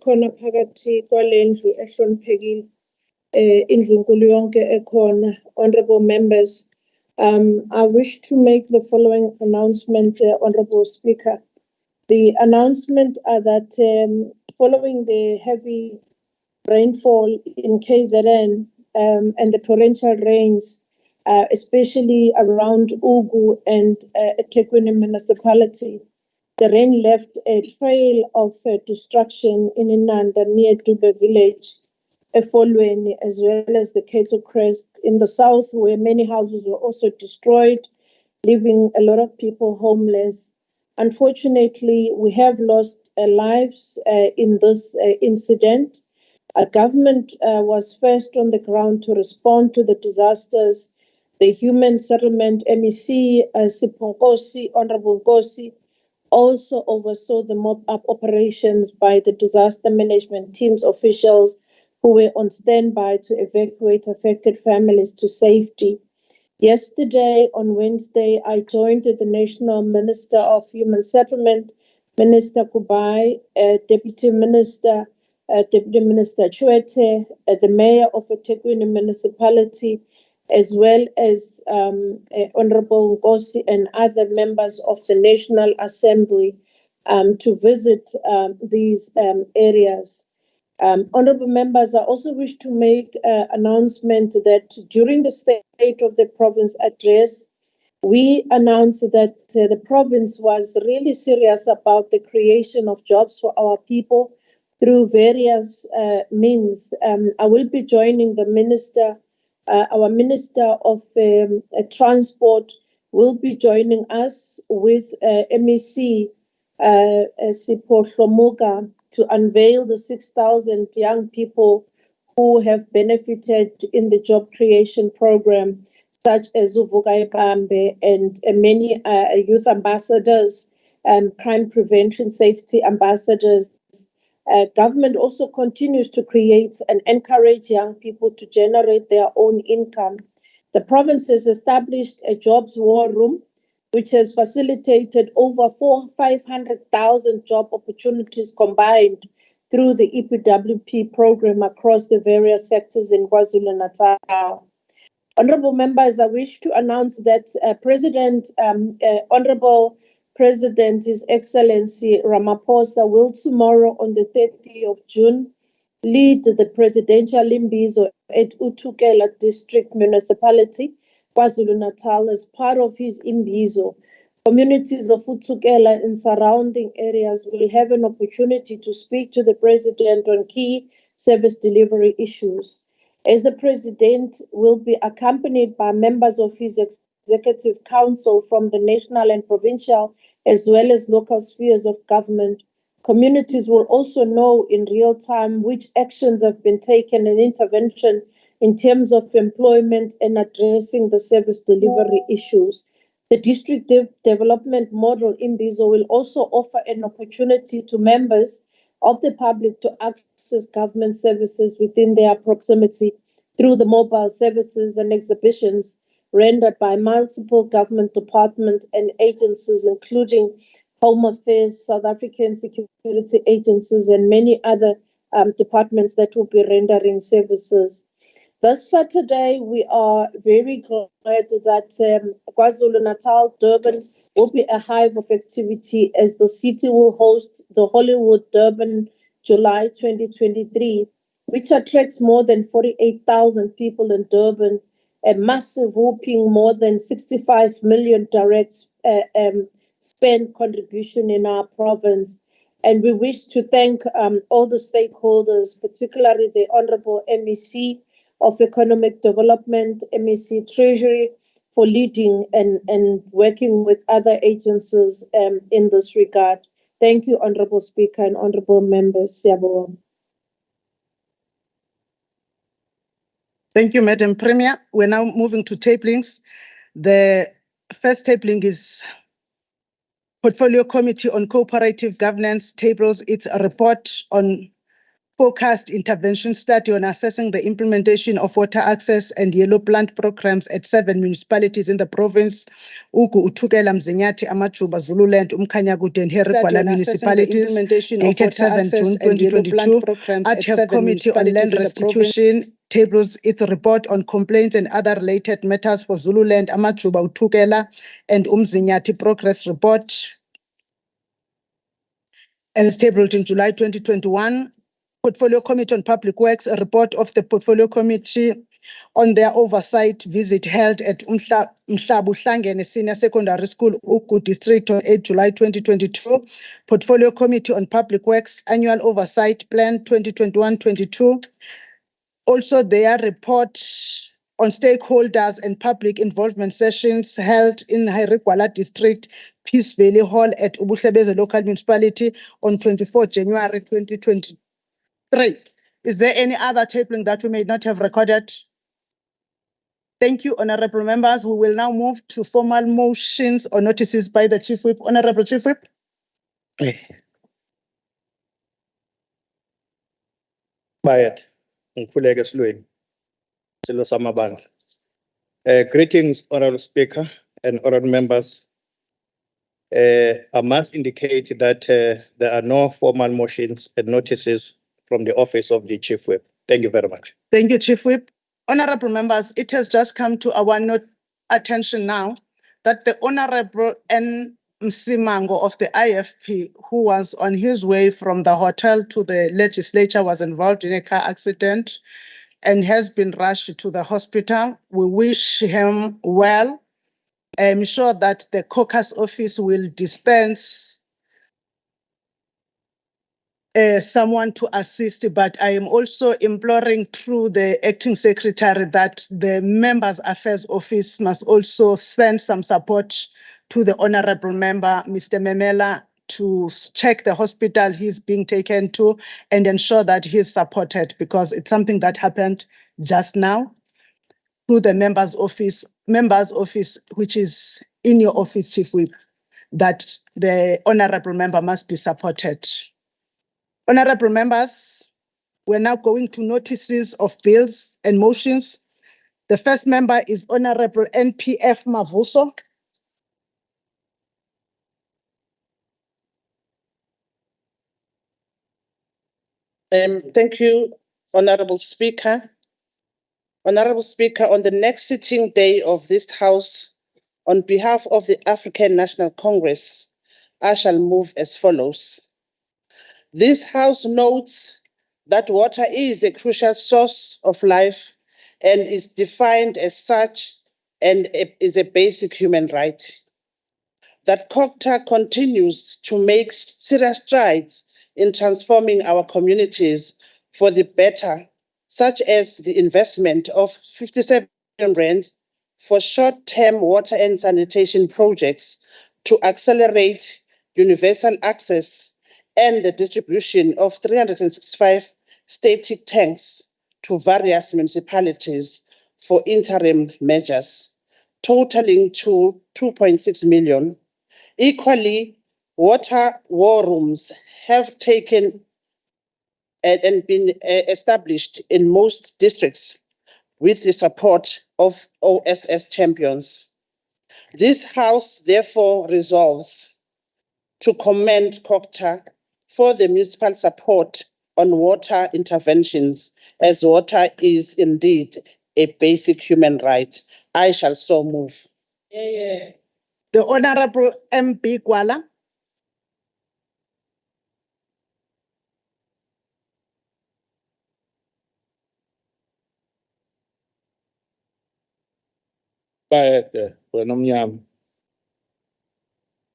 khona phakathi kwale ndlu ehloniphekile indlu nkulu yonke ekhona, honorable members, I wish to make the following announcement, Honorable Speaker. The announcement are that following the heavy rainfall in KZN and the torrential rains, especially around Ugu and eThekwini municipality, the rain left a trail of destruction in Inanda near Dube village, Efolweni, as well as the Cato Crest in the south, where many houses were also destroyed, leaving a lot of people homeless. Unfortunately, we have lost lives in this incident. Our government was first on the ground to respond to the disasters. The Human Settlement MEC, Siponkosi, Honorable Nkosi, also oversaw the mop-up operations by the disaster management team's officials who were on standby to evacuate affected families to safety. Yesterday, on Wednesday, I joined the National Minister of Human Settlement, Minister Kubai, Deputy Minister Chwete, the Mayor of eThekwini municipality, as well as Honorable Nkosi and other members of the National Assembly to visit these areas. Honorable members, I also wish to make an announcement that during the State of the Province address, we announced that the province was really serious about the creation of jobs for our people through various means. I will be joining the minister, our Minister of Transport will be joining us with MEC Sipho Hlomuka to unveil the 6,000 young people who have benefited in the job creation program, such as Bambe and many youth ambassadors, crime prevention safety ambassadors. Government also continues to create and encourage young people to generate their own income. The province has established a jobs war room, which has facilitated over 500,000 job opportunities combined through the EPWP program across the various sectors in KwaZulu-Natal. Honorable members, I wish to announce that Honorable President, His Excellency Ramaphosa, will tomorrow on the 30th of June lead the presidential imbizo at Uthukela District Municipality, KwaZulu-Natal. As part of his imbizo, communities of Uthukela and surrounding areas will have an opportunity to speak to the President on key service delivery issues. As the President will be accompanied by members of his Executive Council from the national and provincial, as well as local spheres of government, communities will also know in real time which actions have been taken and intervention in terms of employment and addressing the service delivery issues. The district development model imbizo will also offer an opportunity to members of the public to access government services within their proximity through the mobile services and exhibitions rendered by multiple government departments and agencies, including Home Affairs, South African security agencies, and many other departments that will be rendering services. This Saturday, we are very glad that KwaZulu-Natal, Durban, will be a hive of activity as the city will host the Hollywood Durban July 2023, which attracts more than 48,000 people in Durban, a massive whooping more than 65 million direct spend contribution in our province. And we wish to thank all the stakeholders, particularly the Honorable MEC of Economic Development, MEC Treasury, for leading and working with other agencies in this regard. Thank you, Honorable Speaker and Honorable Members. Siyabonga. Thank you, Madam Premier. We're now moving to tablings. The first tabling is Portfolio Committee on Cooperative Governance tables its report on focused intervention study on assessing the implementation of water access and yellow plant programs at 7 municipalities in the province, Ukuba, Mzinyathi, Amajuba, Zululand, Umkhanyakude, and Herigwala municipalities, dated 7 June 2022, ad hoc committee on land restitution tables its report on complaints and other related matters for Zululand, Amajuba, Ukuba, and Mzinyathi progress report, as tabled in July 2021. Portfolio Committee on Public Works, a report of the Portfolio Committee on their oversight visit held at Mhlabuhlangene Senior Secondary School, Ugu District on 8 July 2022. Portfolio Committee on Public Works Annual Oversight Plan 2021-22. Also their report on stakeholders and public involvement sessions held in Herigwala District, Peace Valley Hall at Ubuhlebeze Local Municipality on 24 January 2023. Is there any other tabling that we may not have recorded? Thank you, honorable members. We will now move to formal motions or notices by the Chief Whip. Honorable Chief Whip. Bayat, Ngifuleke Silweni, Silo Samabandla. Greetings, Honorable Speaker and honorable members. I must indicate that there are no formal motions and notices from the office of the Chief Whip. Thank you very much. Thank you, Chief Whip. Honorable members, it has just come to our attention now that the Honorable N. Msimango of the IFP, who was on his way from the hotel to the legislature, was involved in a car accident and has been rushed to the hospital. We wish him well. I'm sure that the caucus office will dispense someone to assist, but I am also imploring through the acting secretary that the members affairs office must also send some support to the honorable member, Mr. Memela, to check the hospital he's being taken to and ensure that he's supported, because it's something that happened just now through the member's office, which is in your office, Chief Whip, that the honorable member must be supported. Honorable members, we're now going to notices of bills and motions. The first member is Honorable NPF Mavuso. Thank you, Honorable Speaker. Honorable Speaker, on the next sitting day of this House, on behalf of the African National Congress, I shall move as follows. This House notes that water is a crucial source of life and is defined as such and is a basic human right. That COGTA continues to make serious strides in transforming our communities for the better, such as the investment of 57 rand for short-term water and sanitation projects to accelerate universal access and the distribution of 365 static tanks to various municipalities for interim measures, totaling to 2.6 million. Equally, water war rooms have taken and been established in most districts with the support of OSS champions. This House therefore resolves to commend COGTA for the municipal support on water interventions, as water is indeed a basic human right. I shall so move. The Honorable MP Gwala.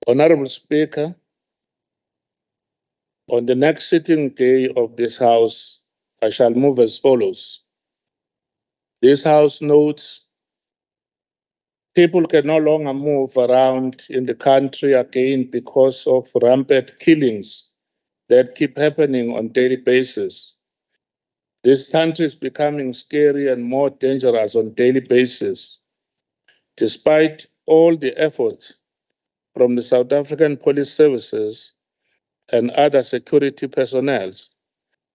Honorable Speaker, on the next sitting day of this House, I shall move as follows. This House notes people can no longer move around in the country again because of rampant killings that keep happening on a daily basis. This country is becoming scary and more dangerous on a daily basis. Despite all the efforts from the South African police services and other security personnel,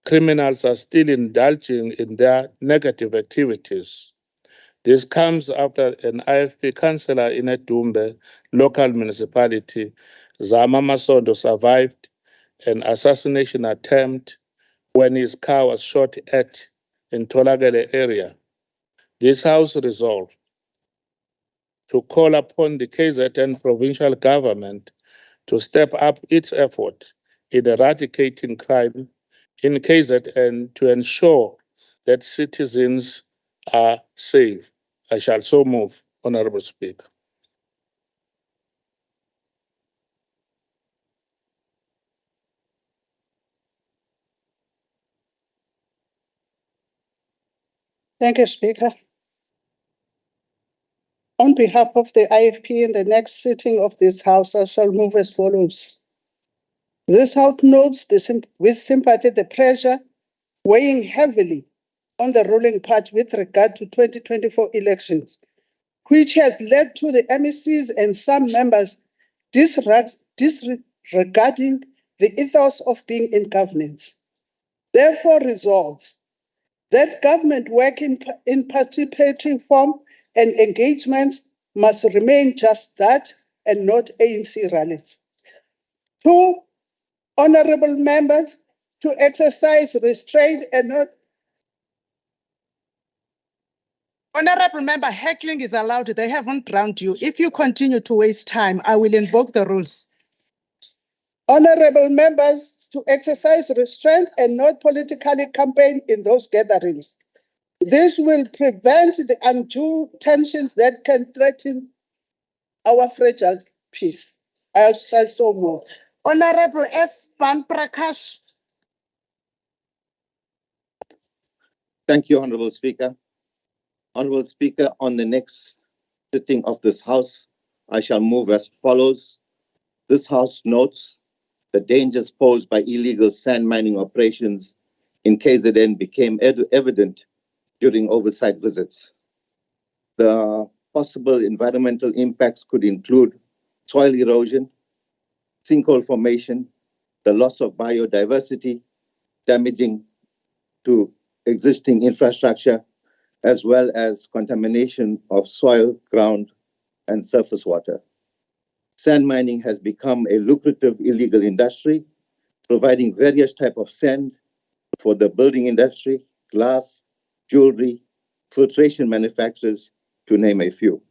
criminals are still indulging in their negative activities. This comes after an IFP councillor in Edumbe local municipality, Zama Masondo, survived an assassination attempt when his car was shot at in Ngoakho-ke le area. This House resolved to call upon the KZN provincial government to step up its effort in eradicating crime in KZN to ensure that citizens are safe. I shall so move, Honorable Speaker. Thank you, Speaker. On behalf of the IFP in the next sitting of this House, I shall move as follows. This House notes with sympathy the pressure weighing heavily on the ruling party with regard to 2024 elections, which has led to the MECs and some members disregarding the ethos of being in governance. Therefore resolves that government work in participatory form and engagements must remain just that and not ANC rallies. 2, honorable members, to exercise restraint and not... Honorable member, heckling is allowed. They haven't drowned you. If you continue to waste time, I will invoke the rules. Honorable members, to exercise restraint and not politically campaign in those gatherings. This will prevent the undue tensions that can threaten our fragile peace. I shall so move. Honorable S. Ban Prakash. Thank you, Honorable Speaker. Honorable Speaker, on the next sitting of this House, I shall move as follows. This House notes the dangers posed by illegal sand mining operations in KZN became evident during oversight visits. The possible environmental impacts could include soil erosion, sinkhole formation, the loss of biodiversity, damaging to existing infrastructure, as well as contamination of soil, ground, and surface water. Sand mining has become a lucrative illegal industry, providing various types of sand for the building industry, glass, jewelry, filtration manufacturers, to name a few.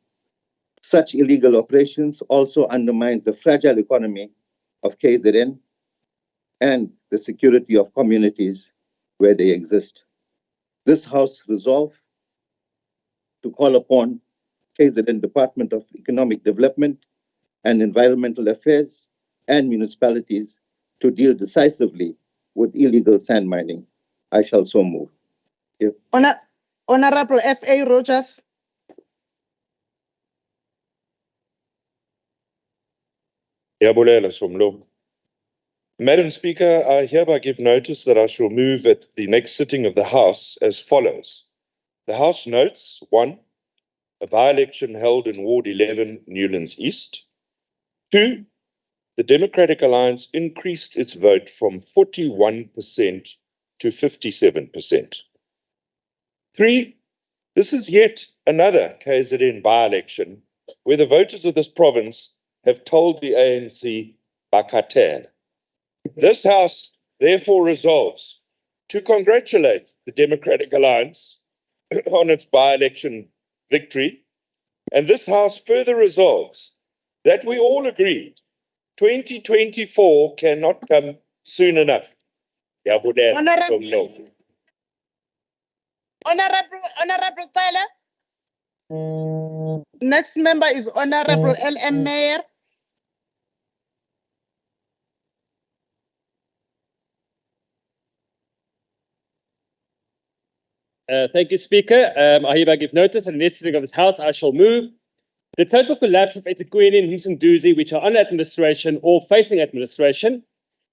Such illegal operations also undermines the fragile economy of KZN and the security of communities where they exist. This House resolved to call upon KZN Department of Economic Development and Environmental Affairs and municipalities to deal decisively with illegal sand mining. I shall so move. Honorable F.A. Rogers. Madam Speaker, I hereby give notice that I shall move at the next sitting of the House as follows. The House notes, 1, a by-election held in Ward 11, Newlands East. 2, the Democratic Alliance increased its vote from 41% to 57%. 3, this is yet another KZN by-election where the voters of this province have told the ANC Bakatela. This House therefore resolves to congratulate the Democratic Alliance on its by-election victory, and this House further resolves that we all agree 2024 cannot come soon enough. Honorable Tyler. Next member is Honorable L.M. Mayor. Thank you, Speaker. I hereby give notice at the next sitting of this House, I shall move the total collapse of eThekwini and Msunduzi, which are under administration or facing administration,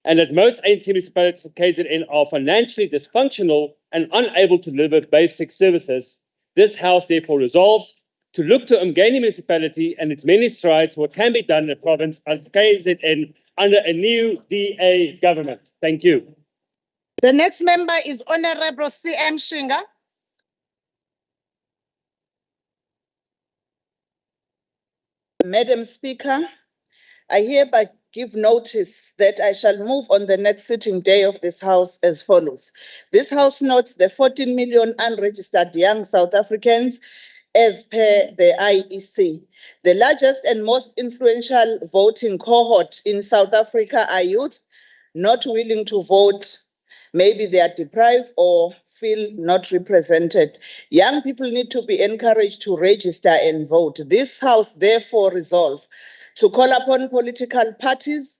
and that most ANC municipalities of KZN are financially dysfunctional and unable to deliver basic services. This House therefore resolves to look to Umgeni municipality and its many strides for what can be done in the province of KZN under a new DA government. Thank you. The next member is Honorable CM Shinga. Madam Speaker, I hereby give notice that I shall move on the next sitting day of this House as follows. This House notes the 14 million unregistered young South Africans as per the IEC. The largest and most influential voting cohort in South Africa are youth not willing to vote. Maybe they are deprived or feel not represented. Young people need to be encouraged to register and vote. This House therefore resolves to call upon political parties,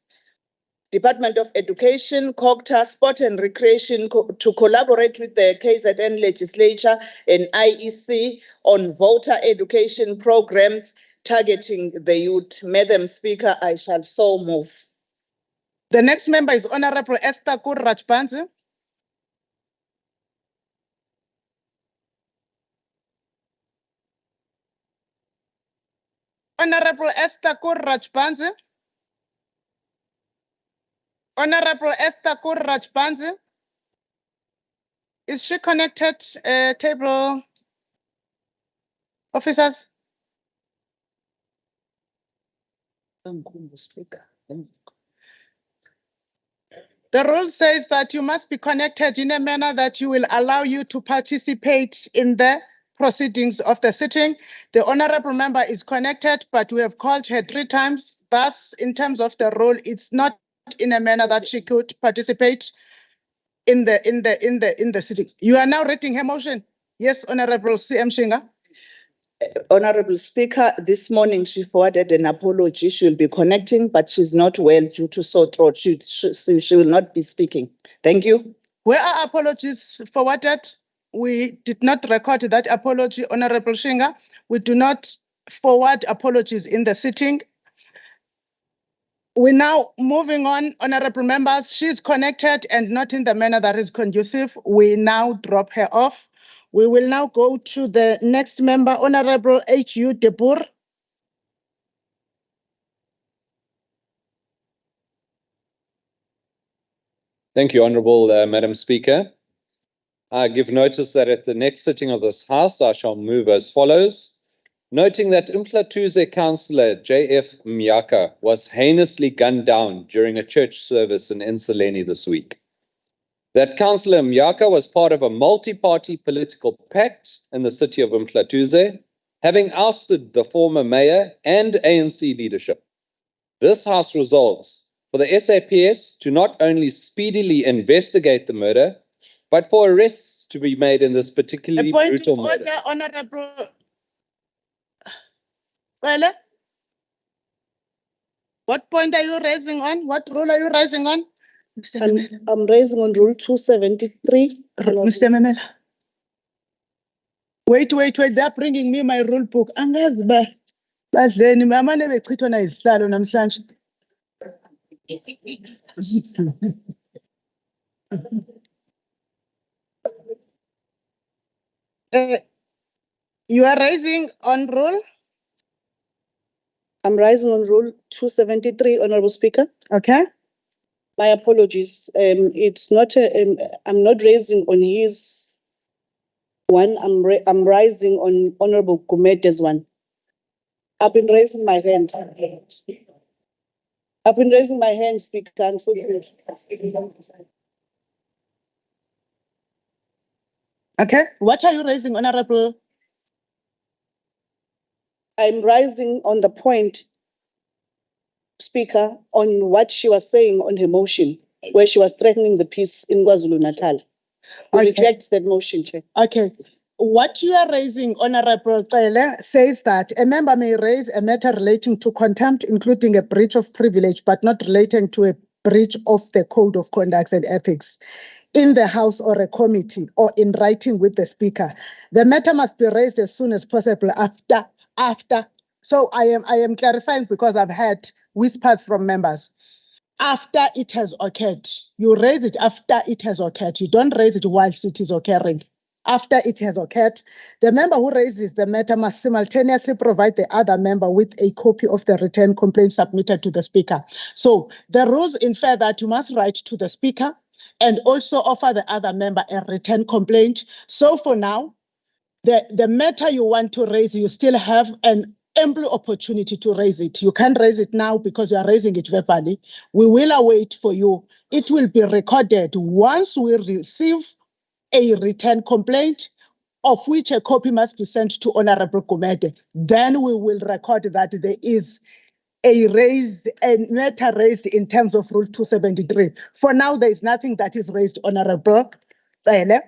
Department of Education, COGTA, Sport and Recreation to collaborate with the KZN Legislature and IEC on voter education programs targeting the youth. Madam Speaker, I shall so move. The next member is Honorable Esther Kurrachpanzi. Honorable Esther Kurrachpanzi. Honorable Esther Kurrachpanzi. Is she connected, table officers? The rule says that you must be connected in a manner that will allow you to participate in the proceedings of the sitting. The honorable member is connected, but we have called her 3 times. Thus, in terms of the rule, it's not in a manner that she could participate in the sitting. You are now reading her motion. Yes, Honorable CM Shinga. Honorable Speaker, this morning she forwarded an apology. She'll be connecting, but she's not well due to sore throat. She will not be speaking. Thank you. Where are apologies forwarded? We did not record that apology, Honorable Shinga. We do not forward apologies in the sitting. We're now moving on, honorable members. She's connected and not in the manner that is conducive. We now drop her off. We will now go to the next member, Honorable H.U. De Boer. Thank you, Honourable Madam Speaker. I give notice that at the next sitting of this House, I shall move as follows. Noting that Umdlokombane councillor J.F. Myaka was heinously gunned down during a church service in Insuleni this week. That councillor Myaka was part of a multi-party political pact in the city of Umdlokombane, having ousted the former mayor and ANC leadership. This House resolves for the SAPS to not only speedily investigate the murder, but for arrests to be made in this particularly brutal murder. Order, Honorable. Well, what point are you raising on? What rule are you raising on? I'm raising on Rule 273. Mr. Memela. Wait, they're bringing me my rule book. Angazi ba badleni mama nebechithwa na isihlalo namhlanje. You are raising on rule? I'm rising on Rule 273, Honorable Speaker. Okay. My apologies. It's not. I'm not raising on his one. I'm rising on Honorable Gumede's one. I've been raising my hand. I've been raising my hand, Speaker. Okay. What are you raising, Honorable? I'm rising on the point, Speaker, on what she was saying on her motion, where she was threatening the peace in KwaZulu-Natal. I reject that motion, Chair. Okay. What you are raising, Honorable Cele, says that a member may raise a matter relating to contempt, including a breach of privilege, but not relating to a breach of the Code of Conduct and Ethics, in the House or a committee, or in writing with the Speaker. The matter must be raised as soon as possible after. So I am clarifying because I've had whispers from members. After it has occurred, you raise it after it has occurred. You don't raise it whilst it is occurring. After it has occurred, the member who raises the matter must simultaneously provide the other member with a copy of the written complaint submitted to the Speaker. So the rules infer that you must write to the Speaker. and also offer the other member a written complaint. So for now, the matter you want to raise, you still have an ample opportunity to raise it. You can't raise it now because you are raising it verbally. We will await for you. It will be recorded once we receive a written complaint, of which a copy must be sent to Honorable Gumede. Then we will record that there is a matter raised in terms of Rule 273. For now, there is nothing that is raised, Honorable. We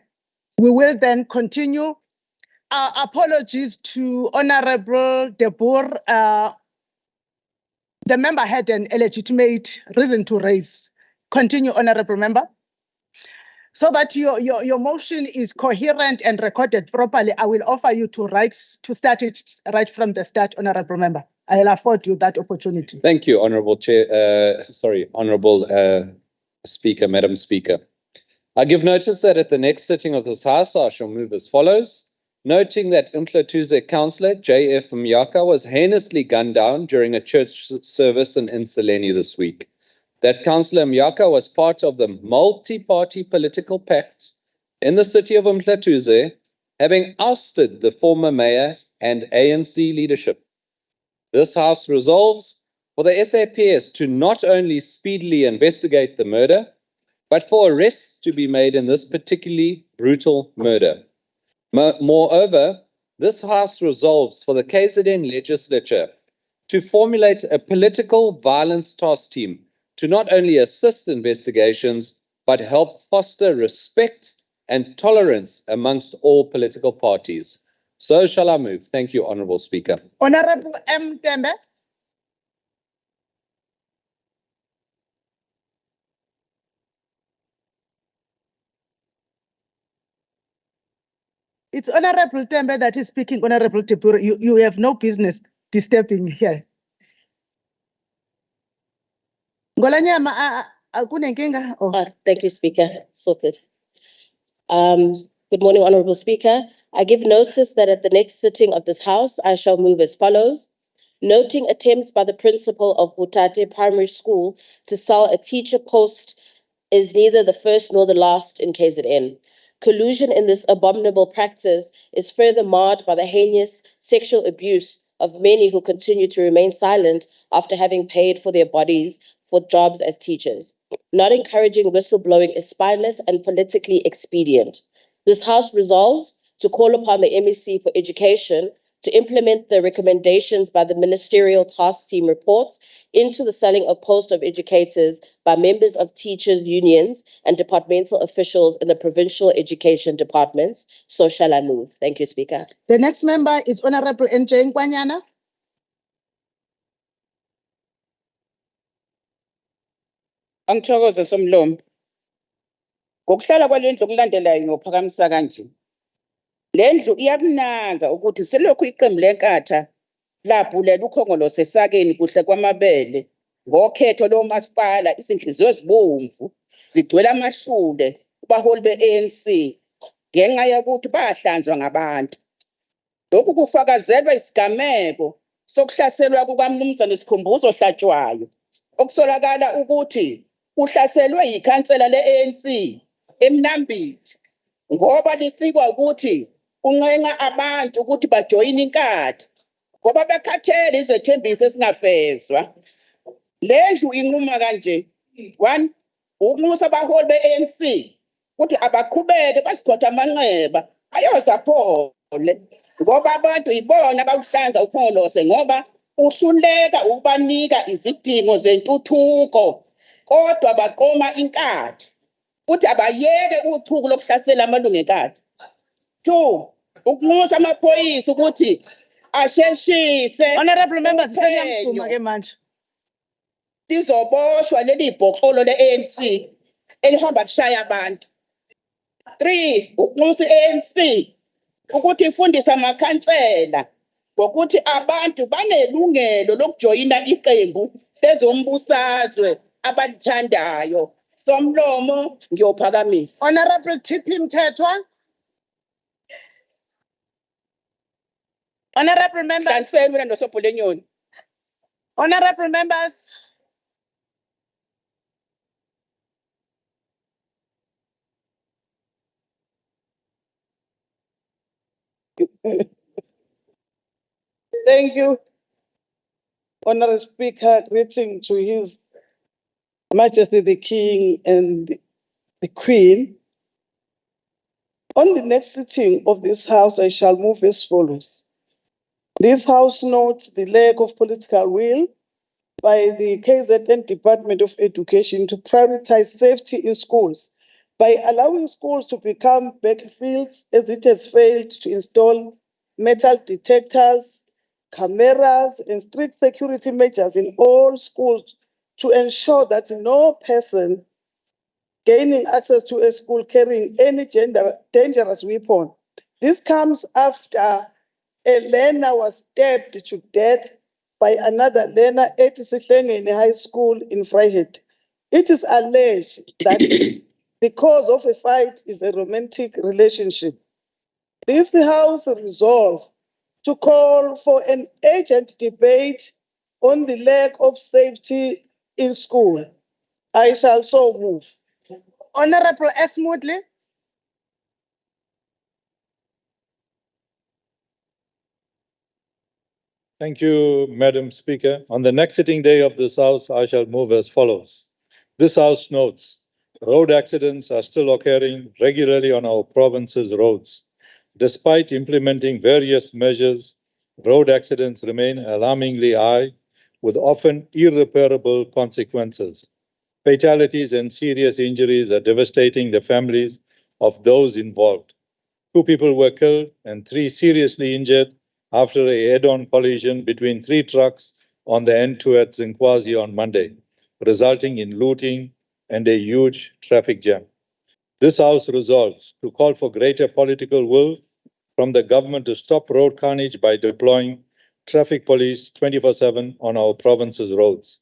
will then continue. Apologies to Honorable De Boer. The member had an illegitimate reason to raise. Continue, Honorable Member. So that your motion is coherent and recorded properly, I will offer you to start it right from the start, Honorable Member. I'll afford you that opportunity. Thank you, Honorable Chair. Honorable Speaker, Madam Speaker. I give notice that at the next sitting of this House, I shall move as follows. Noting that Ngakho-ke councillor J.F. Myaka was heinously gunned down during a church service in Insuleni this week. That Councillor Myaka was part of the multi-party political pact in the city of Ngakho-ke, having ousted the former mayor and ANC leadership. This House resolves for the SAPS to not only speedily investigate the murder, but for arrests to be made in this particularly brutal murder. Moreover, this House resolves for the KZN Legislature to formulate a political violence task team to not only assist investigations, but help foster respect and tolerance amongst all political parties. So shall I move. Thank you, Honourable Speaker. Honourable M. Tembe. It's Honourable Tembe that is speaking, Honourable Tipura. You have no business disturbing here. Thank you, Speaker. Sorted. Good morning, Honourable Speaker. I give notice that at the next sitting of this House, I shall move as follows. Noting attempts by the principal of Ukuthi Primary School to sell a teacher post is neither the first nor the last in KZN. Collusion in this abominable practice is further marred by the heinous sexual abuse of many who continue to remain silent after having paid for their bodies for jobs as teachers. Not encouraging whistleblowing is spineless and politically expedient. This House resolves to call upon the MEC for Education to implement the recommendations by the Ministerial Task Team reports into the selling of posts of educators by members of teachers' unions and departmental officials in the provincial education departments. So shall I move. Thank you, Speaker. The next member is Honourable NJ Nkwanyana. Angithokoze somlomo. Ngokuhlala kwalendlu okulandelayo ngophakamisa kanje. Lendlu iyakunaka ukuthi selokhu iqembu lenkatha labhulela ukhongolose esakeni kuhle kwamabele ngokhetho lomasipala izinhliziyo ezibomvu zigcwele amahlule kubaholi be-ANC ngenxa yokuthi bahlanzwa ngabantu. Lokhu kufakazelwa isigameko sokuhlaselwa kukaMnumzane Sikhumbuzo Hlatshwayo okusolakala ukuthi uhlaselwe yikhansela le-ANC eMnambithi ngoba licikwa ukuthi uncenga abantu ukuthi bajoyine inkatha ngoba bekhathele izethembiso esingafezwa. Lendlu inquma kanje. 1, ukunxusa abaholi be-ANC ukuthi abaqhubeke basikhotha amanxeba ayozaphole ngoba abantu yibona abawuhlanza ukhongolose ngoba uhluleka ukubanika izidingo zentuthuko kodwa baqoma inkatha ukuthi abayeke uchuku lokuhlasela amalungu enkatha. 2, ukunxusa amaphoyisa ukuthi asheshise. Honourable members, sengiyamkhuluma ke manje. Lizoboshwa leli bhoxolo le-ANC elihamba lishaya abantu. 3, ukunxusa i-ANC ukuthi ifundise amakhansela ngokuthi abantu banelungelo lokujoyina iqembu lezombusazwe abalithandayo. Somlomo ngiyophakamisa. Honourable TP Mthethwa. Honourable members. Hlanselwe wena nosobhulenyoni. Honourable members. Thank you, Honorable Speaker. Greeting to His Majesty the King and the Queen. On the next sitting of this House, I shall move as follows. This House notes the lack of political will by the KZN Department of Education to prioritize safety in schools by allowing schools to become battlefields as it has failed to install metal detectors, cameras, and strict security measures in all schools to ensure that no person gaining access to a school carrying any dangerous weapon. This comes after a learner was stabbed to death by another learner at Sihlengeni High School in Vryheid. It is alleged that the cause of a fight is a romantic relationship. This House resolved to call for an urgent debate on the lack of safety in school. I shall so move. Honorable S. Moodley. Thank you, Madam Speaker. On the next sitting day of this House, I shall move as follows. This House notes, road accidents are still occurring regularly on our province's roads. Despite implementing various measures, road accidents remain alarmingly high, with often irreparable consequences. Fatalities and serious injuries are devastating the families of those involved. 2 people were killed and 3 seriously injured after a head-on collision between 3 trucks on the N2 at Zinkwazi on Monday, resulting in looting and a huge traffic jam. This House resolves to call for greater political will from the government to stop road carnage by deploying traffic police 24/7 on our province's roads,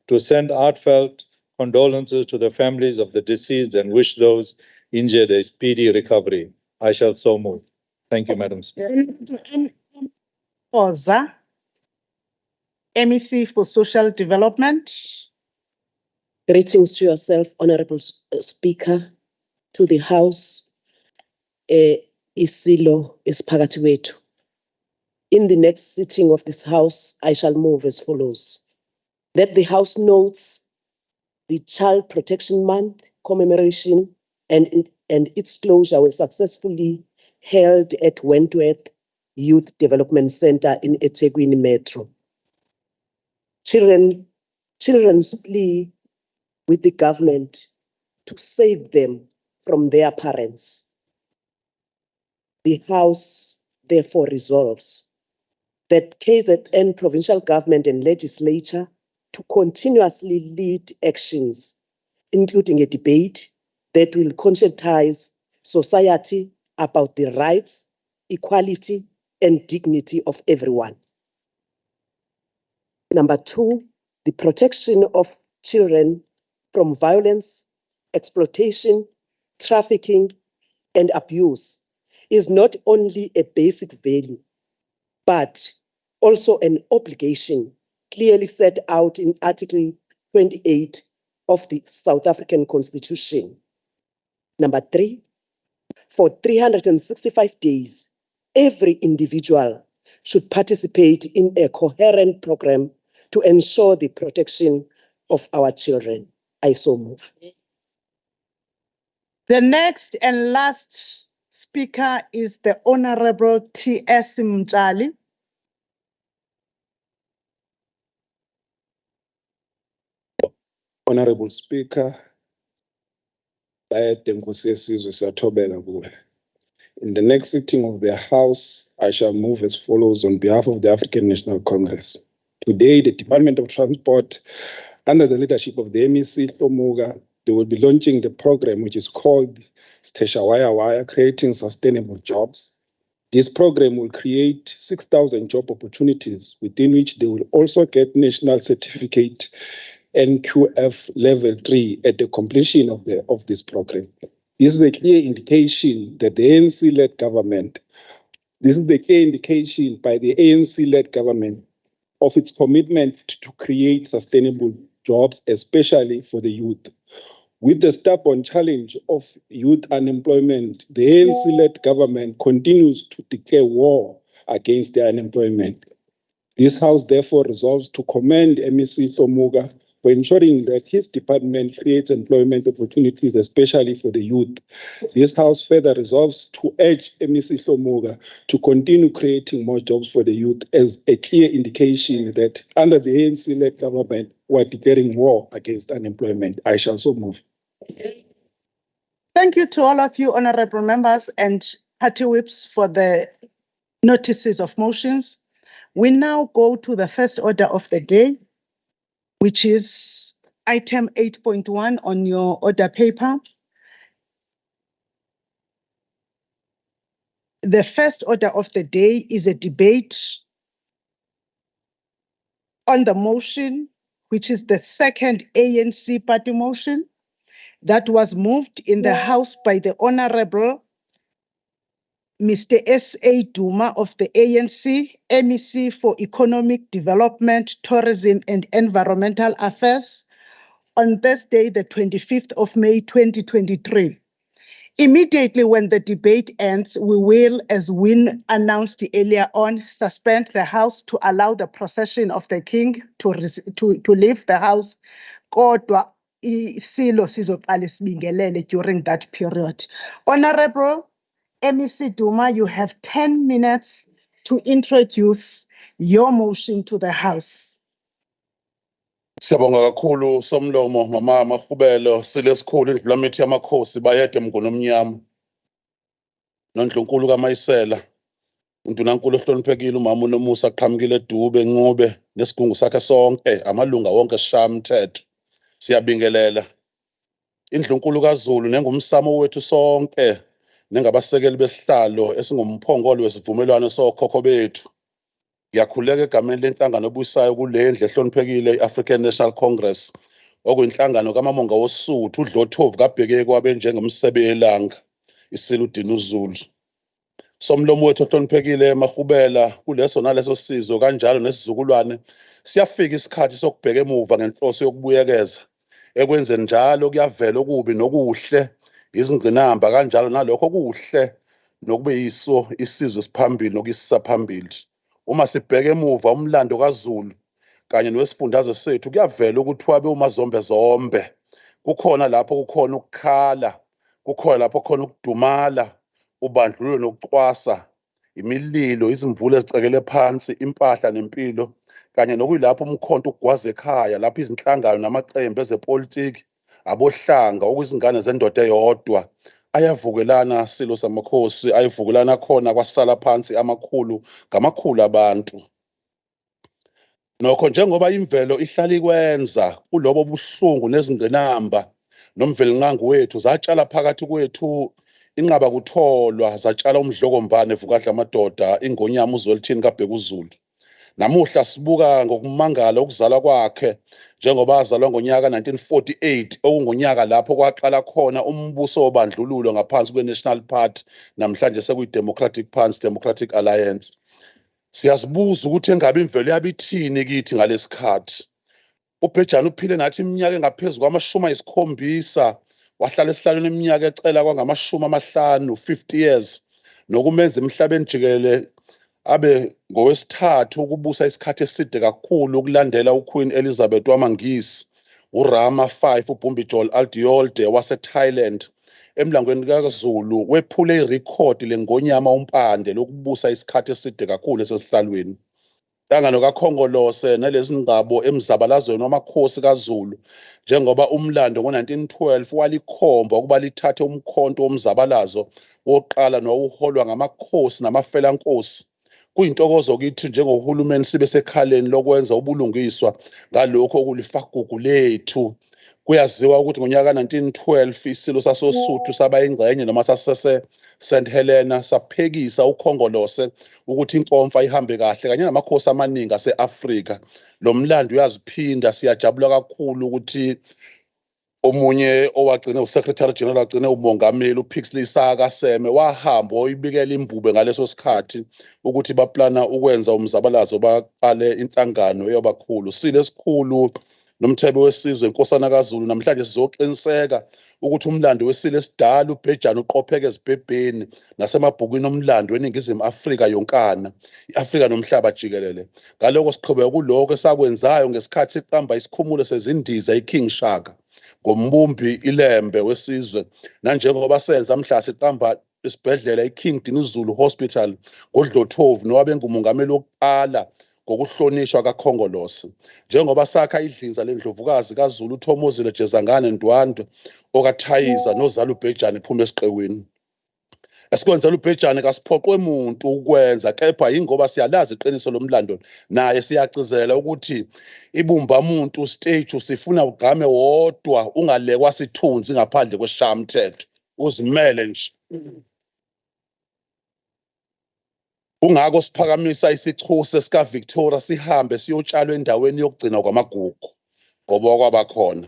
to send heartfelt condolences to the families of the deceased and wish those injured a speedy recovery. I shall so move. Thank you, Madam Speaker. Oza, MEC for Social Development. Greetings to yourself, Honorable Speaker, to the House. iSilo is phakathi kwethu. In the next sitting of this House, I shall move as follows. That the House notes the Child Protection Month commemoration and its closure was successfully held at Wentworth Youth Development Center in eThekwini Metro. Children's plea with the government to save them from their parents. The House therefore resolves that KZN provincial government and legislature to continuously lead actions, including a debate that will conscientize society about the rights, equality, and dignity of everyone. Number 2, the protection of children from violence, exploitation, trafficking, and abuse is not only a basic value, but also an obligation clearly set out in Article 28 of the South African Constitution. Number 3, for 365 days, every individual should participate in a coherent program to ensure the protection of our children. I so move. The next and last speaker is the Honorable T.S. Mtshali. Honorable Speaker, in the next sitting of the House, I shall move as follows on behalf of the African National Congress. Today, the Department of Transport, under the leadership of the MEC Tomuga, they will be launching the program which is called Stesha Wire Wire, Creating Sustainable Jobs. This program will create 6,000 job opportunities, within which they will also get national certificate NQF level 3 at the completion of this program. This is a clear indication that the ANC-led government, this is the clear indication by the ANC-led government of its commitment to create sustainable jobs, especially for the youth. With the stubborn challenge of youth unemployment, the ANC-led government continues to declare war against the unemployment. This House therefore resolves to commend MEC Hlomuga for ensuring that his department creates employment opportunities, especially for the youth. This House further resolves to urge MEC Hlomuga to continue creating more jobs for the youth as a clear indication that under the ANC-led government, we are declaring war against unemployment. I shall so move. Thank you to all of you, honorable members and party whips, for the notices of motions. We now go to the first order of the day, which is item 8.1 on your order paper. The first order of the day is a debate on the motion, which is the second ANC Party Motion that was moved in the House by the Honorable Mr. SA Duma of the ANC, MEC for Economic Development, Tourism and Environmental Affairs on Thursday, the 25th of May, 2023. Immediately when the debate ends, we will, as Win announced earlier on, suspend the House to allow the procession of the King to leave the House. Kodwa iSilo sizoqala sibingelele during that period. Honorable MEC Duma, you have 10 minutes to introduce your motion to the House. Siyabonga kakhulu somlomo mama Mahubelo silesikhulu indlulamithi yamakhosi bayede mgonomnyama noNdlunkulu kaMayisela uNdunankulu ohloniphekile umama uNomusa aqhamukile edube Ncube nesigungu sakhe sonke amalunga wonke sishamthetho siyabingelela indlunkulu kaZulu nengumsamo wethu sonke nengabasekeli besihlalo esingumphongolo wesivumelwano sokhokho bethu. Ngiyakhuleka egameni lenhlangano obuyisayo kule ndlu ehloniphekile i-African National Congress okuyinhlangano kamamonga woSuthu uDlothovu kabheke kwabe njengomsebe elanga iSilo uDinuzulu. Somlomo wethu ohloniphekile Mahubela kuleso naleso sizo kanjalo nesizukulwane siyafika isikhathi sokubheka emuva ngenhloso yokubuyekeza ekwenzeni njalo kuyavela okubi nokuhle izingqinamba kanjalo nalokho kuhle nokube yiso isizwe siphambili nokuyisisa phambili. Uma sibheke emuva umlando kaZulu kanye nowesifundazwe sethu kuyavela ukuthi wabe umazombe zombe. Kukhona lapho kukhona ukukhala, kukhona lapho khona ukudumala, ubandlululo nokucwasa, imililo, izimvula ezicekele phansi, impahla nempilo kanye nokuyilapho umkhonto ukugwaza ekhaya lapho izinhlangano namaqembu ezepolitiki abohlanga okuzingane zendoda eyodwa ayavukelana silo samakhosi ayivukelana khona kwasala phansi amakhulu ngamakhulu abantu. Nokho njengoba imvelo ihlala ikwenza kulobo buhlungu nezingqinamba nomvelinqangu wethu zatshala phakathi kwethu inqaba kutholwa zatshala uMdlokombane vukadla amadoda ingonyama uZwelithini kaBhekuzulu. Namuhla sibuka ngokumangala ukuzalwa kwakhe njengoba azalwa ngonyaka 1948 okungonyaka lapho kwaqala khona umbuso wobandlululo ngaphansi kweNational Party namhlanje sekuyiDemocratic Party Democratic Alliance. Siyazibuza ukuthi engabe imvelo yabithini kithi ngalesikhathi. uBhejane uphile nathi iminyaka engaphezulu kwama-70 wahlala esihlalweni iminyaka ecela kwangama-50 50 years nokumenza emhlabeni jikelele abe ngowesithathu ukubusa isikhathi eside kakhulu ukulandela uQueen Elizabeth wamaNgisi uRama V uBumbijol Aldiolde waseThailand emlangweni kaZulu wephule irekhodi lengonyama umpande lokubusa isikhathi eside kakhulu esesihlalweni. Inhlangano kaKhongolose nalezi ngqabo emzabalazweni wamakhosi kaZulu njengoba umlando ngo-1912 walikhomba ukuba lithathe umkhonto womzabalazo wokuqala nowawuholwa ngamakhosi namafelankosi. Kuyintokozo kithi njengohulumeni sibe sekhaleni lokwenza ubulungiswa ngalokho okulifagugu lethu. Kuyaziwa ukuthi ngonyaka 1912 iSilo sasoSuthu saba ingxenye noma sasese St Helena saphekisa uKhongolose ukuthi inkomfa ihambe kahle kanye namakhosi amaningi ase-Afrika. Lo mlando uyaziphinda siyajabula kakhulu ukuthi omunye owagcina uSecretary General wagcine umongameli uPixley Saka Seme wahamba oyibikela imbube ngaleso sikhathi ukuthi baplana ukwenza umzabalazo baqale inhlangano yabakhulu. Sile esikhulu nomthebe wesizwe inkosana kaZulu namhlanje sizoqiniseka ukuthi umlando weSilo esidala ubhejane uqopheke ezibhebheni nasemabhukwini omlando weNingizimu Afrika yonkana iAfrika nomhlaba jikelele ngaloko siqhubeka kuloko esakwenzayo ngesikhathi siqamba isikhumulo sezindiza iKing Shaka ngombumbi ilembe wesizwe nanjengoba senza mhla siqamba isibhedlela iKing Dinuzulu Hospital ngoDlothovu nowabe ngumongameli wokuqala ngokuhlonishwa kaKhongolose njengoba sakha idlinza lendlovukazi kaZulu uThomozile Jezangane Ndwandwe okaThayiza nozala uBhejane phuma esiqeweni esikwenzela uBhejane kasiphoqwe umuntu ukwenza kepha ingoba siyalazi iqiniso lomlando naye siyacizela ukuthi ibumba umuntu stage usifuna ugame wodwa ungalekwa sithunzi ngaphandle kwesishamthetho uzimele nje Ungako siphakamisa isichuse sika Victoria sihambe siyotshalwa endaweni yokugcina kwamagugu ngoba kwabakhona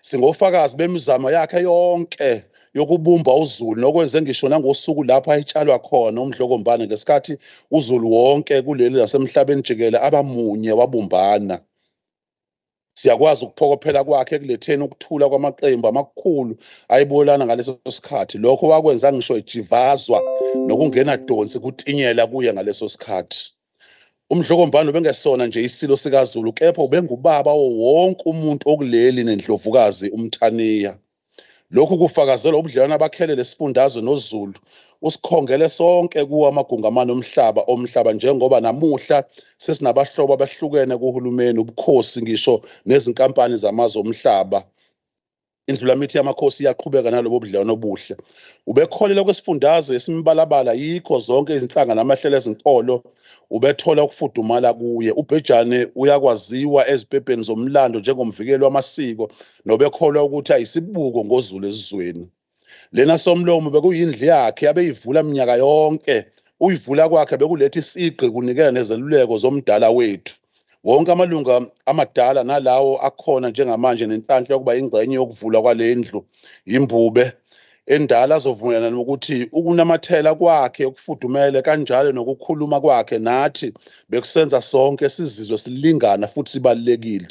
singofakazi bemizamo yakhe yonke yokubumba uZulu nokwenze ngisho nangosuku lapha ayitshalwa khona uMdlokombane ngesikhathi uZulu wonke kuleli lasemhlabeni jikelele abamunye wabumbana siyakwazi ukuphokophela kwakhe kuletheni ukuthula kwamaqembu amakhulu ayibolana ngaleso sikhathi lokho wakwenza ngisho ejivazwa nokungena donsi kutinyela kuye ngaleso sikhathi uMdlokombane ubengesona nje iSilo sikaZulu kepha ubengubaba wonke umuntu okuleli nendlovukazi uMthaniya lokhu kufakazela ubudlelwano abakhele lesifundazwe noZulu usikhongele sonke kuwa amagungamano omhlaba njengoba namuhla sesinabahlobo abahlukene kuhulumeni ubukhosi ngisho nezinkampani zamazwe omhlaba indlulamithi yamakhosi iyaqhubeka nalobo budlelwano obuhle ubekholela kwesifundazwe esimbalabala yikho zonke izinhlanga namahlelo ezinkolo ubethola ukufudumala kuye uBhejane uyakwaziwa ezibhebheni zomlando njengomvikeli wamasiko nobekholwa ukuthi ayisibuko ngoZulu esizweni lena somlomo bekuyindlu yakhe abeyivula minyaka yonke uyivula kwakhe bekuletha isigqi kunikela nezeluleko zomdala wethu wonke amalunga amadala nalawo akhona njengamanje nenhlanhla yokuba ingxenye yokuvula kwale ndlu imbube endala azovumelana nokuthi ukunamathela kwakhe okufudumele kanjalo nokukhuluma kwakhe nathi bekusenza sonke sizizwe silingana futhi sibalekile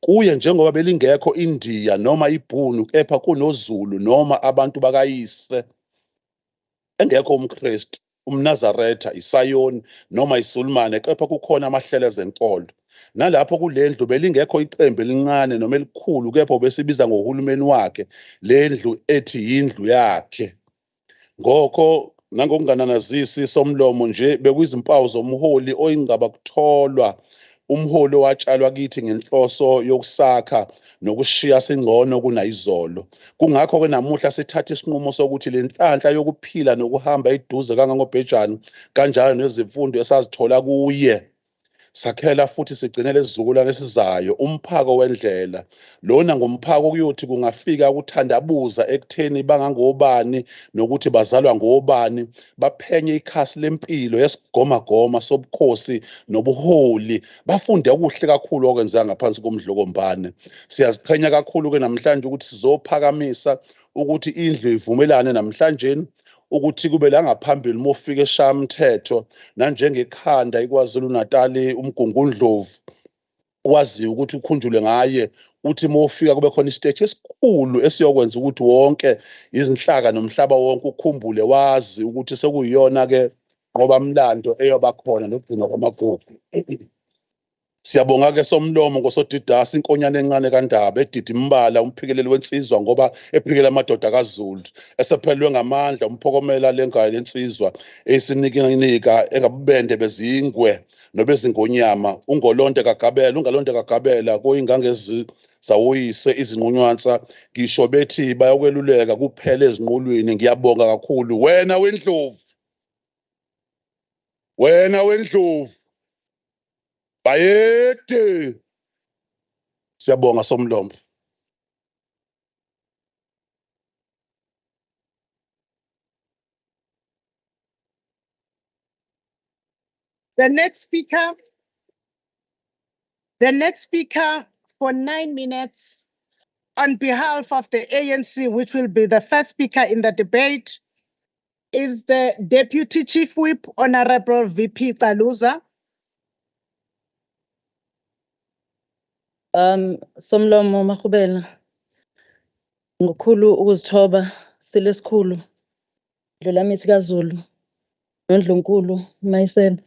kuye njengoba belingekho India noma iBhunu kepha kunoZulu noma abantu bakayise engekho umKristu umNazaretha iSayoni noma iSulumane kepha kukhona amahlelo ezenkolo nalapho kulendlu belingekho iqembu elincane noma elikhulu kepha besibiza ngohulumeni wakhe lendlu ethi yindlu yakhe ngokho nangokungananazisi somlomo nje bekuyizimpawu zomholi oyingaba kutholwa umholi watshalwa kithi ngenhloso yokusakha nokushiya singcono kunayizolo kungakho ke namuhla sithatha isinqumo sokuthi lenhlanhla yokuphila nokuhamba eduze kangangobhejane kanjalo nezimfundo esazithola kuye sakhela futhi sigcinele isizukulwane esizayo umphako wendlela lona ngomphako kuyothi kungafika ukuthandabuza ekutheni bangangobani nokuthi bazalwa ngobani baphenye ikhasi lempilo yesigomagoma sobukhosi nobuholi bafunde okuhle kakhulu okwenza ngaphansi koMdlokombane siyaziqhenya kakhulu ke namhlanje ukuthi sizophakamisa ukuthi indlu ivumelane namhlanje ukuthi kube la ngaphambili mofika eshamthetho nanjengekhanda iKwaZulu Natal uMgungundlovu waziyo ukuthi ukhunjulwe ngaye uthi mofika kube khona isiteji esikhulu esiyokwenza ukuthi wonke izinhlaka nomhlaba wonke ukhumbule wazi ukuthi sekuyiyona ke ngoba mlando eyoba khona nokugcina kwamagugu siyabonga ke somlomo ngosodidasi inkonyane encane kaNdaba edidi imbala umphikeleli wensizwa ngoba ephikela amadoda kaZulu esephelwe ngamandla umphokomela lengayo lensizwa eyisinika engabubende bezingwe nobezingonyama ungolonde kagabela kuyingangezi zawuyise izinqunywansa ngisho bethi bayokweluleka kuphela ezinqulwini ngiyabonga kakhulu wena wendlovu bayede siyabonga somlomo The next speaker for 9 minutes on behalf of the ANC, which will be the first speaker in the debate, is the Deputy Chief Whip, Honorable VP Taluza. Somlomo Mahubela, ngokukhulu ukuzithoba silesikhulu dlula mithi kaZulu noNdlunkulu Mayisela.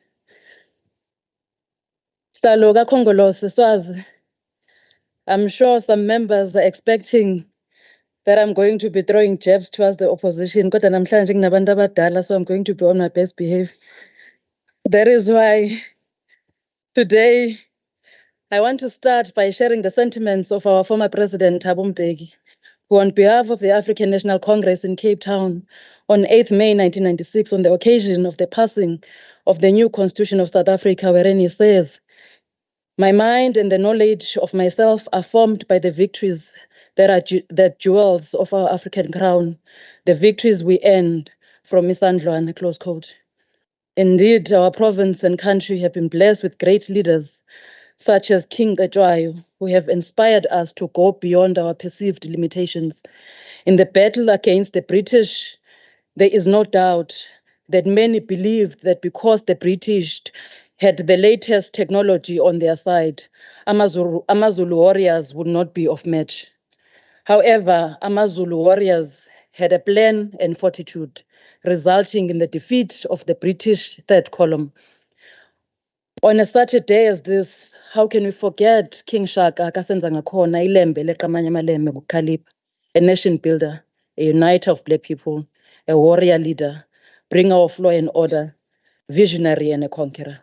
Sihlalo kaKhongolose Swazi. I'm sure some members are expecting that I'm going to be throwing jabs towards the opposition. Kodwa namhlanje nginabantu abadala, so I'm going to be on my best behavior. That is why today I want to start by sharing the sentiments of our former president, Thabo Mbeki, who on behalf of the African National Congress in Cape Town on 8th May 1996, on the occasion of the passing of the new Constitution of South Africa, wherein he says, "My mind and the knowledge of myself are formed by the victories that are the jewels of our African crown, the victories we earned from Isandlwana," close quote. Indeed, our province and country have been blessed with great leaders, such as King Etshwayo, who have inspired us to go beyond our perceived limitations. In the battle against the British, there is no doubt that many believed that because the British had the latest technology on their side, Amazulu warriors would not be of match. However, Amazulu warriors had a plan and fortitude, resulting in the defeat of the British Third Column. On a Saturday as this, how can we forget King Shaka kasenza ngakhona ilembe leqamanye amalembe kuKhalipha, a nation builder, a uniter of black people, a warrior leader, bringer of law and order, visionary and a conqueror.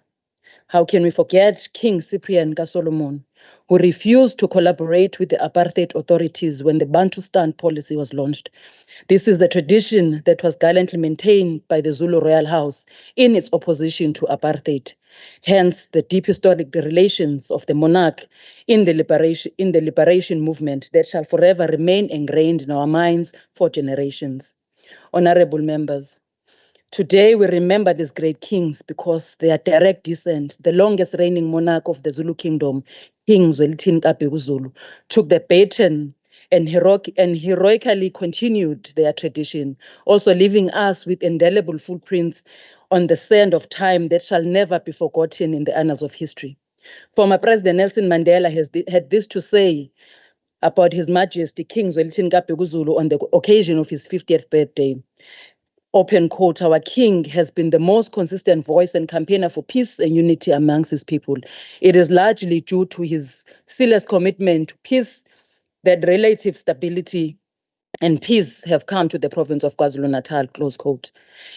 How can we forget King Cyprian Solomon, who refused to collaborate with the apartheid authorities when the Bantustan policy was launched? This is the tradition that was gallantly maintained by the Zulu Royal House in its opposition to apartheid. Hence, the deep historic relations of the monarch in the liberation movement that shall forever remain ingrained in our minds for generations. Honorable members, today we remember these great kings because their direct descent, the longest reigning monarch of the Zulu kingdom, King Zwelithini Zulu, took the baton and heroically continued their tradition, also leaving us with indelible footprints on the sand of time that shall never be forgotten in the annals of history. Former President Nelson Mandela had this to say about His Majesty King Zwelithini Zulu on the occasion of his 50th birthday. Open quote, "Our king has been the most consistent voice and campaigner for peace and unity amongst his people. It is largely due to his zealous commitment to peace that relative stability and peace have come to the province of KwaZulu-Natal," close quote.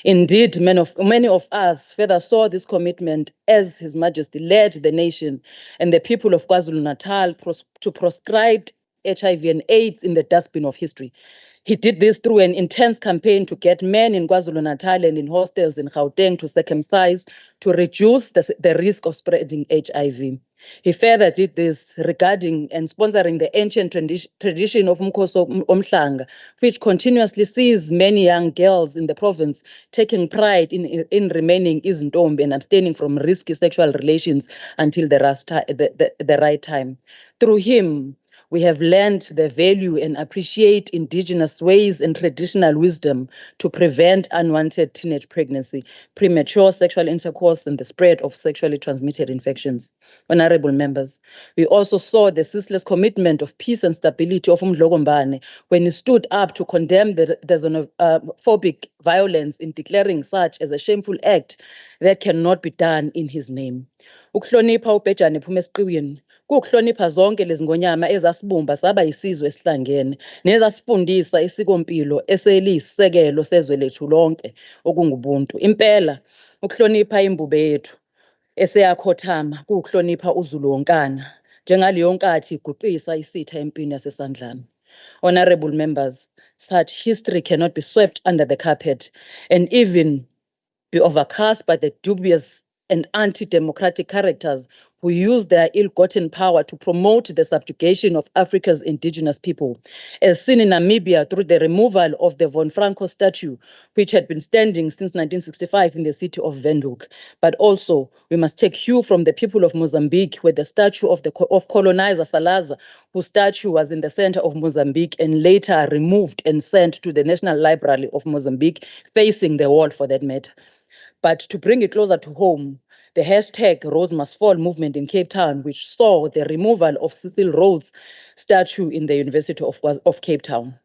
Indeed, many of us further saw this commitment as His Majesty led the nation and the people of KwaZulu-Natal to proscribe HIV and AIDS in the dustbin of history. He did this through an intense campaign to get men in KwaZulu-Natal and in hostels in Gauteng to circumcise to reduce the risk of spreading HIV. He further did this regarding and sponsoring the ancient tradition of Mkhosi Omhlanga, which continuously sees many young girls in the province taking pride in remaining izintombi and abstaining from risky sexual relations until the right time. Through him, we have learned the value and appreciate indigenous ways and traditional wisdom to prevent unwanted teenage pregnancy, premature sexual intercourse, and the spread of sexually transmitted infections. Honorable members, we also saw the ceaseless commitment of peace and stability of uMdlokombane when he stood up to condemn the xenophobic violence in declaring such as a shameful act that cannot be done in his name. Ukuhlonipha uBhejane ephuma esiqiwini, kuhlonipha zonke lezi ngonyama ezasibumba saba yisizwe esihlangene nezasifundisa isikompilo eseliyisisekelo sezwe lethu lonke okungubuntu. Impela ukuhlonipha imbube yethu eseyakhothama kuhlonipha uZulu wonkana njengaleyo nkathi iguqisa isitha empini yasesandlana. Honorable members, such history cannot be swept under the carpet and even be overcast by the dubious and anti-democratic characters who use their ill-gotten power to promote the subjugation of Africa's indigenous people, as seen in Namibia through the removal of the Von Franco statue, which had been standing since 1965 in the city of Windhoek. But also, we must take cue from the people of Mozambique, where the statue of colonizer Salazar, whose statue was in the center of Mozambique and later removed and sent to the National Library of Mozambique, facing the wall for that matter. But to bring it closer to home, the hashtag Rhodes Must Fall movement in Cape Town, which saw the removal of Cecil Rhodes' statue in the University of Cape Town.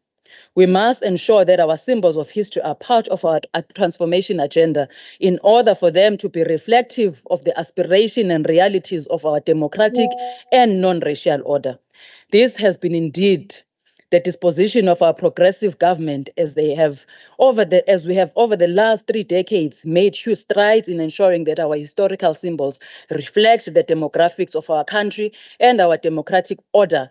We must ensure that our symbols of history are part of our transformation agenda in order for them to be reflective of the aspiration and realities of our democratic and non-racial order. This has been indeed the disposition of our progressive government as we have over the last 3 decades made huge strides in ensuring that our historical symbols reflect the demographics of our country and our democratic order.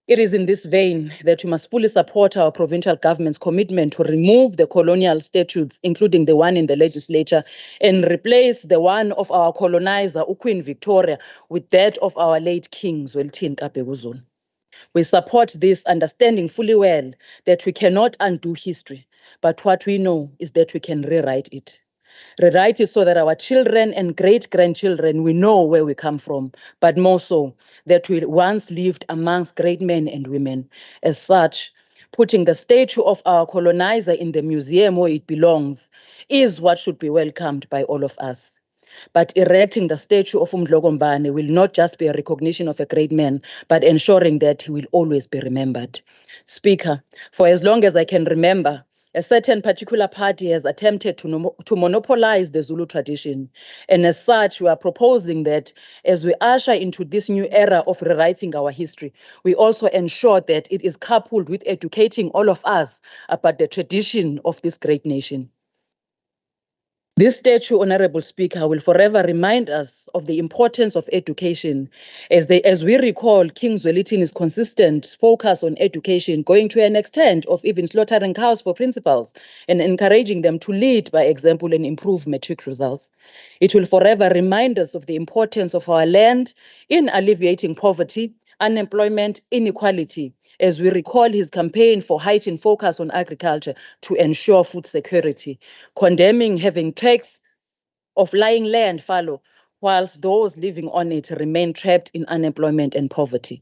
It is in this vein that we must fully support our provincial government's commitment to remove the colonial statutes, including the one in the legislature, and replace the one of our colonizer, Queen Victoria, with that of our late King, Zwelithini Kabhekuzulu. We support this, understanding fully well that we cannot undo history, but what we know is that we can rewrite it. Rewrite it so that our children and great-grandchildren, we know where we come from, but more so, that we once lived amongst great men and women. As such, putting the statue of our colonizer in the museum where it belongs is what should be welcomed by all of us. But erecting the statue of uMdlokombane will not just be a recognition of a great man, but ensuring that he will always be remembered. Speaker, for as long as I can remember, a certain particular party has attempted to monopolize the Zulu tradition. And as such, we are proposing that as we usher into this new era of rewriting our history, we also ensure that it is coupled with educating all of us about the tradition of this great nation. This statue, Honorable Speaker, will forever remind us of the importance of education as we recall King Zwelithini's consistent focus on education, going to an extent of even slaughtering cows for principals and encouraging them to lead by example and improve matric results. It will forever remind us of the importance of our land in alleviating poverty, unemployment, inequality, as we recall his campaign for heightened focus on agriculture to ensure food security, condemning having tracts of lying land fallow, whilst those living on it remain trapped in unemployment and poverty.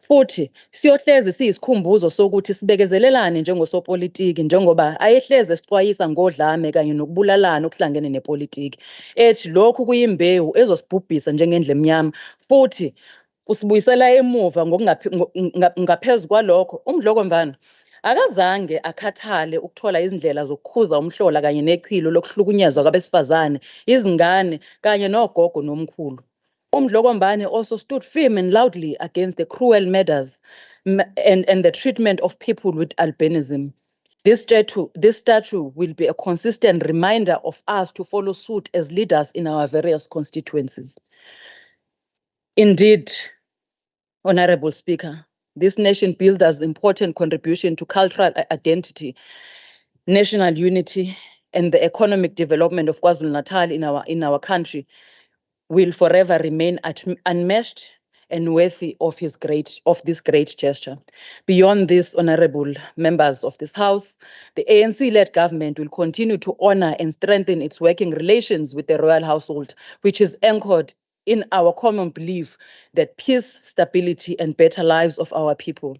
Futhi, siyohlezi siyisikhumbuzo sokuthi sibekezelelane njengosopolitiki njengoba ayehleze esixwayisa ngodlame kanye nokubulalana okuhlangene nepolitiki. Ethi lokhu kuyimbewu ezosibhubhisa njengendle emnyama, futhi kusibuyisela emuva ngaphezu kwalokho uMdlokombane akazange akhathale ukuthola izindlela zokukhuza umhlola kanye nechilo lokuhlukunyezwa kwabesifazane, izingane kanye nogogo nomkhulu. uMdlokombane also stood firm and loudly against the cruel murders and the treatment of people with albinism. This statue will be a consistent reminder of us to follow suit as leaders in our various constituencies. Indeed, Honorable Speaker, this nation builder's important contribution to cultural identity, national unity, and the economic development of KwaZulu-Natal in our country will forever remain unmatched and worthy of this great gesture. Beyond this, honorable members of this House, the ANC-led government will continue to honor and strengthen its working relations with the royal household, which is anchored in our common belief that peace, stability, and better lives of our people.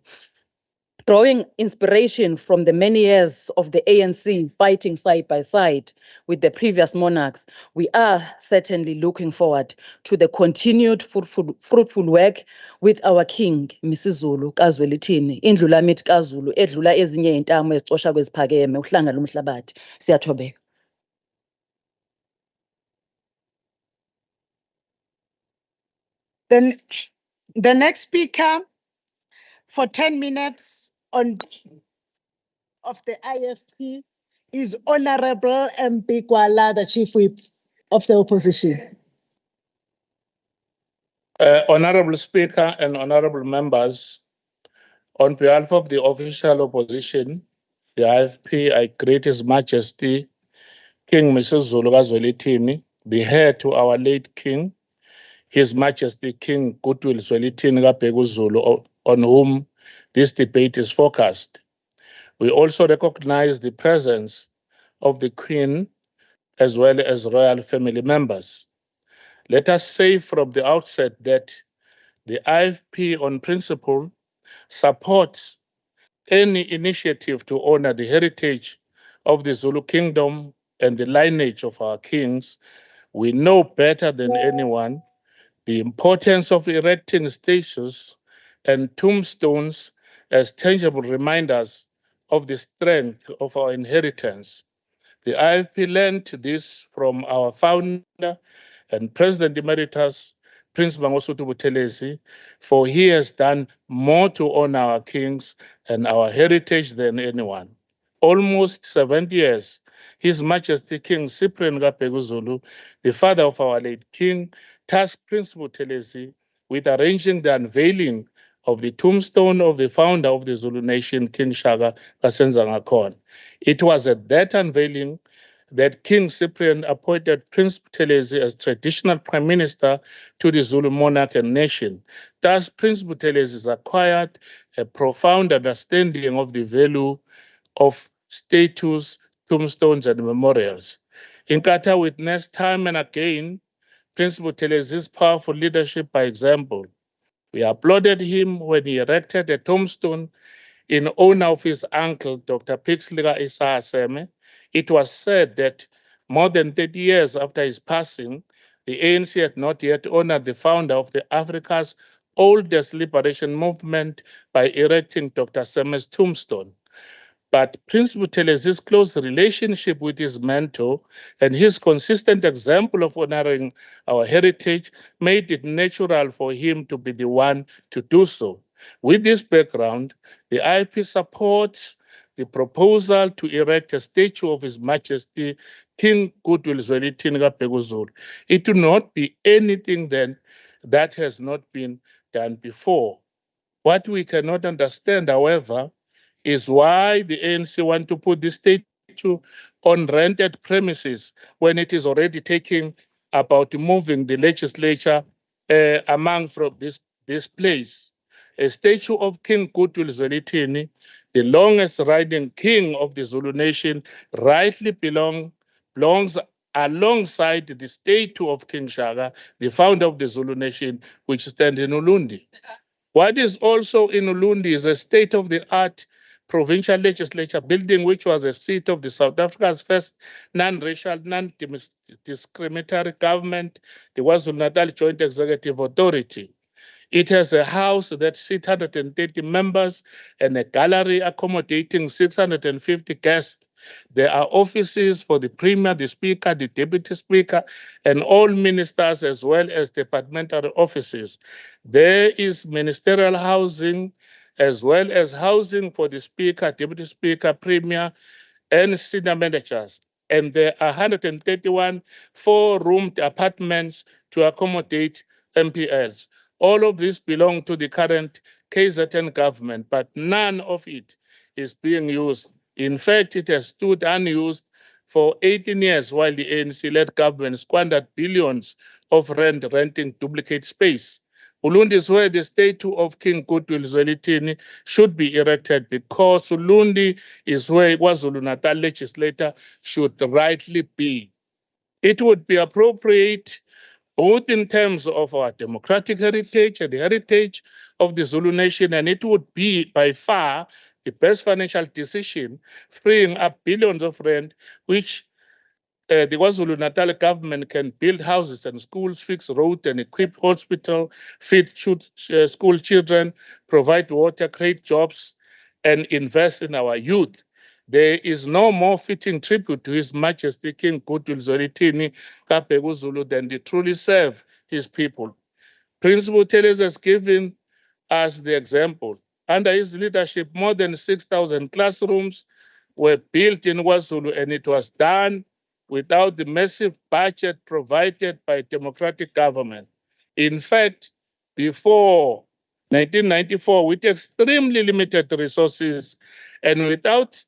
Drawing inspiration from the many years of the ANC fighting side by side with the previous monarchs, we are certainly looking forward to the continued fruitful work with our King, Mrs. kaZwelithini, indlu lamithi kaZulu, edlula ezinye intamo ezicosha kweziphakeme, uhlanga lomhlabathi. Siyathobeka. Then the next speaker for 10 minutes on of the IFP is Honorable MP Kwala, the Chief Whip of the opposition. Honorable Speaker and honorable members, on behalf of the official opposition, the IFP, I greet His Majesty King Mrs. Zwelithini, the heir to our late King, His Majesty King Goodwill Zwelithini Kabhekuzulu, on whom this debate is focused. We also recognize the presence of the Queen as well as royal family members. Let us say from the outset that the IFP on principle supports any initiative to honor the heritage of the Zulu Kingdom and the lineage of our kings, We know better than anyone the importance of erecting statues and tombstones as tangible reminders of the strength of our inheritance. The IFP learned this from our founder and President Emeritus, Prince Mangosuthu Buthelezi, for he has done more to honor our kings and our heritage than anyone. Almost 70 years, His Majesty King Cyprian Kapeguzulu, the father of our late king, tasked Prince Buthelezi with arranging the unveiling of the tombstone of the founder of the Zulu nation, King Shaka Kasenzangakhona. It was at that unveiling that King Cyprian appointed Prince Buthelezi as traditional prime minister to the Zulu monarch and nation. Thus, Prince Buthelezi has acquired a profound understanding of the value of statues, tombstones, and memorials. Inkatha witnessed time and again Prince Buthelezi's powerful leadership by example. We applauded him when he erected a tombstone in honor of his uncle, Dr. Pixley Isa Aseme. It was said that more than 30 years after his passing, the ANC had not yet honored the founder of the Africa's oldest liberation movement by erecting Dr. Aseme's tombstone. But Prince Buthelezi's close relationship with his mentor and his consistent example of honoring our heritage made it natural for him to be the one to do so. With this background, the IFP supports the proposal to erect a statue of His Majesty King Goodwill Zwelithini Kapeguzulu. It will not be anything then that has not been done before. What we cannot understand, however, is why the ANC want to put this statue on rented premises when it is already taking about moving the legislature among from this place. A statue of King Goodwill Zwelithini, the longest reigning king of the Zulu nation, rightly belongs alongside the statue of King Shaka, the founder of the Zulu nation, which stands in Ulundi. What is also in Ulundi is a state-of-the-art provincial legislature building, which was a seat of the South Africa's first non-racial, non-discriminatory government, the KwaZulu-Natal Joint Executive Authority. It has a house that seats 130 members and a gallery accommodating 650 guests. There are offices for the Premier, the Speaker, the Deputy Speaker, and all ministers, as well as departmental offices. There is ministerial housing, as well as housing for the Speaker, Deputy Speaker, Premier, and senior managers. And there are 131 four-roomed apartments to accommodate MPLs. All of this belong to the current KZN government, but none of it is being used. In fact, it has stood unused for 18 years while the ANC-led government squandered billions of rand renting duplicate space. Ulundi is where the statue of King Goodwill Zwelithini should be erected, because Ulundi is where KwaZulu-Natal legislator should rightly be. It would be appropriate both in terms of our democratic heritage and the heritage of the Zulu nation, and it would be by far the best financial decision, freeing up billions of rand, which the KwaZulu-Natal government can build houses and schools, fix roads and equip hospital, feed school children, provide water, create jobs, and invest in our youth. There is no more fitting tribute to His Majesty King Goodwill Zwelithini Kapeguzulu than to truly serve his people. Prince Buthelezi has given us the example. Under his leadership, more than 6,000 classrooms were built in KwaZulu, and it was done without the massive budget provided by democratic government. In fact, before 1994, with extremely limited resources and without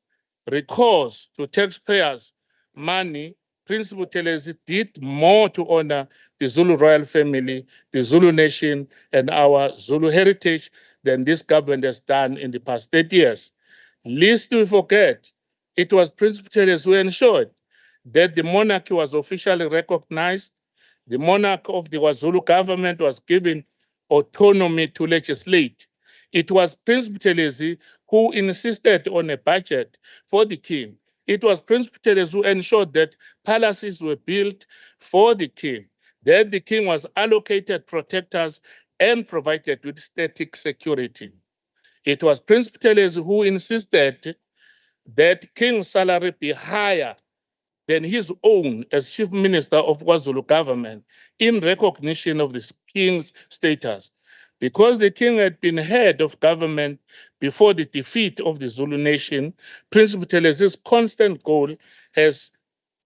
recourse to taxpayers' money, Prince Buthelezi did more to honor the Zulu royal family, the Zulu nation, and our Zulu heritage than this government has done in the past 30 years. Lest we forget, it was Prince Buthelezi who ensured that the monarchy was officially recognized. The monarch of the KwaZulu government was given autonomy to legislate. It was Prince Buthelezi who insisted on a budget for the king. It was Prince Buthelezi who ensured that palaces were built for the king, that the king was allocated protectors and provided with static security. It was Prince Buthelezi who insisted that king's salary be higher than his own as chief minister of KwaZulu government in recognition of the king's status. Because the king had been head of government before the defeat of the Zulu nation, Prince Buthelezi's constant goal has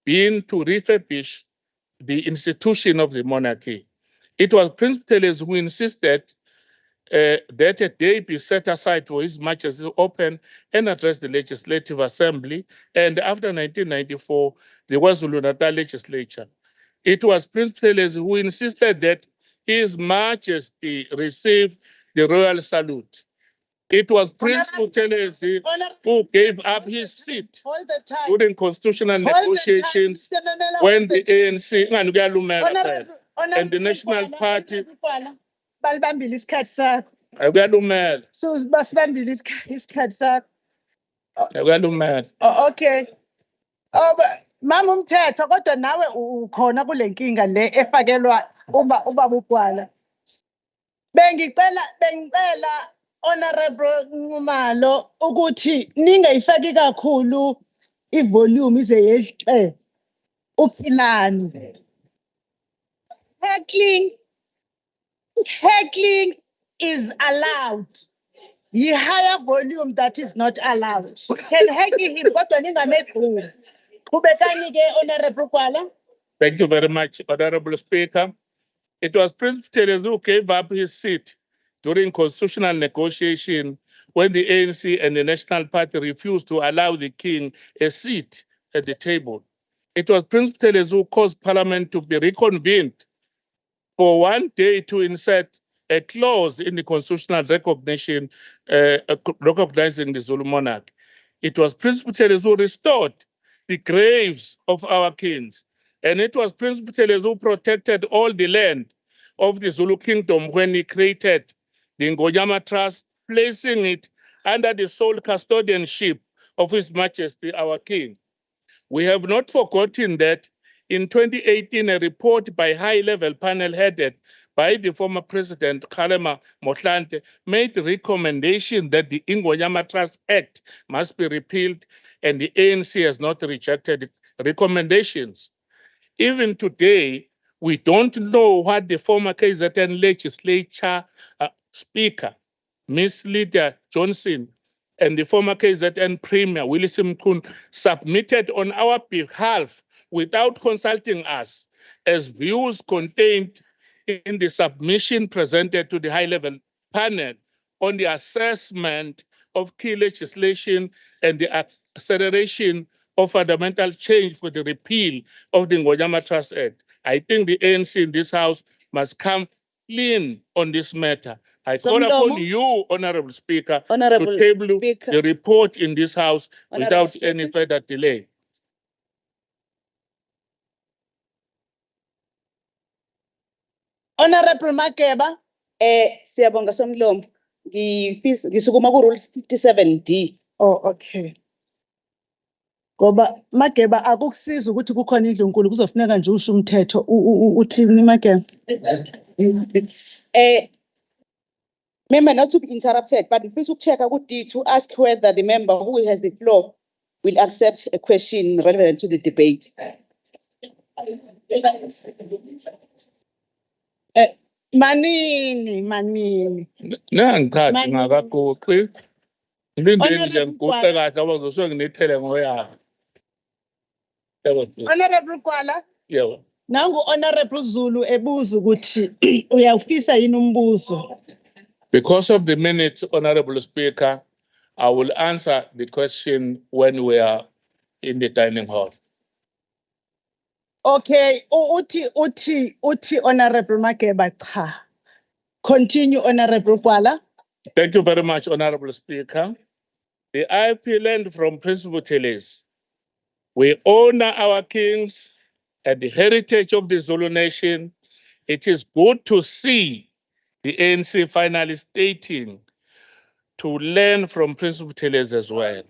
been to refurbish the institution of the monarchy. It was Prince Buthelezi who insisted that a day be set aside for His Majesty to open and address the Legislative Assembly, and after 1994, the KwaZulu-Natal Legislature. It was Prince Buthelezi who insisted that His Majesty receive the royal salute. It was Prince Buthelezi who gave up his seat during constitutional negotiations when the ANC and the National Party. Balibambile isikhathi sakho. Akuyalumela. So basibambile isikhathi sakho. Akuyalumela. Okay. Mama umthetho kodwa nawe ukhona kule nkinga le efakelwa ubaba uGwala. Bengicela Honorable Nqumalo ukuthi ningayifaki kakhulu ivolume ize yehle. Uphilani. Heckling is allowed. The higher volume that is not allowed. Can heckle him, kodwa ningamegqumi. Qhubekani ke Honorable Gwala. Thank you very much, Honorable Speaker. It was Prince Buthelezi who gave up his seat during constitutional negotiation when the ANC and the National Party refused to allow the king a seat at the table. It was Prince Buthelezi who caused Parliament to be reconvened for one day to insert a clause in the constitutional recognition recognizing the Zulu monarch. It was Prince Buthelezi who restored the graves of our kings. And it was Prince Buthelezi who protected all the land of the Zulu kingdom when he created the Ngonyama Trust, placing it under the sole custodianship of His Majesty, our King. We have not forgotten that in 2018, a report by high-level panel headed by the former President Kgalema Motlanthe made the recommendation that the Ngonyama Trust Act must be repealed, and the ANC has not rejected recommendations. Even today, we don't know what the former KZN Legislature Speaker, Ms. Lydia Johnson, and the former KZN Premier, Willis Mkhunu, submitted on our behalf without consulting us as views contained in the submission presented to the high-level panel on the assessment of key legislation and the acceleration of fundamental change for the repeal of the Ngonyama Trust Act. I think the ANC in this House must come clean on this matter. I call upon you, Honorable Speaker, to table the report in this House without any further delay. Honorable Makeba. Siyabonga somlomo. Ngisukuma ku rule 57D. Oh, okay. Ngoba Mageba akukusiza ukuthi kukhona indlu enkulu kuzofuneka nje usho umthetho uthini Mageba? Member, not to be interrupted, but please check ukuthi to ask whether the member who has the floor will accept a question relevant to the debate. Manini. Nangichathi ngakagoqi. Ngilindele nje ngiguqe kahle ngoba ngizosuke nginithele ngoyami. Honorable Gwala. Yebo. Nangu Honorable Zulu ebuza ukuthi uyawufisa yini umbuzo? Because of the minutes, Honorable Speaker, I will answer the question when we are in the dining hall. Okay, uthi Honorable Mageba cha. Continue, Honorable Gwala. Thank you very much, Honorable Speaker. The IP land from Prince Buthelezi. We honor our kings and the heritage of the Zulu nation. It is good to see the ANC finally stating to learn from Prince Buthelezi as well.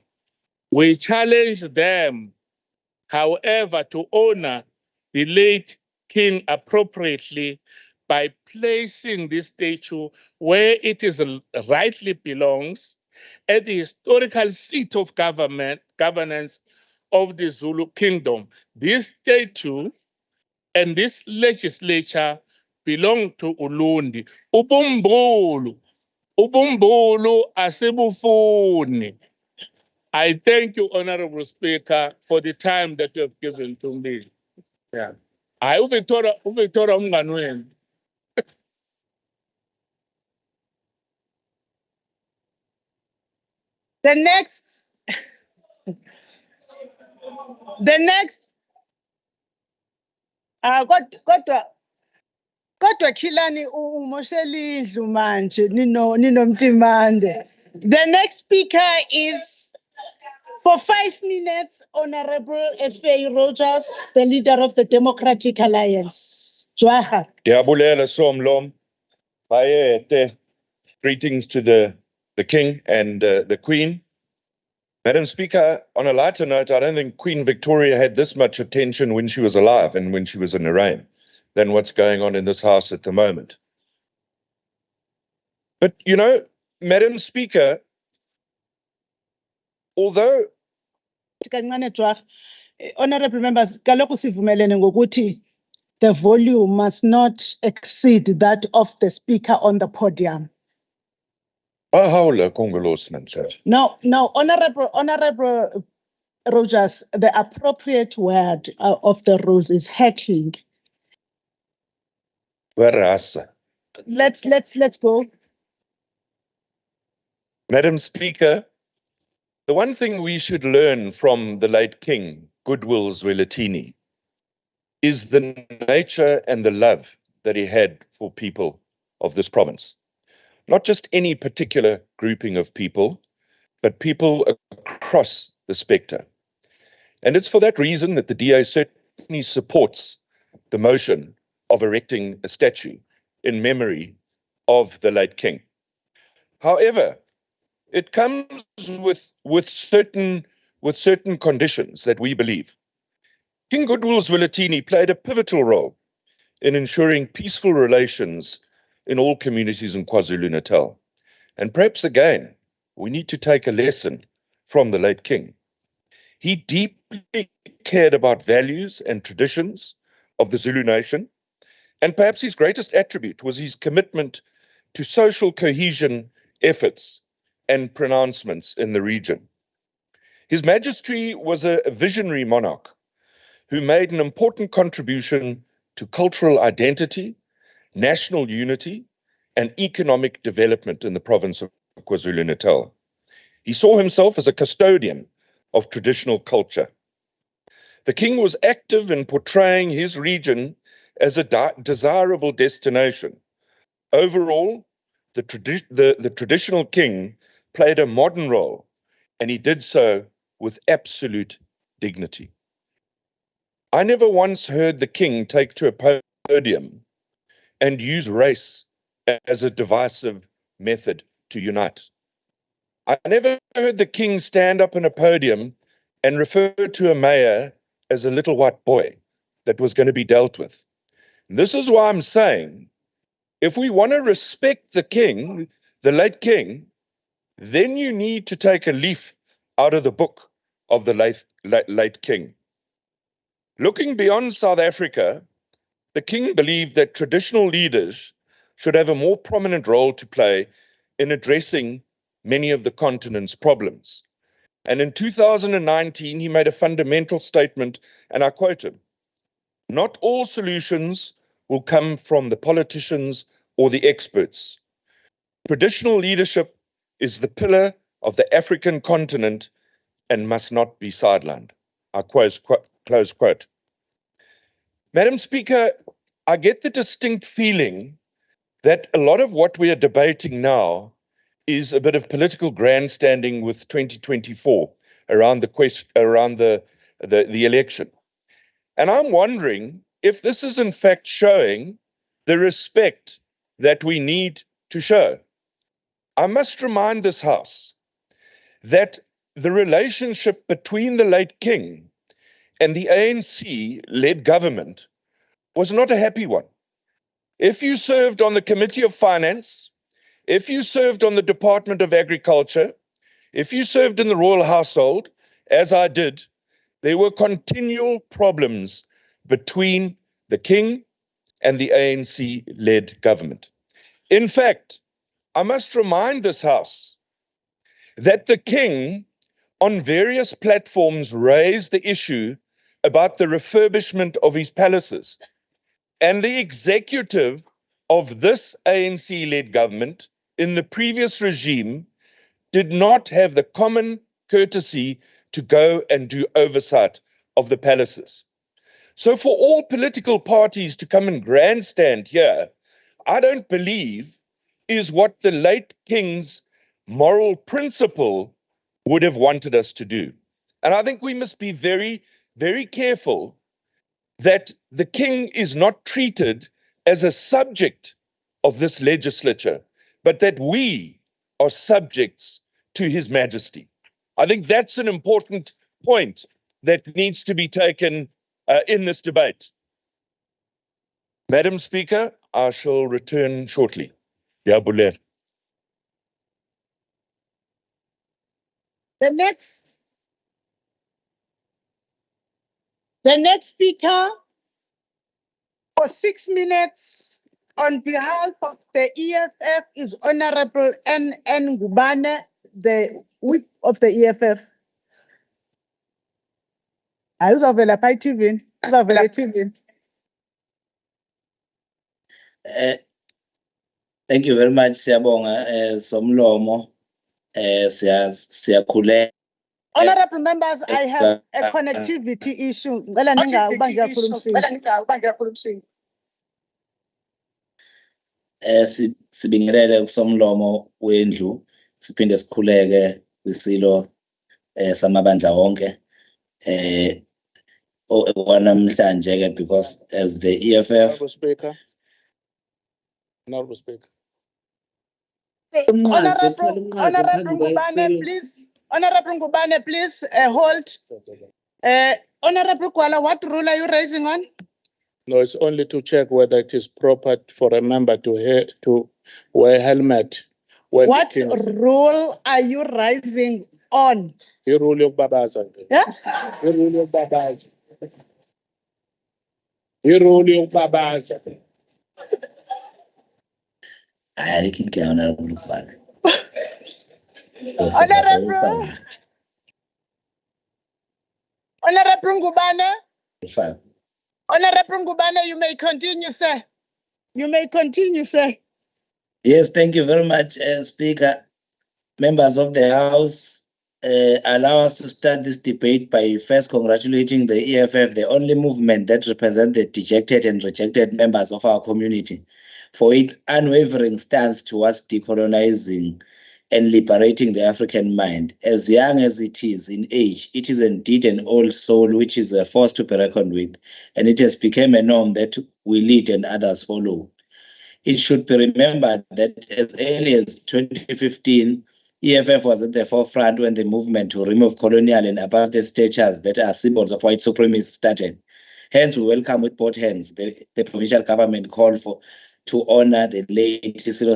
We challenge them, however, to honor the late king appropriately by placing this statue where it is rightly belongs, at the historical seat of governance of the Zulu kingdom. This statue and this legislature belong to Ulundi. Ubumbulu asibufuni. I thank you, Honorable Speaker, for the time that you have given to me. Yeah. I Victoria umngani wenu. The next, kodwa Khilani umoshela indlu manje ninomtimande. The next speaker is for 5 minutes, Honorable F.A. Rogers, the leader of the Democratic Alliance. Jwaha. Diabulela somlom. Bayete. Greetings to the King and the Queen. Madam Speaker, on a lighter note, I don't think Queen Victoria had this much attention when she was alive and when she was in her reign than what's going on in this House at the moment. But, you know, Madam Speaker, although... Honorable members, kaloku sivumelene ngokuthi the volume must not exceed that of the speaker on the podium. No, Honorable Rogers, the appropriate word of the rules is heckling. Let's go. Madam Speaker, the one thing we should learn from the late King, Goodwill Zwelithini, is the nature and the love that he had for people of this province. Not just any particular grouping of people, but people across the spectre. And it's for that reason that the DA certainly supports the motion of erecting a statue in memory of the late King. However, it comes with certain conditions that we believe. King Goodwill Zwelithini played a pivotal role in ensuring peaceful relations in all communities in KwaZulu-Natal. And perhaps again, we need to take a lesson from the late King. He deeply cared about values and traditions of the Zulu nation, and perhaps his greatest attribute was his commitment to social cohesion efforts and pronouncements in the region. His Majesty was a visionary monarch who made an important contribution to cultural identity, national unity, and economic development in the province of KwaZulu-Natal. He saw himself as a custodian of traditional culture. The King was active in portraying his region as a desirable destination. Overall, the traditional King played a modern role, and he did so with absolute dignity. I never once heard the King take to a podium and use race as a divisive method to unite. I never heard the King stand up on a podium and refer to a mayor as a little white boy that was going to be dealt with. And this is why I'm saying, if we want to respect the King, the late King, then you need to take a leaf out of the book of the late King. Looking beyond South Africa, the King believed that traditional leaders should have a more prominent role to play in addressing many of the continent's problems. And in 2019, he made a fundamental statement, and I quote him, "Not all solutions will come from the politicians or the experts. Traditional leadership is the pillar of the African continent and must not be sidelined." Close quote. Madam Speaker, I get the distinct feeling that a lot of what we are debating now is a bit of political grandstanding with 2024 around the election. And I'm wondering if this is in fact showing the respect that we need to show. I must remind this House that the relationship between the late king and the ANC-led government was not a happy one. If you served on the Committee of Finance, if you served on the Department of Agriculture, if you served in the royal household, as I did, there were continual problems between the king and the ANC-led government. In fact, I must remind this House that the king on various platforms raised the issue about the refurbishment of his palaces. And the executive of this ANC-led government in the previous regime did not have the common courtesy to go and do oversight of the palaces. So for all political parties to come and grandstand here, I don't believe is what the late king's moral principle would have wanted us to do. And I think we must be very, very careful that the king is not treated as a subject of this legislature, but that we are subjects to his majesty. I think that's an important point that needs to be taken in this debate. Madam Speaker, I shall return shortly. Yabuler. The next speaker for 6 minutes on behalf of the EFF is Honorable N. Ngubane, the whip of the EFF. Ayizovela pha TV. Ayizovela TV. Thank you very much, Siyabonga, Somlomo, siyakhuleka. Honorable members, I have a connectivity issue. Ngicela ningabanjwa khulumsini. Sibingelele kusomlomo wendlu, siphinde sikhuleke kwisilo samabandla wonke. Namhlanje ke because as the EFF Honorable Speaker. Honorable Ngubane, please. Honorable Ngubane, please hold. Honorable Kwala, what rule are you raising on? No, it's only to check whether it is proper for a member to wear a helmet. What rule are you raising on? The rule of Babaza. Yeah? The rule of Babaza. The rule of Babaza. I think Honorable Ngubane. Honorable Ngubane. Honorable Ngubane, you may continue, sir. You may continue, sir. Yes, thank you very much, Speaker. Members of the House, allow us to start this debate by first congratulating the EFF, the only movement that represents the dejected and rejected members of our community, for its unwavering stance towards decolonizing and liberating the African mind. As young as it is in age, it is indeed an old soul which is a force to be reckoned with, and it has become a norm that we lead and others follow. It should be remembered that as early as 2015, EFF was at the forefront when the movement to remove colonial and apartheid statues that are symbols of white supremacy started. Hence, we welcome with both hands the provincial government call to honor the late yisilo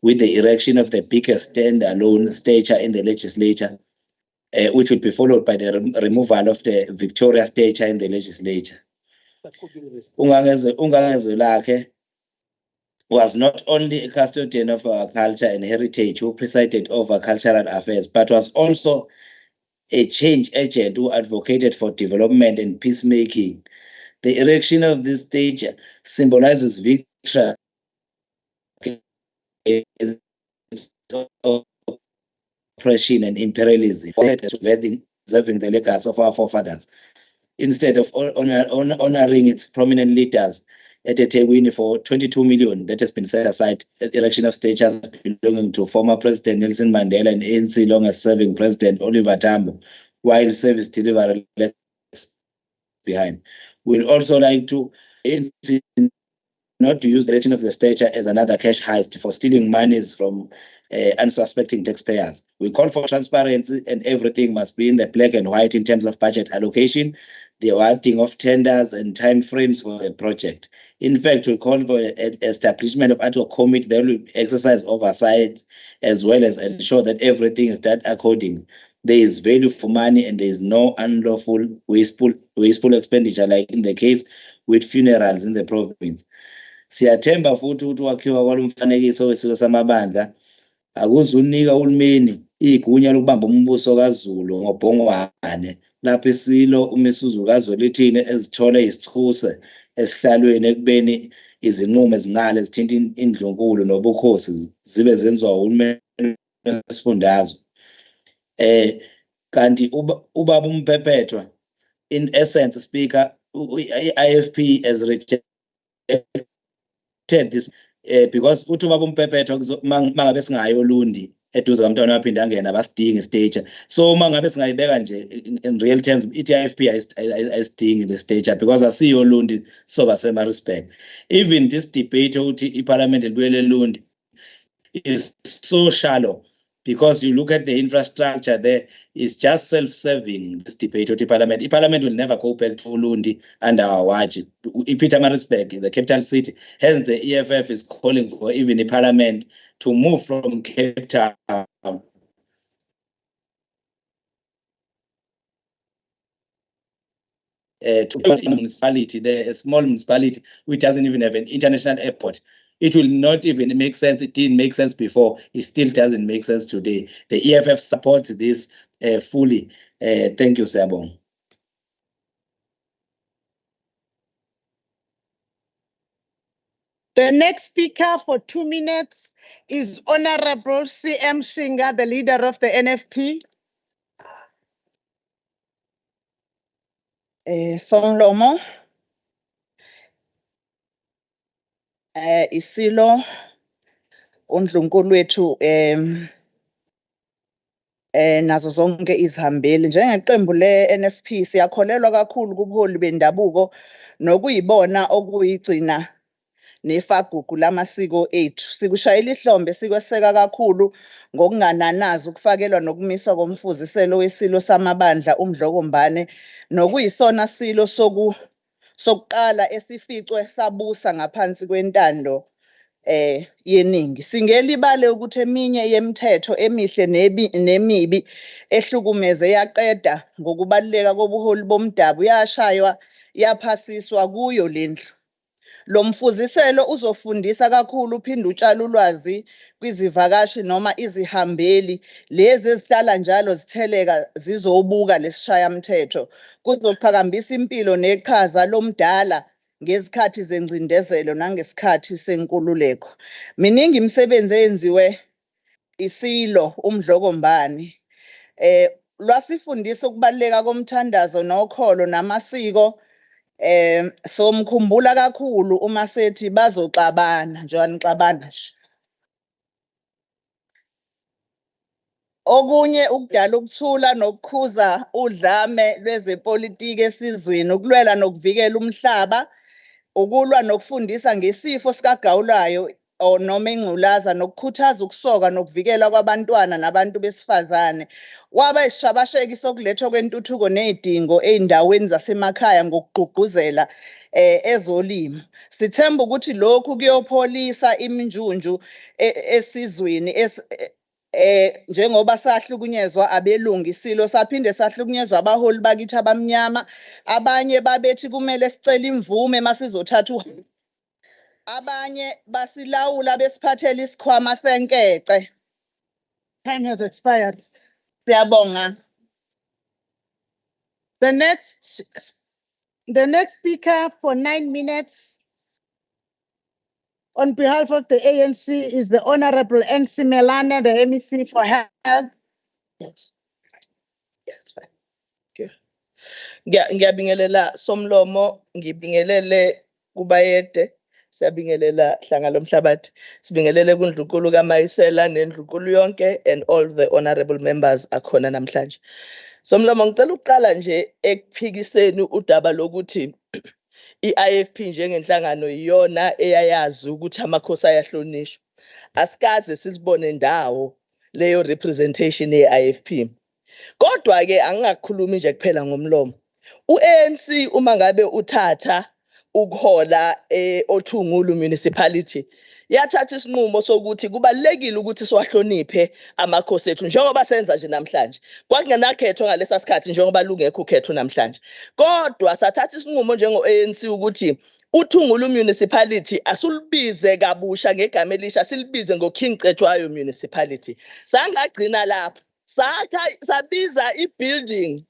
with the erection of the biggest stand-alone statue in the legislature, which will be followed by the removal of the Victoria statue in the legislature. Ungangezwelakhe was not only a custodian of our culture and heritage who presided over cultural affairs, but was also a change agent who advocated for development and peacemaking. The erection of this statue symbolizes victory oppression and imperialism, preserving the legacy of our forefathers. Instead of honoring its prominent leaders at a eThekwini for 22 million that has been set aside at the erection of statues belonging to former President Nelson Mandela and ANC longest serving President Oliver Tambo, while service delivery left behind. We'd also like to ANC not use the rating of the stature as another cash heist for stealing monies from unsuspecting taxpayers. We call for transparency, and everything must be in the black and white in terms of budget allocation, the awarding of tenders and time frames for a project. In fact, we call for establishment of ad hoc committee that will exercise oversight as well as ensure that everything is done according. There is value for money and there is no unlawful wasteful expenditure like in the case with funerals in the province. Siyathemba futhi ukuthi ukwakhiwa kwalomfanekiso wesilo samabandla akuzunika uhulumeni igunya lokubamba umbuso kaZulu ngobhongwane lapho iSilo uMisuzukazi welithini ezithola izithuse esihlalweni ekubeni izinqumo ezingale zithinta indlunkulu nobukhosi zibe zenziwa uhulumeni wesifundazwe. Kanti ubaba uMphephetwa, in essence, Speaker, IFP has rejected this because uthi ubaba uMphephetwa mangabe singayo Lundi eduze kamntwana waphinde angena basidinga istage. So mangabe singayibeka nje in real terms IFP ayisidingi the stage because asiyo Lundi so basema respect. Even this debate uthi iParliament libuyele Lundi is so shallow. Because you look at the infrastructure there, it's just self-serving, this debate with the Parliament. The Parliament will never go back to Ulundi under our watch. Pietermaritzburg, the capital city. Hence, the EFF is calling for even the Parliament to move from Cape Town to a municipality, a small municipality, which doesn't even have an international airport. It will not even make sense. It didn't make sense before. It still doesn't make sense today. The EFF supports this fully. Thank you, Sabong. The next speaker for 2 minutes is Honorable CM Shinga, the leader of the NFP. Somlomo. iSilo. uNdlunkulu wethu nazo zonke izihambeli njengeqembu le-NFP siyakholelwa kakhulu kubuholi bendabuko nokuyibona okuyigcina nefagugu lamasiko ethu. Sikushayela ihlombe sikweseka kakhulu ngokungananazi ukufakelwa nokumiswa komfuziselo wesilo samabandla uMdlokombane nokuyisona silo sokuqala esificwe sabusa ngaphansi kwentando yeningi. Singelibale ukuthi eminye yemithetho emihle nemibi ehlukumeze yaqeda ngokubaluleka kobuholi bomdabu yashaywa yaphasiswa kuyo le ndlu. Lo mfuziselo uzofundisa kakhulu uphinde utshale ulwazi kwizivakashi noma izihambeli lezi ezihlala njalo zitheleka zizobuka lesishayamthetho. Kuzoqhakambisa impilo neqhaza lomdala ngezikhathi zengcindezelo nangesikhathi senkululeko. Miningi imisebenzi eyenziwe iSilo uMdlokombane. Lwasifundisa ukubaluleka komthandazo nokholo namasiko. Somkhumbula kakhulu uma sethi bazoxabana njengoba nixabana nje. Okunye ukudala ukuthula nokukhuza udlame lwezepolitiki esizweni, ukulwela nokuvikela umhlaba, ukulwa nokufundisa ngesifo sikagawulayo noma ingculaza, nokukhuthaza ukusoka nokuvikela kwabantwana nabantu besifazane. Waba isishabasheki sokulethwa kwentuthuko nezidingo ey'ndaweni zasemakhaya ngokugqugquzela ezolimo. Sithemba ukuthi lokhu kuyopholisa iminjunju esizweni njengoba sahlukunyezwa abelungu iSilo saphinde sahlukunyezwa abaholi bakithi abamnyama. Abanye babethi kumele sicele imvume masizothatha abanye basilawula besiphathela isikhwama senkece. Time has expired. Siyabonga. The next speaker for 9 minutes on behalf of the ANC is the Honorable NC Melane, the MEC for Health. Yes. Yes, fine. Okay. Ngiyabingelela Somlomo, ngibingelele kubayede, siyabingelela hlanga lomhlabathi, sibingelele kuNdlunkulu kaMayisela neNdlunkulu yonke and all the honorable members akhona namhlanje. Somlomo ngicela uqala nje ekuphikiseni udaba lokuthi i-IFP njengenhlangano iyona eyayazi ukuthi amakhosi ayahlonishwa. Asikaze sisibone ndawo leyo representation ye-IFP. Kodwa-ke angingakhulumi nje kuphela ngomlomo. U-ANC uma ngabe uthatha ukuhola othungulu municipality, yathatha isinqumo sokuthi kubalekile ukuthi siwahloniphe amakhosi ethu njengoba senza nje namhlanje. Kwakungenakhethwa ngalesa sikhathi njengoba lungekho ukhetho namhlanje. Kodwa sathatha isinqumo njengo-ANC ukuthi uthungulu municipality asulubize kabusha ngegama elisha, silibize ngoKingcetshwayo municipality. Sangagcina lapho. Sabiza i-building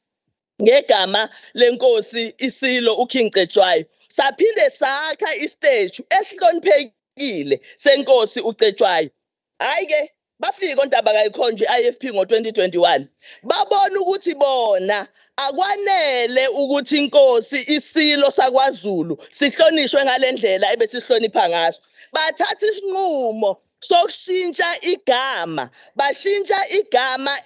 ngegama lenkosi iSilo uKingcetshwayo. Saphinde sakha i-statue esihloniphekile senkosi uCetshwayo. Hayi-ke bafika ontaba kayikhonjwe i-IFP ngo-2021. Babona ukuthi bona akwanele ukuthi inkosi iSilo sakwaZulu sihlonishwe ngalendlela ebesihlonipha ngaso. Bathatha isinqumo sokushintsha igama, bashintsha igama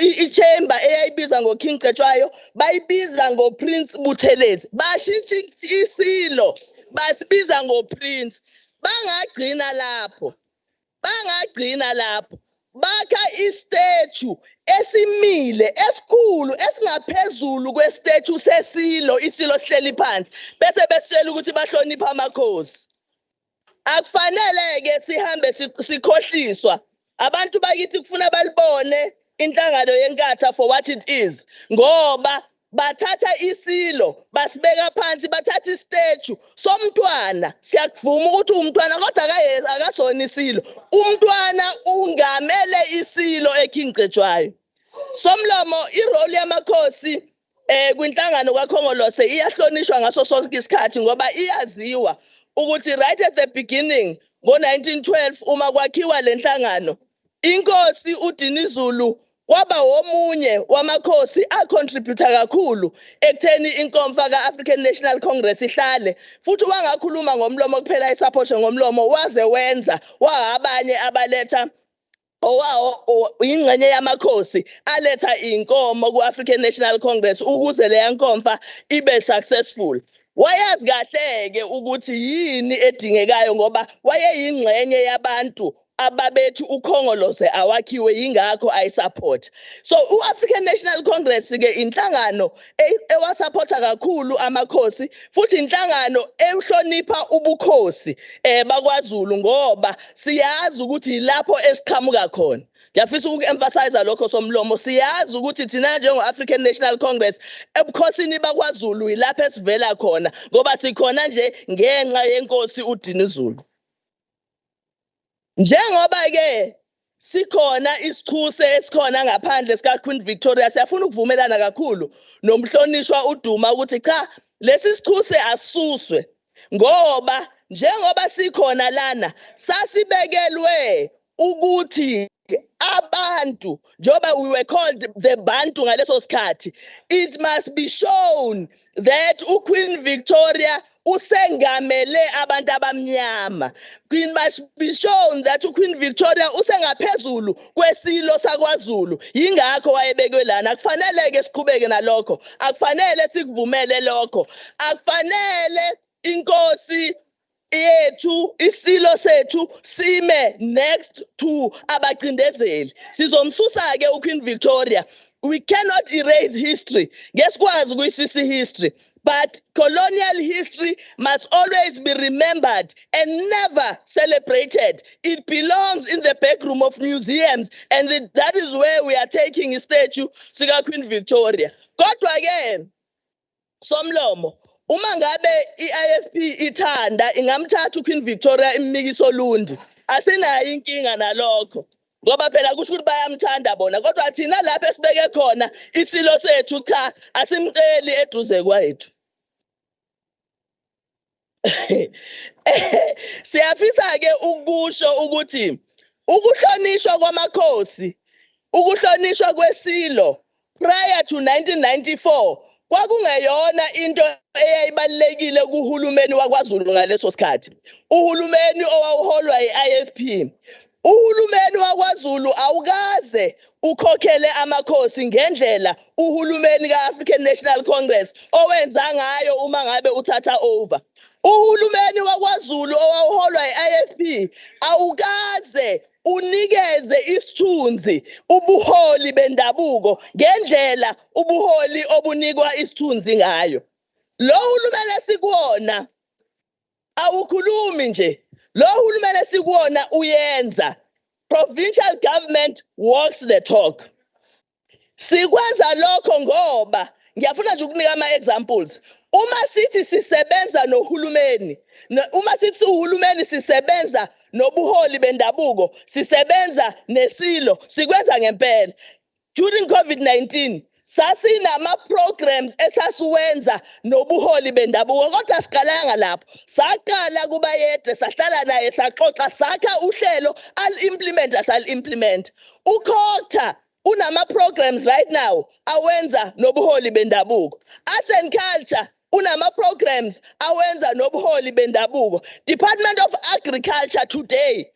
i-chamber eyayibiza ngoKingcetshwayo bayibiza ngoPrince Buthelezi, bashintsha iSilo basibiza ngoPrince. Bangagcina lapho bakha istatue esimile esikhulu esingaphezulu kwestatue seSilo, iSilo sihleli phansi bese besitshela ukuthi bahlonipha amakhosi. Akufanele-ke sihambe sikhohliswa. Abantu bakithi kufuna balibone inhlangano yenkatha for what it is. Ngoba bathatha iSilo, basibeka phansi, bathatha istatue somntwana. Siyakuvuma ukuthi umntwana kodwa akasona iSilo. Umntwana ungamele iSilo eKingcetshwayo. Somlomo irole yamakhosi kwinhlangano kwaKhongolose iyahlonishwa ngaso sonke isikhathi ngoba iyaziwa ukuthi right at the beginning ngo-1912 uma kwakhiwa le nhlangano, inkosi uDinizulu kwaba omunye wamakhosi acontributor kakhulu ekutheni inkomfa ka-African National Congress ihlale, futhi wangakhuluma ngomlomo kuphela isupport ngomlomo, waze wenza abanye abaletha ingxenye yamakhosi aletha inkomo ku-African National Congress ukuze leya nkomfa ibe successful. Wayazi kahle-ke ukuthi yini edingekayo ngoba wayeyingxenye yabantu ababethi uKhongolose awakhiwe yingakho ayisupport. So u-African National Congress-ke inhlangano ewasupporta kakhulu amakhosi futhi inhlangano ehlonipha ubukhosi bakwaZulu ngoba siyazi ukuthi lapho esiqhamuka khona. Ngiyafisa uku-emphasize lokho Somlomo, siyazi ukuthi thina njengo-African National Congress ebukhosini bakwaZulu ilapho esivela khona ngoba sikhona nje ngenxa yenkosi uDinizulu. Njengoba-ke sikhona isichuse esikhona ngaphandle sika Queen Victoria, siyafuna ukuvumelana kakhulu nomhlonishwa uDuma ukuthi cha, lesi sichuse asisuswe ngoba njengoba sikhona lana sasibekelwe ukuthi abantu njoba we were called the Bantu ngaleso sikhathi, it must be shown that uQueen Victoria usengamele abantu abamnyama. It must be shown that uQueen Victoria usengaphezulu kweSilo sakwaZulu. Yingakho wayebekwe lana. Akufanele-ke siqhubeke nalokho. Akufanele sikuvumele lokho. Akufanele inkosi yethu iSilo sethu sime next to abacindezeli. Sizomsusa-ke uQueen Victoria. We cannot erase history. Ngesikwazi ukuyisisa history. But colonial history must always be remembered and never celebrated. It belongs in the back room of museums, and that is where we are taking a statue sika Queen Victoria. Kodwa again, Somlomo, uma ngabe i-IFP ithanda ingamthatha uQueen Victoria immikiso Lundi. Asinayo inkinga nalokho. Ngoba phela kusho ukuthi bayamthanda bona, kodwa thina lapha esibeke khona iSilo sethu cha, asimceli eduze kwethu. Siyafisa-ke ukusho ukuthi ukuhlonishwa kwamakhosi, ukuhlonishwa kweSilo prior to 1994 kwakungeyona into eyayibalekile kuhulumeni wakwaZulu ngaleso sikhathi. Uhulumeni owawuholwa yi-IFP Uhulumeni wakwaZulu awukaze ukhokhele amakhosi ngendlela uhulumeni ka-African National Congress owenza ngayo uma ngabe uthatha over. Uhulumeni wakwaZulu owawuholwa yi-IFP awukaze unikeze isithunzi ubuholi bendabuko ngendlela ubuholi obunikwa isithunzi ngayo. Lo hulumeni esikuwona awukhulumi nje, lo hulumeni esikuwona uyenza. Provincial government walks the talk. Sikwenza lokho ngoba ngiyafuna nje ukunika ama-examples. Uma sithi sisebenza nohulumeni, uma sithi uhulumeni sisebenza nobuholi bendabuko, sisebenza neSilo, sikwenza ngempela. During COVID-19, sasinama-programs esasiwenza nobuholi bendabuko, kodwa siqalanga lapho. Saqala kubayede, sahlala naye, saxoxa, sakha uhlelo, al-implementa, sal-implement. Ukhotha unama-programs right now awenza nobuholi bendabuko. Arts and culture unama-programs awenza nobuholi bendabuko. Department of Agriculture today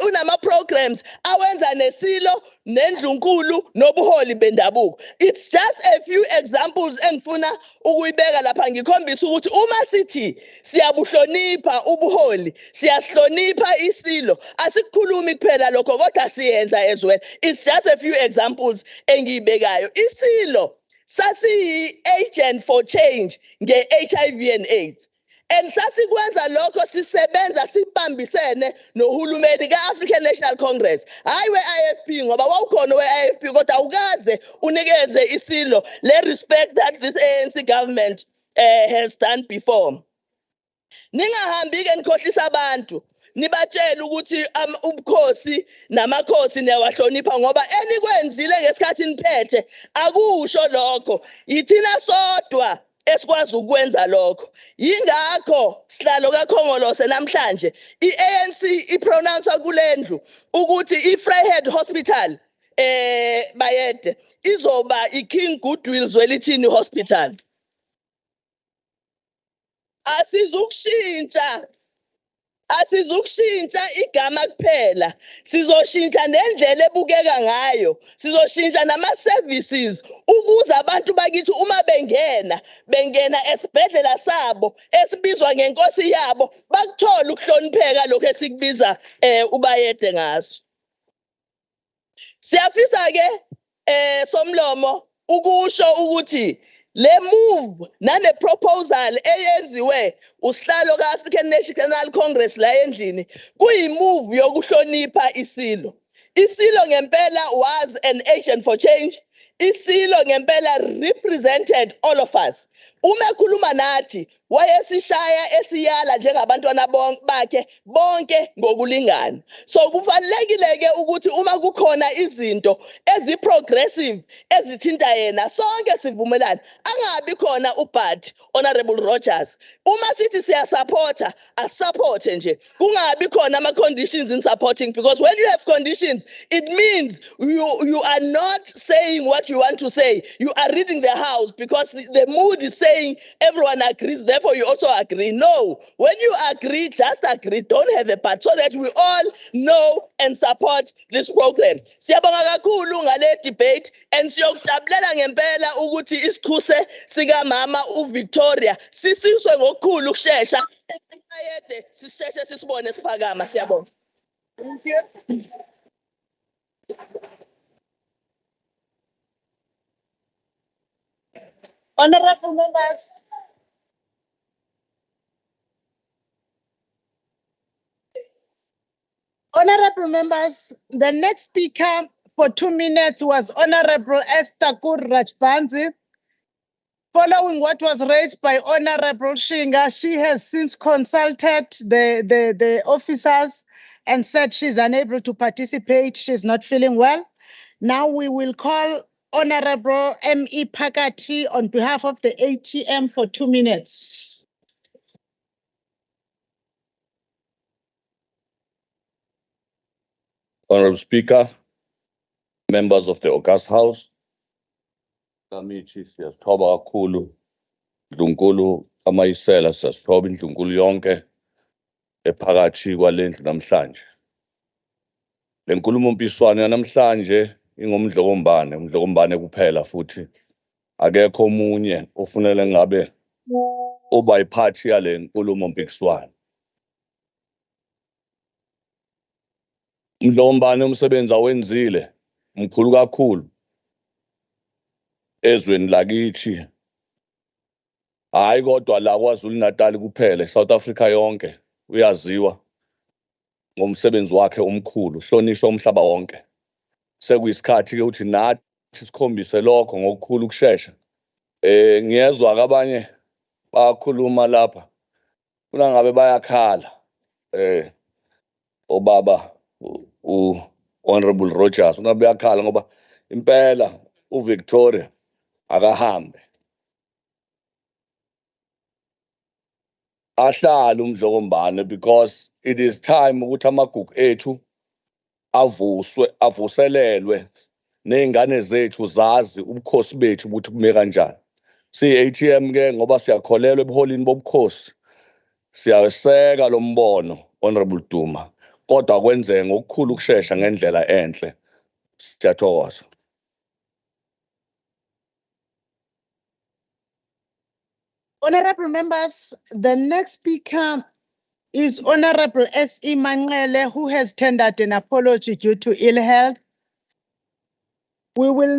unama-programs awenza neSilo, nendlunkulu, nobuholi bendabuko. It's just a few examples engifuna ukuyibeka lapha ngikhombisa ukuthi uma sithi siyabuhlonipha ubuholi, siyasihlonipha iSilo, asikukhulumi kuphela lokho kodwa siyenza as well. It's just a few examples engiyibekayo. iSilo sasiyi-agent for change nge-HIV and AIDS. And sasikwenza lokho sisebenza sibambisene nohulumeni ka-African National Congress. Hayi we-IFP ngoba wawukhona we-IFP kodwa awukaze unikeze iSilo le respect that this ANC government has done before. Ningahambi-ke nikhohlisa abantu. Nibatshela ukuthi ubukhosi namakhosi niyawahlonipha ngoba enikwenzile ngesikhathi niphethe akusho lokho. Yithina sodwa esikwazi ukwenza lokho. Yingakho sihlalo kaKhongolose namhlanje i-ANC ipronounce kule ndlu ukuthi i-Vryheid Hospital bayede izoba i-King Goodwill Zwelithini Hospital. Asizukushintsha igama kuphela, sizoshintsha nendlela ebukeka ngayo, sizoshintsha nama-services ukuze abantu bakithi uma bengena esibhedlela sabo esibizwa ngenkosi yabo bakuthole ukuhlonipheka lokho esikubiza ubayede ngaso. Siyafisa-ke somlomo ukusho ukuthi le move nane proposal eyenziwe usihlalo ka-African National Congress la endlini kuyi-move yokuhlonipha iSilo. iSilo ngempela was an agent for change. iSilo ngempela represented all of us. Uma ekhuluma nathi wayesishaya esiyala njengabantwana bakhe bonke ngokulingana. So kufanelekile-ke ukuthi uma kukhona izinto ezi-progressive ezithinta yena sonke sivumelane. Angabi khona uBud Honorable Rogers. Uma sithi siyasupporta, asupporte nje. Kungabi khona ama-conditions in supporting, because when you have conditions, it means you are not saying what you want to say. You are reading the house because the mood is saying everyone agrees, therefore you also agree. No, when you agree, just agree. Don't have a but, so that we all know and support this program. Siyabonga kakhulu ngale debate and siyokujabulela ngempela ukuthi isikhuse sika mama uVictoria sisizwe ngokukhulu ukusheshsha ayede sisheshe sisibone siphakama. Siyabonga. Thank you. Honorable members. Honorable members, the next speaker for 2 minutes was Honorable Esther Rajbanzi. Following what was raised by Honorable Shinga, she has since consulted the officers and said she's unable to participate. She's not feeling well. Now we will call Honorable M.E. Phakathi on behalf of the ATM for 2 minutes. Honorable Speaker, members of the August House, Kamichi siyasithoba kakhulu, Ndlunkulu amayisela siyasithoba indlunkulu yonke ephakathi kwale ndlu namhlanje. Le nkulumo mpikiswano yanamhlanje ingumdlokombane, umdlokombane kuphela futhi akekho omunye ofunele ngabe oba yiphathi yale nkulumo mpikiswano. Umdlokombane umsebenzi awenzile mkhulu kakhulu ezweni lakithi, hayi kodwa la KwaZulu Natal kuphela, South Africa yonke uyaziwa ngomsebenzi wakhe omkhulu, uhlonishwa umhlaba wonke. Sekuyisikhathi ke ukuthi nathi sikhombise lokho ngokukhulu ukusheshsha. Ngiyezwa abanye bakhuluma lapha kuna ngabe bayakhala obaba Honorable Rogers una bayakhala ngoba impela uVictoria akahambe. Ahlala uMdlokombane because it is time ukuthi amagugu ethu avuselelwe nezingane zethu zazi ubukhosi bethu ukuthi kume kanjani. Si-ATM ke ngoba siyakholelwa ebuholini bobukhosi, siyaseka lo mbono Honorable Duma, kodwa kwenzeke ngokukhulu ukusheshsha ngendlela enhle. Siyathokoza. Honorable members, the next speaker is Honorable S.E. Manqele, who has tendered an apology due to ill health. We will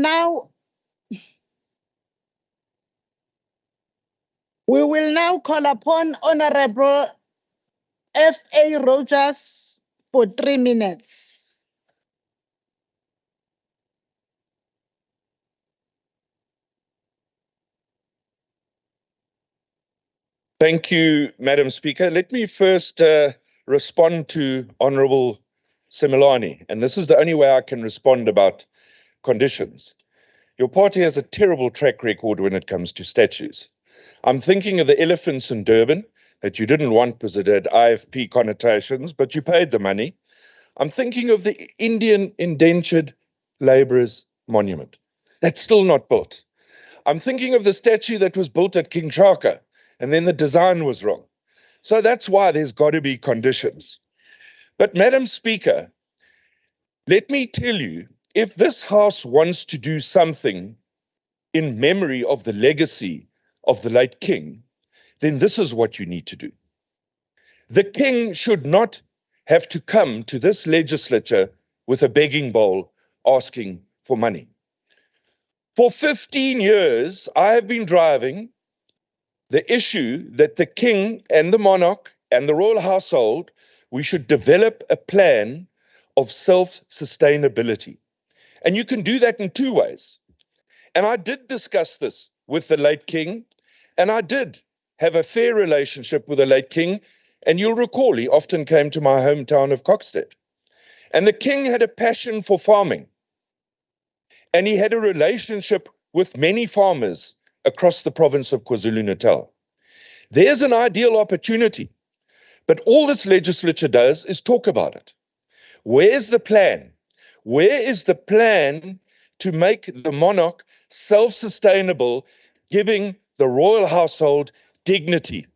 now call upon Honorable F.A. Rogers for 3 minutes. Thank you, Madam Speaker. Let me first respond to Honourable Similani, and this is the only way I can respond about conditions. Your party has a terrible track record when it comes to statues. I'm thinking of the elephants in Durban that you didn't want because it had IFP connotations, but you paid the money. I'm thinking of the Indian indentured labourers monument. That's still not built. I'm thinking of the statue that was built at King Chaka, and then the design was wrong. So that's why there's got to be conditions. But Madam Speaker, let me tell you, if this House wants to do something in memory of the legacy of the late King, then this is what you need to do. The King should not have to come to this legislature with a begging bowl asking for money. For 15 years, I have been driving the issue that the King and the monarch and the royal household, we should develop a plan of self-sustainability. And you can do that in 2 ways. And I did discuss this with the late King, and I did have a fair relationship with the late King. And you'll recall, he often came to my hometown of Kokstad. And the King had a passion for farming. And he had a relationship with many farmers across the province of KwaZulu-Natal. There's an ideal opportunity, but all this legislature does is talk about it. Where's the plan? Where is the plan to make the monarch self-sustainable, giving the royal household dignity?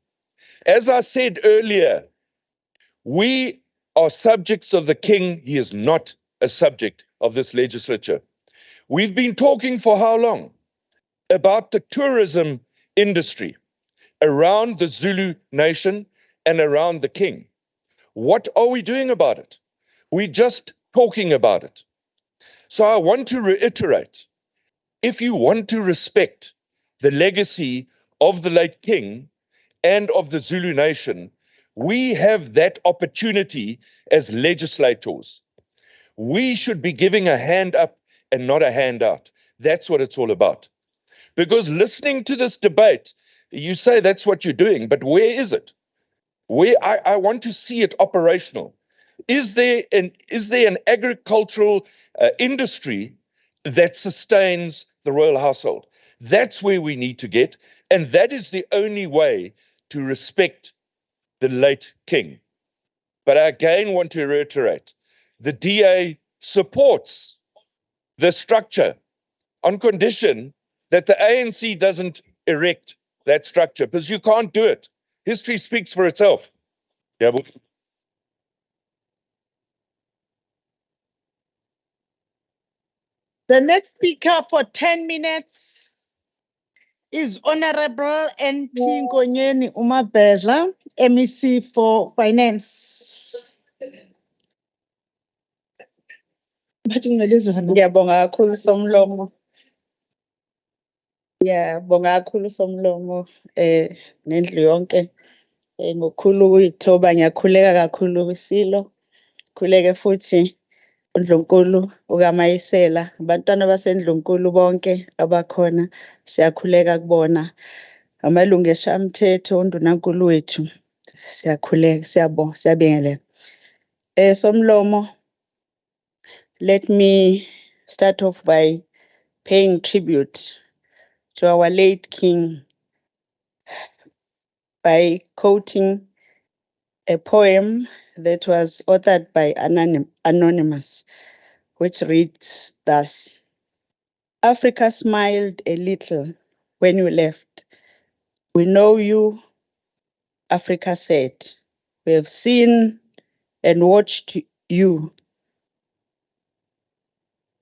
As I said earlier, we are subjects of the King. He is not a subject of this legislature. We've been talking for how long about the tourism industry around the Zulu nation and around the King. What are we doing about it? We're just talking about it. So I want to reiterate, if you want to respect the legacy of the late King and of the Zulu nation, we have that opportunity as legislators. We should be giving a hand up and not a hand out. That's what it's all about. Because listening to this debate, you say that's what you're doing, but where is it? I want to see it operational. Is there an agricultural industry that sustains the royal household? That's where we need to get, and that is the only way to respect the late King. But I again want to reiterate, the DA supports the structure on condition that the ANC doesn't erect that structure, because you can't do it. History speaks for itself. Yeah, The next speaker for 10 minutes is Honorable NP Nkonyeni Umabhedla, MEC for Finance. Ngiyabonga kakhulu Somlomo. Ngiyabonga kakhulu Somlomo nendlu yonke ngokukhulu ukuyithoba ngiyakhuleka kakhulu kwisilo. Khuleke futhi uNdlunkulu ukaMayisela abantwana basendlunkulu bonke abakhona siyakhuleka kubona amalungu eshamthetho undunankulu wethu siyakhuleka siyabingelela. Somlomo, let me start off by paying tribute to our late king by quoting a poem that was authored by Anonymous, which reads thus: Africa smiled a little when you left. We know you, Africa said. We have seen and watched you.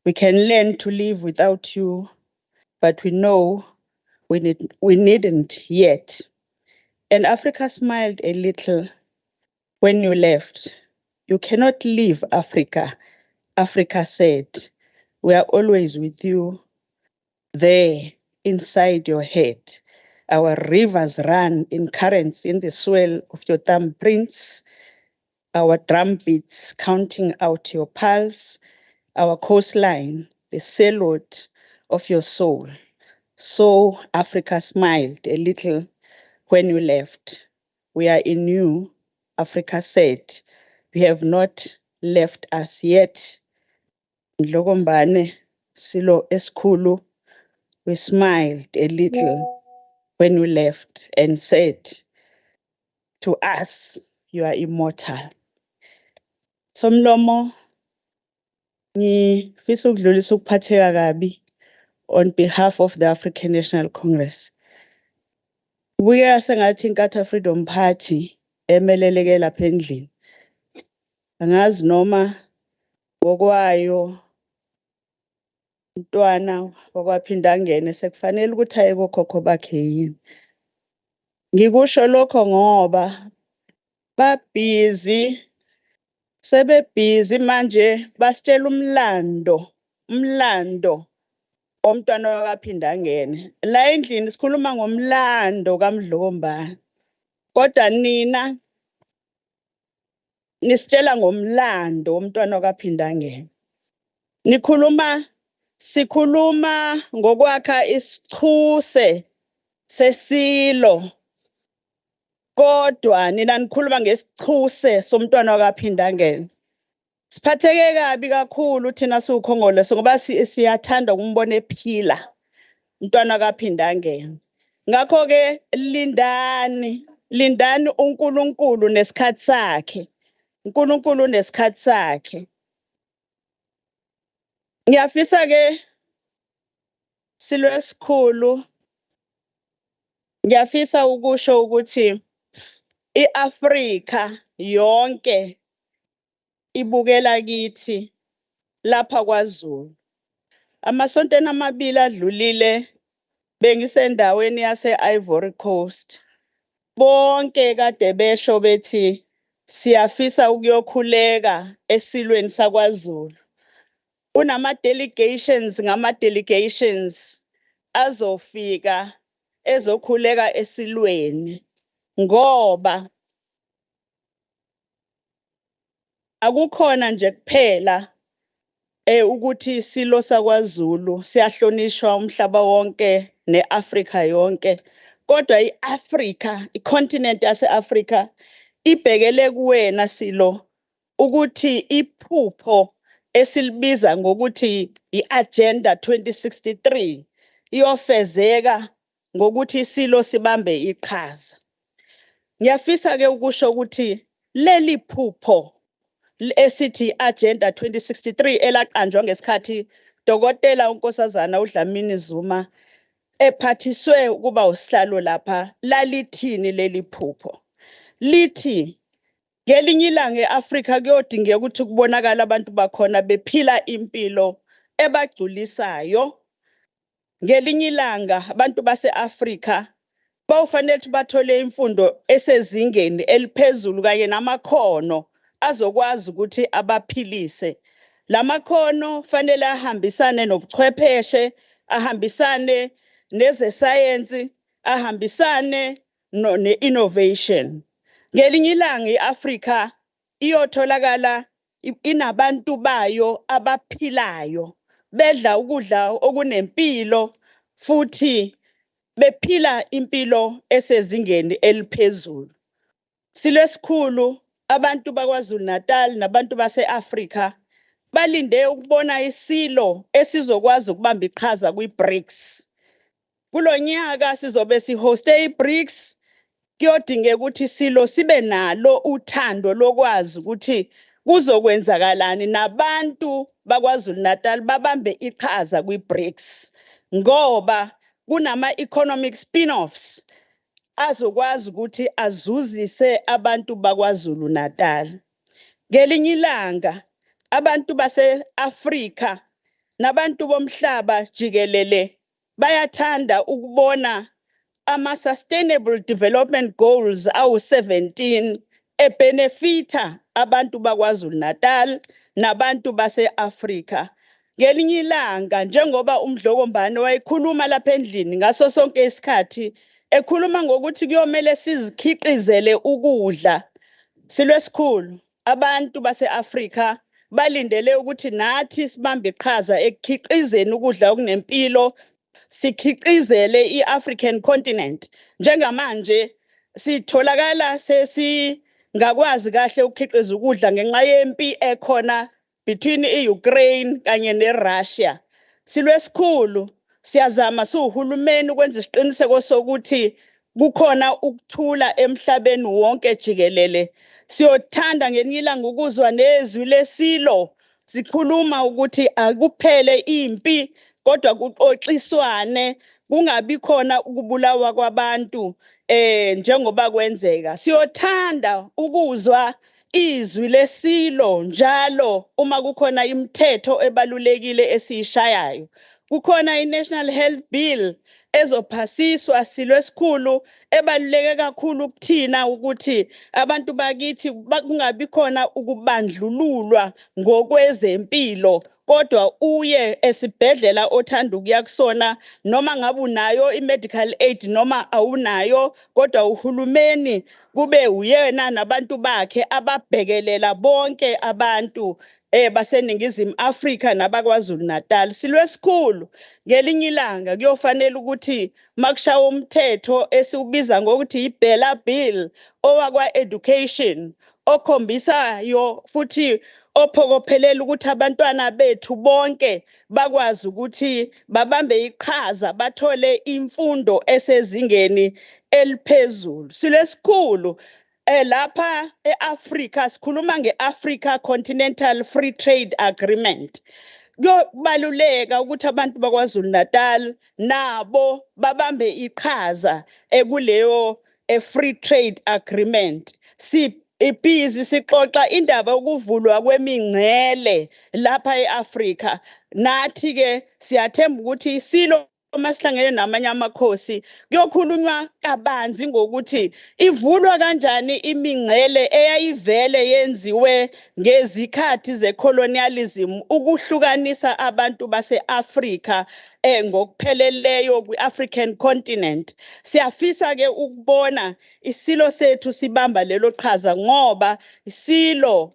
We can learn to live without you, but we know we needn't yet. And Africa smiled a little when you left. You cannot leave Africa, Africa said. We are always with you, there inside your head. Our rivers run in currents in the swell of your thumbprints. Our drum beats counting out your pulse. Our coastline, the salute of your soul. So Africa smiled a little when you left. We are in you, Africa said. We have not left us yet. UMdlokombane, Silo Esikhulu, we smiled a little when you left and said, to us, you are immortal. Somlomo, ngifisa ukudlulisa ukuphatheka kabi on behalf of the African National Congress. Kuya sengathi iNkatha Freedom Party emeleleke lapha endlini. Angazi noma ngokwayo umntwana okwaphinda angene sekufanele ukuthi aye kokhokho bakhe yini. Ngikusho lokho ngoba babhizi sebebhizi manje basitshela umlando omntwana wakaphinda angene. La endlini sikhuluma ngomlando kaMdlokombane. Kodwa nina nisitshela ngomlando omntwana wakaphinda angene. Sikhuluma ngokwakha isichuse sesilo. Kodwa nina nikhuluma ngesichuse somntwana wakaphinda angene. Siphatheke kabi kakhulu thina siwukhongolose ngoba siyathanda ukumbona ephila umntwana wakaphinda angene. Ngakho-ke lindani uNkulunkulu nesikhathi sakhe. uNkulunkulu nesikhathi sakhe. Ngiyafisa-ke Silo Esikhulu, ngiyafisa ukusho ukuthi iAfrika yonke ibukela kithi lapha kwaZulu. Amasontweni amabili adlulile bengisendaweni yase-Ivory Coast. Bonke kade besho bethi siyafisa ukuyokhuleka esilweni sakwaZulu. Unama-delegations ngama-delegations azofika ezokhuleka esilweni ngoba akukhona nje kuphela ukuthi isilo sakwaZulu siyahlonishwa umhlaba wonke neAfrika yonke, kodwa iAfrika, icontinent yase-Afrika ibhekele kuwena Silo ukuthi iphupho esilibiza ngokuthi i-Agenda 2063 iyofezeka ngokuthi isilo sibambe iqhaza. Ngiyafisa-ke ukusho ukuthi leli phupho esithi Agenda 2063 elaqanjwa ngesikhathi Dokotela uNkosazana uDlamini Zuma ephathiswe ukuba usihlalo lapha, lalithini leli phupho? Lithi ngelinye ilanga eAfrika kuyodingeka ukuthi kubonakala abantu bakhona bephila impilo ebagculisayo. Ngelinye ilanga abantu base-Afrika bawufanele ukuthi bathole imfundo esezingeni eliphezulu kanye namakhono azokwazi ukuthi abaphilise. Lamakhono fanele ahambisane nobuchwepheshe, ahambisane nezesayensi, ahambisane ne-innovation. Ngelinye ilanga i-Afrika iyotholakala inabantu bayo abaphilayo, bedla ukudla okunempilo futhi bephila impilo esezingeni eliphezulu. Silesikhulu abantu bakwaZulu Natal nabantu base-Afrika balinde ukubona iSilo esizokwazi ukubamba iqhaza kwi-BRICS. Kulonyaka sizobe sihoste i-BRICS, kuyodingeka ukuthi iSilo sibe nalo uthando lokwazi ukuthi kuzokwenzakalani nabantu bakwaZulu Natal babambe iqhaza kwi-BRICS, ngoba kunama-economic spin-offs azokwazi ukuthi azuzise abantu bakwaZulu Natal. Ngelinye ilanga abantu base-Afrika nabantu bomhlaba jikelele bayathanda ukubona ama-Sustainable Development Goals awu-17 ebenefita abantu bakwaZulu Natal nabantu base-Afrika. Ngelinye ilanga njengoba uMdlokombane wayekhuluma lapha endlini ngaso sonke isikhathi ekhuluma ngokuthi kuyomele sizikhiqizele ukudla. Silwesikhulu abantu base-Afrika balindele ukuthi nathi sibambe iqhaza ekukhiqizeni ukudla okunempilo, sikhiqizele i-African continent. Njengamanje sitholakala sesingakwazi kahle ukukhiqiza ukudla ngenxa yempi ekhona between i-Ukraine kanye ne-Russia. Silwesikhulu siyazama siwuhulumeni ukwenza isiqiniseko sokuthi kukhona ukuthula emhlabeni wonke jikelele. Siyothanda ngelinye ilanga ukuzwa nezwi leSilo sikhuluma ukuthi akuphele impi kodwa kuxoxiswane, kungabi khona ukubulawa kwabantu njengoba kwenzeka. Siyothanda ukuzwa izwi leSilo njalo uma kukhona imithetho ebalulekile esiyishayayo. Kukhona i-National Health Bill ezophasiswa silwesikhulu ebaluleke kakhulu kuthina ukuthi abantu bakithi kungabi khona ukubandlululwa ngokwezempilo, kodwa uye esibhedlela othanda ukuya kusona noma ngabe unayo i-medical aid noma awunayo, kodwa uhulumeni kube uyena nabantu bakhe ababhekelela bonke abantu baseNingizimu Afrika nabakwaZulu Natal. Silwesikhulu ngelinye ilanga kuyofanele ukuthi makushawa umthetho esiubiza ngokuthi iBella Bill owakwa-education okhombisayo futhi ophokophelela ukuthi abantwana bethu bonke bakwazi ukuthi babambe iqhaza bathole imfundo esezingeni eliphezulu. Silwesikhulu lapha e-Afrika sikhuluma nge-Africa Continental Free Trade Agreement. Kuyobaluleka ukuthi abantu bakwaZulu Natal nabo babambe iqhaza kuleyo free trade agreement. Ibhizi sixoxa indaba yokuvulwa kwemingcele lapha e-Afrika. Nathi ke siyathemba ukuthi iSilo masihlangene namanye amakhosi kuyokhulunywa kabanzi ngokuthi ivulwa kanjani imingcele eyayivele yenziwe ngezikhathi zecolonialism ukuhlukanisa abantu base-Afrika ngokupheleleyo kwi-African continent. Siyafisa ke ukubona iSilo sethu sibamba lelo qhaza ngoba iSilo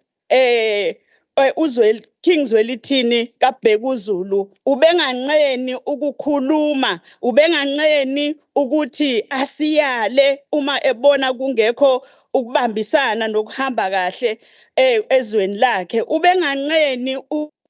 King Zwelithini kaBhekuzulu ubenganqeni ukukhuluma, ubenganqeni ukuthi asiyale uma ebona kungekho ukubambisana nokuhamba kahle ezweni lakhe. Ubenganqeni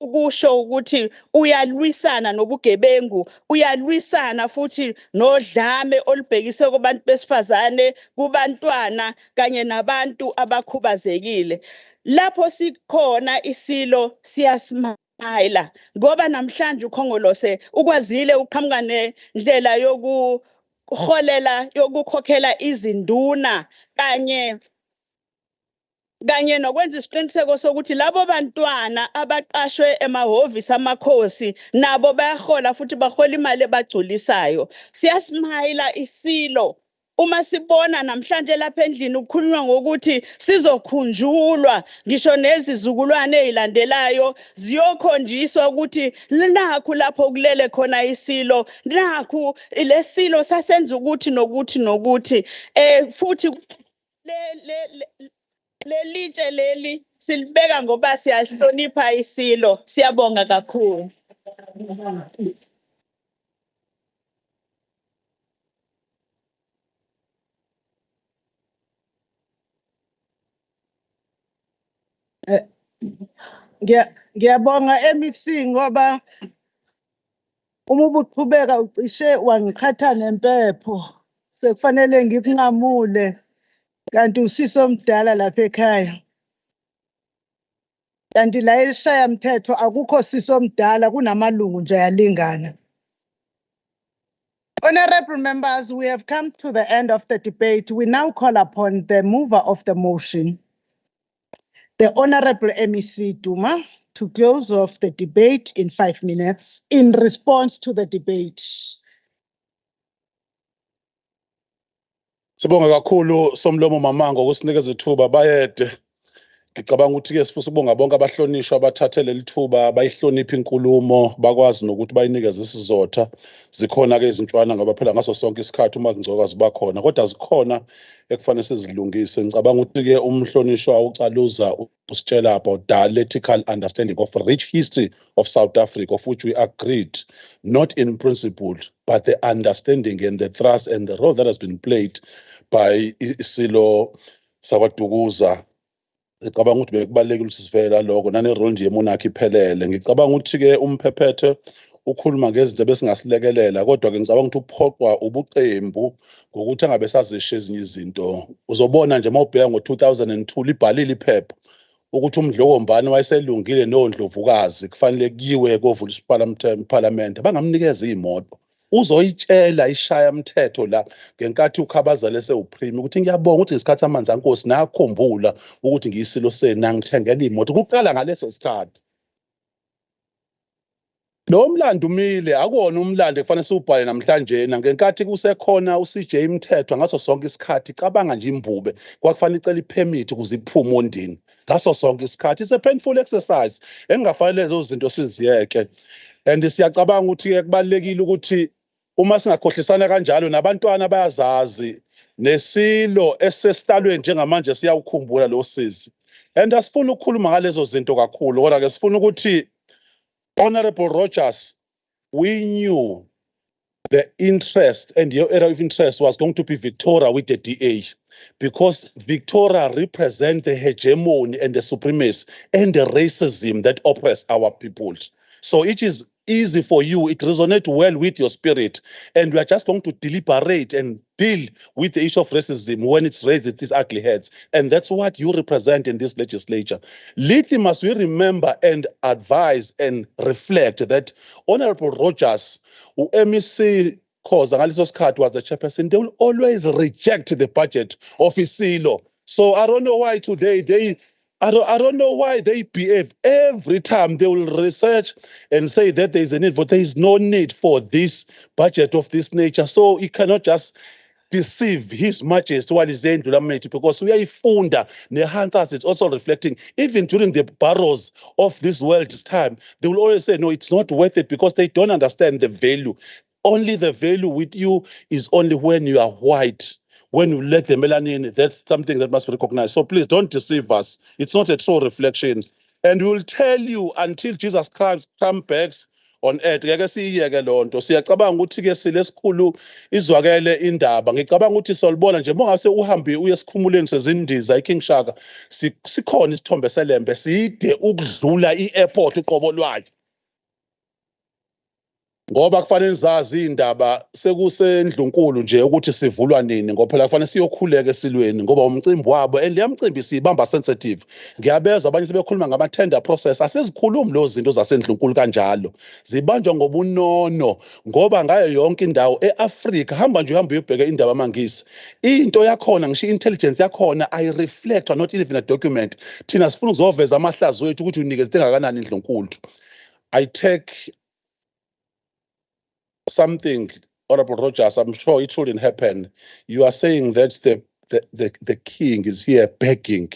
ukusho ukuthi uyalwisana nobugebengu, uyalwisana futhi nodlame olubhekiswe kubantu besifazane, kubantwana kanye nabantu abakhubazekile. Lapho sikhona iSilo siyasmayila ngoba namhlanje ukhongolose ukwazile uqhamuka nendlela yokukhokhela izinduna kanye kanye nokwenza isiqiniseko sokuthi labo bantwana abaqashwe emahhovisi amakhosi nabo bayahola futhi bahola imali ebagculisayo. Siyasmayila iSilo uma sibona namhlanje lapha endlini ukukhulunywa ngokuthi sizokhunjulwa ngisho nezizukulwane ezilandelayo ziyokhonjiswa ukuthi nakhu lapho kulele khona iSilo, nakhu leSilo sasenza ukuthi nokuthi futhi lelitshe leli silibeka ngoba siyalihlonipha iSilo. Siyabonga kakhulu. Ngiyabonga MEC ngoba uma ubuqhubeka ucishe wangiqhatha nempepho sekufanele ngikunqamule kanti usisi omdala lapha ekhaya. Kanti la eShaya mthetho akukho sisi omdala kunamalungu nje ayalingana. Honorable members, we have come to the end of the debate. We now call upon the mover of the motion, the Honorable MEC Duma, to close off the debate in 5 minutes in response to the debate. Sibonga kakhulu somlomo mamango ukusinikeza ithuba bayede. Ngicabanga ukuthi-ke sifisa ukubonga bonke abahlonishwa abathathele lithuba bayihlonipha inkulumo bakwazi nokuthi bayinikeze isizotha. Zikhona-ke izintwana ngoba phela ngaso sonke isikhathi uma kungcoka ziba khona kodwa zikhona ekufanele sizilungise. Ngicabanga ukuthi-ke umhlonishwa ucaluza usitshela about dialectical understanding of rich history of South Africa, of which we agreed, not in principle, but the understanding and the trust and the role that has been played by iSilo Sabaduguza. Ngicabanga ukuthi bekubalekile ukuthi sivela lokho nane-role nje yemonarchy iphelele. Ngicabanga ukuthi-ke umphephethe ukhuluma ngezinto besingasilekelela kodwa-ke ngicabanga ukuthi uphoqwa ubuqembu ngokuthi angabe sazisho ezinye izinto. Uzobona nje uma ubheka ngo-2002 libhalile iphepha ukuthi uMdlokombane wayeselungile nondlovukazi kufanele kuyiwe kovuliswa iParliament bangamnikeza iy'moto. Uzoyitshela ishaya mthetho la ngenkathi ukhabaza lesewuprime ukuthi ngiyabonga ukuthi ngesikhathi amanzi ankosi nakukhumbula ukuthi ngiyisilo senu nangithengela imoto kuqala ngaleso sikhathi. Lo mlando umile akuwona umlando kufanele siubhale namhlanje ngenkathi kusekhona uCJ Mthethwa ngaso sonke isikhathi cabanga nje imbube kwakufanele icela ipermit ukuze iphume ondini ngaso sonke isikhathi. It's a painful exercise engafanele lezo zinto siziyeke and siyacabanga ukuthi kubalekile ukuthi uma singakhohlisana kanjalo nabantwana bayazazi neSilo esesitalweni njengamanje siyawukhumbula lo sisi and asifuna ukukhuluma ngalezo zinto kakhulu kodwa ke sifuna ukuthi Honorable Rogers, we knew the interest and your area of interest was going to be Victoria with the DA because Victoria represents the hegemony and the supremacy and the racism that oppress our people. So it is easy for you, it resonates well with your spirit, and we are just going to deliberate and deal with the issue of racism when it raises its ugly heads. And that's what you represent in this legislature. Little must we remember and advise and reflect that Honorable Rogers, who MEC Khoza ngaleso sikhathi was the chairperson, they will always reject the budget of iSilo. So I don't know why today I don't know why they behave. Every time they will research and say that there is a need, but there is no need for this budget of this nature. So he cannot just deceive His Majesty while he's saying because we are funda the hunters. It's also reflecting even during the barrows of this world's time. They will always say, no, it's not worth it because they don't understand the value. Only the value with you is only when you are white. When you let the melanin, that's something that must be recognized. So please don't deceive us. It's not a true reflection. And we will tell you until Jesus Christ comes back on earth. Ngeke siyiyeke lonto. Siyacabanga ukuthi ke silesikhulu izwakele indaba. Ngicabanga ukuthi solibona nje mongase uhambe uye esikhumuleni sezindiza iKing Shaka. Sikhona isithombe selembe side ukudlula iAirport uqobo lwakhe. ngoba kufanele zazi indaba sekusendlunkulu nje ukuthi sivulwa nini ngoba phela kufanele siyokhuleka esilweni ngoba umcimbi wabo and leyamcimbi siyibamba sensitive. Ngiyabezwa abanye sebekhuluma ngama tender process, asizikhulumi lo zinto zasendlunkulu kanjalo, zibanjwa ngobunono ngoba ngayo yonke indawo eAfrika, hamba nje uhambe uyobheka indaba mangisi, into yakhona ngisho intelligence yakhona I reflect or not even a document. Thina sifuna ukuzoveza amahlazo wethu ukuthi unikeze kangakanani indlunkulu. I take something, Honorable Rogers, I'm sure it shouldn't happen. You are saying that the king is here begging.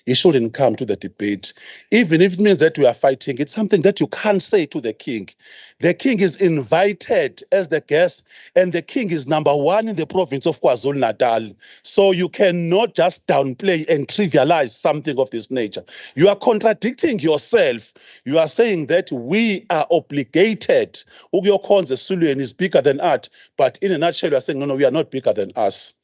He shouldn't come to the debate. Even if it means that we are fighting, it's something that you can't say to the king. The king is invited as the guest, and the king is #1 in the province of KwaZulu-Natal. So you cannot just downplay and trivialize something of this nature. You are contradicting yourself. You are saying that we are obligated. Ukuyokhonza esilweni is bigger than art, but in a nutshell, you are saying, no, we are not bigger than us.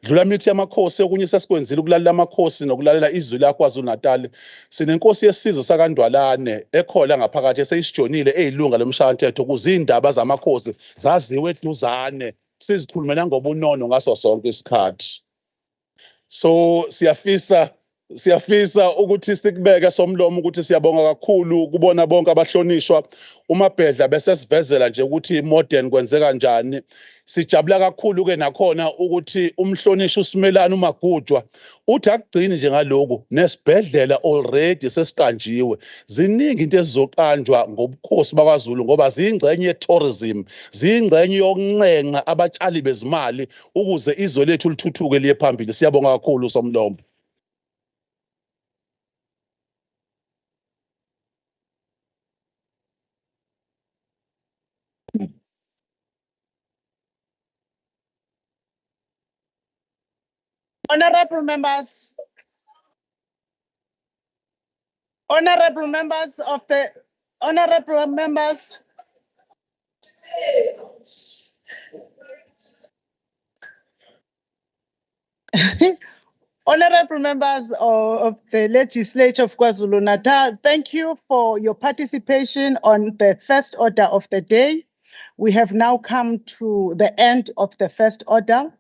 Dlula mithi yamakhosi okunye sesikwenzile ukulalela amakhosi nokulalela izwi laKwaZulu-Natal. Sinenkosi yesizwe sakaNdwalane ekhola ngaphakathi eseyisijonile eyilunga lomshayamthetho ukuze indaba zamakhosi zaziwe eduzane, sizikhulumela ngobunono ngaso sonke isikhathi. So siyafisa ukuthi sikubeke somlomo ukuthi siyabonga kakhulu kubona bonke abahlonishwa. Umabhedla bese sivezela nje ukuthi modern kwenzeka kanjani. Sijabula kakhulu ke nakhona ukuthi umhlonishwa uSimelane uMagujwa uthi akugcini nje ngaloku nesibhedlela already sesiqanjiwe. Ziningi into ezizoqanjwa ngobukhosi bakwaZulu ngoba ziyingxenye ye-tourism, ziyingxenye yokuncenga abatshali bezimali ukuze izwe lethu lithuthuke liye phambili. Siyabonga kakhulu somlomo. Honorable members of the honorable members honorable members of the Legislature of KwaZulu-Natal, thank you for your participation on the first order of the day. We have now come to the end of the first order.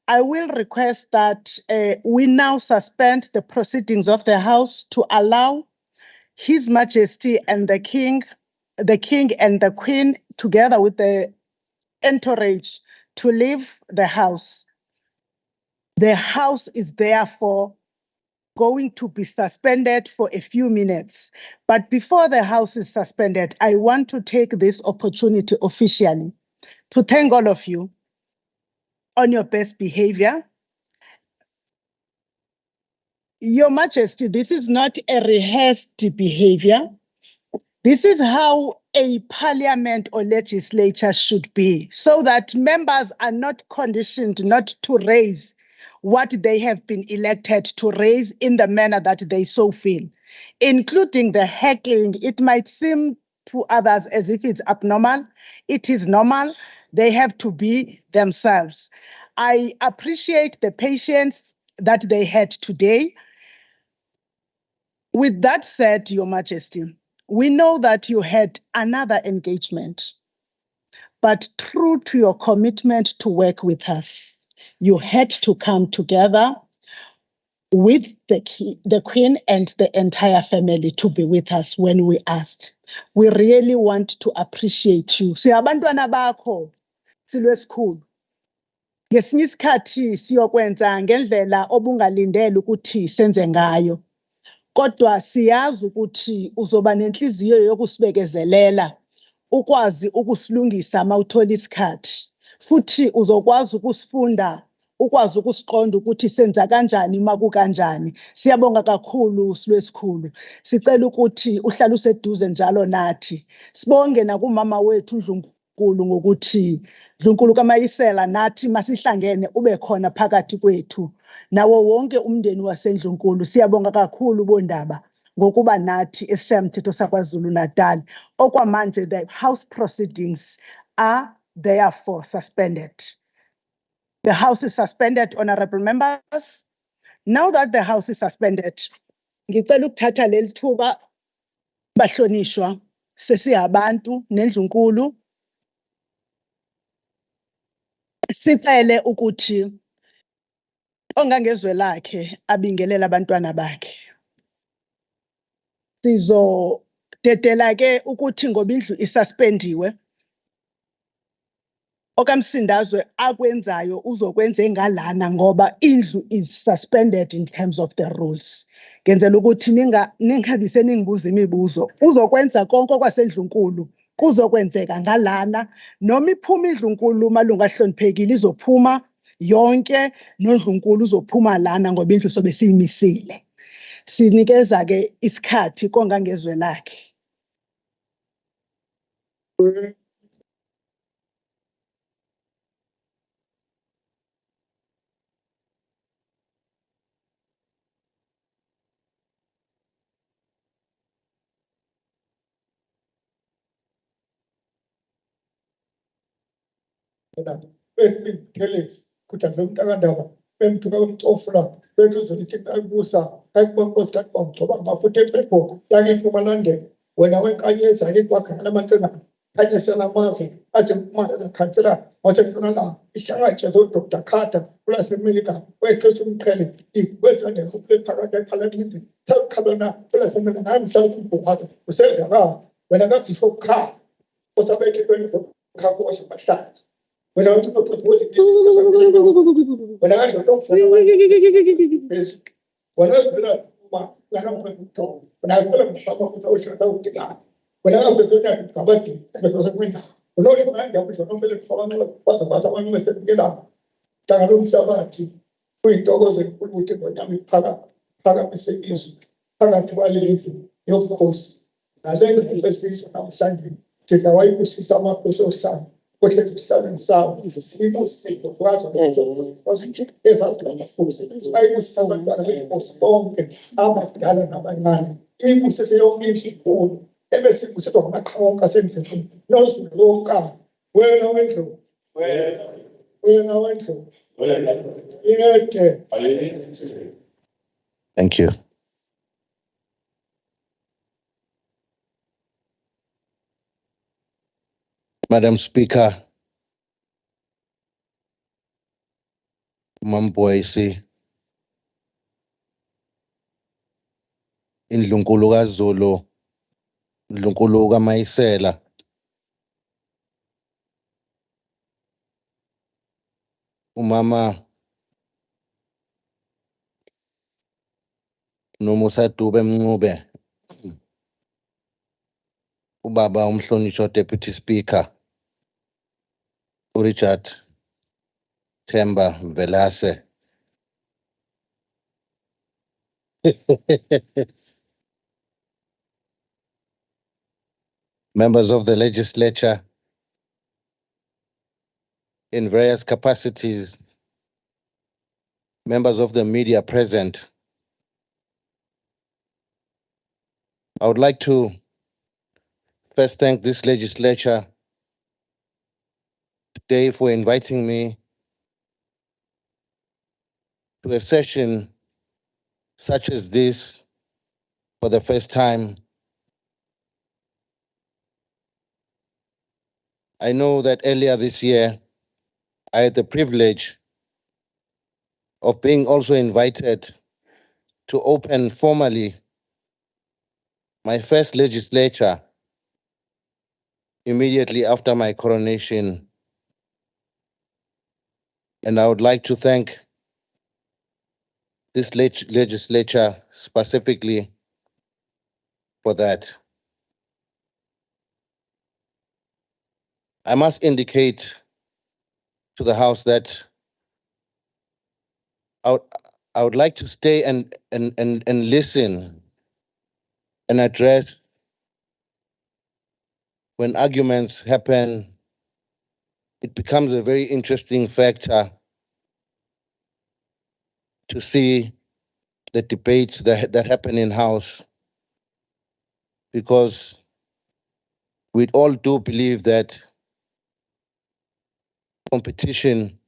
I will request that we now suspend the proceedings of the House to allow His Majesty and the King and the Queen, together with the entourage, to leave the House. The House is therefore going to be suspended for a few minutes. But before the House is suspended, I want to take this opportunity officially to thank all of you on your best behavior. Your Majesty, this is not a rehearsed behavior. This is how a parliament or legislature should be, so that members are not conditioned not to raise what they have been elected to raise in the manner that they so feel, including the heckling. It might seem to others as if it's abnormal. It is normal. They have to be themselves. I appreciate the patience that they had today. With that said, Your Majesty, we know that you had another engagement, but true to your commitment to work with us, you had to come together with the Queen and the entire family to be with us when we asked. We really want to appreciate you. Siyabantwana bakho, silwesikhulu. Ngesinye isikhathi siyokwenza ngendlela obungalindele ukuthi senze ngayo. Kodwa siyazi ukuthi uzoba nenhliziyo yokusibekezelela, ukwazi ukusilungisa mawuthola isikhathi. Futhi uzokwazi ukusifunda, ukwazi ukusiqonda ukuthi senza kanjani makukanjani. Siyabonga kakhulu silwesikhulu. Sicela ukuthi uhlale useduze njalo nathi. Sibonge nakumama wethu uNdlunkulu ngokuthi Ndlunkulu kaMayisela nathi masihlangene ube khona phakathi kwethu. Nawo wonke umndeni waseNdlunkulu siyabonga kakhulu bondaba ngokuba nathi esishayamthetho saKwaZulu-Natal. Okwamanje the House proceedings are therefore suspended. The House is suspended, honorable members. Now that the House is suspended, ngicela ukuthatha leli thuba bahlonishwa sesiyabantu nendlunkulu sicele ukuthi ongangezwe lakhe abingelela abantwana bakhe. Sizodedela ke ukuthi ngoba indlu isuspendiwe okamsindazwe akwenzayo uzokwenza engalana ngoba indlu is suspended in terms of the rules. Ngenzela ukuthi ningabi seningibuza imibuzo. Uzokwenza konke kwasendlunkulu kuzokwenzeka ngalana noma iphuma indlunkulu malunga ahloniphekile izophuma yonke nondlunkulu uzophuma lana ngoba indlu sobe siyimisile. Sinikeza ke isikhathi kongangezwe lakhe. Kuthi nomntakandaba bemthuka umcofula bethu uzolithi ayibusa ayibonkosi kathi bamgcoba ngamafuthi ephepho yangempumalanga wena wenkanyeza yikwakhala amantwana khanyisela amazwe asempumalanga ezakhansela wasentshonalanga ihlangatshe zo-Dr. Carter kulasemelika weqesha umqhele ikwezane phakathi ephalamende sakukhalona kulasemelika naye mhlawumbe umbhukhazo usendaka wena kabishop Kha osabekhe khakho wasebahlala. When I was when I kuhlezi sihlale sawo sibusiko kwazo ezazingamafusi ayibusisa abantwana benkosi bonke abadala nabancane ibusise yonke inkulu ebesibusiswa ngamaqhawonka asendlini nozulu wonke wena wendlu wena wendlu yede. Thank you. Madam Speaker, Mamboyisi, indlunkulu kaZulu, indlunkulu kaMayisela, umama noMusadube Mncube, ubaba umhlonishwa Deputy Speaker, Richard Themba Velase. Members of the legislature in various capacities, members of the media present. I would like to first thank this legislature today for inviting me to a session such as this for the first time. I know that earlier this year, I had the privilege of being also invited to open formally my first legislature immediately after my coronation. And I would like to thank this legislature specifically for that. I must indicate to the House that I would like to stay and listen and address when arguments happen. It becomes a very interesting factor to see the debates that happen in House, because we all do believe that competition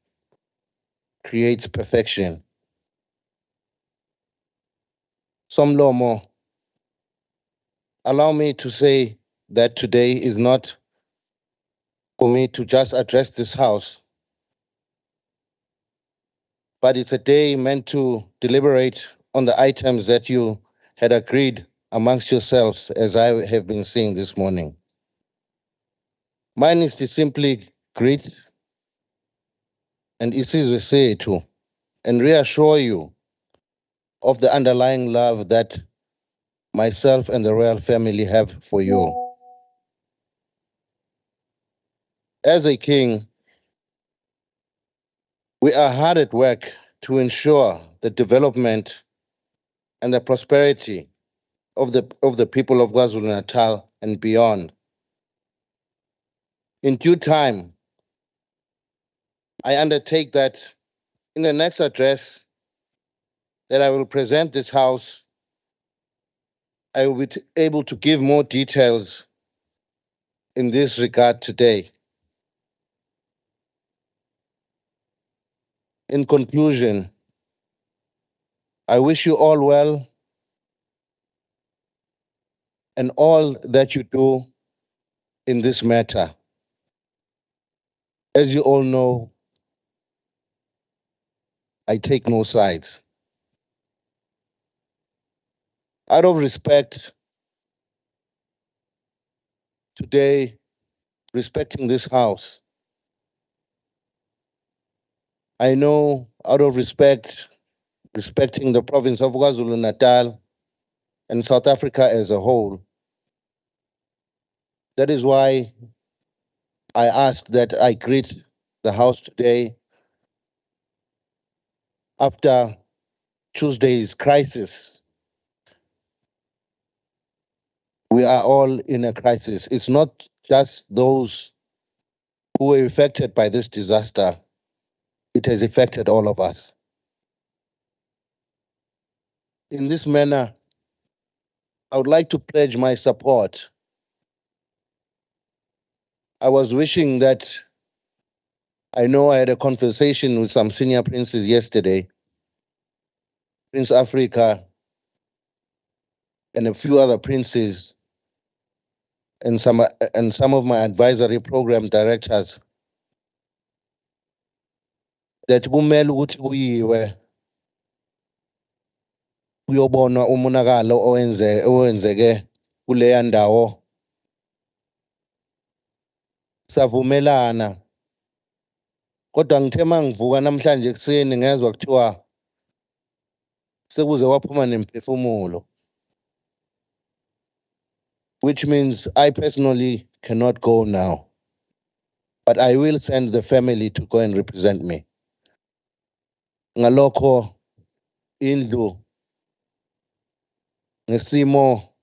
creates perfection. Somlomo, allow me to say that today is not for me to just address this House, but it's a day meant to deliberate on the items that you had agreed amongst yourselves, as I have been seeing this morning. Mine is to simply greet and isizwe sethu and reassure you of the underlying love that myself and the royal family have for you. As a king, we are hard at work to ensure the development and the prosperity of the people of KwaZulu-Natal and beyond. In due time, I undertake that in the next address that I will present this House, I will be able to give more details in this regard today. In conclusion, I wish you all well and all that you do in this matter. As you all know, I take no sides. Out of respect, today, respecting this House, I know out of respect, respecting the province of KwaZulu-Natal and South Africa as a whole, that is why I asked that I greet the House today after Tuesday's crisis. We are all in a crisis. It's not just those who were affected by this disaster. It has affected all of us. In this manner, I would like to pledge my support. I was wishing that I know I had a conversation with some senior princes yesterday, Prince Africa and a few other princes and some of my advisory program directors, that kumele ukuthi kuyiwe kuyobonwa umonakalo owenzeke kuleya ndawo. Savumelana. Kodwa ngithe mangivuka namhlanje ekuseni ngezwe kuthiwa sekuze waphuma nemphefumulo, which means I personally cannot go now, but I will send the family to go and represent me. Ngalokho indlu ngesimo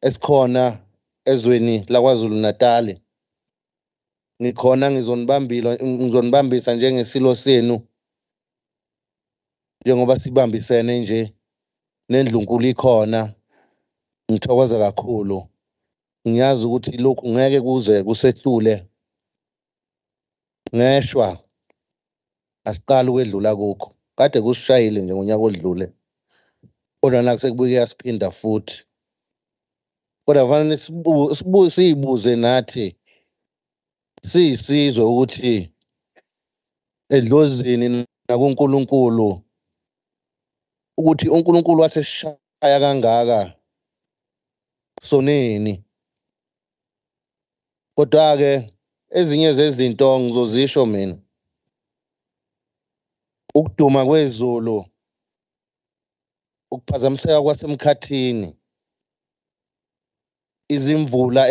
esikhona ezweni laKwaZulu-Natal, ngikhona ngizonibambisa njengesilo senu, njengoba sibambisene nje nendlunkulu ikhona. Ngithokoza kakhulu. Ngiyazi ukuthi lokhu ngeke kuze kusehlule ngeshwa asiqala ukwedlula kukho. Kade kusishayile nje ngonyaka odlule, kodwa naku sekubuye kuyasiphinda futhi. Kodwa kufanele siyibuze nathi siyisizwe ukuthi edlozini nakuNkulunkulu, ukuthi uNkulunkulu waseshaya kangaka sonini. Kodwa-ke ezinye zezinto ngizozisho mina. Ukuduma kwezulu, ukuphazamiseka kwasemkhathini, izimvula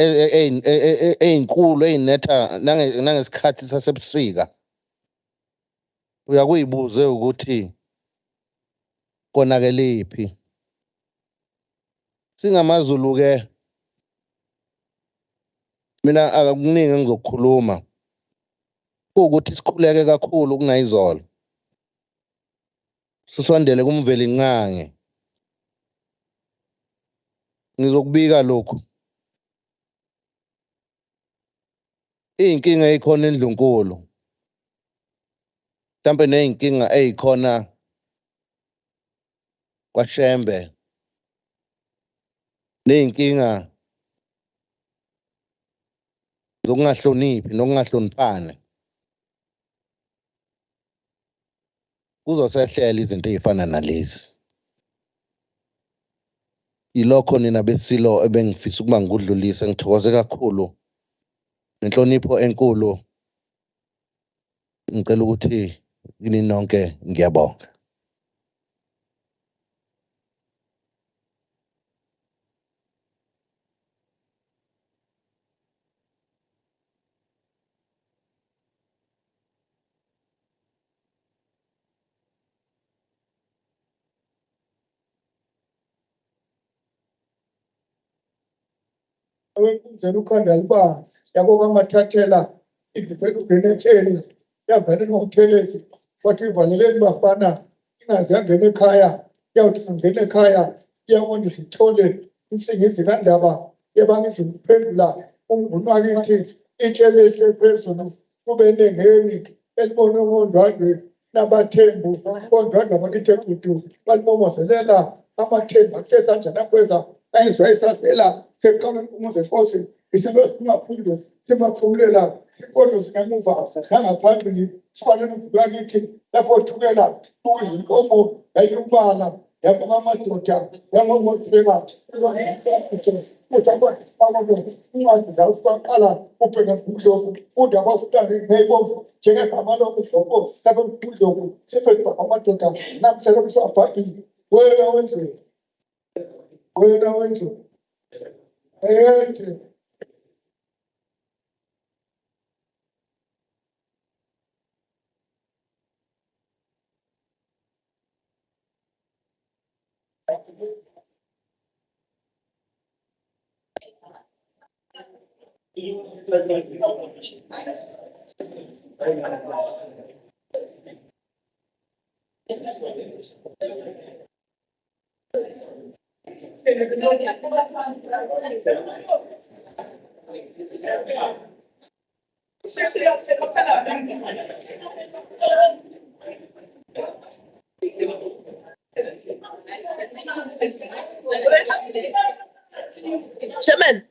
ey'nkulu ey'netha nangesikhathi sasebusika. Uyakuyibuze ukuthi konakelephi. SingamaZulu-ke, mina akukuningi engizokukhuluma. Kuwukuthi sikhuleke kakhulu kunayizolo. Sisondele kumveli nqange. Ngizokubika lokhu. Iy'nkinga ey'khona eNdlunkulu, mhlampe ney'nkinga ey'khona kwaShembe, ney'nkinga zokungahloniphi nokungahloniphani. kuzosehlela izinto ezifana nalezi. Yilokho nina beSilo ebengifisa ukuba ngikudlulise. Ngithokoze kakhulu nenhlonipho enkulu. Ngicela ukuthi kini nonke ngiyabonga. Awekuzela ukhanda libanzi yabo kwamathathela iziphethu ngenetheni yavele ngokuthelezi kwathi ivaleleni bafana ingaze yangena ekhaya yawuthi singena ekhaya iyabona sithole insingizi kandaba yabangiziphendula umngunakithi itshelehle phezulu kube nengeni elibone ngondwadle nabathembu kondwadle abakithi ecudu balimomozelela amathembu asesanjani akweza ayizwa isavela seqala umuze Nkosi isilo singaphinde simaphumulela inkolo zingamuva nangaphambili sifanele ukulakithi lapho thukela ukuzinkomo yayibala yabona amadoda yangomothela incwadi zawufaqala ubheka kuDlovu udaba ufutani neyibomvu njengegama lokufoko lapho kuDlovu sifeka amadoda namsele kusabhabi wena wendlu ethi Chairman.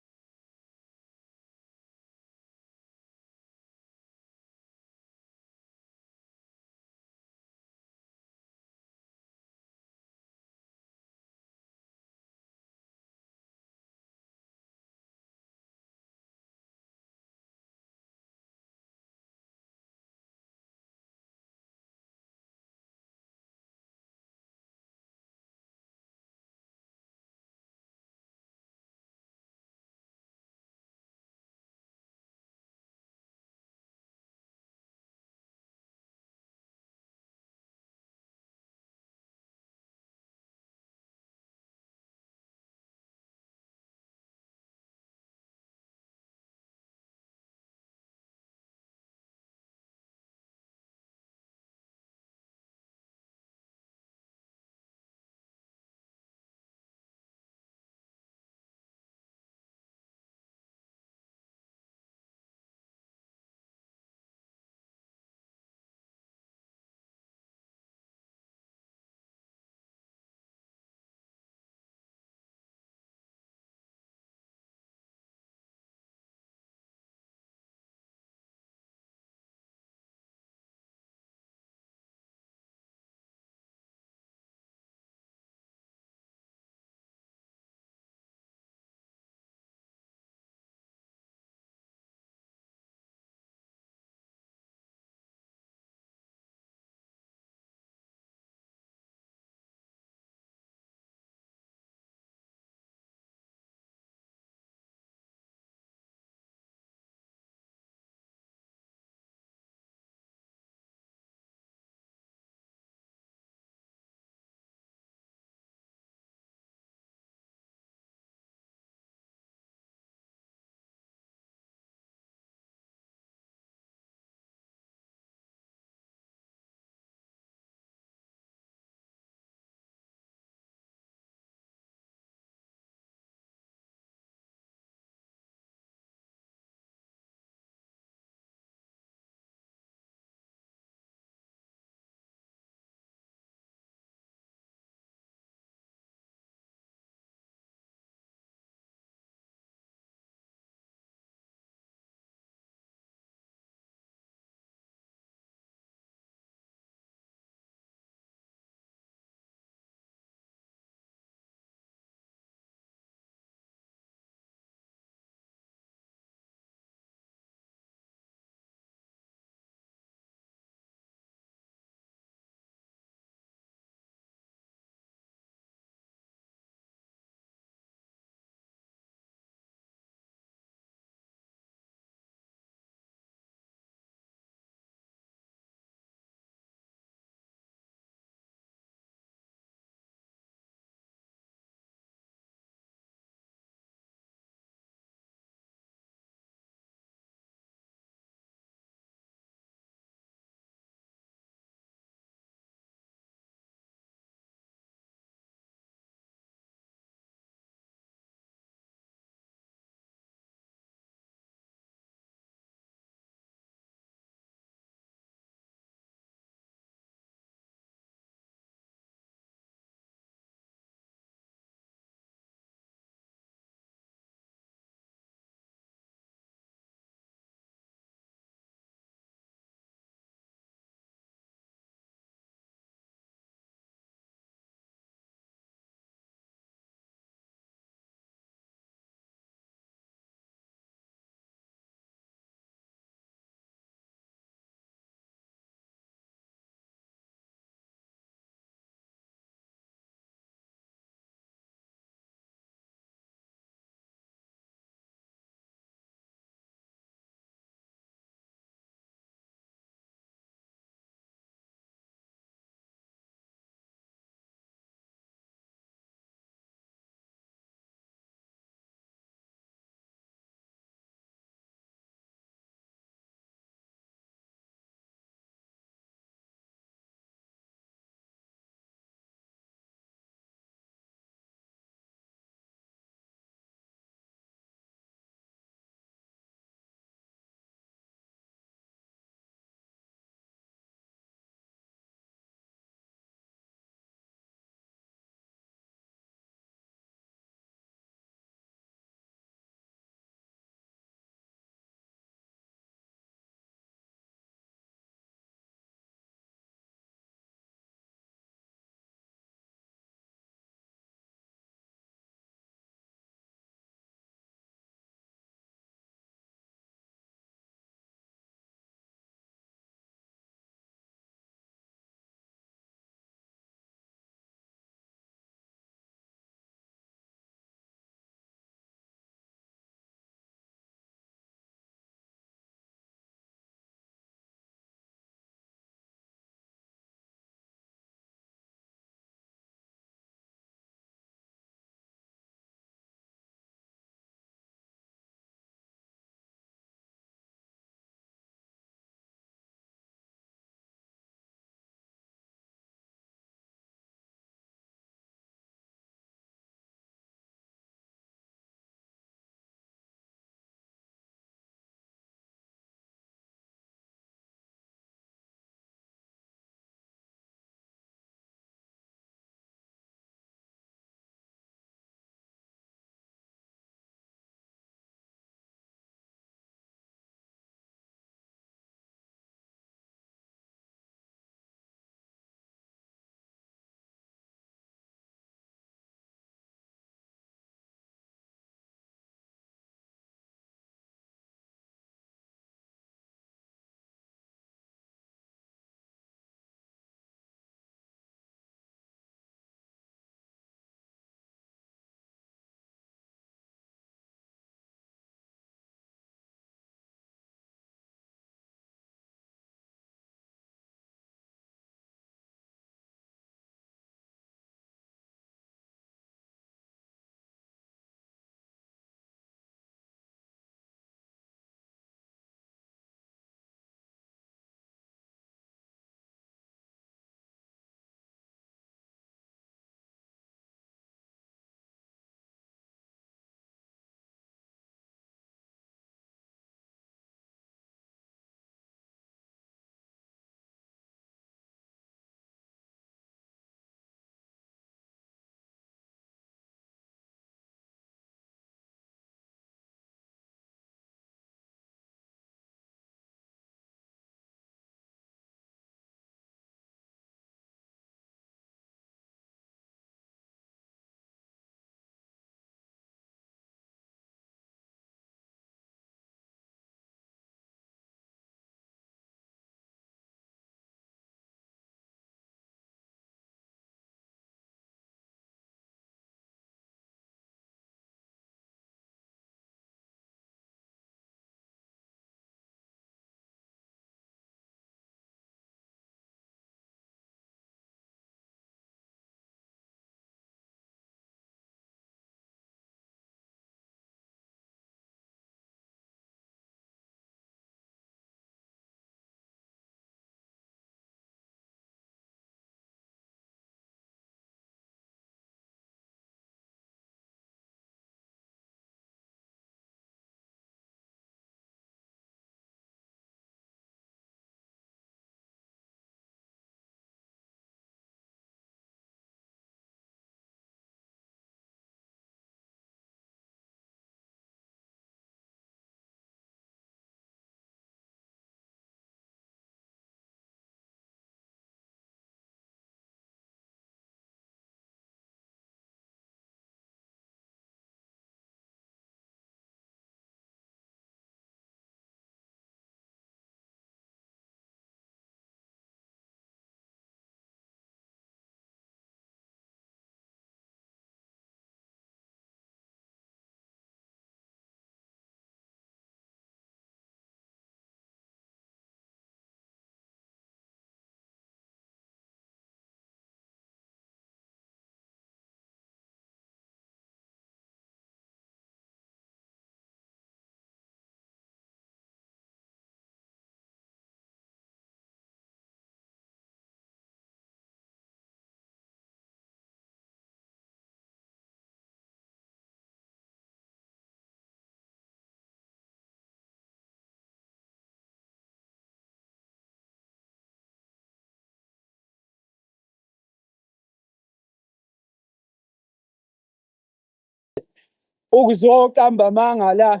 ukuzoqamba manga la.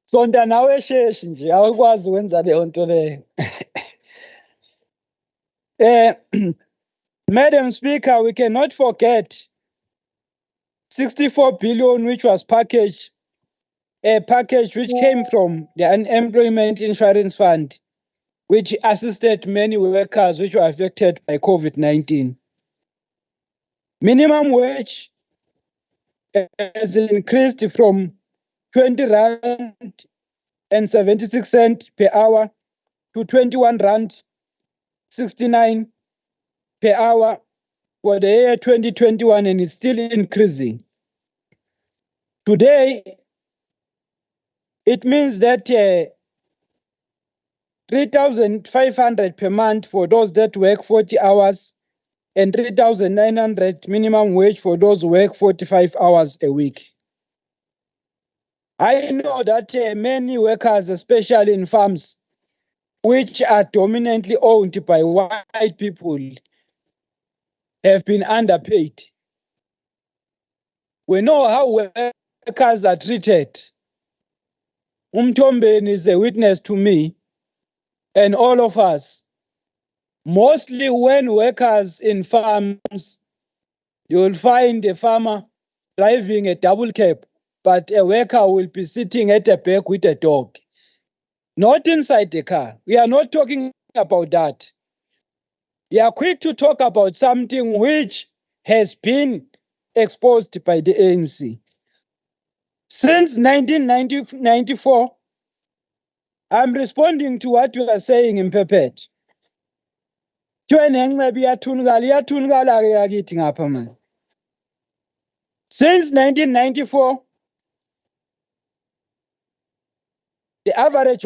Sonta nawe sheshi nje awukwazi ukwenza leyo nto leyo. Madam Speaker, we cannot forget 64 billion which was a package which came from the Unemployment Insurance Fund, which assisted many workers which were affected by COVID-19. Minimum wage has increased from 20 rand and 76 cents per hour to 21 rand 69 per hour for the year 2021, and is still increasing. Today, it means that 3,500 per month for those that work 40 hours and 3,900 minimum wage for those who work 45 hours a week. I know that many workers, especially in farms, which are dominantly owned by white people, have been underpaid. We know how workers are treated. Umdlokombane is a witness to me and all of us. Mostly when workers in farms, you will find a farmer driving a double cab, but a worker will be sitting at the back with a dog. Not inside the car. We are not talking about that. We are quick to talk about something which has been exposed by the ANC. Since 1994, I'm responding to what you are saying in Pepet. Since 1994, the average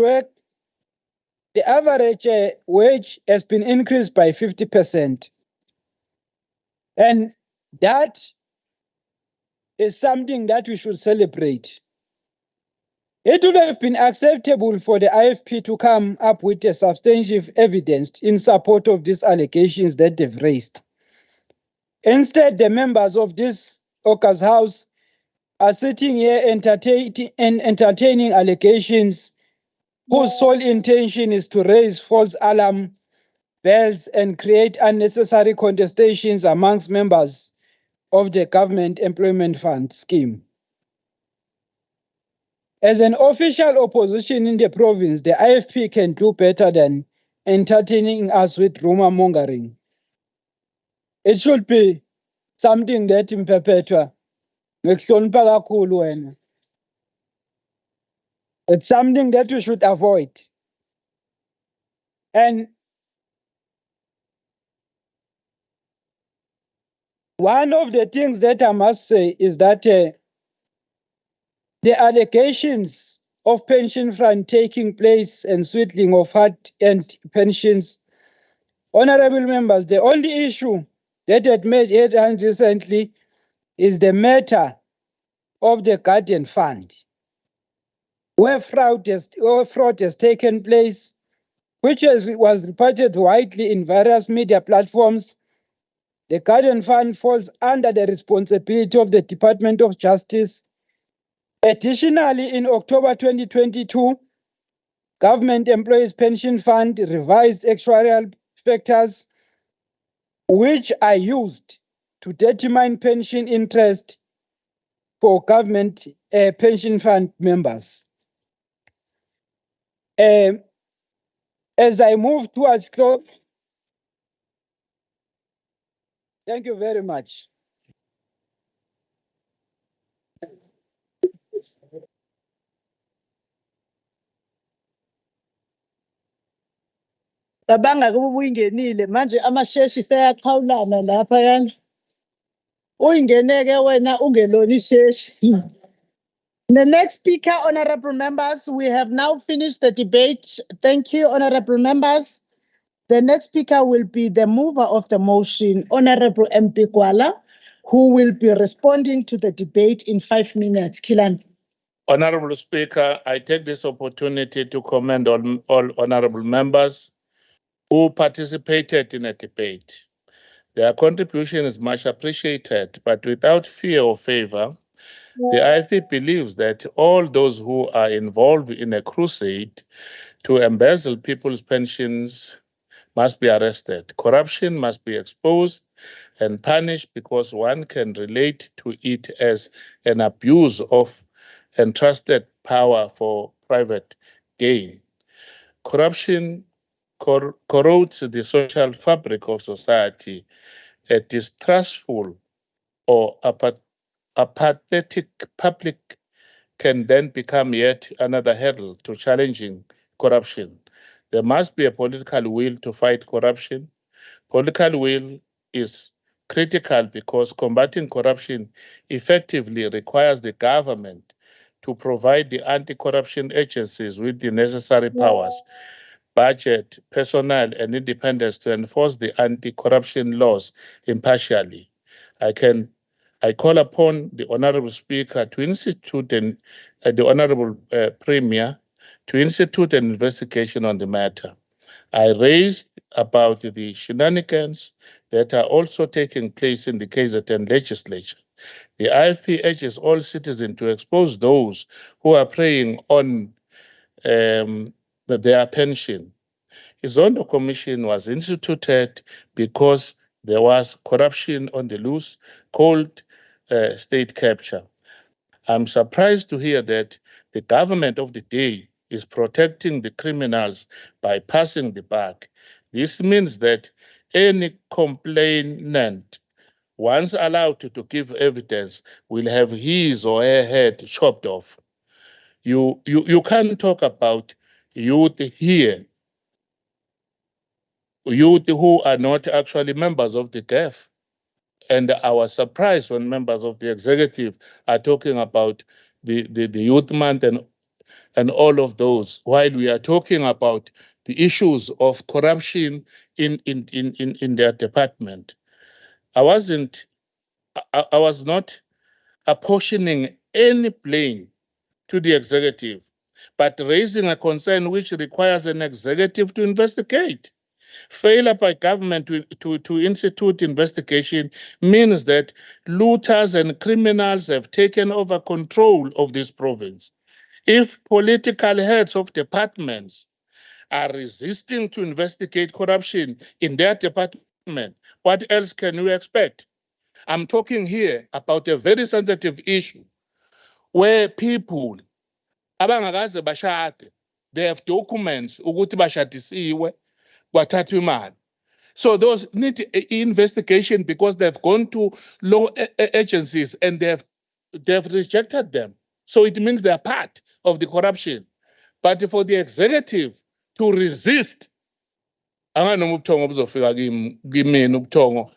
wage has been increased by 50%. And that is something that we should celebrate. It would have been acceptable for the IFP to come up with a substantive evidence in support of these allegations that they've raised. Instead, the members of this Oka's House are sitting here entertaining allegations whose sole intention is to raise false alarm bells and create unnecessary contestations amongst members of the Government Employment Fund scheme. As an official opposition in the province, the IFP can do better than entertaining us with rumor mongering. It should be something that in perpetua. It's something that we should avoid. And one of the things that I must say is that the allegations of pension fund taking place and swindling of hard-earned pensions, honorable members, the only issue that had made headlines recently is the matter of the Guardian Fund, where fraud has taken place, which was reported widely in various media platforms. The Guardian Fund falls under the responsibility of the Department of Justice. Additionally, in October 2022, Government Employees Pension Fund revised actuarial factors which are used to determine pension interest for government pension fund members. As I move towards close, thank you very much. Cabanga kuba uyingenile manje amasheshi seyaqhawulana lapha yana. Uyingeneke wena ungelona isheshi. The next speaker, honorable members, we have now finished the debate. Thank you, honorable members. The next speaker will be the mover of the motion, Honorable MP Kwala, who will be responding to the debate in 5 minutes. Kilan. Honorable Speaker, I take this opportunity to commend on all honorable members who participated in the debate. Their contribution is much appreciated, but without fear or favor, The IFP believes that all those who are involved in a crusade to embezzle people's pensions must be arrested. Corruption must be exposed and punished because one can relate to it as an abuse of entrusted power for private gain. Corruption corrodes the social fabric of society. A distrustful or apathetic public can then become yet another hurdle to challenging corruption. There must be a political will to fight corruption. Political will is critical because combating corruption effectively requires the government to provide the anti-corruption agencies with the necessary powers, budget, personnel, and independence to enforce the anti-corruption laws impartially. I call upon the Honorable Speaker to institute and the Honorable Premier to institute an investigation on the matter. I raised about the shenanigans that are also taking place in the KZN legislature. The IFP urges all citizens to expose those who are preying on their pension. The Zondo Commission was instituted because there was corruption on the loose called state capture. I'm surprised to hear that the government of the day is protecting the criminals by passing the buck. This means that any complainant, once allowed to give evidence, will have his or her head chopped off. You can't talk about youth here, youth who are not actually members of the GAF. And I was surprised when members of the executive are talking about the youth month and all of those, while we are talking about the issues of corruption in their department. I was not apportioning any blame to the executive, but raising a concern which requires an executive to investigate. Failure by government to institute investigation means that looters and criminals have taken over control of this province. If political heads of departments are resisting to investigate corruption in their department, what else can you expect? I'm talking here about a very sensitive issue where people abangakaze bashade, they have documents ukuthi bashadisiwe kwathathwa imali. So those need investigation because they've gone to law agencies and they've rejected them. So it means they're part of the corruption. But for the executive to resist, anganoma ubuthongo buzofika kimina ubuthongo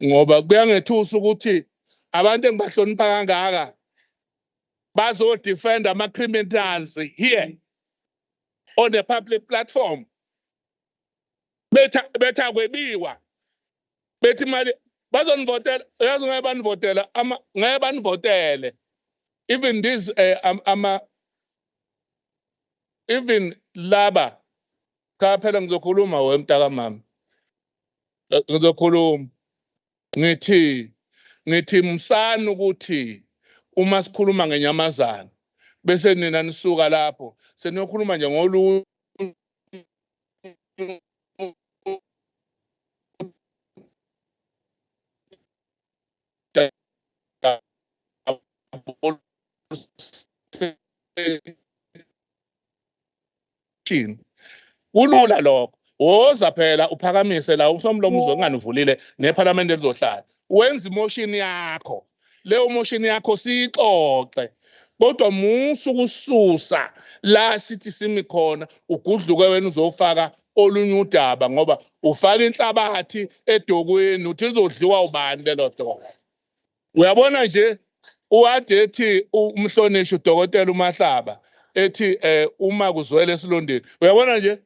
ngoba kuyangethusa ukuthi abantu engibahlonipha kangaka bazo-defend ama-criminals here on a public platform. Betha kwebiwa. Bethi mali bazonivotela, yazi ngeke banivotela, ngeke banivotele. Even this even laba cha phela ngizokhuluma wemntaka mama. Ngizokhuluma ngithi msana ukuthi uma sikhuluma ngenyamazana bese nina nisuka lapho seniyokhuluma nje ngolu kulula lokho woza phela uphakamise la usomlomo uzonganivulile neParliament lizohlala wenza imotion yakho leyo motion yakho siyixoxe kodwa musu kususa la sithi simi khona ugudluke wena uzofaka olunye udaba ngoba ufaka inhlabathi edokweni uthi izodliwa ubani lelo doka. Uyabona nje uade ethi umhlonishwa uDokotela uMahlaba ethi uma kuzwele esilondeni. Uyabona nje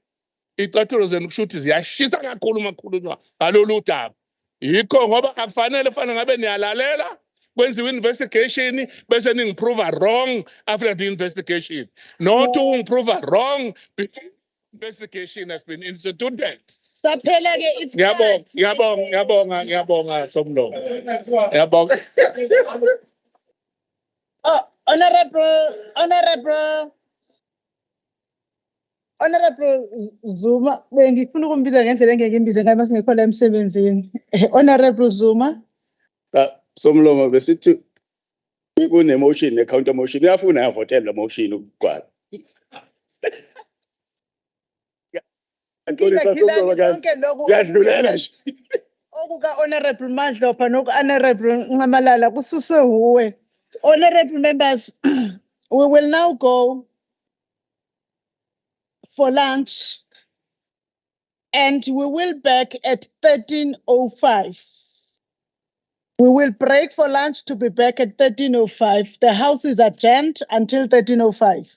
icathulo zenu kushuthi ziyashisa kakhulu makhulunywa ngalolu daba. Yikho ngoba akufanele fana ngabe niyalalela kwenziwe investigation bese ningiprove wrong after the investigation. Not to improve wrong before investigation has been instituted. Saphela ke Ngiyabonga somlomo. Ngiyabonga. Oh, Honorable Zuma, bengifuna ukumbiza ngendlela engeke imbize ngayo mase ngikho la emsebenzini. Honorable Zuma. Somlomo besithi kune-motion ne-counter motion uyafuna yavotela la motion ukugcwala. Kuyadlulela nje. Okuka Honorable Madlopha noku Honorable Ncamalala kususwe huwe. Honorable members, we will now go for lunch and we will back at 13:05. We will break for lunch to be back at 13:05. The house is adjourned until 13:05.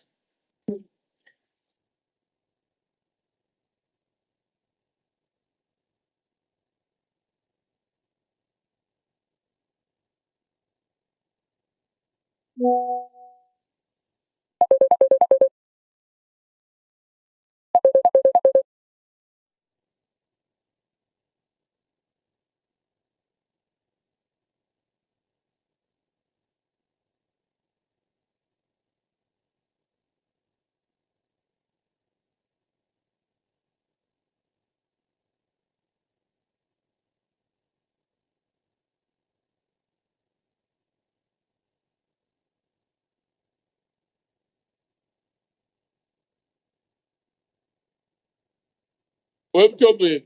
Ukuba.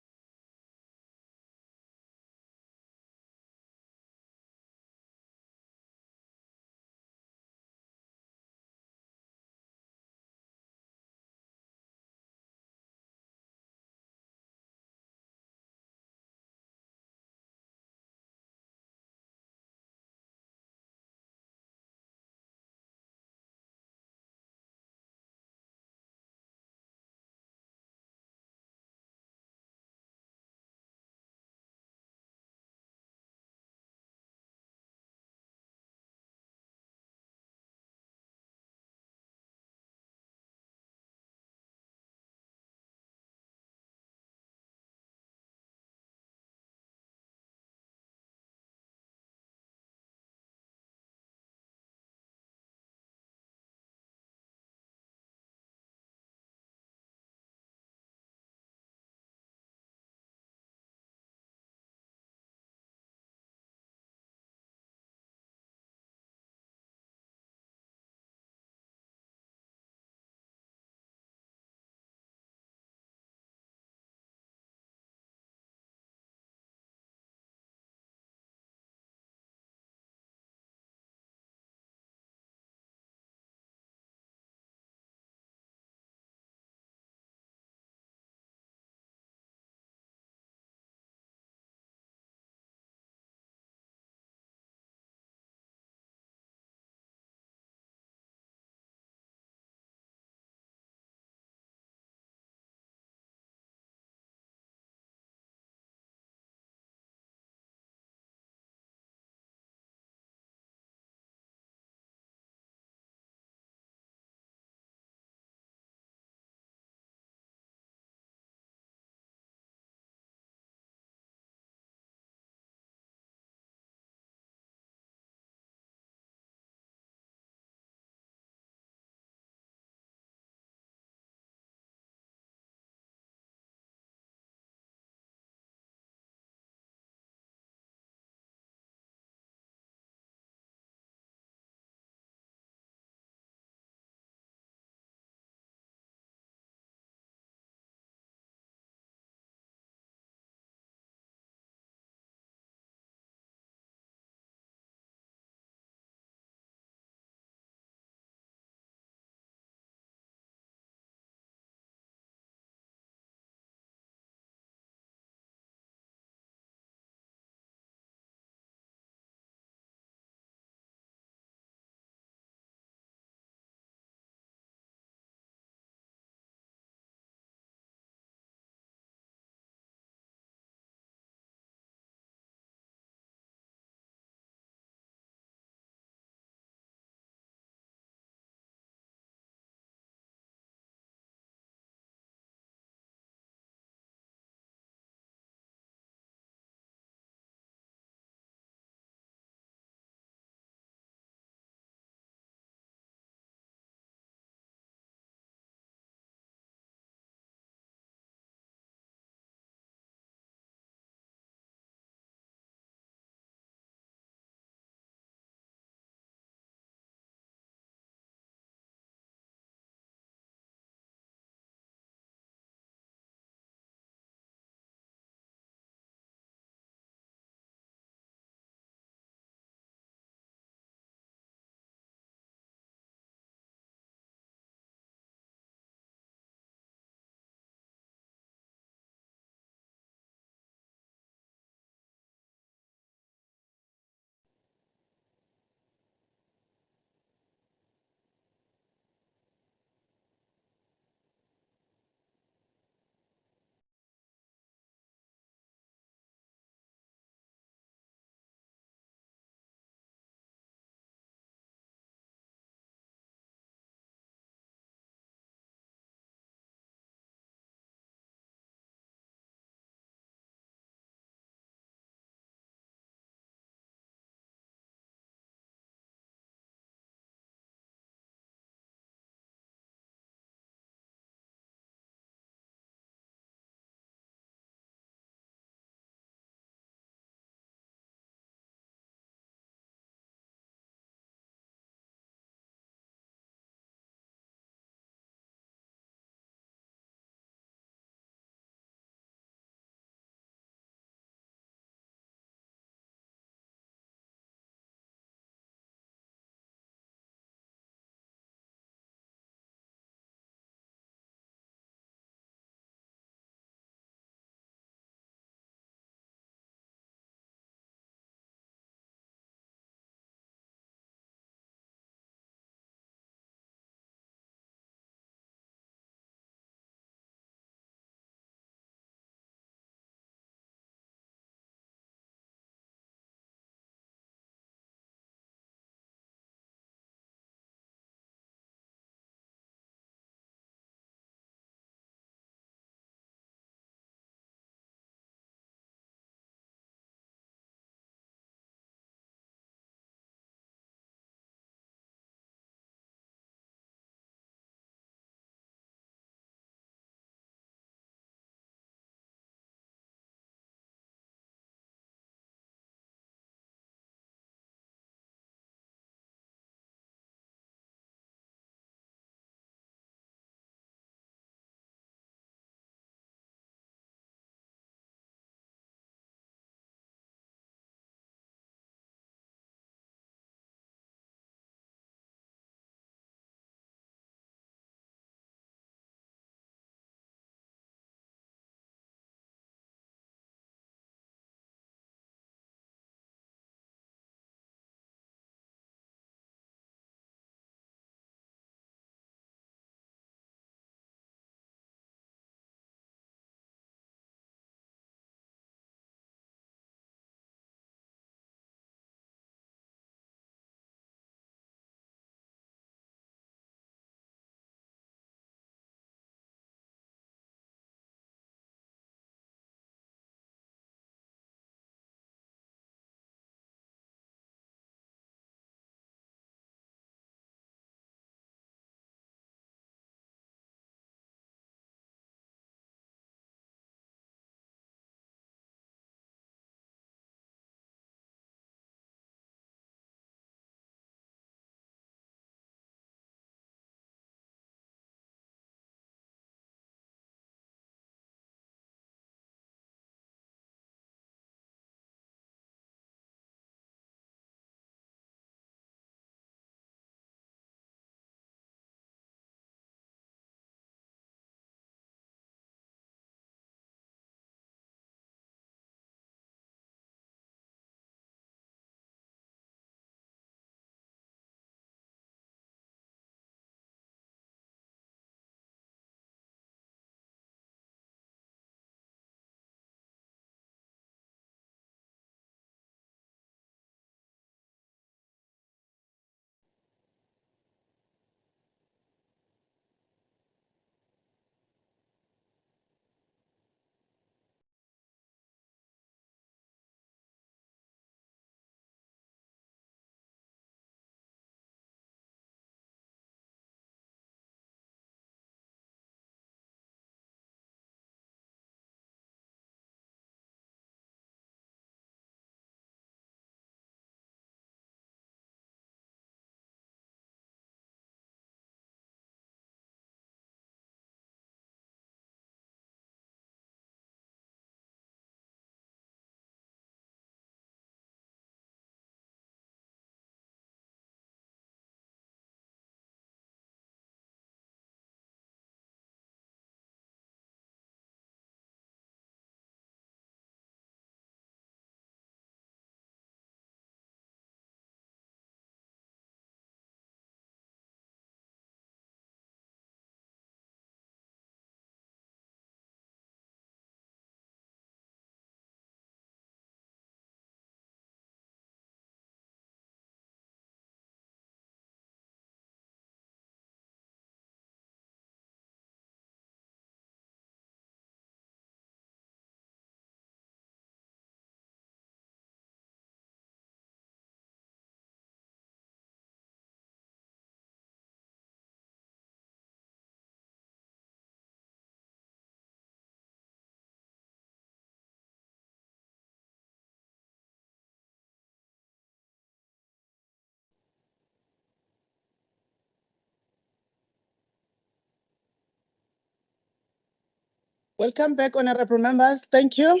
Welcome back, honorable members. Thank you.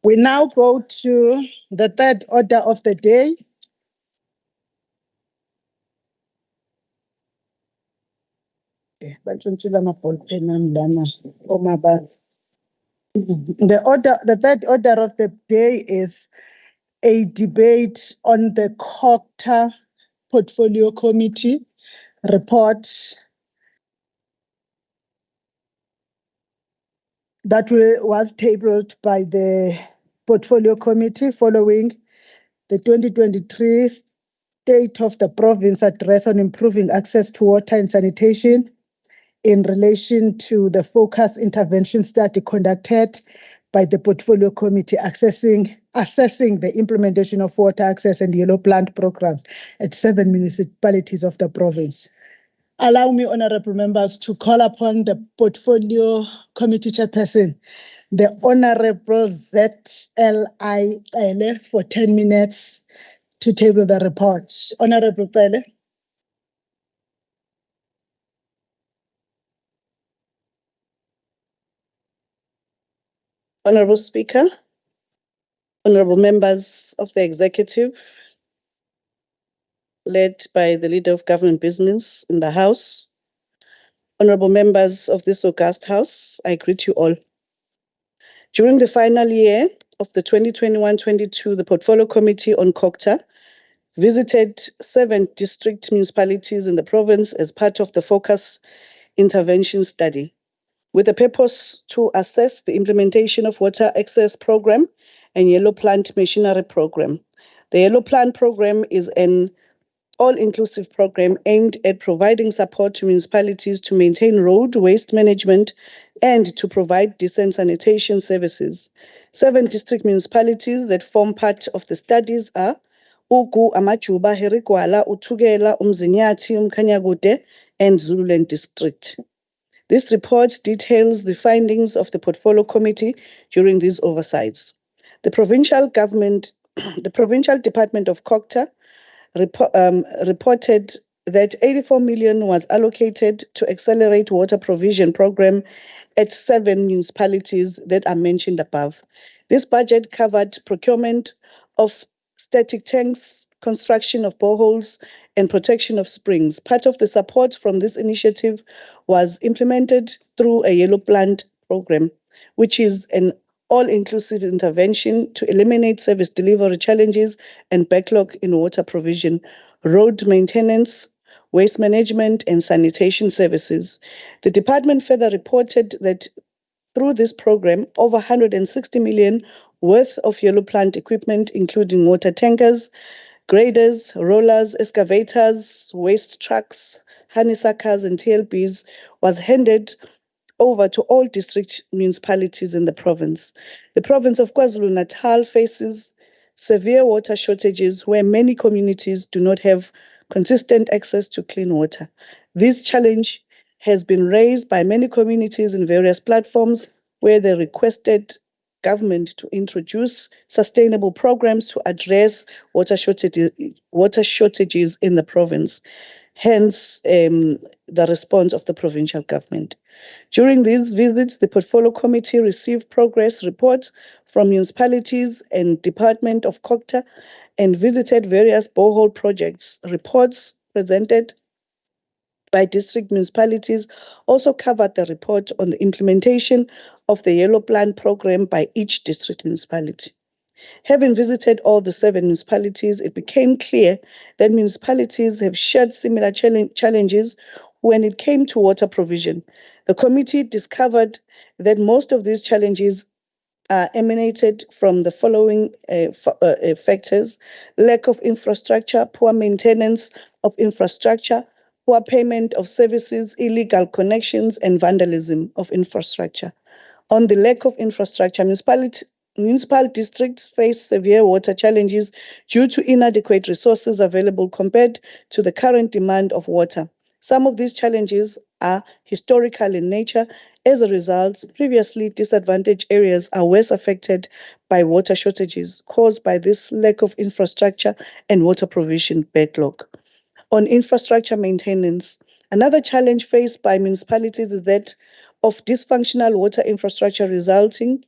We now go to the third order of the day. The third order of the day is a debate on the COGTA Portfolio Committee report that was tabled by the Portfolio Committee following the 2023 State of the Province Address on improving access to water and sanitation in relation to the focus intervention study conducted by the Portfolio Committee assessing the implementation of water access and yellow plant programs at 7 municipalities of the province. Allow me, honorable members, to call upon the Portfolio Committee Chairperson, the Honorable ZLI Cele, for 10 minutes to table the report. Honorable Cele. Honorable Speaker, honorable members of the executive, led by the Leader of Government Business in the House, honorable members of this august House, I greet you all. During the final year of the 2021-22, the Portfolio Committee on COGTA visited 7 district municipalities in the province as part of the focus intervention study, with the purpose to assess the implementation of water access program and yellow plant machinery program. The yellow plant program is an all-inclusive program aimed at providing support to municipalities to maintain road waste management and to provide decent sanitation services. 7 district municipalities that form part of the studies are Ukuba, Amajuba, Herigwala, Uthukela, Umzinyathi, Umkhanyakude, and Zululand district. This report details the findings of the Portfolio Committee during these oversights. The provincial government, the Provincial Department of COGTA reported that 84 million was allocated to accelerate water provision program at 7 municipalities that are mentioned above. This budget covered procurement of static tanks, construction of boreholes, and protection of springs. Part of the support from this initiative was implemented through a yellow plant program, which is an all-inclusive intervention to eliminate service delivery challenges and backlog in water provision, road maintenance, waste management, and sanitation services. The department further reported that through this program, over 160 million worth of yellow plant equipment, including water tankers, graders, rollers, excavators, waste trucks, honeysuckers, and TLBs, was handed over to all district municipalities in the province. The province of KwaZulu-Natal faces severe water shortages where many communities do not have consistent access to clean water. This challenge has been raised by many communities in various platforms where they requested government to introduce sustainable programs to address water shortages in the province. Hence, the response of the provincial government. During these visits, the Portfolio Committee received progress reports from municipalities and Department of COGTA and visited various borehole projects. Reports presented by district municipalities also covered the report on the implementation of the Yellow Plan program by each district municipality. Having visited all the 7 municipalities, it became clear that municipalities have shared similar challenges when it came to water provision. The committee discovered that most of these challenges emanated from the following factors: lack of infrastructure, poor maintenance of infrastructure, poor payment of services, illegal connections, and vandalism of infrastructure. On the lack of infrastructure, municipal districts face severe water challenges due to inadequate resources available compared to the current demand of water. Some of these challenges are historical in nature. As a result, previously disadvantaged areas are worse affected by water shortages caused by this lack of infrastructure and water provision backlog. on infrastructure maintenance. Another challenge faced by municipalities is that of dysfunctional water infrastructure resulting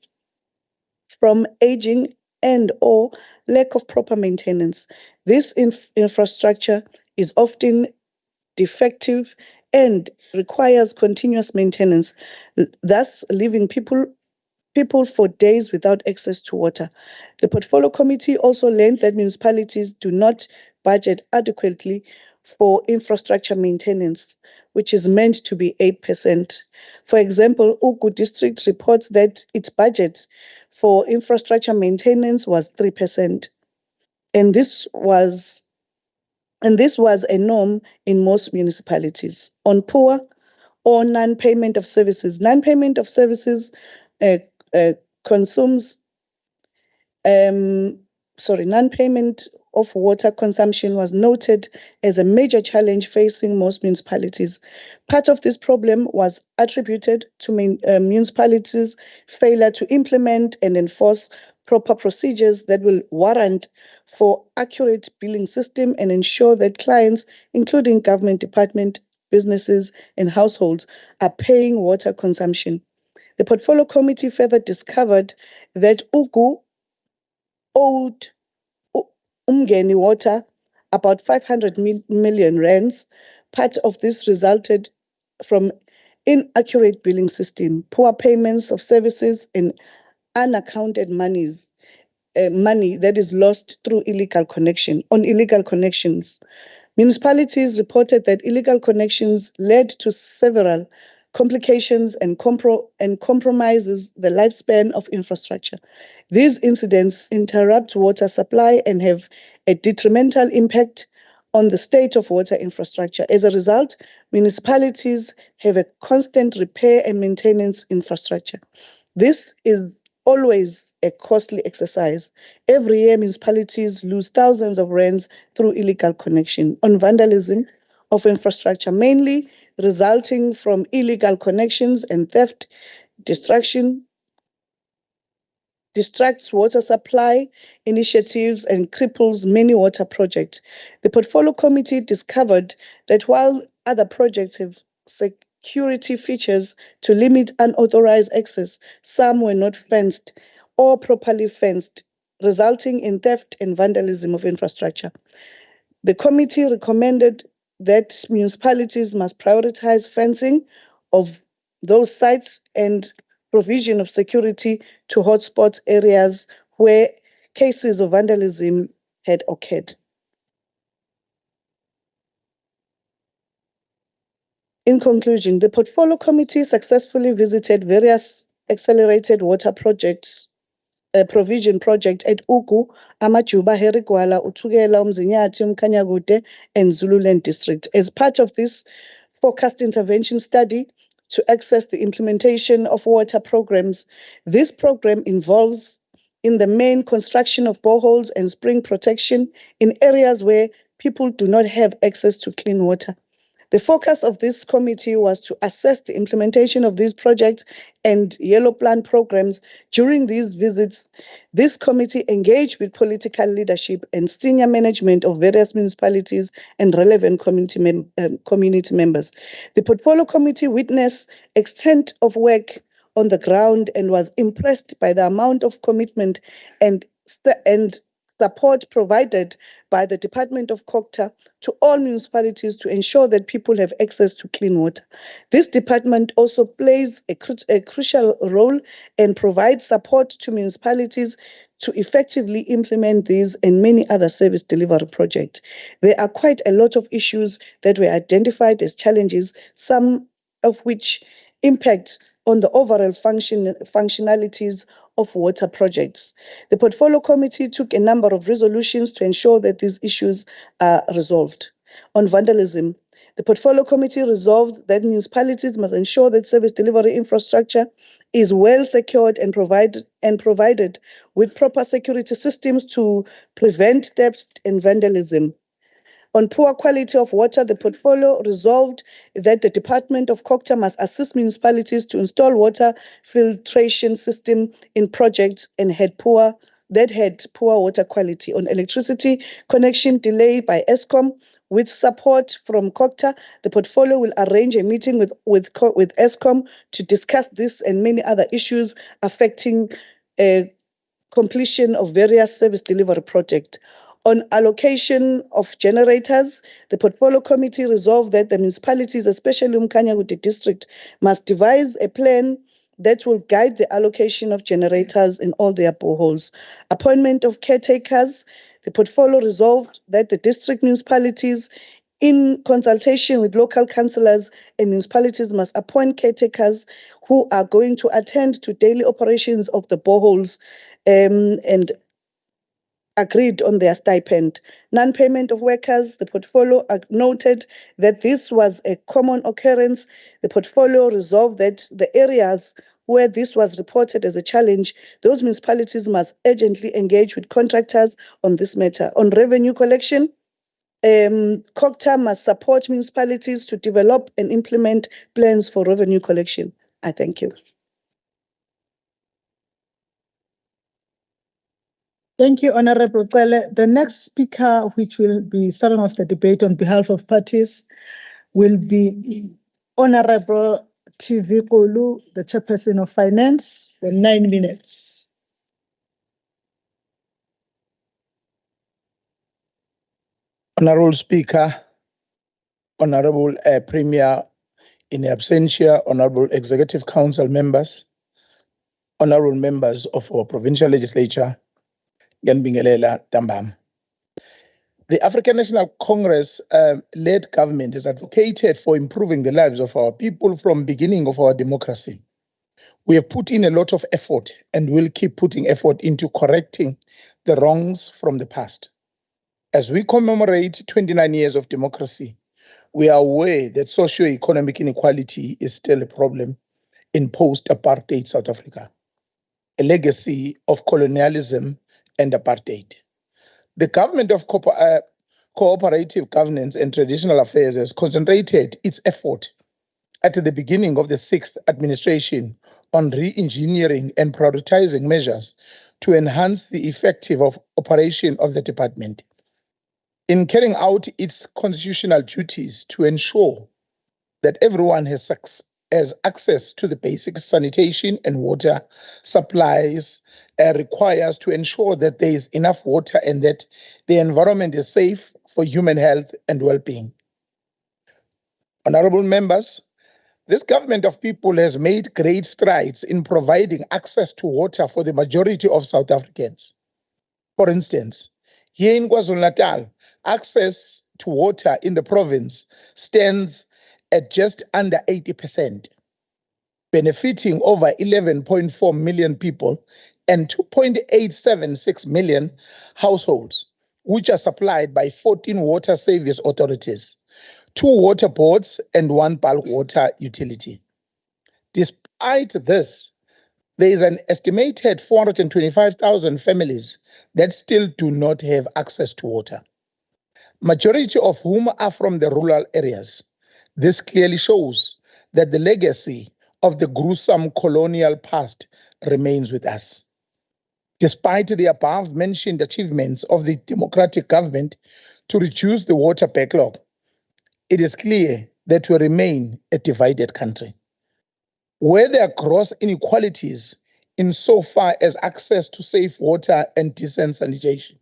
from aging and or lack of proper maintenance. This infrastructure is often defective and requires continuous maintenance, thus leaving people for days without access to water. The Portfolio Committee also learned that municipalities do not budget adequately for infrastructure maintenance, which is meant to be 8%. For example, Ukuba district reports that its budget for infrastructure maintenance was 3%. And this was a norm in most municipalities. On poor or non-payment of services. Non-payment of services non-payment of water consumption was noted as a major challenge facing most municipalities. Part of this problem was attributed to municipalities' failure to implement and enforce proper procedures that will warrant for accurate billing system and ensure that clients, including government department, businesses, and households, are paying water consumption. The Portfolio Committee further discovered that Ukuba owed Umngeni Water about 500 million rands. Part of this resulted from inaccurate billing system, poor payments of services, and unaccounted money that is lost through illegal connections. Municipalities reported that illegal connections led to several complications and compromises the lifespan of infrastructure. These incidents interrupt water supply and have a detrimental impact on the state of water infrastructure. As a result, municipalities have a constant repair and maintenance infrastructure. This is always a costly exercise. Every year, municipalities lose thousands of rands through illegal connection. On vandalism of infrastructure, mainly resulting from illegal connections and theft, distracts water supply initiatives and cripples many water projects. The Portfolio Committee discovered that while other projects have security features to limit unauthorized access, some were not fenced or properly fenced, resulting in theft and vandalism of infrastructure. The committee recommended that municipalities must prioritize fencing of those sites and provision of security to hotspot areas where cases of vandalism had occurred. In conclusion, the Portfolio Committee successfully visited various accelerated water projects, provision project at Ukuba, Amajuba, Herigwala, Uthukela, Umzinyathi, Umkhanyakude, and Zululand district. As part of this focused intervention study to access the implementation of water programs, this program involves in the main construction of boreholes and spring protection in areas where people do not have access to clean water. The focus of this committee was to assess the implementation of these projects and yellow plan programs. During these visits, this committee engaged with political leadership and senior management of various municipalities and relevant community members. The Portfolio Committee witnessed extent of work on the ground and was impressed by the amount of commitment and support provided by the Department of Cocta to all municipalities to ensure that people have access to clean water. This department also plays a crucial role and provides support to municipalities to effectively implement these and many other service delivery projects. There are quite a lot of issues that were identified as challenges, some of which impact on the overall functionalities of water projects. The Portfolio Committee took a number of resolutions to ensure that these issues are resolved. On vandalism, the Portfolio Committee resolved that municipalities must ensure that service delivery infrastructure is well secured and provided with proper security systems to prevent theft and vandalism. On poor quality of water, the Portfolio resolved that the Department of Cocta must assist municipalities to install water filtration system in projects and had poor that had poor water quality. On electricity connection delay by Eskom, with support from COGTA, the portfolio will arrange a meeting with Eskom to discuss this and many other issues affecting completion of various service delivery projects. On allocation of generators, the portfolio committee resolved that the municipalities, especially uMkhanyakude district, must devise a plan that will guide the allocation of generators in all their boreholes. Appointment of caretakers, the portfolio resolved that the district municipalities, in consultation with local councillors and municipalities, must appoint caretakers who are going to attend to daily operations of the boreholes and agreed on their stipend. Non-payment of workers, the portfolio noted that this was a common occurrence. The portfolio resolved that the areas where this was reported as a challenge, those municipalities must urgently engage with contractors on this matter. On revenue collection, COGTA must support municipalities to develop and implement plans for revenue collection. I thank you. Thank you, Honorable Cele. The next speaker, which will be starting off the debate on behalf of parties, will be Honorable TV Kulu, the Chairperson of Finance, for 9 minutes. Honorable Speaker, Honorable Premier in absentia, Honorable Executive Council members, Honorable members of our provincial legislature, Nganbingelela Dambam. The African National Congress led government has advocated for improving the lives of our people from beginning of our democracy. We have put in a lot of effort and will keep putting effort into correcting the wrongs from the past. As we commemorate 29 years of democracy, we are aware that socio-economic inequality is still a problem in post-apartheid South Africa, a legacy of colonialism and apartheid. The government of cooperative governance and traditional affairs has concentrated its effort at the beginning of the 6th administration on re-engineering and prioritizing measures to enhance the effective operation of the department. In carrying out its constitutional duties to ensure that everyone has access to the basic sanitation and water supplies, requires to ensure that there is enough water and that the environment is safe for human health and well-being. Honorable members, this government of people has made great strides in providing access to water for the majority of South Africans. For instance, here in KwaZulu-Natal, access to water in the province stands at just under 80%, benefiting over 11.4 million people and 2.876 million households, which are supplied by 14 water service authorities, 2 water boards, and 1 bulk water utility. Despite this, there is an estimated 425,000 families that still do not have access to water, majority of whom are from the rural areas. This clearly shows that the legacy of the gruesome colonial past remains with us. Despite the above-mentioned achievements of the democratic government to reduce the water backlog, it is clear that we remain a divided country, where there are gross inequalities insofar as access to safe water and decent sanitation.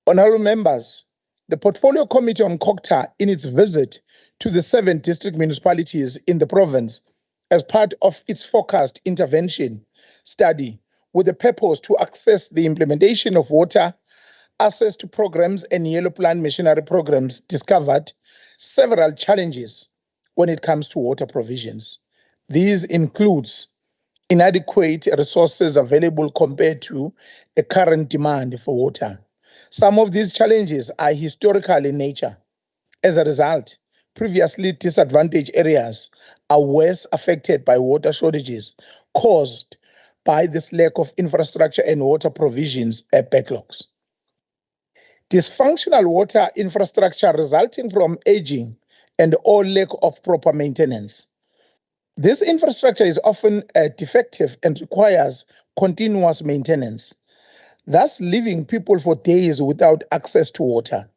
Honorable members, the Portfolio Committee on COGTA, in its visit to the 7 district municipalities in the province, as part of its focused intervention study, with the purpose to access the implementation of water access to programs and yellow plan machinery programs, discovered several challenges when it comes to water provisions. These includes inadequate resources available compared to the current demand for water. Some of these challenges are historical in nature. As a result, previously disadvantaged areas are worse affected by water shortages caused by this lack of infrastructure and water provisions backlogs. Dysfunctional water infrastructure resulting from aging and or lack of proper maintenance. This infrastructure is often defective and requires continuous maintenance. thus leaving people for days without access to water.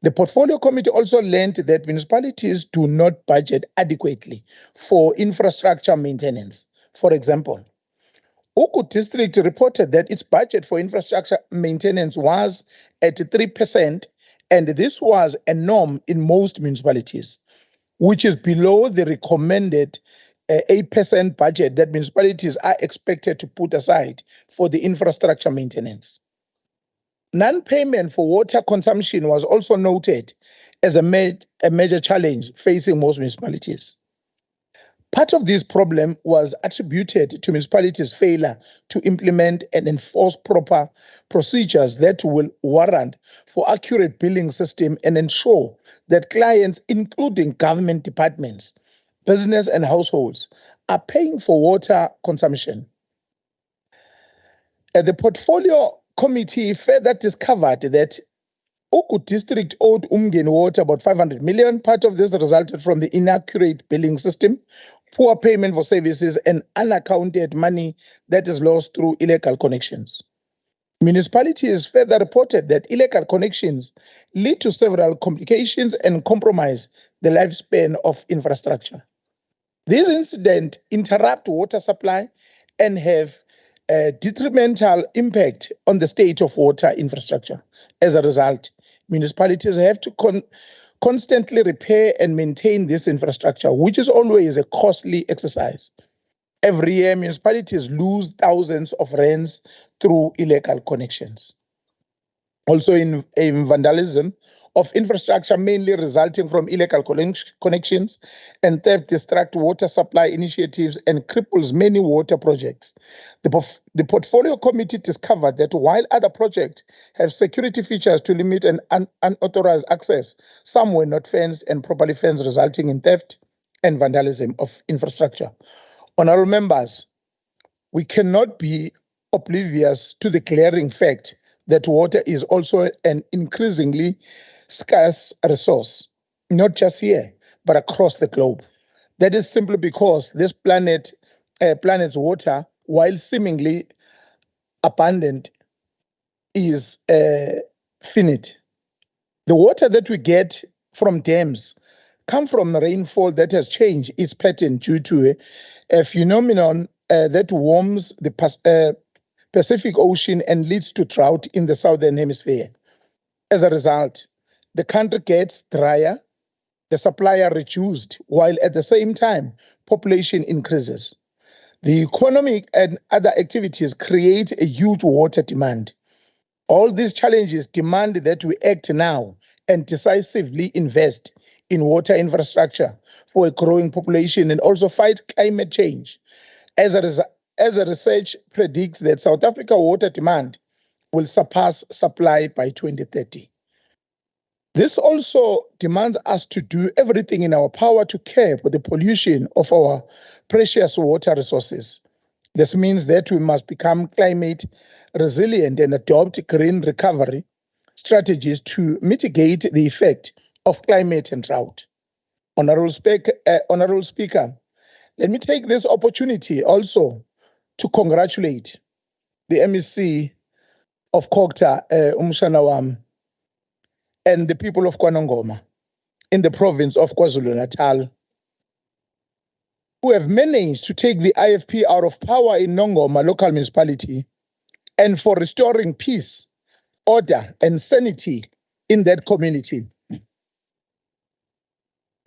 The Portfolio Committee also learned that municipalities do not budget adequately for infrastructure maintenance. For example, Ukuba district reported that its budget for infrastructure maintenance was at 3%, and this was a norm in most municipalities, which is below the recommended 8% budget that municipalities are expected to put aside for the infrastructure maintenance. Non-payment for water consumption was also noted as a major challenge facing most municipalities. Part of this problem was attributed to municipalities' failure to implement and enforce proper procedures that will warrant for accurate billing system and ensure that clients, including government departments, business and households, are paying for water consumption. The Portfolio Committee further discovered that Ukuba district owed Umngeni Water about 500 million. Part of this resulted from the inaccurate billing system, poor payment for services, and unaccounted money that is lost through illegal connections. Municipalities further reported that illegal connections lead to several complications and compromise the lifespan of infrastructure. These incidents interrupt water supply and have a detrimental impact on the state of water infrastructure. As a result, municipalities have to constantly repair and maintain this infrastructure, which is always a costly exercise. Every year, municipalities lose thousands of rands through illegal connections. Also in vandalism of infrastructure, mainly resulting from illegal connections, and theft distract water supply initiatives and cripples many water projects. The Portfolio Committee discovered that while other projects have security features to limit an unauthorized access, some were not fenced and properly fenced, resulting in theft and vandalism of infrastructure. Honorable members, we cannot be oblivious to the glaring fact that water is also an increasingly scarce resource, not just here, but across the globe. That is simply because this planet's water, while seemingly abundant, is finite. The water that we get from dams come from rainfall that has changed its pattern due to a phenomenon that warms the Pacific Ocean and leads to drought in the southern hemisphere. As a result, the country gets drier, the supply are reduced, while at the same time, population increases. The economic and other activities create a huge water demand. All these challenges demand that we act now and decisively invest in water infrastructure for a growing population and also fight climate change. As a research predicts that South Africa water demand will surpass supply by 2030. This also demands us to do everything in our power to curb the pollution of our precious water resources. This means that we must become climate resilient and adopt green recovery strategies to mitigate the effect of climate and drought. Honorable Speaker, let me take this opportunity also to congratulate the MEC of Kokta, Umshanawam, and the people of KwaNongoma in the province of KwaZulu-Natal, who have managed to take the IFP out of power in Nongoma local municipality and for restoring peace, order, and sanity in that community.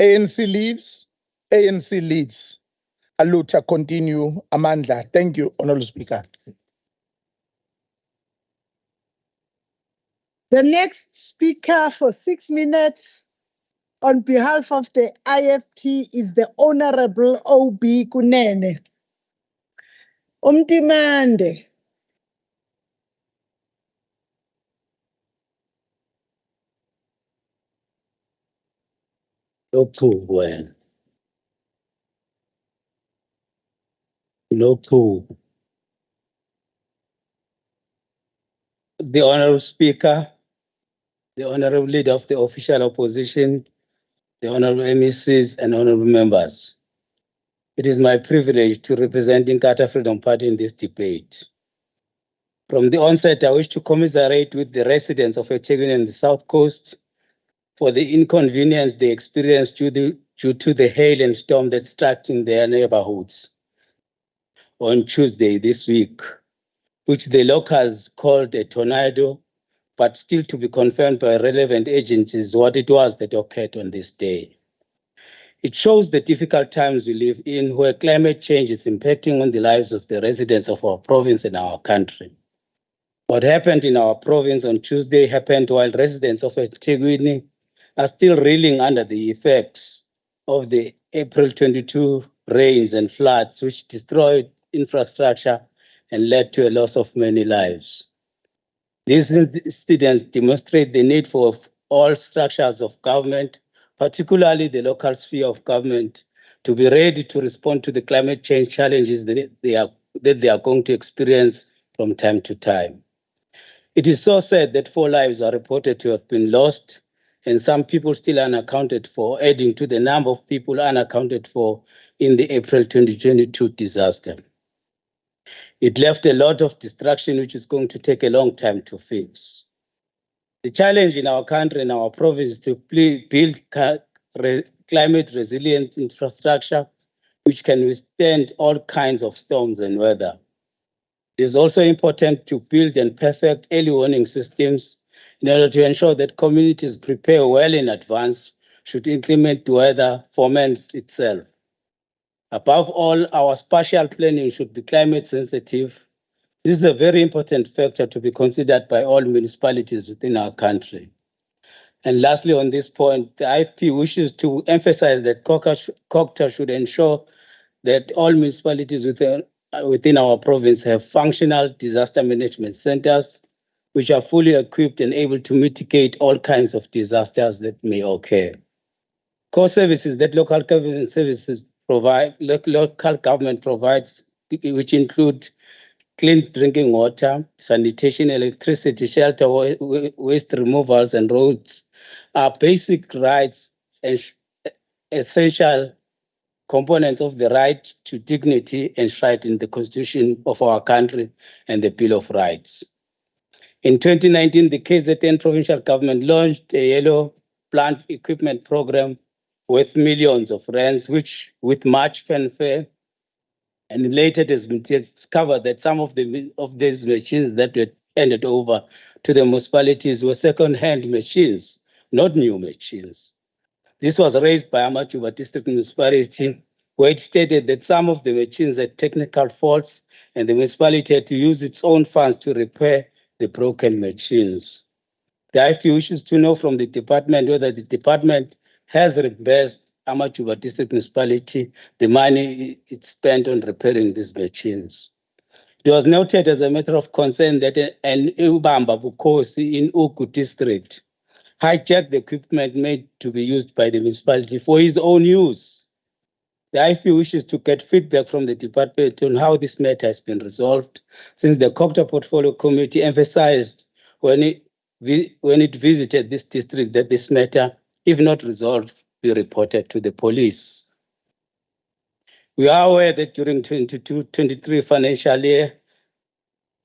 ANC leaves, ANC leads. Aluta continue, Amandla. Thank you, Honorable Speaker. The next speaker for 6 minutes on behalf of the IFP is the Honorable O.B. Kunene. Umtimande. Lokuthuko Lokuthuko. The Honorable Speaker, the Honorable Leader of the Official Opposition, the Honorable MECs and Honorable Members. It is my privilege to represent Inkatha Freedom Party in this debate. From the onset, I wish to commiserate with the residents of eThekwini and the South Coast for the inconvenience they experienced due to the hail and storm that struck in their neighborhoods on Tuesday this week, which the locals called a tornado, but still to be confirmed by relevant agencies what it was that occurred on this day. It shows the difficult times we live in, where climate change is impacting on the lives of the residents of our province and our country. What happened in our province on Tuesday happened while residents of eThekwini are still reeling under the effects of the April 22 rains and floods, which destroyed infrastructure and led to a loss of many lives. These incidents demonstrate the need for all structures of government, particularly the local sphere of government, to be ready to respond to the climate change challenges that they are going to experience from time to time. It is so sad that 4 lives are reported to have been lost and some people still unaccounted for, adding to the number of people unaccounted for in the April 2022 disaster. It left a lot of destruction, which is going to take a long time to fix. The challenge in our country and our province is to build climate resilient infrastructure, which can withstand all kinds of storms and weather. It is also important to build and perfect early warning systems in order to ensure that communities prepare well in advance should inclement weather foments itself. Above all, our spatial planning should be climate sensitive. This is a very important factor to be considered by all municipalities within our country. And lastly, on this point, the IFP wishes to emphasize that COGTA should ensure that all municipalities within our province have functional disaster management centers, which are fully equipped and able to mitigate all kinds of disasters that may occur. Core services that local government provides, which include clean drinking water, sanitation, electricity, shelter, waste removals, and roads, are basic rights and essential components of the right to dignity enshrined in the Constitution of our country and the Bill of Rights. In 2019, the KZN provincial government launched a yellow plant equipment program worth millions of rands, which with much fanfare, and later it has been discovered that some of these machines that were handed over to the municipalities were second-hand machines, not new machines. This was raised by Amajuba District Municipality, where it stated that some of the machines had technical faults and the municipality had to use its own funds to repair the broken machines. The IFP wishes to know from the department whether the department has reimbursed Amajuba District Municipality the money it spent on repairing these machines. It was noted as a matter of concern that an Ubamba Bukosi in Uku District hijacked the equipment made to be used by the municipality for his own use. The IFP wishes to get feedback from the department on how this matter has been resolved, since the COGTA Portfolio Committee emphasized when it visited this district that this matter, if not resolved, be reported to the police. We are aware that during 22-23 financial year,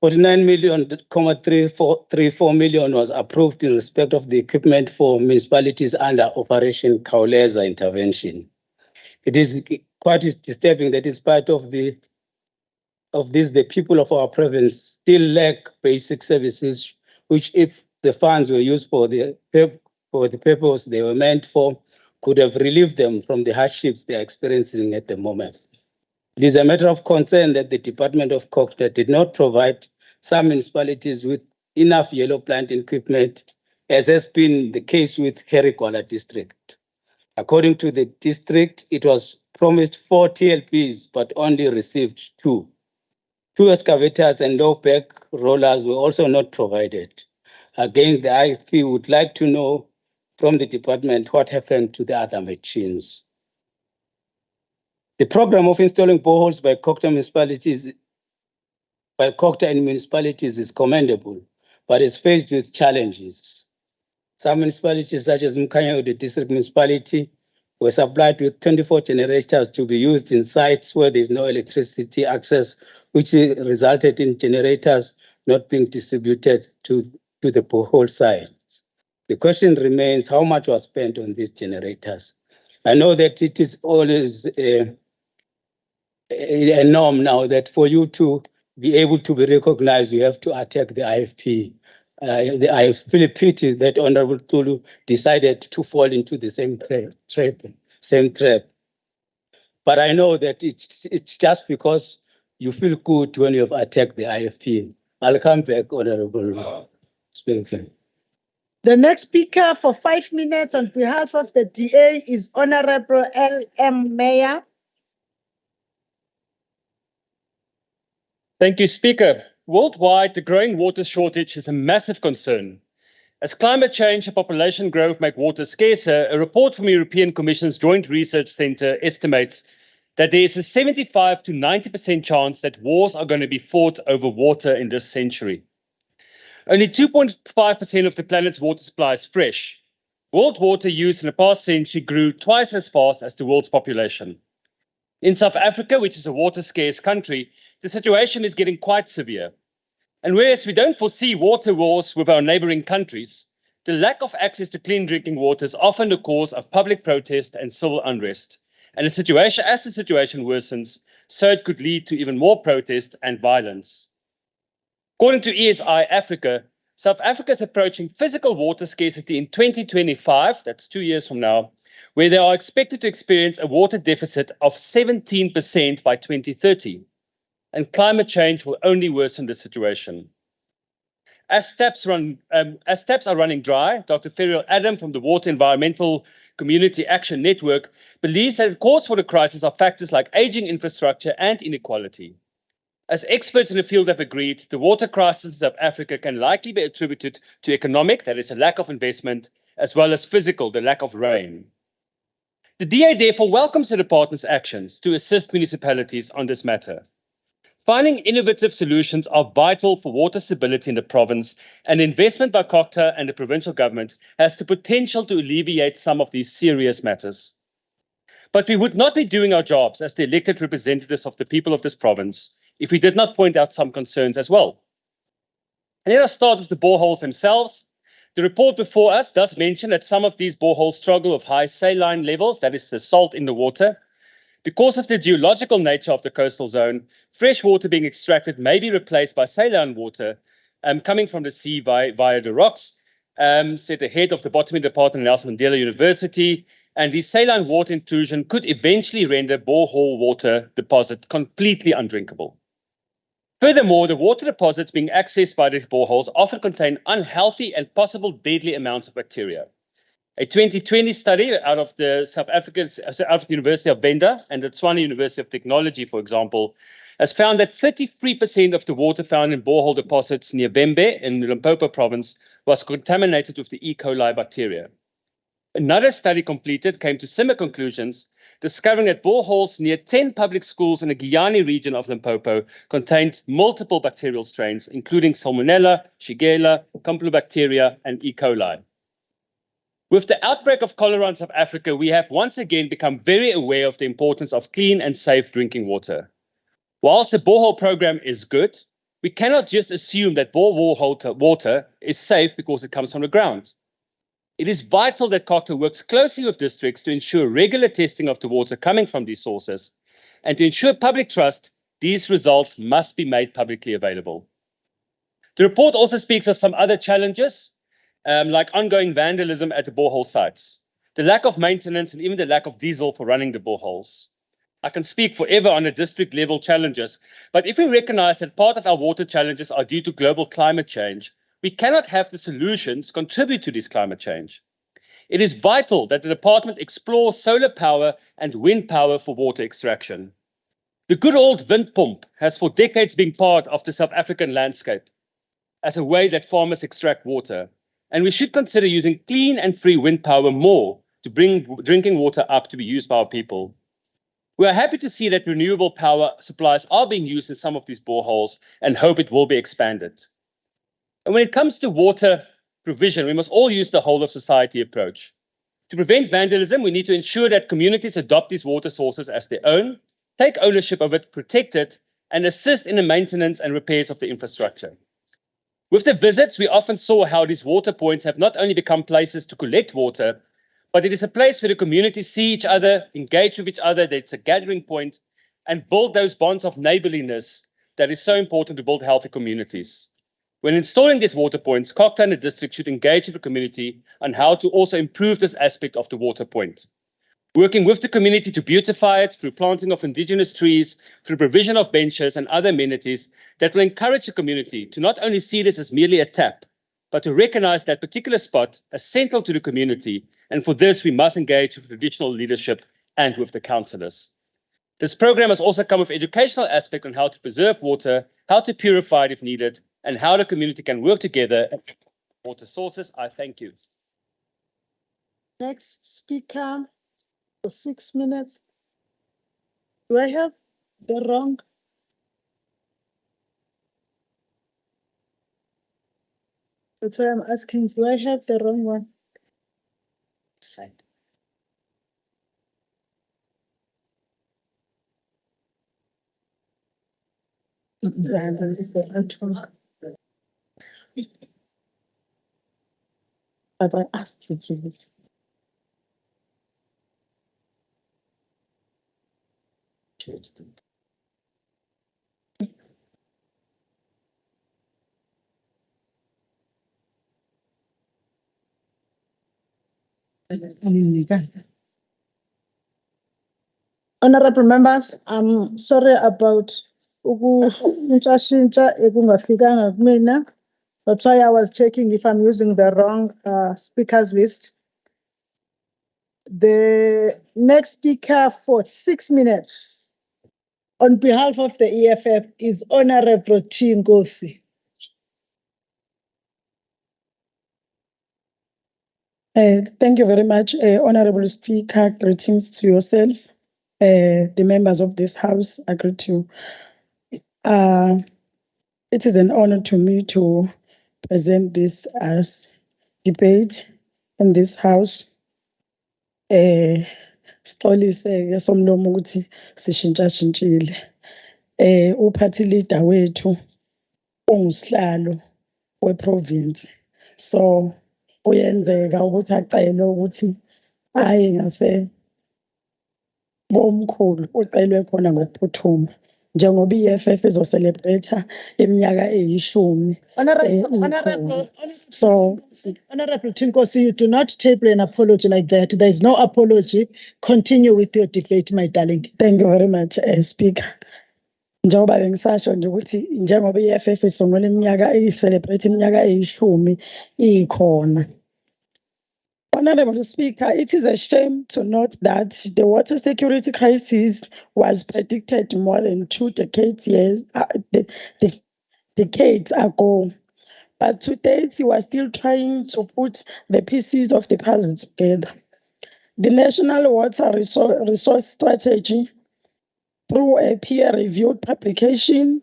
49.34 million was approved in respect of the equipment for municipalities under Operation Khawuleza intervention. It is quite disturbing that in spite of this, the people of our province still lack basic services, which if the funds were used for the purpose they were meant for, could have relieved them from the hardships they are experiencing at the moment. It is a matter of concern that the Department of COGTA did not provide some municipalities with enough yellow plant equipment, as has been the case with Herikwala district. According to the district, it was promised 4 TLPs, but only received 2. 2 excavators and low back rollers were also not provided. Again, the IFP would like to know from the department what happened to the other machines. The program of installing boreholes by COGTA and municipalities is commendable, but is faced with challenges. Some municipalities, such as Ngakho-ke le District Municipality, were supplied with 24 generators to be used in sites where there is no electricity access, which resulted in generators not being distributed to the borehole sites. The question remains, how much was spent on these generators? I know that it is always a norm now that for you to be able to be recognized, you have to attack the IFP. I feel a pity that Honorable Tulu decided to fall into the same trap. But I know that it's just because you feel good when you have attacked the IFP. I'll come back, Honorable Speaker. The next speaker for 5 minutes on behalf of the DA is Honorable L.M. Mayor. Thank you, Speaker. Worldwide, the growing water shortage is a massive concern. As climate change and population growth make water scarcer, a report from the European Commission's Joint Research Centre estimates that there is a 75 to 90% chance that wars are going to be fought over water in this century. Only 2.5% of the planet's water supply is fresh. World water use in the past century grew twice as fast as the world's population. In South Africa, which is a water-scarce country, the situation is getting quite severe. And whereas we don't foresee water wars with our neighboring countries, the lack of access to clean drinking water is often the cause of public protest and civil unrest. And as the situation worsens, so it could lead to even more protest and violence. According to ESI Africa, South Africa is approaching physical water scarcity in 2025, that's 2 years from now, where they are expected to experience a water deficit of 17% by 2030. And climate change will only worsen the situation. As taps are running dry, Dr. Ferial Adam from the Water Environmental Community Action Network believes that the cause for the crisis are factors like aging infrastructure and inequality. As experts in the field have agreed, the water crisis in South Africa can likely be attributed to economic, that is a lack of investment, as well as physical, the lack of rain. The DA therefore welcomes the department's actions to assist municipalities on this matter. Finding innovative solutions are vital for water stability in the province, and investment by COGTA and the provincial government has the potential to alleviate some of these serious matters. But we would not be doing our jobs as the elected representatives of the people of this province if we did not point out some concerns as well. And let us start with the boreholes themselves. The report before us does mention that some of these boreholes struggle with high saline levels, that is the salt in the water. Because of the geological nature of the coastal zone, fresh water being extracted may be replaced by saline water coming from the sea via the rocks, said the head of the botany department at Nelson Mandela University. And the saline water intrusion could eventually render borehole water deposit completely undrinkable. Furthermore, the water deposits being accessed by these boreholes often contain unhealthy and possible deadly amounts of bacteria. A 2020 study out of the University of Venda and the Tshwane University of Technology, for example, has found that 33% of the water found in borehole deposits near Bembe in the Limpopo province was contaminated with the E. coli bacteria. Another study completed came to similar conclusions, discovering that boreholes near 10 public schools in the Giyani region of Limpopo contained multiple bacterial strains, including Salmonella, Shigella, Campylobacteria, and E. coli. With the outbreak of cholera in South Africa, we have once again become very aware of the importance of clean and safe drinking water. Whilst the borehole program is good, we cannot just assume that borehole water is safe because it comes from the ground. It is vital that COGTA works closely with districts to ensure regular testing of the water coming from these sources, and to ensure public trust, these results must be made publicly available. The report also speaks of some other challenges, like ongoing vandalism at the borehole sites, the lack of maintenance, and even the lack of diesel for running the boreholes. I can speak forever on the district level challenges, but if we recognize that part of our water challenges are due to global climate change, we cannot have the solutions contribute to this climate change. It is vital that the department explores solar power and wind power for water extraction. The good old wind pump has for decades been part of the South African landscape as a way that farmers extract water. And we should consider using clean and free wind power more to bring drinking water up to be used by our people. We are happy to see that renewable power supplies are being used in some of these boreholes and hope it will be expanded. And when it comes to water provision, we must all use the whole of society approach. To prevent vandalism, we need to ensure that communities adopt these water sources as their own, take ownership of it, protect it, and assist in the maintenance and repairs of the infrastructure. With the visits, we often saw how these water points have not only become places to collect water, but it is a place where the community see each other, engage with each other, that it's a gathering point, and build those bonds of neighborliness that is so important to build healthy communities. When installing these water points, Kokta and the district should engage with the community on how to also improve this aspect of the water point. Working with the community to beautify it through planting of indigenous trees, through provision of benches and other amenities that will encourage the community to not only see this as merely a tap, but to recognize that particular spot as central to the community. And for this, we must engage with traditional leadership and with the councillors. This program has also come with educational aspect on how to preserve water, how to purify it if needed, and how the community can work together at water sources. I thank you. Next speaker for 6 minutes. Do I have the wrong? That's why I'm asking, do I have the wrong one? Side. But I asked you to this. Honorable members, I'm sorry about ukushintsha ekungafikanga kumina. That's why I was checking if I'm using the wrong speakers list. The next speaker for 6 minutes on behalf of the EFF is Honorable T. Ngosi. Thank you very much, Honorable Speaker. Greetings to yourself, the members of this House. I greet you. It is an honor to me to present this as debate in this House. Sixolise-ke somlomo ukuthi sishintshashintshile. Uphathi leader wethu ungusihlalo we-province. So kuyenzeka ukuthi acele ukuthi aye ngase komkhulu uqelwe khona ngokuphuthuma njengoba i-EFF izocelebrate iminyaka eyishumi. Honorable Tinkosi, you do not table an apology like that. There is no apology. Continue with your debate, my darling. Thank you very much, Speaker. Njengoba bengisasho nje ukuthi njengoba i-EFF isungula iminyaka celebrate iminyaka eyishumi ikhona. Honorable Speaker, it is a shame to note that the water security crisis was predicted more than 2 decades ago. But to date, we are still trying to put the pieces of the puzzle together. The National Water Resource Strategy, through a peer-reviewed publication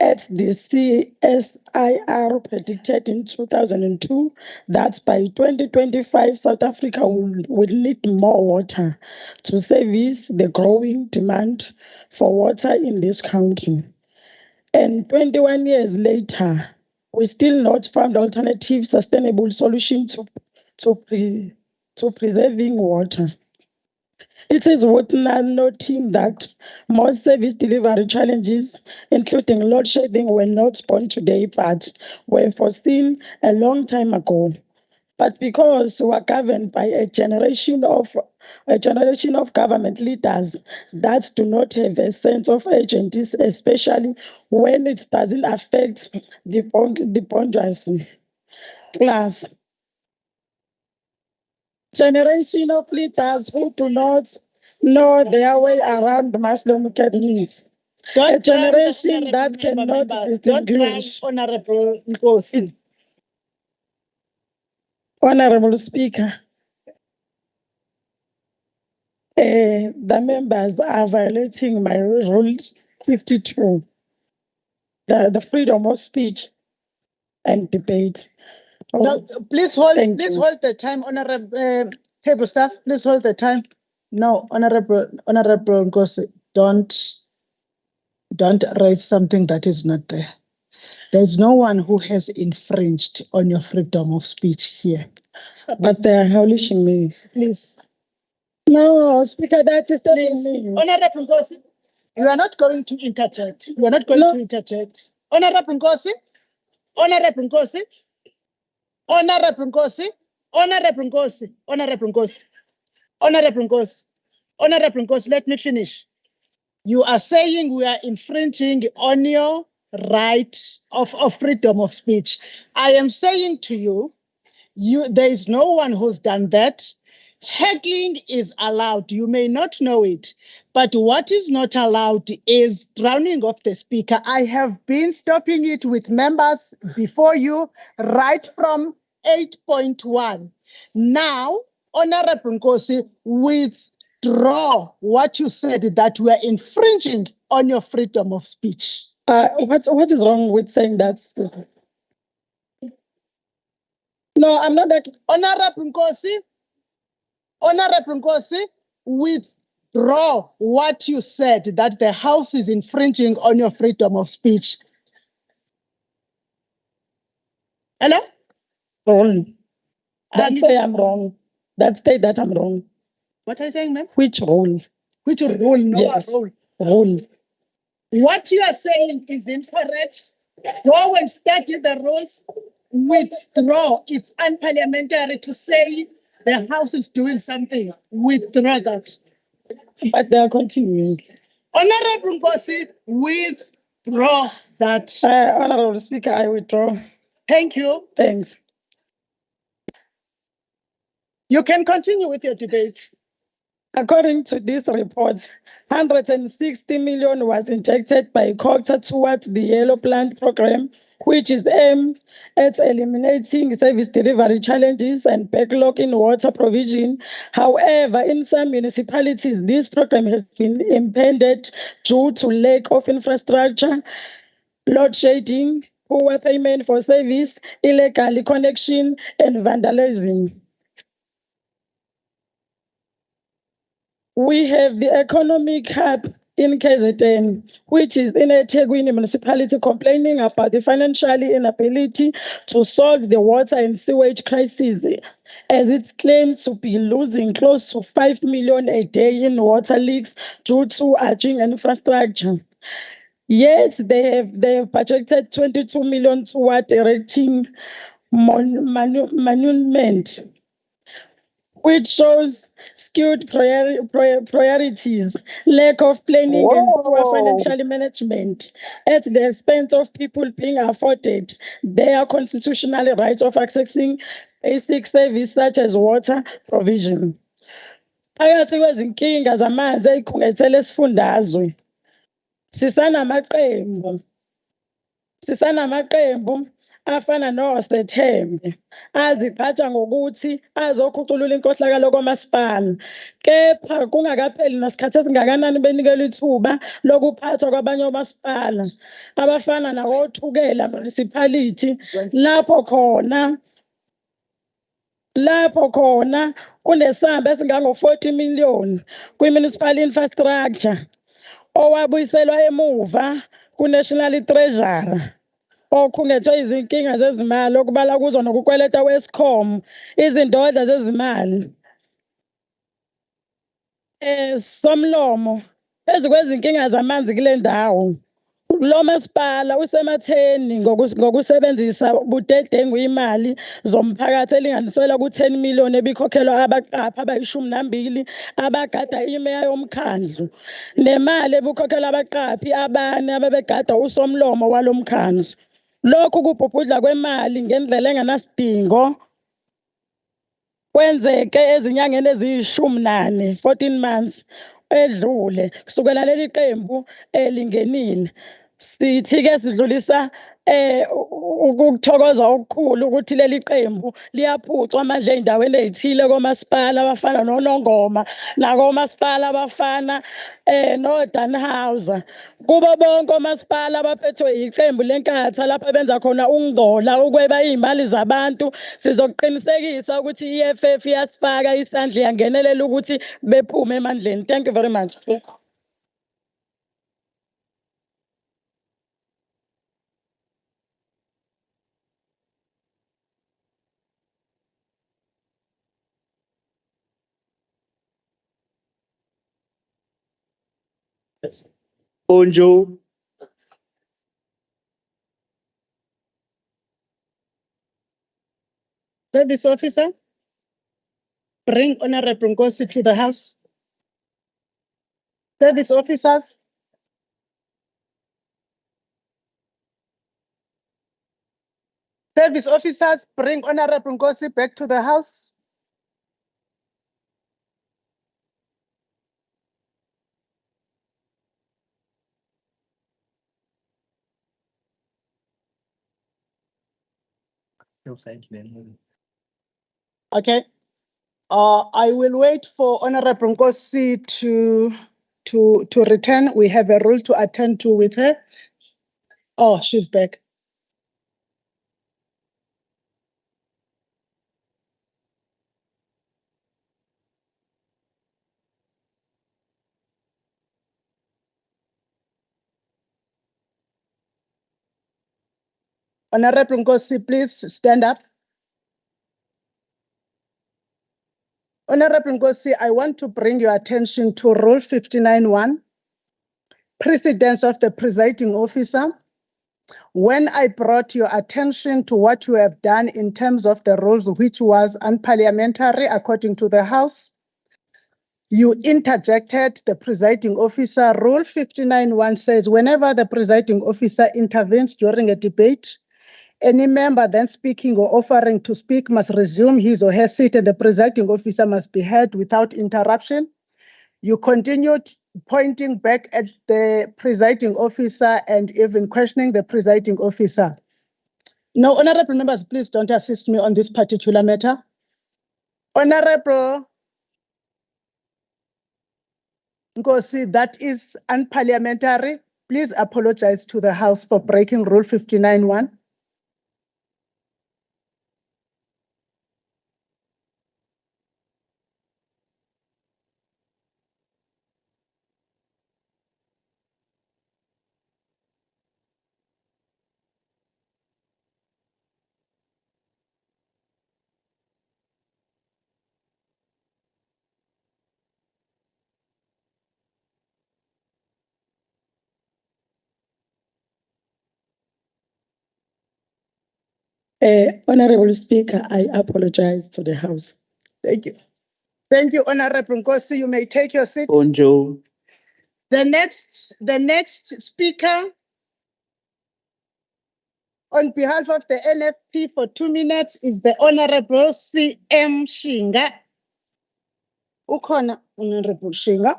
at the CSIR, predicted in 2002 that by 2025, South Africa will need more water to service the growing demand for water in this country. And 21 years later, we still not found alternative sustainable solution to preserving water. It is worth noting that most service delivery challenges, including load shedding, were not born today, but were foreseen a long time ago. But because we are governed by a generation of government leaders that do not have a sense of urgency, especially when it doesn't affect the bourgeoisie class. Generation of leaders who do not know their way around Muslim needs. A generation that cannot distinguish. Honorable Ngosi. Honorable Speaker, the members are violating my rule 52, the freedom of speech and debate. No, please hold the time, Honorable table staff. Please hold the time. No, Honorable Ngosi, don't raise something that is not there. There's no one who has infringed on your freedom of speech here. But they are abolishing me. Please. No, Speaker, that is telling me. Honorable Nkosi, you are not going to interject. You are not going to interject. Honorable Nkosi, Honorable Nkosi, Honorable Nkosi, Honorable Nkosi, Honorable Nkosi, Honorable Nkosi, Honorable Nkosi, let me finish. You are saying we are infringing on your right of freedom of speech. I am saying to you, there is no one who's done that. Heckling is allowed. You may not know it, but what is not allowed is drowning of the speaker. I have been stopping it with members before you right from 8.1. Now, Honorable Nkosi, withdraw what you said that we are infringing on your freedom of speech. What is wrong with saying that? No, I'm not that. Honorable Nkosi, Honorable Nkosi, withdraw what you said that the House is infringing on your freedom of speech. Hello? Wrong. That say I'm wrong. That say that I'm wrong. What are you saying, ma'am? Which rule? Which rule? No Yes. rule. Rule. What you are saying is incorrect. Go and study the rules. Withdraw. It's unparliamentary to say the House is doing something. Withdraw that. But they are continuing. Honorable Nkosi, withdraw that. Honorable Speaker, I withdraw. Thank you. Thanks. You can continue with your debate. According to this report, 160 million was injected by Cocta towards the Yellow Plant program, which is aimed at eliminating service delivery challenges and backlog in water provision. However, in some municipalities, this program has been impeded due to lack of infrastructure, load shedding, poor payment for service, illegal connection, and vandalism. We have the economic hub in KZN, which is in a eThekwini municipality, complaining about the financial inability to solve the water and sewage crisis, as it claims to be losing close to 5 million a day in water leaks due to aging infrastructure. Yet they have budgeted 22 million toward erecting monument, which shows skewed priorities, lack of planning, and poor financial management at the expense of people being afforded their constitutional rights of accessing basic service such as water provision. Phakathi kwezinkinga zamanzi ezikhungethela esifundazwe, sisanamaqembu afana noSethembe azigqaja ngokuthi azokhuculula inkohlakalo kwamasipala, kepha kungakapheli nasikhathi esingakanani benikelwe ithuba lokuphathwa kwabanye omasipala abafana nakoThukela municipality, lapho khona kunesamba esingango-40 million kwi-municipal infrastructure owabuyiselwa emuva ku-National Treasury, okhungethwe izinkinga zezimali okubala kuzo nokukweleta kwescom, izindodla zezimali. Somlomo, phezu kwezinkinga zamanzi kule ndawo, lo masipala usematheni ngokusebenzisa budedengu imali zomphakathi elinganiselwa ku-10 million ebikhokhelwa abaqaphi abayi-12 abagada imeya yomkhandlu, nemali ebikhokhelwa abaqaphi abane ababegada usomlomo walomkhandlu. Lokhu kubhubhudla kwemali ngendlela engenasidingo kwenzeke ezinyangeni eziyi-14, 14 months edlule kusukela leli qembu lingenile. Sithi-ke sidlulisa ukuthokoza okukhulu ukuthi leli qembu liyaphucwa amandla ey'ndaweni ey'thile komasipala abafana noNongoma nakomasipala abafana noDannhauser. Kubo bonke omasipala abaphethwe iqembu lenkatha lapho benza khona ukungcola, ukweba iy'mali zabantu, sizokuqinisekisa ukuthi i-EFF iyasifaka isandla, iyangenelela ukuthi bephume emandleni. Thank you very much. Onjo. Service officer, bring Honorable Nkosi to the House. Service officers. Service officers, bring Honorable Nkosi back to the House. Okay. I will wait for Honorable Nkosi to return. We have a rule to attend to with her. Oh, she's back. Honorable Nkosi, please stand up. Honorable Nkosi, I want to bring your attention to Rule 59.1, precedence of the presiding officer. When I brought your attention to what you have done in terms of the rules, which was unparliamentary according to the House, you interjected the presiding officer. Rule 59.1 says, whenever the presiding officer intervenes during a debate, any member then speaking or offering to speak must resume his or her seat, and the presiding officer must be heard without interruption. You continued pointing back at the presiding officer and even questioning the presiding officer. No, honorable members, please don't assist me on this particular matter. Honorable Nkosi, that is unparliamentary. Please apologize to the House for breaking Rule 59.1. Honorable Speaker, I apologize to the House. Thank you. Thank you, Honorable Nkosi. You may take your seat. Onjo. The next speaker on behalf of the NFP for 2 minutes is the Honorable CM Shinga. Ukhona Honorable Shinga.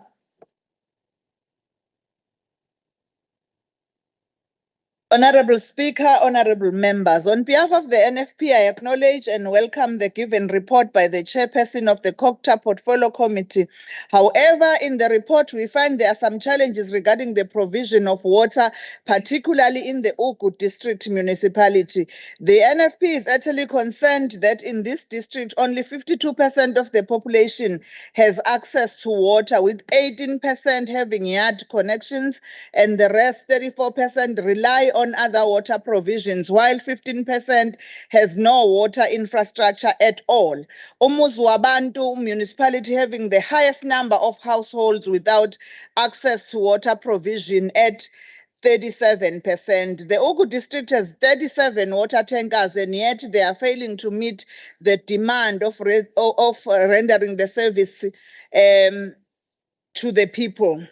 Honorable Speaker, honorable members, on behalf of the NFP, I acknowledge and welcome the given report by the chairperson of the COCTA Portfolio Committee. However, in the report, we find there are some challenges regarding the provision of water, particularly in the Ukuba district municipality. The NFP is actually concerned that in this district, only 52% of the population has access to water, with 18% having yard connections, and the rest, 34%, rely on other water provisions, while 15% has no water infrastructure at all. Umuzwabantu municipality having the highest number of households without access to water provision at 37%. The Ukuba district has 37 water tankers, and yet they are failing to meet the demand of rendering the service to the people.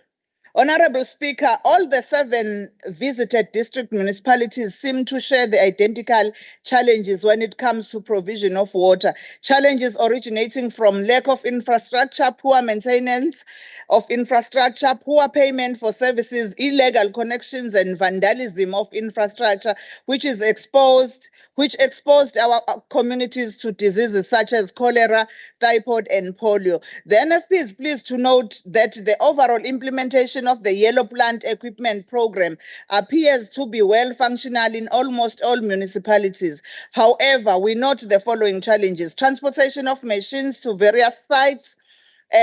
Honorable Speaker, all the 7 visited district municipalities seem to share the identical challenges when it comes to provision of water. Challenges originating from lack of infrastructure, poor maintenance of infrastructure, poor payment for services, illegal connections, and vandalism of infrastructure, which exposed our communities to diseases such as cholera, typhoid, and polio. The NFP is pleased to note that the overall implementation of the Yellow Plant Equipment Program appears to be well functional in almost all municipalities. However, we note the following challenges: transportation of machines to various sites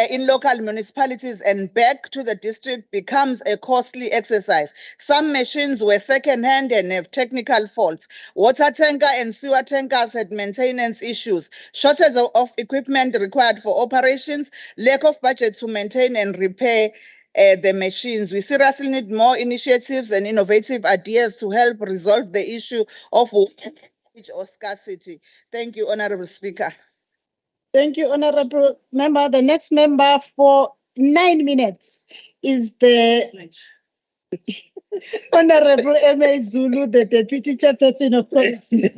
in local municipalities and back to the district becomes a costly exercise. Some machines were second-hand and have technical faults. Water tanker and sewer tankers had maintenance issues. Shortage of equipment required for operations, lack of budget to maintain and repair the machines. We seriously need more initiatives and innovative ideas to help resolve the issue of water or scarcity. Thank you, Honorable Speaker. Thank you, Honorable Member. The next member for 9 minutes is the Honorable M.A. Zulu, the Deputy Chairperson of Committee.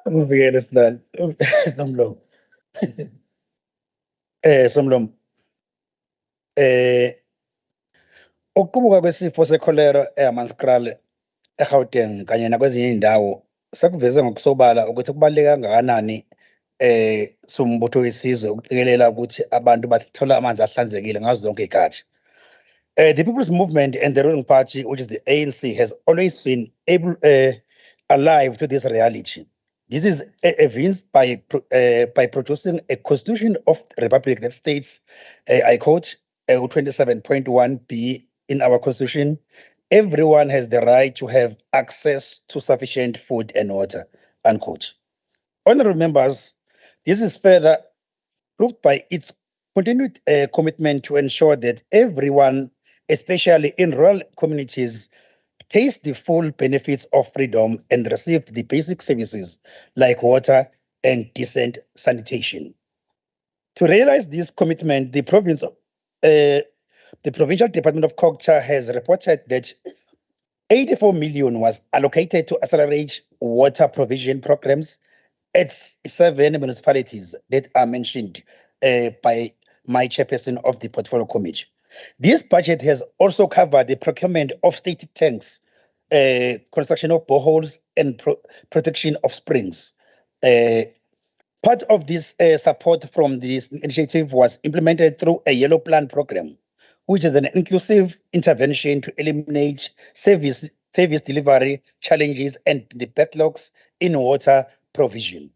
Umvikele sidlali nomlomo. Somlomo. Ukuqubuka kwesifo secholera eHammanskraal eGauteng kanye nakwezinye indawo sekuveze ngokusobala ukuthi kubaluleke kangakanani sombutho wesizwe ukuqikelela ukuthi abantu bathola amanzi ahlanzekile ngazo zonke izikhathi. The People's Movement and the ruling party, which is the ANC, has always been alive to this reality. This is evinced by producing a constitution of the Republic that states, I quote, 27.1b in our constitution, everyone has the right to have access to sufficient food and water, unquote. Honorable members, this is further proved by its continued commitment to ensure that everyone, especially in rural communities, taste the full benefits of freedom and receive the basic services like water and decent sanitation. To realize this commitment, the Provincial Department of Culture has reported that 84 million was allocated to accelerate water provision programs at 7 municipalities that are mentioned by my chairperson of the Portfolio Committee. This budget has also covered the procurement of static tanks, construction of boreholes, and protection of springs. Part of this support from this initiative was implemented through a Yellow Plan program, which is an inclusive intervention to eliminate service delivery challenges and the backlogs in water provision,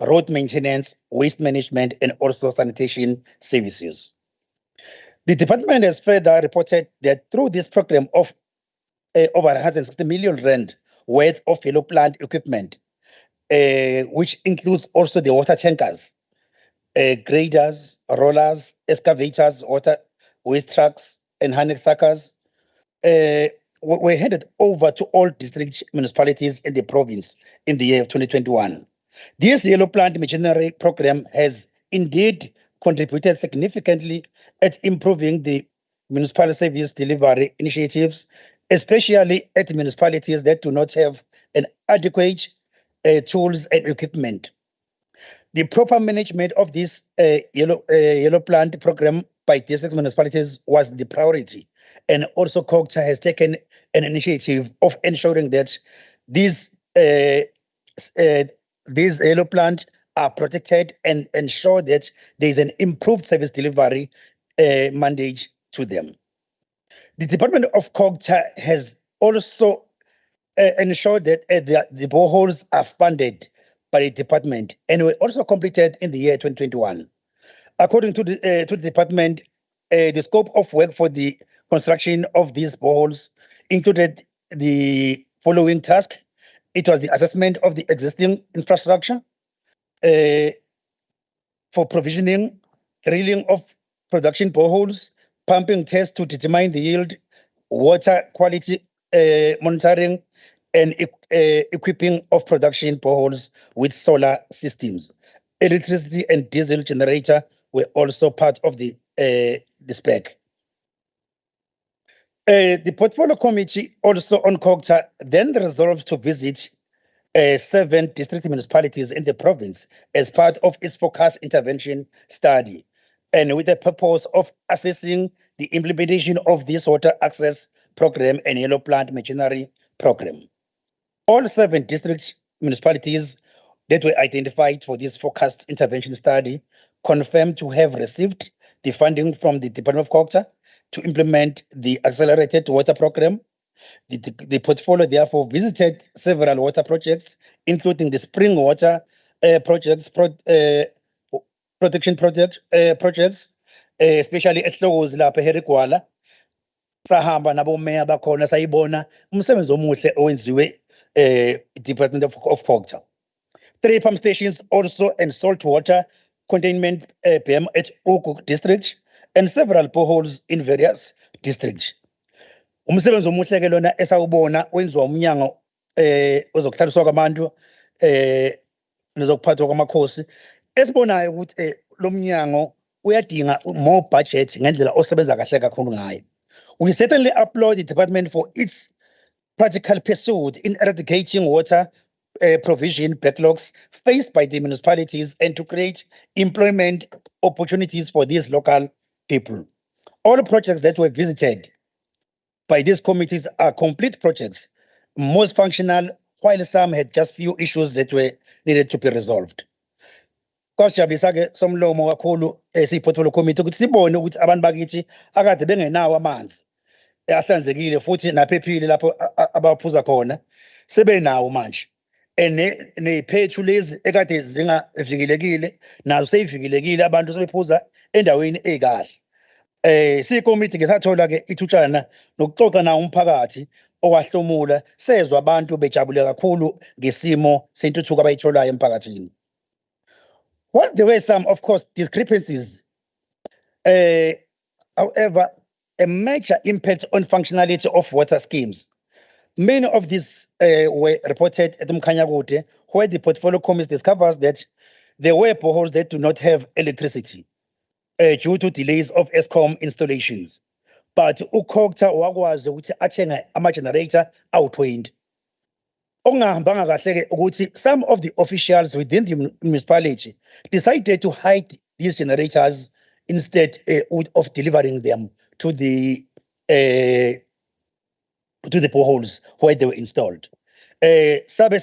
road maintenance, waste management, and also sanitation services. The department has further reported that through this program of over 160 million rand worth of yellow plant equipment, which includes also the water tankers, graders, rollers, excavators, water waste trucks, and honeysuckers, were handed over to all district municipalities in the province in the year of 2021. This yellow plant machinery program has indeed contributed significantly at improving the municipal service delivery initiatives, especially at municipalities that do not have an adequate tools and equipment. The proper management of this yellow plant program by district municipalities was the priority, and also culture has taken an initiative of ensuring that these yellow plant are protected and ensure that there is an improved service delivery mandate to them. The Department of Culture has also ensured that the boreholes are funded by the department and were also completed in the year 2021. According to the department, the scope of work for the construction of these boreholes included the following tasks. It was the assessment of the existing infrastructure for provisioning, drilling of production boreholes, pumping tests to determine the yield, water quality monitoring, and equipping of production boreholes with solar systems. Electricity and diesel generator were also part of the spec. The Portfolio Committee, also on culture, then resolved to visit 7 district municipalities in the province as part of its focused intervention study, and with the purpose of assessing the implementation of this water access program and yellow plant machinery program. All 7 district municipalities that were identified for this focused intervention study confirmed to have received the funding from the Department of Culture to implement the accelerated water program. The portfolio therefore visited several water projects, including the spring water projects, protection projects, especially at Hlokozi lapha eHerigwala. Sahamba nabo meya bakhona sayibona umsebenzi omuhle owenziwe Department of Culture. 3 pump stations also and salt water containment BM at Ukuba district, and several boreholes in various districts. Umsebenzi omuhle ke lona esawubona wenziwa umnyango wezokuhlaliswa kwabantu nezokuphathwa kwamakhosi esibonayo ukuthi lo mnyango uyadinga more budget ngendlela osebenza kahle kakhulu ngayo. We certainly applaud the department for its practical pursuit in eradicating water provision backlogs faced by the municipalities and to create employment opportunities for these local people. All projects that were visited by these committees are complete projects, most functional, while some had just few issues that were needed to be resolved. Kwasijabulisa-ke somlomo kakhulu siyi-portfolio committee ukuthi sibone ukuthi abantu bakithi akade bengenawo amanzi ahlanzekile futhi naphephile lapho abaphuza khona sebenawo manje. Neziphethu lezi ekade zingavikelekile nazo seyivikelekile abantu sebephuza endaweni ezikahle. Siyikomiti ke sathola ke ithutshana nokuxoxa nawo umphakathi owahlomula sezwe abantu bejabule kakhulu ngesimo sentuthuko abayitholayo emphakathini. While there were some, of course, discrepancies, however, a major impact on functionality of water schemes. Many of these were reported at Mkhanyakude, where the portfolio committee discovers that there were boreholes that do not have electricity due to delays of ESCOM installations. But ukhokta wakwazi ukuthi athenga ama-generator awu-20. Okungahambanga kahle-ke ukuthi some of the officials within the municipality decided to hide these generators instead of delivering them to the boreholes where they were installed. Sabe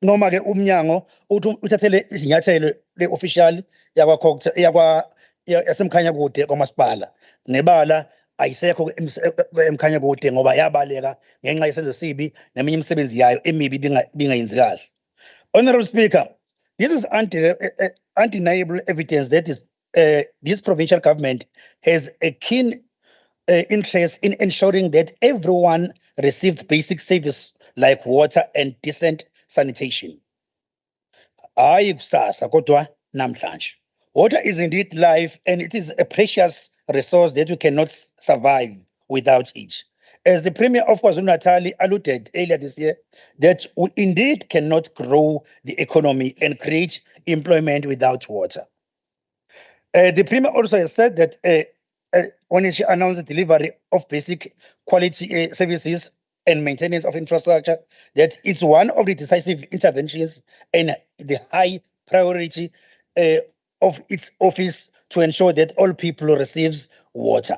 noma-ke umnyango uthathele izinyathelo le-official yasemkhanyakude kwamasipala nebala ayisekho emkhanyakude ngoba yabaleka ngenxa yesenzo sibi neminye imisebenzi yayo emibi bingayenzi kahle. Honorable Speaker, this is undeniable evidence that this provincial government has a keen interest in ensuring that everyone receives basic service like water and decent sanitation. Hayi kusasa kodwa namhlanje. Water is indeed life and it is a precious resource that we cannot survive without it. As the Premier of KwaZulu-Natal alluded earlier this year, that we indeed cannot grow the economy and create employment without water. The Premier also has said that when she announced the delivery of basic quality services and maintenance of infrastructure, that it's one of the decisive interventions and the high priority of its office to ensure that all people receives water.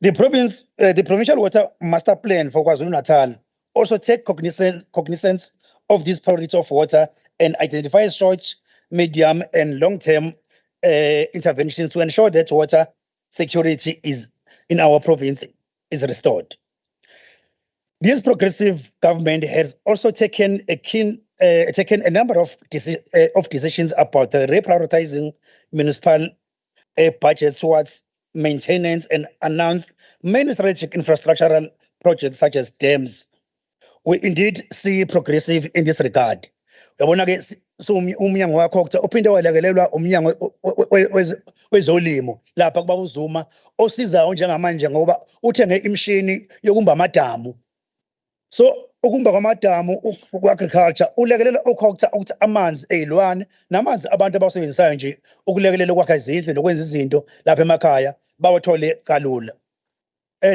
The provincial water master plan for KwaZulu-Natal also take cognizance of this priority of water and identify short, medium, and long-term interventions to ensure that water security is in our province is restored. This progressive government has also taken a number of decisions about reprioritizing municipal budgets towards maintenance and announced many strategic infrastructural projects such as dams. We indeed see progressive in this regard. Uyabona-ke umnyango wakho uphinde walekelelwa umnyango wezolimo lapha kuba uZuma osizayo njengamanje ngoba uthenge imishini yokumba amadamu. So ukumba kwamadamu ku-agriculture ulekelela ukhokta ukuthi amanzi ey'lwane namanzi abantu abawasebenzisayo nje ukulekelela ukwakha izindlu nokwenza izinto lapha emakhaya bawathole kalula.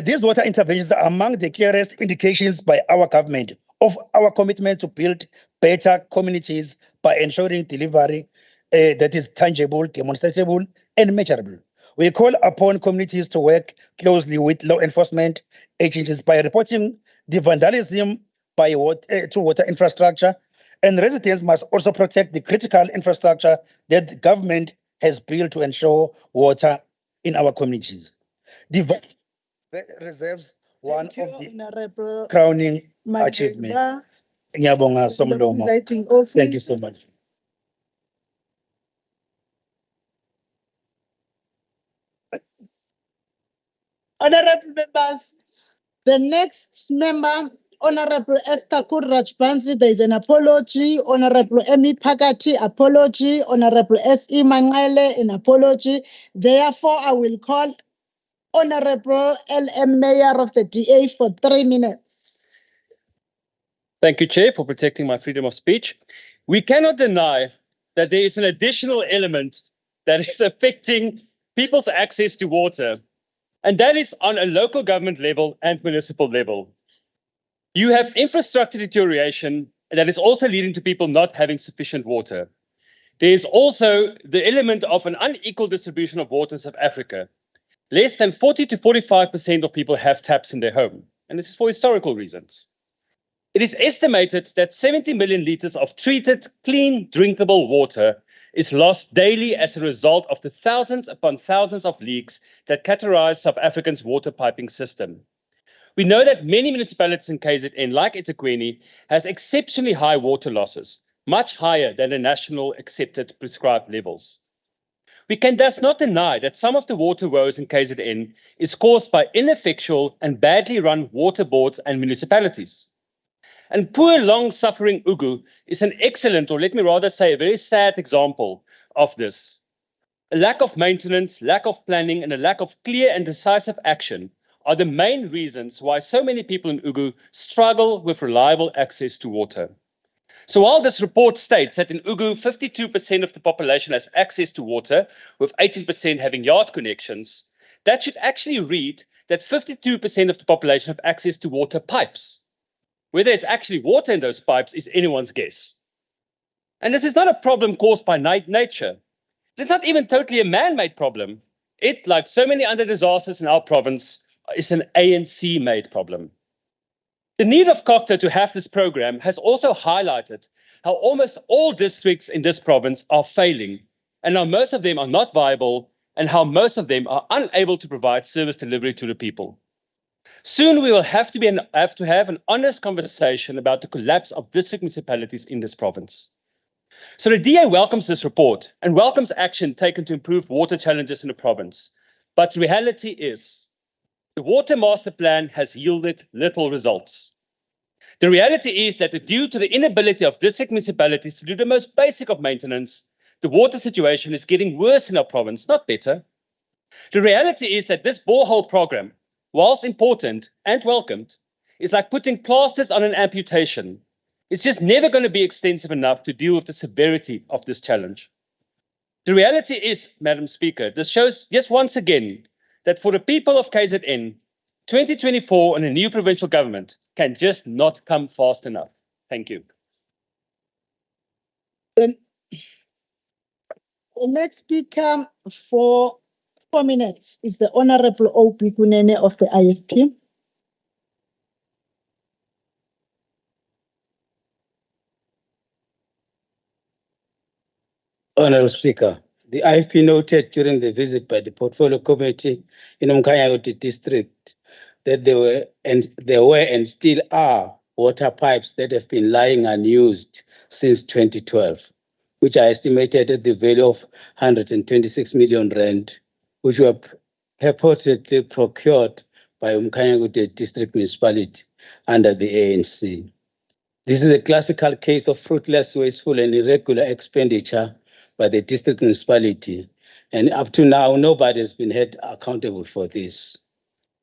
These water interventions are among the clearest indications by our government of our commitment to build better communities by ensuring delivery that is tangible, demonstrable, and measurable. We call upon communities to work closely with law enforcement agencies by reporting the vandalism to water infrastructure, and residents must also protect the critical infrastructure that the government has built to ensure water in our communities. The reserves one of the crowning achievements. Ngiyabonga Somlomo. Thank you so much. Honorable members, the next member Honorable Esther Kurraj-Bansi, there is an apology. Honorable Emi Pakati, apology. Honorable S.E. Mangale, an apology. Therefore, I will call Honorable L.M. Mayor of the DA for 3 minutes. Thank you, Chair, for protecting my freedom of speech. We cannot deny that there is an additional element that is affecting people's access to water, and that is on a local government level and municipal level. You have infrastructure deterioration that is also leading to people not having sufficient water. There is also the element of an unequal distribution of water in South Africa. Less than 40 to 45% of people have taps in their home, and this is for historical reasons. It is estimated that 70 million liters of treated, clean, drinkable water is lost daily as a result of the thousands upon thousands of leaks that characterize South Africa's water piping system. We know that many municipalities in KZN, like eThekwini, has exceptionally high water losses, much higher than the national accepted prescribed levels. We can thus not deny that some of the water woes in KZN is caused by ineffectual and badly run water boards and municipalities. And poor, long-suffering Ugu is an excellent, or let me rather say a very sad example of this. A lack of maintenance, lack of planning, and a lack of clear and decisive action are the main reasons why so many people in Ugu struggle with reliable access to water. So while this report states that in Ugu, 52% of the population has access to water, with 18% having yard connections, that should actually read that 52% of the population have access to water pipes. Whether there's actually water in those pipes is anyone's guess. And this is not a problem caused by nature. It's not even totally a man-made problem. It, like so many other disasters in our province, is an ANC-made problem. The need of COCTA to have this program has also highlighted how almost all districts in this province are failing, and how most of them are not viable, and how most of them are unable to provide service delivery to the people. Soon we will have to have an honest conversation about the collapse of district municipalities in this province. So the DA welcomes this report and welcomes action taken to improve water challenges in the province. But the reality is, the Water Master Plan has yielded little results. The reality is that due to the inability of district municipalities to do the most basic of maintenance, the water situation is getting worse in our province, not better. The reality is that this borehole program, whilst important and welcomed, is like putting plasters on an amputation. It's just never going to be extensive enough to deal with the severity of this challenge. The reality is, Madam Speaker, this shows just once again that for the people of KZN, 2024 and a new provincial government can just not come fast enough. Thank you. The next speaker for 4 minutes is the Honorable O.P. Kunene of the IFP. Honorable Speaker, the IFP noted during the visit by the Portfolio Committee in Ngakho-ke district that there were and still are water pipes that have been lying unused since 2012, which are estimated at the value of 126 million rand, which were purportedly procured by Ngakho-ke district municipality under the ANC. This is a classical case of fruitless, wasteful, and irregular expenditure by the district municipality, and up to now, nobody has been held accountable for this.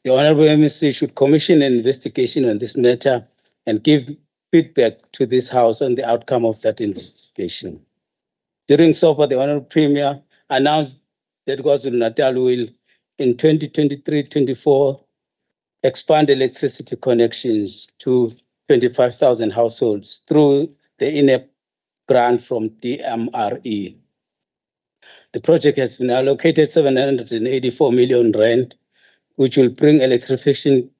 The Honorable MEC should commission an investigation on this matter and give feedback to this House on the outcome of that investigation. During SOPA, the Honorable Premier announced that KwaZulu-Natal will, in 2023-24, expand electricity connections to 25,000 households through the INEP grant from DMRE. The project has been allocated 784 million rand, which will bring electrification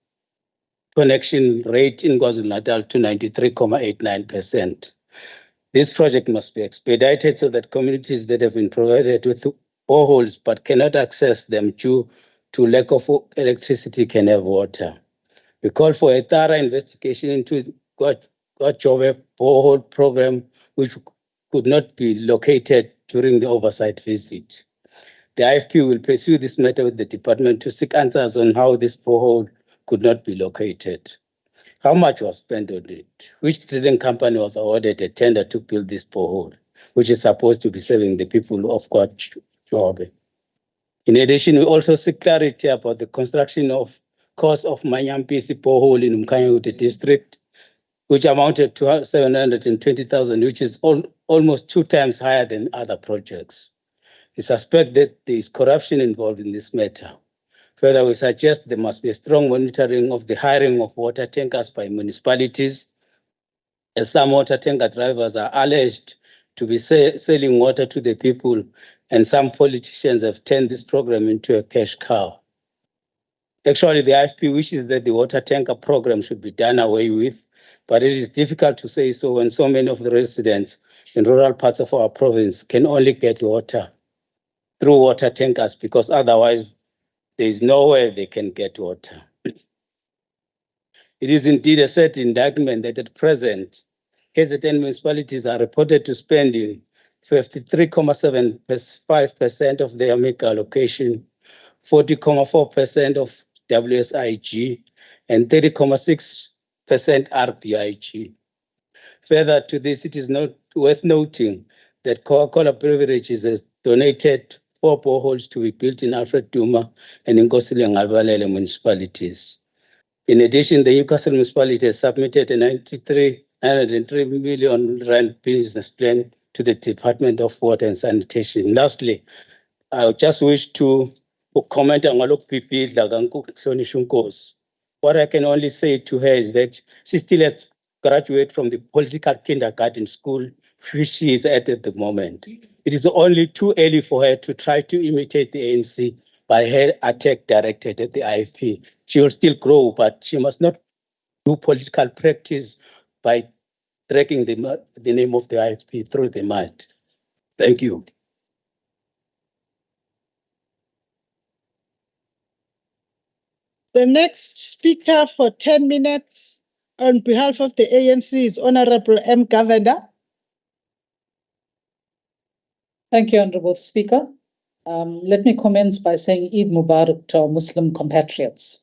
connection rate in KwaZulu-Natal to 93.89%. This project must be expedited so that communities that have been provided with boreholes but cannot access them due to lack of electricity can have water. We call for a thorough investigation into Kwajobe borehole program, which could not be located during the oversight visit. The IFP will pursue this matter with the department to seek answers on how this borehole could not be located. How much was spent on it? Which trading company was awarded a tender to build this borehole, which is supposed to be serving the people of Kwachobe? In addition, we also seek clarity about the construction of cost of Manyampisi borehole in Umkhanyakude district, which amounted to 720,000, which is almost 2 times higher than other projects. We suspect that there is corruption involved in this matter. Further, we suggest there must be a strong monitoring of the hiring of water tankers by municipalities, as some water tanker drivers are alleged to be selling water to the people, and some politicians have turned this program into a cash cow. Actually, the IFP wishes that the water tanker program should be done away with, but it is difficult to say so when so many of the residents in rural parts of our province can only get water through water tankers, because otherwise there is nowhere they can get water. It is indeed a sad indictment that at present, KZN municipalities are reported to spending 53.75% of their MEGA allocation, 40.4% of WSIG, and 30.6% RBIG. Further to this, it is worth noting that Coca-Cola Beverages has donated 4 boreholes to be built in Alfred Duma and in Ngakho-ke le municipalities. In addition, the Newcastle municipality has submitted a 903 million rand business plan to the Department of Water and Sanitation. Lastly, I just wish to comment on what I can only say to her is that she still has graduated from the political kindergarten school, which she is at the moment. It is only too early for her to try to imitate the ANC by her attack directed at the IFP. She will still grow, but she must not do political practice by dragging the name of the IFP through the mud. Thank you. The next speaker for 10 minutes on behalf of the ANC is Honorable M. Govender. Thank you, Honorable Speaker. Let me commence by saying Eid Mubarak to our Muslim compatriots.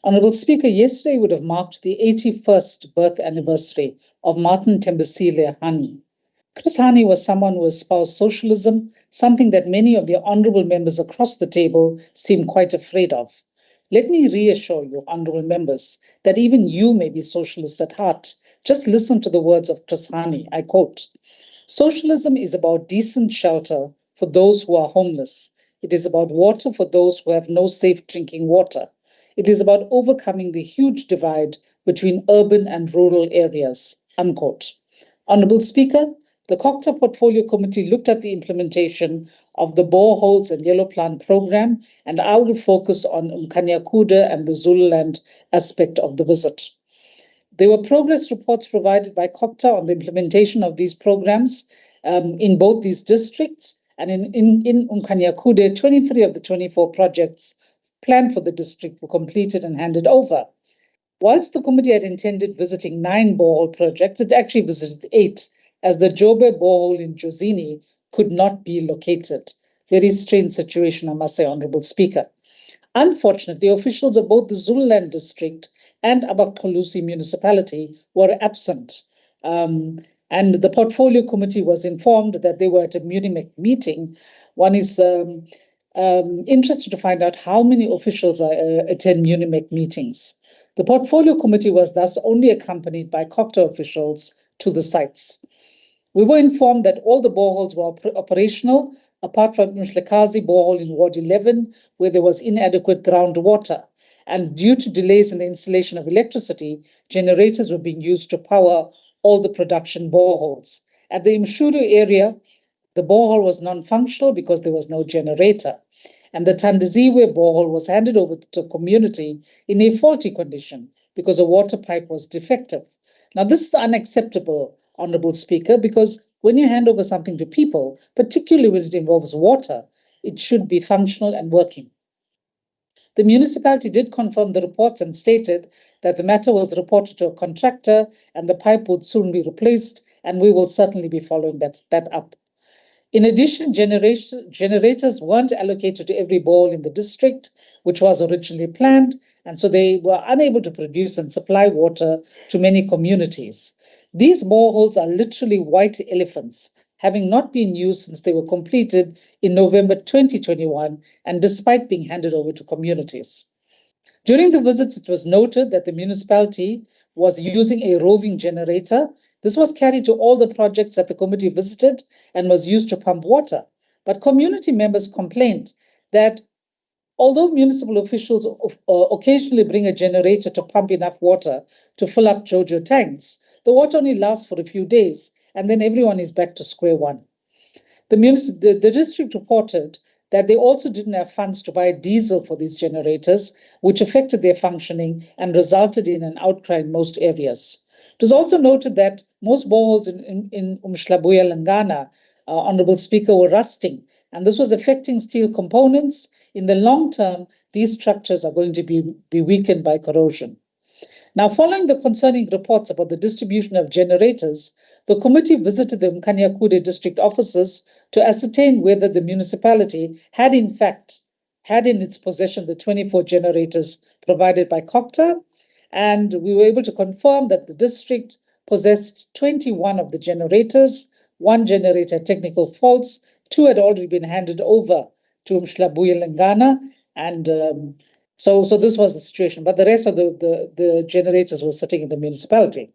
Honorable Speaker, yesterday would have marked the 81st birth anniversary of Martin Tembisile Hani. Chris Hani was someone who espoused socialism, something that many of your honorable members across the table seem quite afraid of. Let me reassure you, honorable members, that even you may be socialists at heart. Just listen to the words of Chris Hani. I quote, "Socialism is about decent shelter for those who are homeless. It is about water for those who have no safe drinking water. It is about overcoming the huge divide between urban and rural areas." Unquote. Honorable Speaker, the COCTA Portfolio Committee looked at the implementation of the boreholes and yellow plant program, and I will focus on Umkhanyakude and the Zululand aspect of the visit. There were progress reports provided by COCTA on the implementation of these programs in both these districts, and in Umkhanyakude, 23 of the 24 projects planned for the district were completed and handed over. Whilst the committee had intended visiting 9 borehole projects, it actually visited 8, as the Jobe borehole in Jozini could not be located. Very strange situation, I must say, Honorable Speaker. Unfortunately, officials of both the Zululand district and Abakayise municipality were absent. And the portfolio committee was informed that they were at a Munich meeting. One is interested to find out how many officials attend Munich meetings. The portfolio committee was thus only accompanied by COCTA officials to the sites. We were informed that all the boreholes were operational, apart from Mhlekazi borehole in Ward 11, where there was inadequate groundwater. And due to delays in the installation of electricity, generators were being used to power all the production boreholes. At the Mshudu area, the borehole was non-functional because there was no generator. And the Tandiziwe borehole was handed over to the community in a faulty condition because a water pipe was defective. Now, this is unacceptable, Honorable Speaker, because when you hand over something to people, particularly when it involves water, it should be functional and working. The municipality did confirm the reports and stated that the matter was reported to a contractor and the pipe would soon be replaced, and we will certainly be following that up. In addition, generators weren't allocated to every borehole in the district, which was originally planned, and so they were unable to produce and supply water to many communities. These boreholes are literally white elephants, having not been used since they were completed in November 2021, and despite being handed over to communities. During the visits, it was noted that the municipality was using a roving generator. This was carried to all the projects that the committee visited and was used to pump water. But community members complained that although municipal officials occasionally bring a generator to pump enough water to fill up JoJo tanks, the water only lasts for a few days, and then everyone is back to square one. The district reported that they also didn't have funds to buy diesel for these generators, which affected their functioning and resulted in an outcry in most areas. It was also noted that most boreholes in Lengana, Honourable Speaker, were rusting, and this was affecting steel components. In the long term, these structures are going to be weakened by corrosion. Now, following the concerning reports about the distribution of generators, the committee visited the Ngakho-ke district offices to ascertain whether the municipality had in fact had in its possession the 24 generators provided by COCTA, and we were able to confirm that the district possessed 21 of the generators, 1 generator had technical faults, 2 had already been handed over to Lengana, and so this was the situation, but the rest of the generators were sitting in the municipality.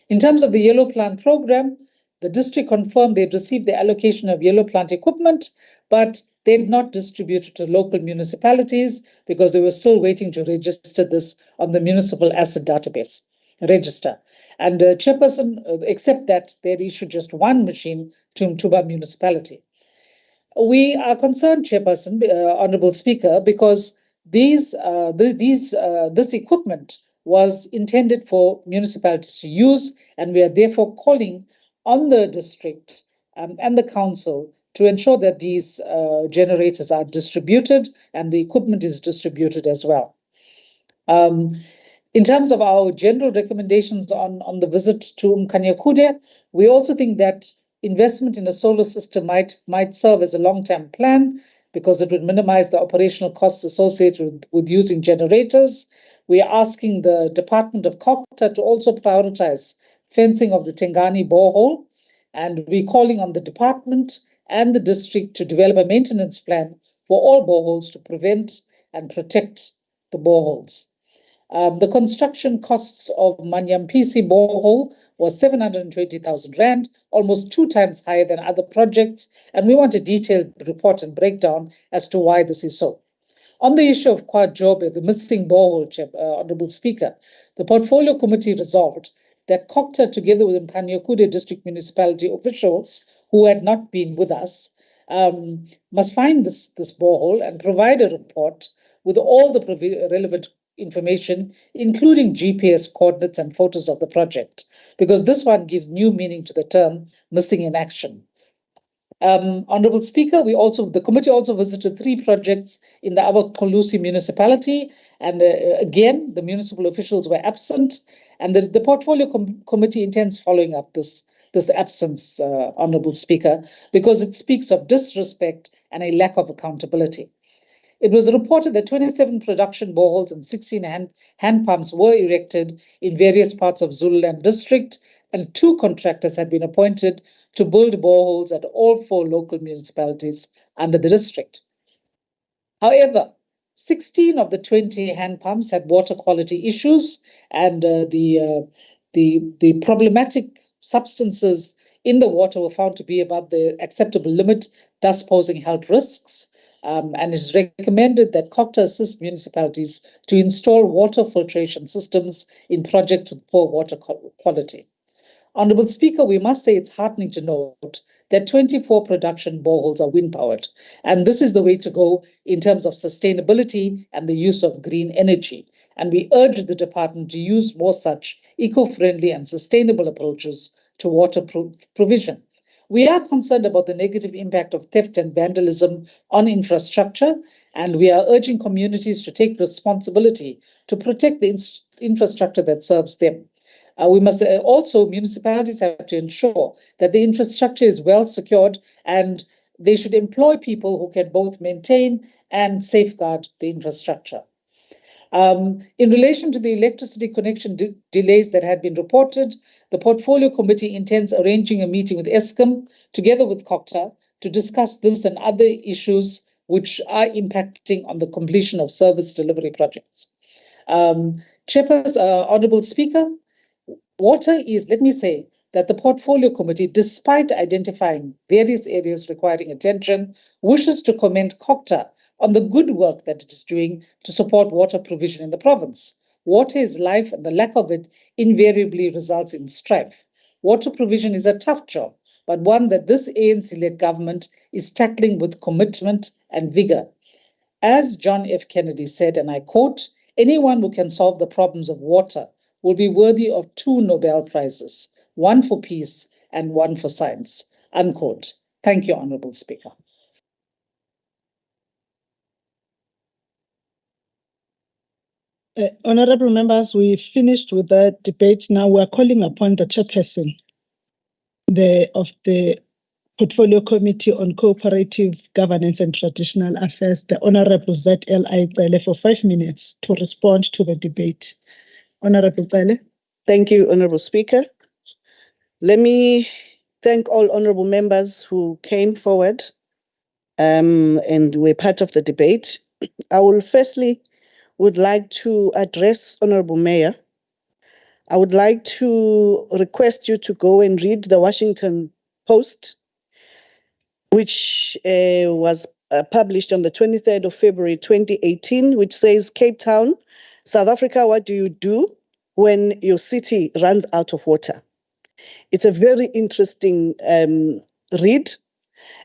In terms of the yellow plant program, the district confirmed they'd received the allocation of yellow plant equipment, but they did not distribute it to local municipalities because they were still waiting to register this on the municipal asset database register. And Chairperson, except that they had issued just 1 machine to Mtuba municipality. We are concerned, Chairperson, Honourable Speaker, because this equipment was intended for municipalities to use, and we are therefore calling on the district and the council to ensure that these generators are distributed and the equipment is distributed as well. In terms of our general recommendations on the visit to Ngakho-ke, we also think that investment in a solar system might serve as a long-term plan because it would minimize the operational costs associated with using generators. We are asking the Department of COCTA to also prioritize fencing of the Tengani borehole, and we're calling on the department and the district to develop a maintenance plan for all boreholes to prevent and protect the boreholes. The construction costs of Manyampisi borehole was 720,000 rand, almost 2 times higher than other projects, and we want a detailed report and breakdown as to why this is so. On the issue of Kwajobe, the missing borehole, Honourable Speaker, the Portfolio Committee resolved that COCTA, together with Ngakho-ke district municipality officials who had not been with us, must find this borehole and provide a report with all the relevant information, including GPS coordinates and photos of the project, because this one gives new meaning to the term missing in action. Honourable Speaker, the committee also visited 3 projects in the Abakayise municipality, and again, the municipal officials were absent, and the Portfolio Committee intends following up this absence, Honourable Speaker, because it speaks of disrespect and a lack of accountability. It was reported that 27 production boreholes and 16 hand pumps were erected in various parts of Zululand district, and 2 contractors had been appointed to build boreholes at all 4 local municipalities under the district. However, 16 of the 20 hand pumps had water quality issues, and the problematic substances in the water were found to be above the acceptable limit, thus posing health risks. And it's recommended that COCTA assist municipalities to install water filtration systems in projects with poor water quality. Honourable Speaker, we must say it's heartening to note that 24 production boreholes are wind-powered, and this is the way to go in terms of sustainability and the use of green energy. And we urge the department to use more such eco-friendly and sustainable approaches to water provision. We are concerned about the negative impact of theft and vandalism on infrastructure, and we are urging communities to take responsibility to protect the infrastructure that serves them. We must also, municipalities have to ensure that the infrastructure is well secured, and they should employ people who can both maintain and safeguard the infrastructure. In relation to the electricity connection delays that had been reported, the Portfolio Committee intends arranging a meeting with Eskom together with COGTA to discuss this and other issues which are impacting on the completion of service delivery projects. Chairperson, Honourable Speaker, water is, let me say, that the Portfolio Committee, despite identifying various areas requiring attention, wishes to commend COGTA on the good work that it is doing to support water provision in the province. Water is life, and the lack of it invariably results in strife. Water provision is a tough job, but one that this ANC-led government is tackling with commitment and vigor. As John F. Kennedy said, and I quote, "Anyone who can solve the problems of water will be worthy of 2 Nobel Prizes, one for peace and one for science," unquote. Thank you, Honourable Speaker. Honourable members, we finished with the debate. Now we are calling upon the chairperson of the Portfolio Committee on Cooperative Governance and Traditional Affairs, the Honourable ZL Iyalitusa, for 5 minutes to respond to the debate. Honourable Iyalitusa. Thank you, Honourable Speaker. Let me thank all honourable members who came forward and were part of the debate. I will firstly would like to address Honourable Mayor. I would like to request you to go and read the Washington Post, which was published on the 23rd of February 2018, which says, "Cape Town, South Africa, what do you do when your city runs out of water?" It's a very interesting read,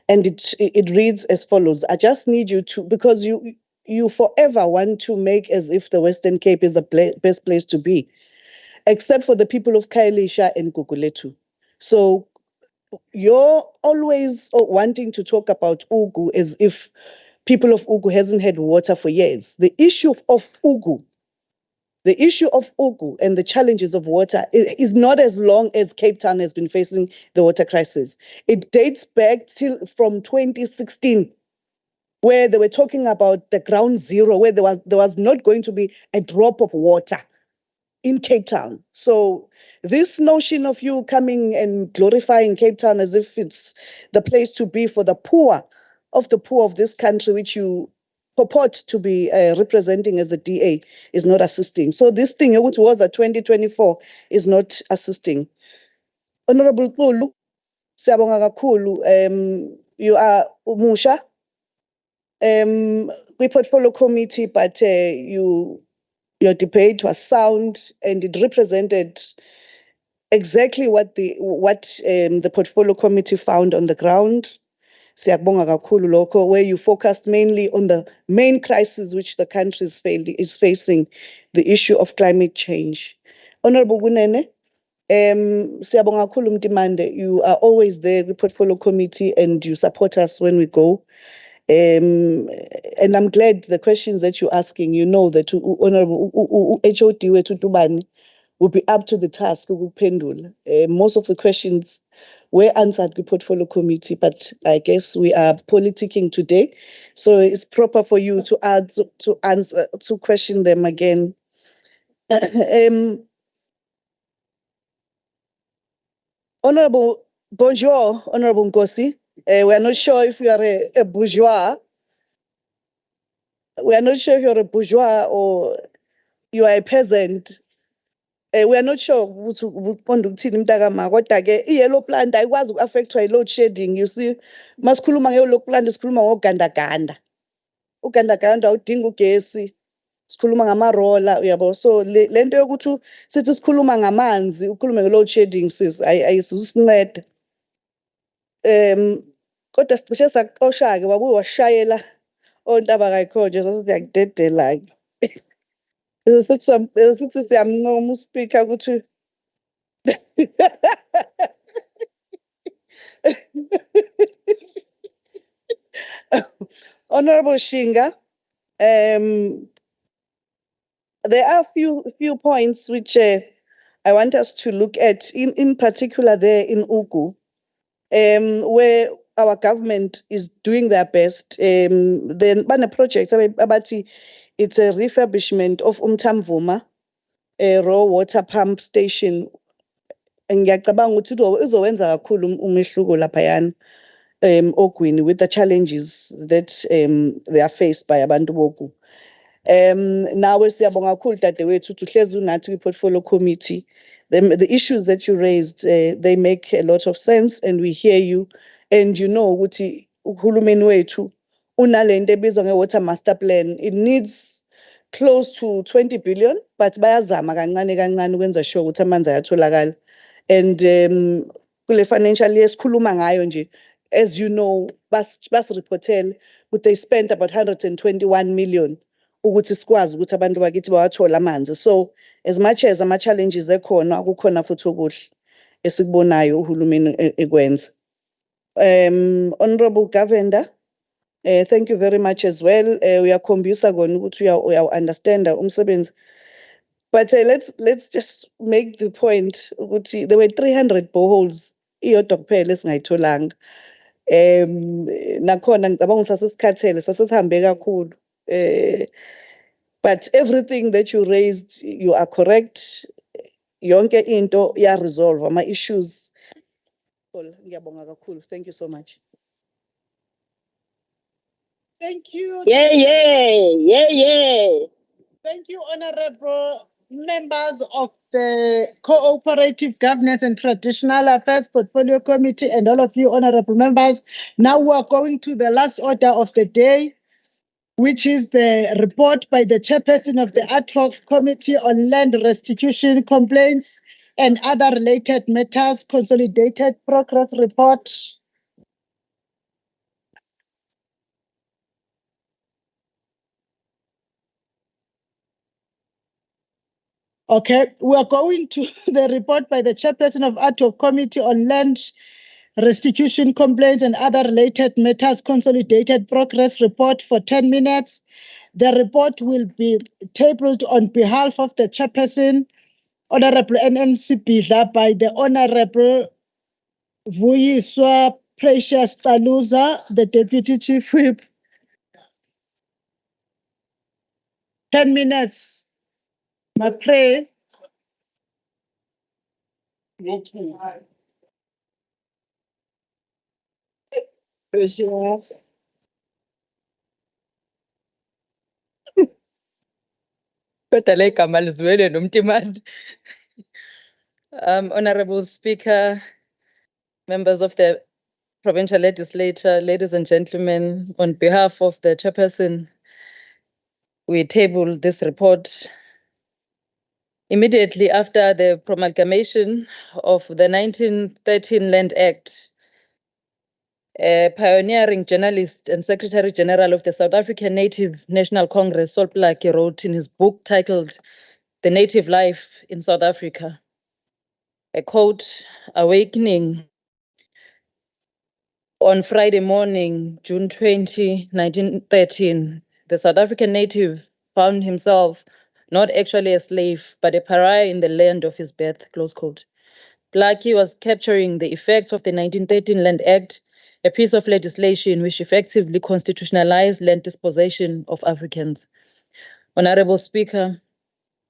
and it reads as follows. I just need you to, because you forever want to make as if the Western Cape is the best place to be, except for the people of Khayelitsha and Gugulethu. So you're always wanting to talk about Ugu as if people of Ugu hasn't had water for years. The issue of Ugu and the challenges of water is not as long as Cape Town has been facing the water crisis. It dates back from 2016, where they were talking about the ground zero, where there was not going to be a drop of water in Cape Town. So this notion of you coming and glorifying Cape Town as if it's the place to be for the poor of this country, which you purport to be representing as the DA, is not assisting. So this thing, which was at 2024, is not assisting. Honourable Kulu, siyabonga kakhulu. You are umusha kwi-Portfolio Committee, but your debate was sound and it represented exactly what the Portfolio Committee found on the ground. Siyabonga kakhulu lokho, where you focused mainly on the main crisis which the country is facing, the issue of climate change. Honourable Kunene, siyabonga kakhulu Mtimande, you are always there with Portfolio Committee and you support us when we go. And I'm glad the questions that you're asking, you know that Honourable HOD wethu Dubani will be up to the task of ukuphendula. Most of the questions were answered by Portfolio Committee, but I guess we are politicking today, so it's proper for you to answer to question them again. Honourable Bonjour, Honourable Nkosi. We are not sure if you are a bourgeois. We are not sure if you're a bourgeois or you are a peasant. We are not sure i-yellow plant ayikwazi uku-affectwa yi-load shedding. You see, masikhuluma nge-yellow plant sikhuluma ngogandaganda. Ugandaganda udinga ugesi. Sikhuluma ngamarola, uyabo. So le nto yokuthi sithi sikhuluma ngamanzi, ukhulume nge-load shedding sis ayisinceda. Kodwa sicishe saxosha-ke wabuye washayela ontaba kayikhonje sasithi yakudedela-ke. Sithi siyamncoma uSpeaker ukuthi Honourable Shinga, there are few points which I want us to look at, in particular there in Ukuba, where our government is doing their best. Then bane project abati, it's a refurbishment of Umtamvuma, a raw water pump station. Ngiyacabanga ukuthi izowenza kakhulu umehluko laphayana Ogwini with the challenges that they are faced by abantu boku. Nawe siyabonga kakhulu dadewethu ukuthi uhlezi unathi kwi-portfolio committee. The issues that you raised, they make a lot of sense and we hear you. And you know ukuthi uhulumeni wethu unalento ebizwa nge-water master plan. It needs close to 20 billion, but bayazama kancane kancane ukwenza sure ukuthi amanzi ayatholakala. And kule financial year sikhuluma ngayo nje, as you know, bas reportel, but they spent about 121 million ukuthi sikwazi ukuthi abantu bakithi bawathola amanzi. So as much as ama challenges ekhona, kukhona futhi okuhle esikubonayo uhulumeni ekwenza. Honorable Governor, thank you very much as well. Uyakhombisa kona ukuthi uya understand umsebenzi. But let's just make the point ukuthi there were 300 boreholes iyodwa kuphela esingayitholanga. Nakhona ngicabanga sasesikhathele sasesihambe kakhulu. But everything that you raised, you are correct. Yonke into ya resolve ama issues. Ngiyabonga kakhulu. Thank you so much. Thank you. Yeah. Thank you, honorable members of the Cooperative Governance and Traditional Affairs Portfolio Committee and all of you honorable members. Now we are going to the last order of the day, which is the report by the chairperson of the ad hoc committee on land restitution complaints and other related matters, consolidated progress report. Okay, we are going to the report by the chairperson of ad hoc committee on land restitution complaints and other related matters, consolidated progress report for 10 minutes. The report will be tabled on behalf of the chairperson, Honorable NNC Bidla, by the Honorable Vuyiswa Precious Taluza, the Deputy Chief Whip. 10 minutes. My prayer. Honorable Speaker, members of the Provincial Legislature, ladies and gentlemen, on behalf of the chairperson, we table this report immediately after the promulgation of the 1913 Land Act. A pioneering journalist and Secretary General of the South African Native National Congress, Sol Plaatje, wrote in his book titled The Native Life in South Africa, a quote, "Awakening on Friday morning, June 20, 1913, the South African native found himself not actually a slave, but a pariah in the land of his birth," close quote. Plaatje was capturing the effects of the 1913 Land Act, a piece of legislation which effectively constitutionalized land dispossession of Africans. Honorable Speaker,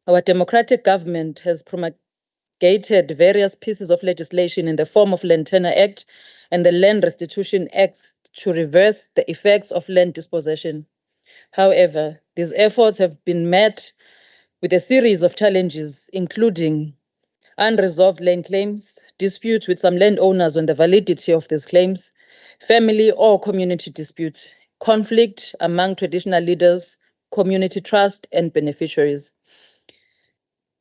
our democratic government has promulgated various pieces of legislation in the form of Land Tenure Act and the Land Restitution Act to reverse the effects of land dispossession. However, these efforts have been met with a series of challenges, including unresolved land claims, disputes with some landowners on the validity of these claims, family or community disputes, conflict among traditional leaders, community trust, and beneficiaries.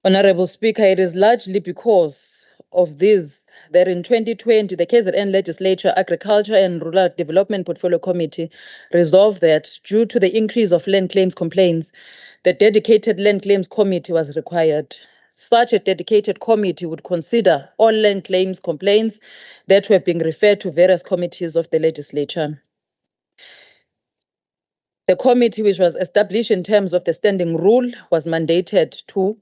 Honorable Speaker, it is largely because of this that in 2020, the KZN Legislature Agriculture and Rural Development Portfolio Committee resolved that due to the increase of land claims complaints, the dedicated Land Claims Committee was required. Such a dedicated committee would consider all land claims complaints that were being referred to various committees of the legislature. The committee, which was established in terms of the standing rule, was mandated to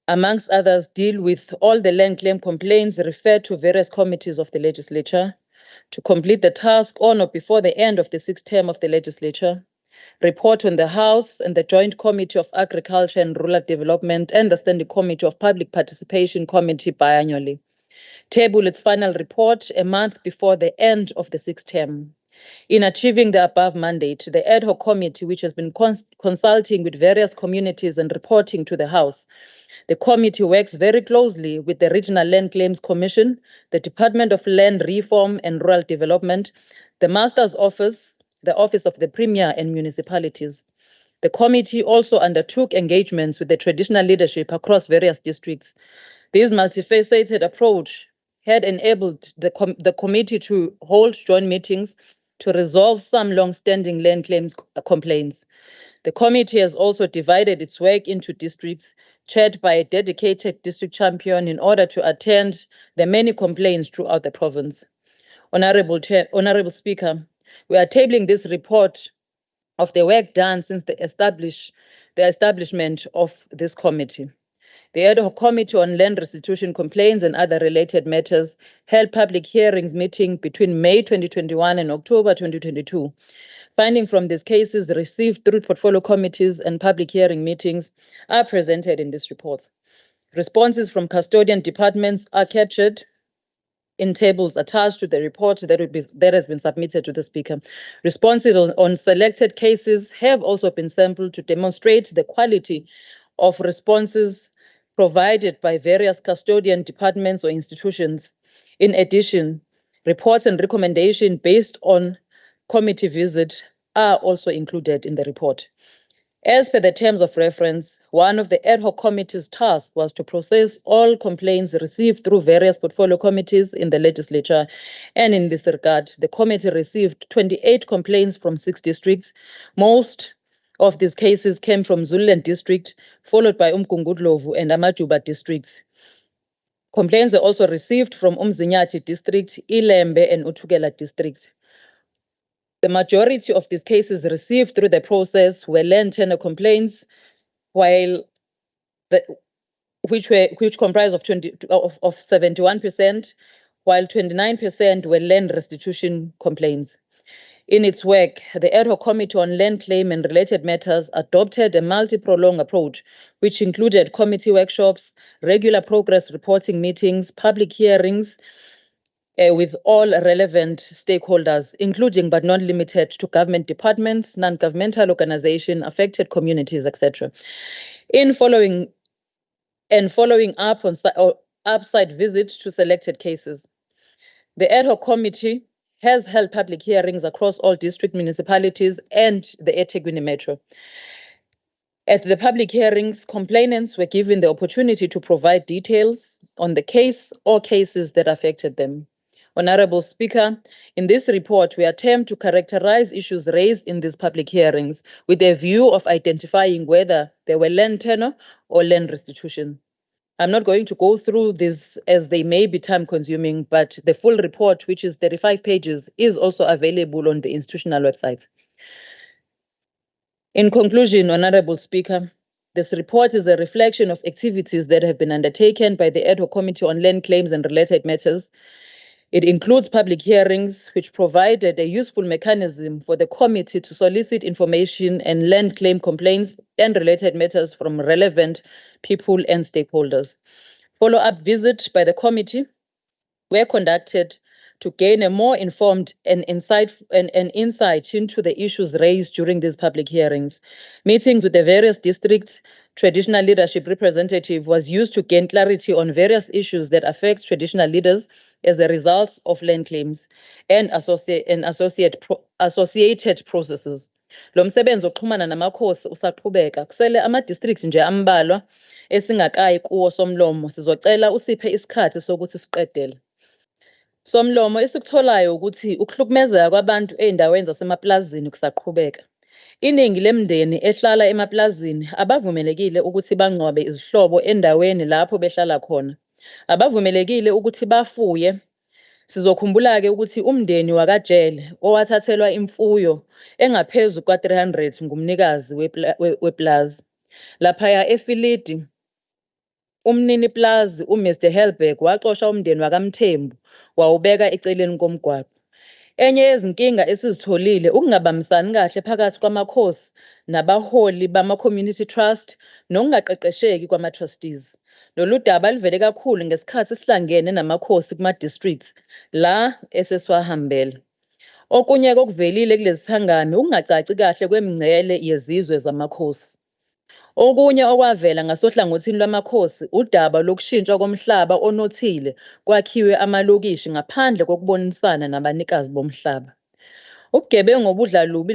amongst others, deal with all the land claim complaints referred to various committees of the legislature, to complete the task on or before the end of the 6th term of the legislature, report on the House and the Joint Committee of Agriculture and Rural Development and the Standing Committee of Public Participation Committee biannually, table its final report a month before the end of the 6th term. In achieving the above mandate, the ad hoc committee, which has been consulting with various communities and reporting to the House, the committee works very closely with the Regional Land Claims Commission, the Department of Land Reform and Rural Development, the Master's Office, the Office of the Premier and municipalities. The committee also undertook engagements with the traditional leadership across various districts. This multifaceted approach had enabled the committee to hold joint meetings to resolve some long-standing land claims complaints. The committee has also divided its work into districts, chaired by a dedicated district champion in order to attend the many complaints throughout the province. Honorable Speaker, we are tabling this report of the work done since the establishment of this committee. The ad hoc committee on land restitution complaints and other related matters held public hearings meeting between May 2021 and October 2022. Finding from these cases received through portfolio committees and public hearing meetings are presented in this report. Responses from custodian departments are captured in tables attached to the report that has been submitted to the Speaker. Responses on selected cases have also been sampled to demonstrate the quality of responses provided by various custodian departments or institutions. In addition, reports and recommendations based on committee visit are also included in the report. As per the terms of reference, one of the ad hoc committee's tasks was to process all complaints received through various portfolio committees in the legislature, and in this regard, the committee received 28 complaints from 6 districts. Most of these cases came from Zululand district, followed by Umgungundlovu and Amajuba districts. Complaints were also received from Umzinyathi district, Ilembe and Uthukela districts. The majority of these cases received through the process were land tenure complaints, which comprised of 71%, while 29% were land restitution complaints. In its work, the ad hoc committee on land claim and related matters adopted a multi-pronged approach, which included committee workshops, regular progress reporting meetings, public hearings, with all relevant stakeholders, including but not limited to government departments, non-governmental organizations, affected communities, etc. In following up on site visits to selected cases, the ad hoc committee has held public hearings across all district municipalities and the eThekwini Metro. At the public hearings, complainants were given the opportunity to provide details on the case or cases that affected them. Honorable Speaker, in this report, we attempt to characterize issues raised in these public hearings with a view of identifying whether they were land tenure or land restitution. I'm not going to go through this as they may be time-consuming, but the full report, which is 35 pages, is also available on the institutional website. In conclusion, Honorable Speaker, this report is a reflection of activities that have been undertaken by the ad hoc committee on land claims and related matters. It includes public hearings, which provided a useful mechanism for the committee to solicit information and land claim complaints and related matters from relevant people and stakeholders. Follow-up visits by the committee were conducted to gain a more informed and insight into the issues raised during these public hearings. Meetings with the various districts' traditional leadership representative was used to gain clarity on various issues that affect traditional leaders as a result of land claims and associated processes. Lo msebenzi oxhumana namakhosi usaqhubeka. Kusele ama-districts nje ambalwa esingakayi kuwo somlomo. Sizocela usiphe isikhathi sokuthi siqedele. Somlomo esikutholayo ukuthi ukuhlukumezeka kwabantu ey'ndaweni zasemaplazini kusaqhubeka. Iningi lemndeni ehlala emaplazini abavumelekile ukuthi bangcwabe izihlobo endaweni lapho behlala khona. Abavumelekile ukuthi bafuye. Sizokhumbula-ke ukuthi umndeni wakajele owathathelwa imfuyo engaphezu kwa-300 ngumnikazi weplazi. Laphaya efilidi umnini plazi uMr Helberg waxosha umndeni wakaMthembu wawubeka eceleni komgwaqo. Enye yezinkinga esizitholile ukungabambisani kahle phakathi kwamakhosi nabaholi bama-community trust nokungaqeqesheki kwama-trustees. Lolu daba livele kakhulu ngesikhathi sihlangene namakhosi kuma-districts la esesiwahambela. Okunye kokuvelile kulezi thangami ukungacaci kahle kwemingcele yezizwe zamakhosi. Okunye okwavela ngasohlangothini lwamakhosi udaba lokushintshwa komhlaba onothile kwakhiwe amalokishi ngaphandle kokubonisana nabanikazi bomhlaba. Ubugebengu obudlalubi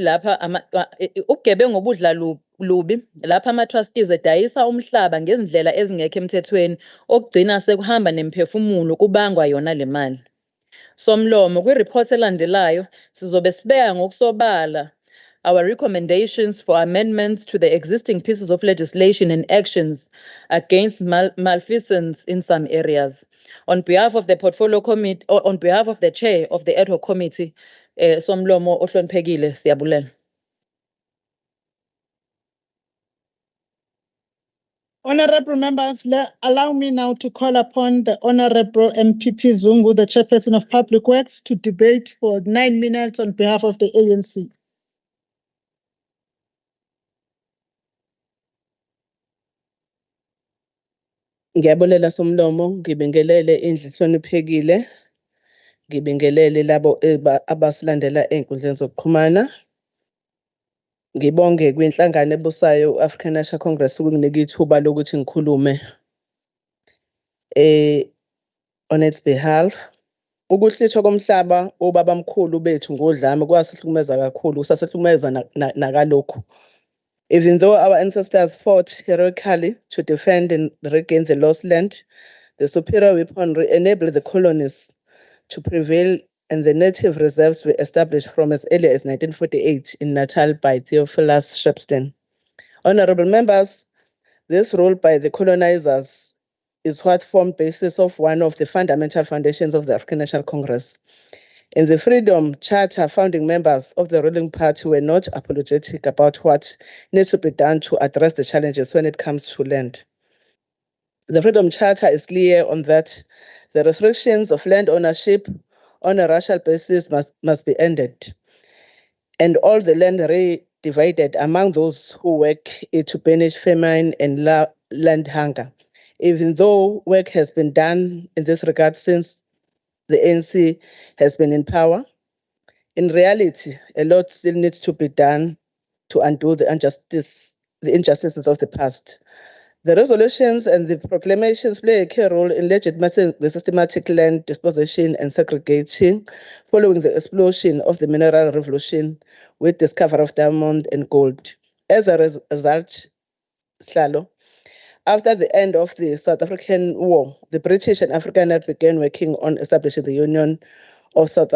lapha ama-trustees edayisa umhlaba ngezindlela ezingekho emthethweni okugcina sekuhamba nemiphefumulo kubangwa yona le mali. Somlomo kwireport elandelayo sizobe sibeka ngokusobala our recommendations for amendments to the existing pieces of legislation and actions against malfeasance in some areas. On behalf of the portfolio committee, on behalf of the chair of the ad hoc committee, Somlomo ohloniphekile siyabulela. Honorable members, allow me now to call upon the Honorable MPP Zungu, the Chairperson of Public Works, to debate for 9 minutes on behalf of the ANC. Ngiyabulela Somlomo, ngibingelele indlu ehloniphekile. Ngibingelele labo abasilandela ey'nkundleni zokuxhumana. Ngibonge kwinhlangano ebusayo u-African National Congress ukunginika ithuba lokuthi ngikhulume on its behalf. Ukuhlithwa komhlaba obabamkhulu bethu ngodlame kwasihlukumeza kakhulu, kusasihlukumeza nakalokhu. Even though our ancestors fought heroically to defend and regain the lost land, the superior weaponry enabled the colonies to prevail, and the native reserves were established from as early as 1948 in Natal by Theophilus Shepstone. Honorable members, this rule by the colonizers is what formed the basis of one of the fundamental foundations of the African National Congress. In the Freedom Charter, founding members of the ruling party were not apologetic about what needs to be done to address the challenges when it comes to land. The Freedom Charter is clear on that the restrictions of land ownership on a racial basis must be ended, and all the land redivided among those who work to banish famine and land hunger. Even though work has been done in this regard since the ANC has been in power, in reality, a lot still needs to be done to undo the injustices of the past. The resolutions and the proclamations play a key role in legitimating the systematic land disposition and segregating following the explosion of the mineral revolution with discovery of diamond and gold. As a result, Slalo, after the end of the South African War, the British and Afrikaners began working on establishing the Union of South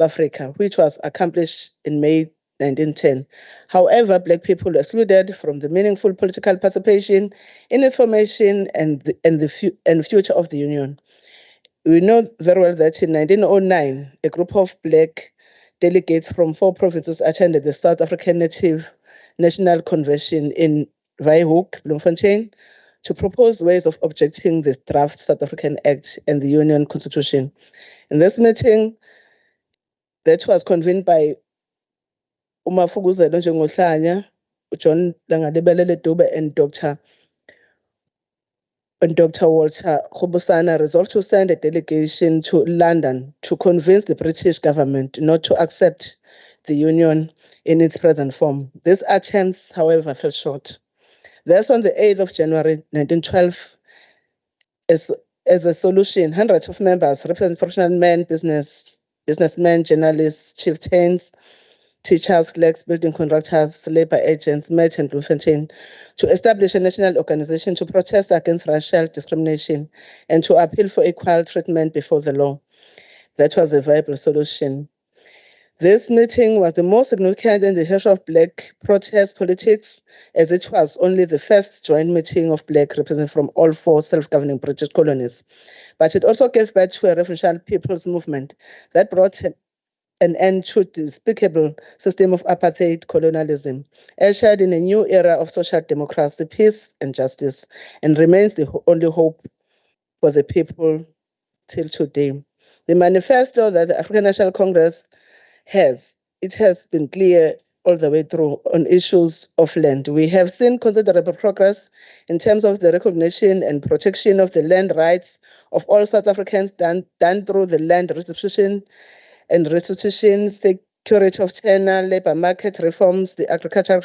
Africa, which was accomplished in May 1910. However, Black people were excluded from the meaningful political participation in its formation and future of the Union. We know very well that in 1909, a group of Black delegates from 4 provinces attended the South African National Convention in Vryhoek, Bloemfontein, to propose ways of objecting the draft South African Act and the Union Constitution. In this meeting, that was convened by uMafukuzelo Njengohlanya, John Langadebelele Dube, and Dr. Walter Khobosana resolved to send a delegation to London to convince the British government not to accept the Union in its present form. These attempts, however, fell short. Thus, on the 8th of January 1912, as a solution, hundreds of members representing professional men, businessmen, journalists, chieftains, teachers, clerks, building contractors, labor agents met in Bloemfontein to establish a national organization to protest against racial discrimination and to appeal for equal treatment before the law. That was a viable solution. This meeting was the most significant in the history of Black protest politics, as it was only the first joint meeting of Black representatives from all 4 self-governing British colonies. But it also gave birth to a revolutionary people's movement that brought an end to the despicable system of apartheid colonialism, ushered in a new era of social democracy, peace and justice, and remains the only hope for the people till today. The manifesto that the African National Congress has been clear all the way through on issues of land. We have seen considerable progress in terms of the recognition and protection of the land rights of all South Africans done through the land restitution and restitution, security of tenure, labor market reforms, the agricultural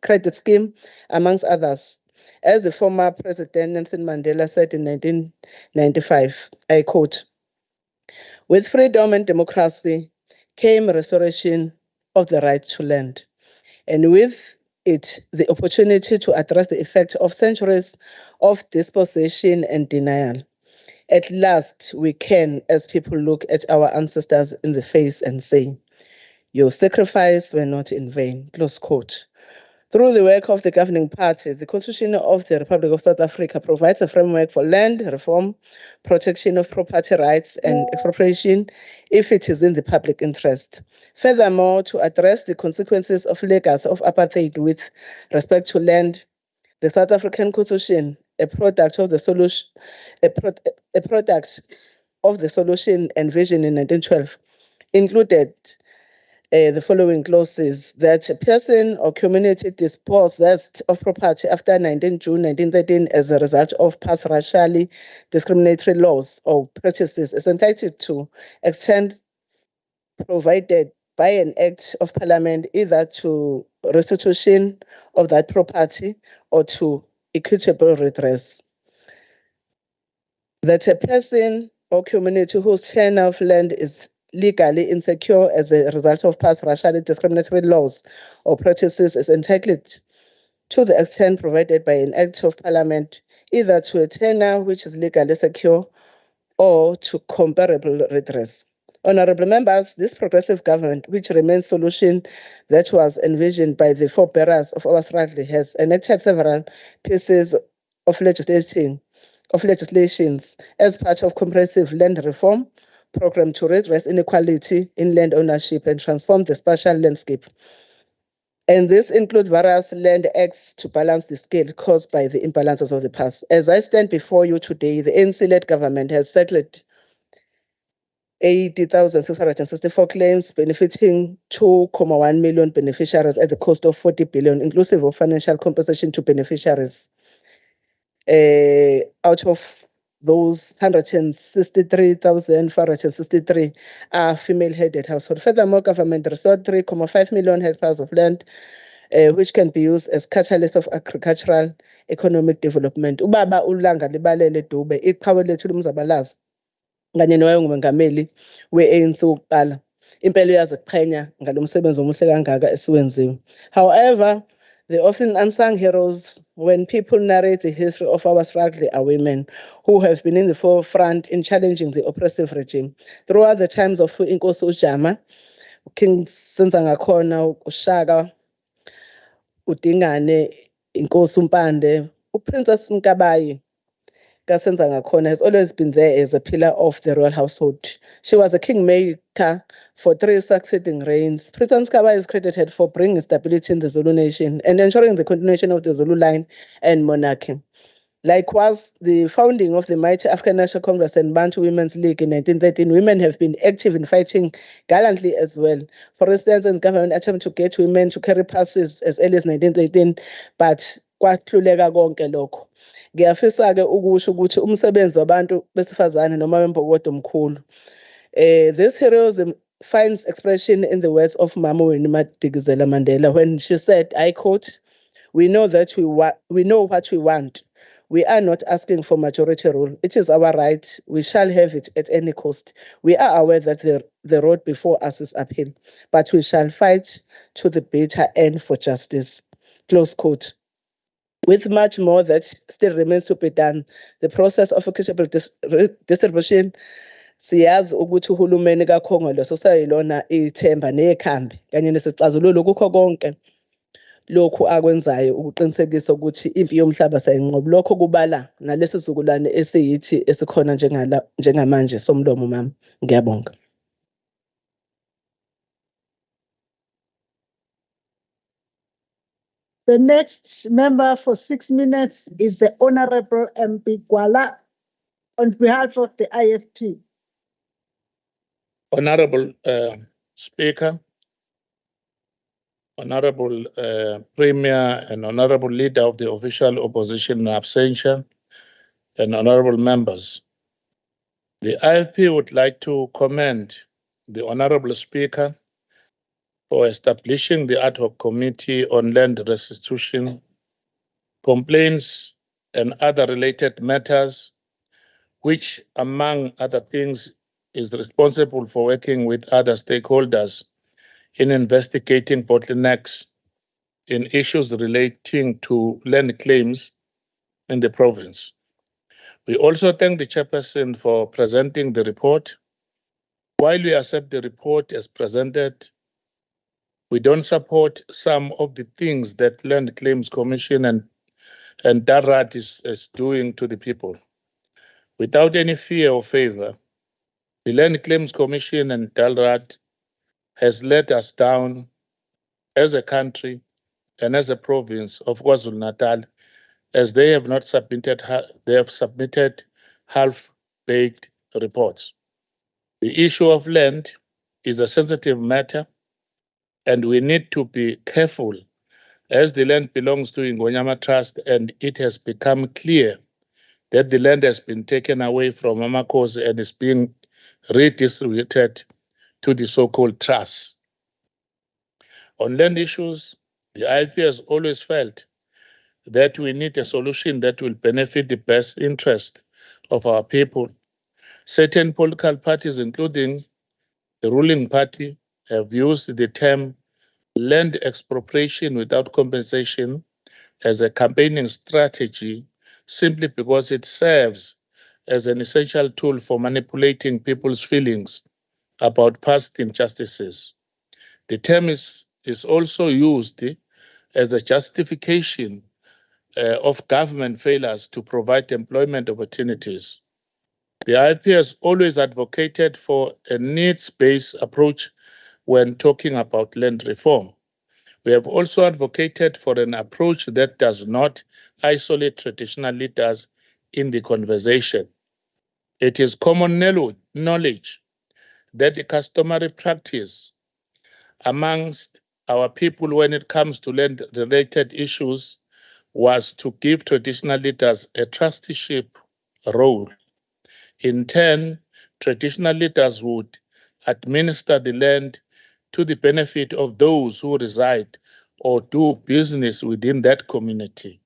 credit scheme, amongst others. As the former President Nelson Mandela said in 1995, I quote, "With freedom and democracy came restoration of the right to land, and with it the opportunity to address the effects of centuries of dispossession and denial. At last, we can, as people, look at our ancestors in the face and say, your sacrifice were not in vain." Close quote. Through the work of the governing party, the Constitution of the Republic of South Africa provides a framework for land reform, protection of property rights, and expropriation if it is in the public interest. Furthermore, to address the consequences of legacy of apartheid with respect to land, the South African Constitution, a product of the solution and vision in 1912, included the following clauses: that a person or community dispossessed of property after 19 June 1913 as a result of past racially discriminatory laws or practices is entitled to extend provided by an act of parliament either to restitution of that property or to equitable redress. That a person or community whose tenure of land is legally insecure as a result of past racially discriminatory laws or practices is entitled to the extent provided by an act of parliament either to a tenure which is legally secure or to comparable redress. Honorable members, this progressive government, which remains solution that was envisioned by the forebearers of our struggle, has enacted several pieces of legislations as part of comprehensive land reform program to redress inequality in land ownership and transform the spatial landscape. And this includes various land acts to balance the scale caused by the imbalances of the past. As I stand before you today, the ANC-led government has settled 80,664 claims benefiting 2.1 million beneficiaries at the cost of 40 billion, inclusive of financial compensation to beneficiaries. Out of those 163,463 are female-headed households. Furthermore, government restored 3.5 million hectares of land, which can be used as catalyst of agricultural economic development. Ubaba uLanga Libalele Dube, iqhawe lethu lomzabalazo, kanye nowayengumengameli we-ANC wokuqala. Impela uyaziqhenya ngalo msebenzi omuhle kangaka esiwenziwe. However, the often unsung heroes when people narrate the history of our struggle are women who have been in the forefront in challenging the oppressive regime. Throughout the times of Inkosi uJama, King Senzangakhona, uShaka, uDingane, Inkosi uMpande, uPrincess Mkabayi kaSenzangakhona has always been there as a pillar of the royal household. She was a kingmaker for 3 succeeding reigns. Princess Mkabayi is credited for bringing stability in the Zulu nation and ensuring the continuation of the Zulu line and monarchy. Likewise, the founding of the mighty African National Congress and Bantu Women's League in 1913, women have been active in fighting gallantly as well. For instance, in government attempt to get women to carry passes as early as 1913, but kwahluleka konke lokho. Ngiyafisa-ke ukusho ukuthi umsebenzi wabantu besifazane noma wembokodo omkhulu. This heroism finds expression in the words of Mama Winnie Madikizela Mandela when she said, I quote, we know what we want. We are not asking for majority rule. It is our right. We shall have it at any cost. We are aware that the road before us is uphill, but we shall fight to the bitter end for justice. Close quote. With much more that still remains to be done, the process of equitable distribution siyazi ukuthi uhulumeni kaKhongolose usayilona ithemba nekhambi kanye nesixazululo kukho konke lokhu akwenzayo ukuqinisekisa ukuthi impi yomhlaba sayinqoba. Lokho kubala nalesi sizukulwane esiyithi esikhona njengamanje somlomo mama. Ngiyabonga. The next member for 6 minutes is the Honorable MP Gwala on behalf of the IFP. Honorable Speaker, Honorable Premier and Honorable Leader of the Official Opposition in absentia, and Honorable Members, the IFP would like to commend the Honorable Speaker for establishing the ad hoc committee on land restitution, complaints, and other related matters, which, among other things, is responsible for working with other stakeholders in investigating bottlenecks in issues relating to land claims in the province. We also thank the chairperson for presenting the report. While we accept the report as presented, we don't support some of the things that Land Claims Commission and DARAT is doing to the people. Without any fear or favor, the Land Claims Commission and DARAT has let us down as a country and as a province of KwaZulu-Natal, as they have not submitted, half-baked reports. The issue of land is a sensitive matter, and we need to be careful as the land belongs to Ingonyama Trust, and it has become clear that the land has been taken away from Amakosi and is being redistributed to the so-called trusts. On land issues, the IFP has always felt that we need a solution that will benefit the best interest of our people. Certain political parties, including the ruling party, have used the term land expropriation without compensation as a campaigning strategy simply because it serves as an essential tool for manipulating people's feelings about past injustices. The term is also used as a justification of government failures to provide employment opportunities. The IFP has always advocated for a needs-based approach when talking about land reform. We have also advocated for an approach that does not isolate traditional leaders in the conversation. It is common knowledge that the customary practice amongst our people when it comes to land-related issues was to give traditional leaders a trusteeship role. In turn, traditional leaders would administer the land to the benefit of those who reside or do business within that community.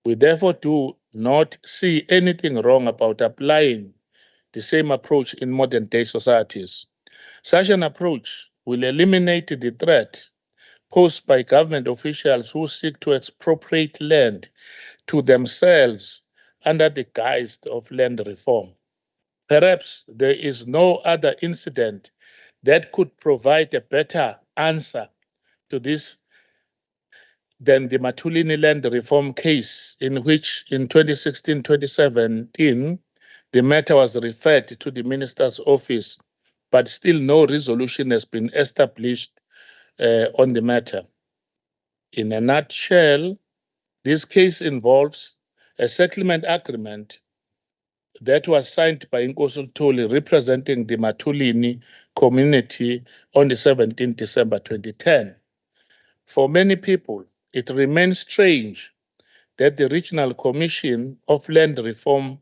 We therefore do not see anything wrong about applying the same approach in modern-day societies. Such an approach will eliminate the threat posed by government officials who seek to expropriate land to themselves under the guise of land reform. Perhaps there is no other incident that could provide a better answer to this than the Matulini land reform case, in which in 2016-2017, the matter was referred to the minister's office, but still no resolution has been established on the matter. In a nutshell, this case involves a settlement agreement that was signed by Nkosi Tuli representing the Matulini community on the 17th December 2010. For many people, it remains strange that the Regional Commission of Land Reform,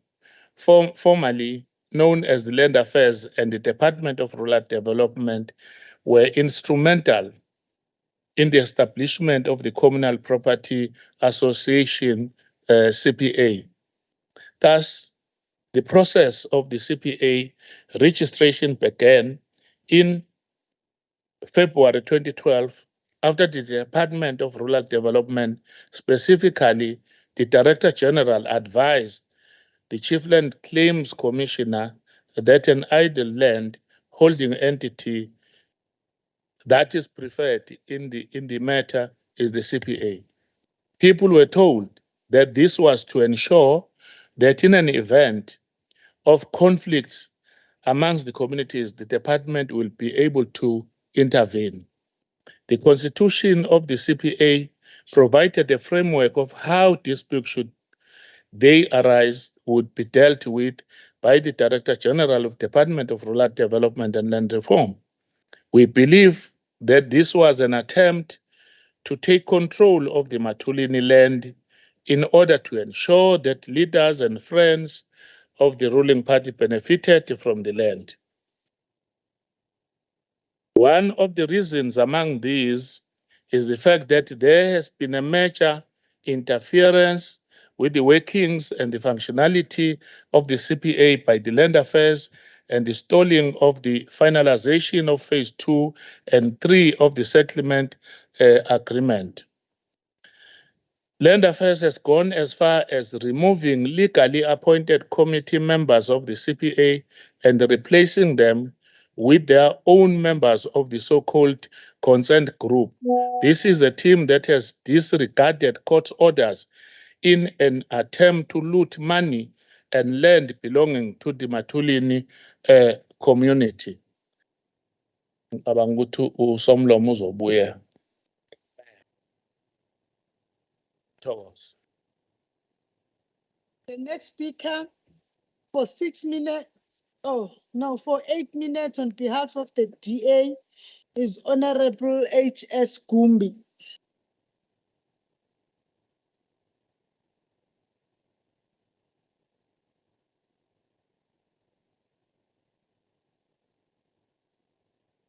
formerly known as the Land Affairs and the Department of Rural Development, were instrumental in the establishment of the Communal Property Association, CPA. Thus, the process of the CPA registration began in February 2012 after the Department of Rural Development, specifically the Director General, advised the Chief Land Claims Commissioner that an idle land holding entity that is preferred in the matter is the CPA. People were told that this was to ensure that in an event of conflicts amongst the communities, the department will be able to intervene. The constitution of the CPA provided a framework of how disputes should they arise would be dealt with by the Director General of Department of Rural Development and Land Reform. We believe that this was an attempt to take control of the Matulini land in order to ensure that leaders and friends of the ruling party benefited from the land. One of the reasons among these is the fact that there has been a major interference with the workings and the functionality of the CPA by the Land Affairs and the stalling of the finalization of phase 2 and 3 of the settlement agreement. Land Affairs has gone as far as removing legally appointed committee members of the CPA and replacing them with their own members of the so-called consent group. This is a team that has disregarded court orders in an attempt to loot money and land belonging to the Matulini community. Abangutu usomlomo uzobuya. The next speaker for 6 minutes, for 8 minutes on behalf of the DA is Honorable H.S. Gumbi.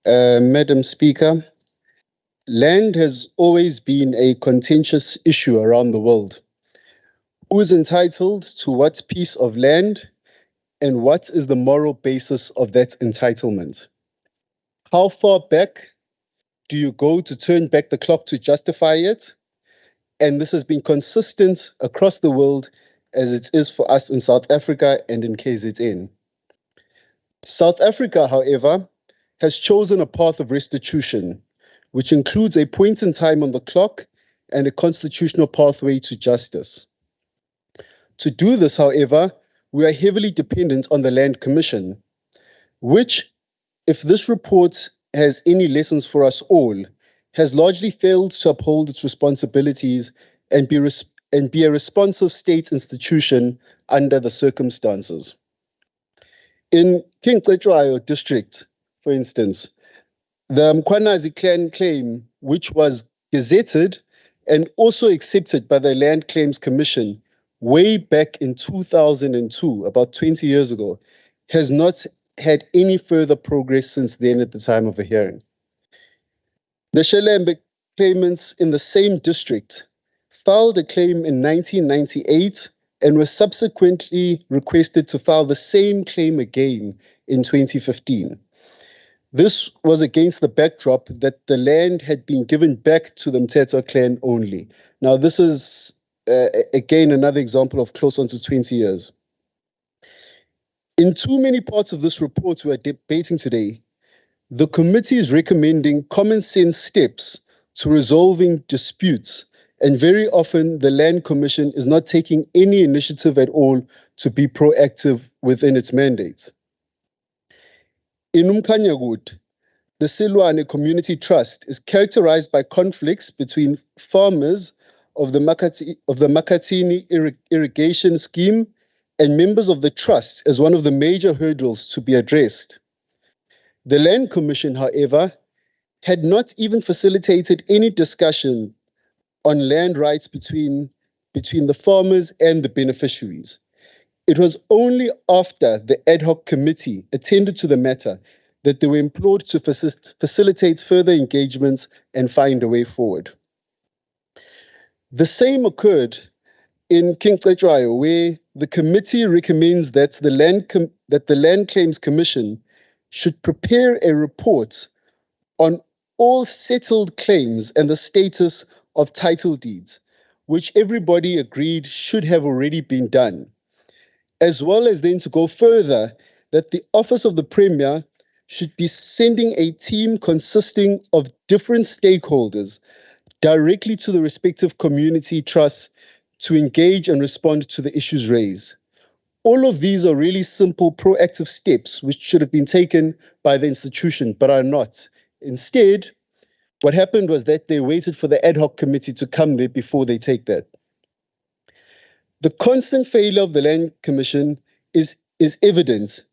Madam Speaker, land has always been a contentious issue around the world. Who is entitled to what piece of land, and what is the moral basis of that entitlement? How far back do you go to turn back the clock to justify it? And this has been consistent across the world as it is for us in South Africa and in KZN. South Africa, however, has chosen a path of restitution, which includes a point in time on the clock and a constitutional pathway to justice. To do this, however, we are heavily dependent on the Land Commission, which, if this report has any lessons for us all, has largely failed to uphold its responsibilities and be a responsive state institution under the circumstances. In King Cetshwayo district, for instance, the Mkhwanazi clan claim, which was gazetted and also accepted by the Land Claims Commission way back in 2002, about 20 years ago, has not had any further progress since then at the time of the hearing. The Shelembe claimants in the same district filed a claim in 1998 and were subsequently requested to file the same claim again in 2015. This was against the backdrop that the land had been given back to the Mthetho clan only. Now, this is, again, another example of close on to 20 years. In too many parts of this report we are debating today, the committee is recommending common sense steps to resolving disputes, and very often the Land Commission is not taking any initiative at all to be proactive within its mandate. In Umkhanyakud, the Silwane Community Trust is characterized by conflicts between farmers of the Makhathini irrigation scheme and members of the trust as one of the major hurdles to be addressed. The Land Commission, however, had not even facilitated any discussion on land rights between the farmers and the beneficiaries. It was only after the ad hoc committee attended to the matter that they were implored to facilitate further engagements and find a way forward. The same occurred in King Cetshwayo, where the committee recommends that the Land Claims Commission should prepare a report on all settled claims and the status of title deeds, which everybody agreed should have already been done, as well as then to go further that the Office of the Premier should be sending a team consisting of different stakeholders directly to the respective community trusts to engage and respond to the issues raised. All of these are really simple proactive steps which should have been taken by the institution, but are not. Instead, What happened was that they waited for the ad hoc committee to come there before they take that. The constant failure of the Land Commission is evident,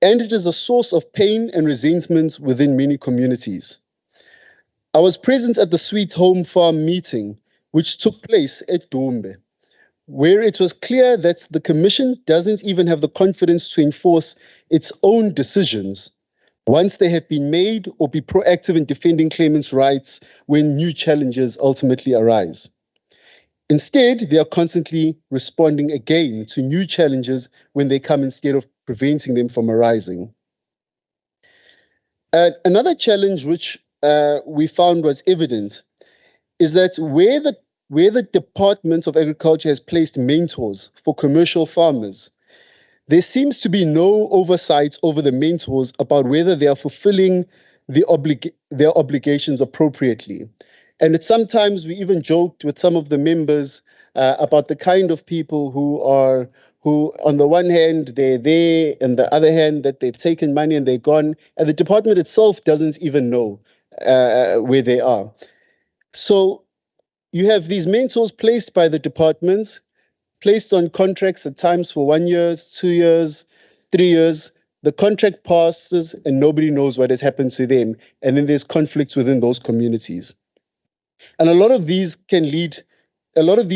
and it is a source of pain and resentment within many communities. I was present at the Sweet Home Farm meeting, which took place at Dombe, where it was clear that the Commission doesn't even have the confidence to enforce its own decisions once they have been made, or be proactive in defending claimants' rights when new challenges ultimately arise. Instead, they are constantly responding again to new challenges when they come instead of preventing them from arising. Another challenge which we found was evident is that where the Department of Agriculture has placed mentors for commercial farmers, there seems to be no oversight over the mentors about whether they are fulfilling their obligations appropriately. And sometimes we even joked with some of the members about the kind of people who on the one hand, they're there, and the other hand, that they've taken money and they're gone, and the department itself doesn't even know where they are. So you have these mentors placed by the department, placed on contracts at times for 1 year, 2 years, 3 years. The contract passes and nobody knows what has happened to them. And then there's conflicts within those communities. And a lot of these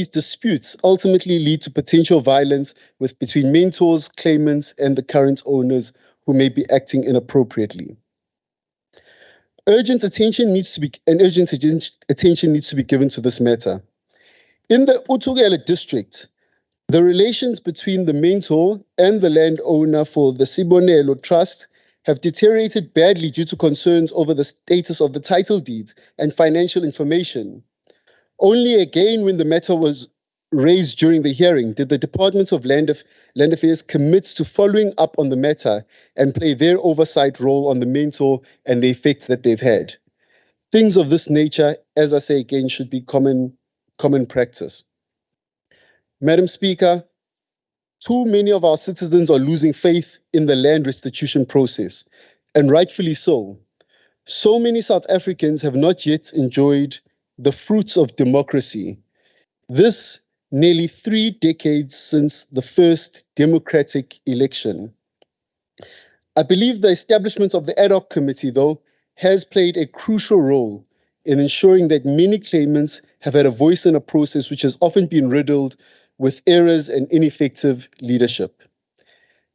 disputes ultimately lead to potential violence between mentors, claimants, and the current owners who may be acting inappropriately. Urgent attention needs to be given to this matter. In the Ukuba district, the relations between the mentor and the landowner for the Sibonelo Trust have deteriorated badly due to concerns over the status of the title deeds and financial information. Only again, when the matter was raised during the hearing, did the Department of Land Affairs commit to following up on the matter and play their oversight role on the mentor and the effects that they've had. Things of this nature, as I say again, should be common practice. Madam Speaker, too many of our citizens are losing faith in the land restitution process, and rightfully so. So many South Africans have not yet enjoyed the fruits of democracy. This nearly 3 decades since the first democratic election. I believe the establishment of the ad hoc committee, though, has played a crucial role in ensuring that many claimants have had a voice in a process which has often been riddled with errors and ineffective leadership.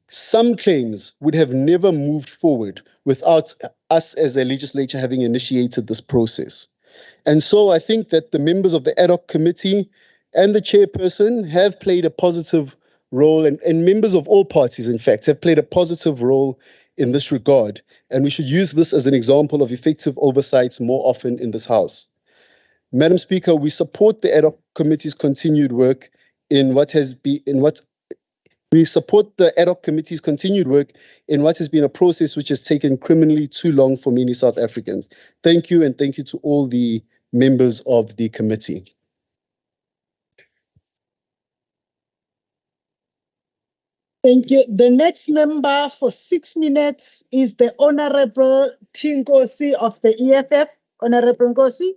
Some claims would have never moved forward without us as a legislature having initiated this process. And so I think that the members of the ad hoc committee and the chairperson have played a positive role, and members of all parties, in fact, have played a positive role in this regard. And we should use this as an example of effective oversights more often in this House. Madam Speaker, we support the ad hoc committee's continued work we support the ad hoc committee's continued work in what has been a process which has taken criminally too long for many South Africans. Thank you, and thank you to all the members of the committee. Thank you. The next member for 6 minutes is the Honorable Tinkosi of the EFF. Honorable Nkosi.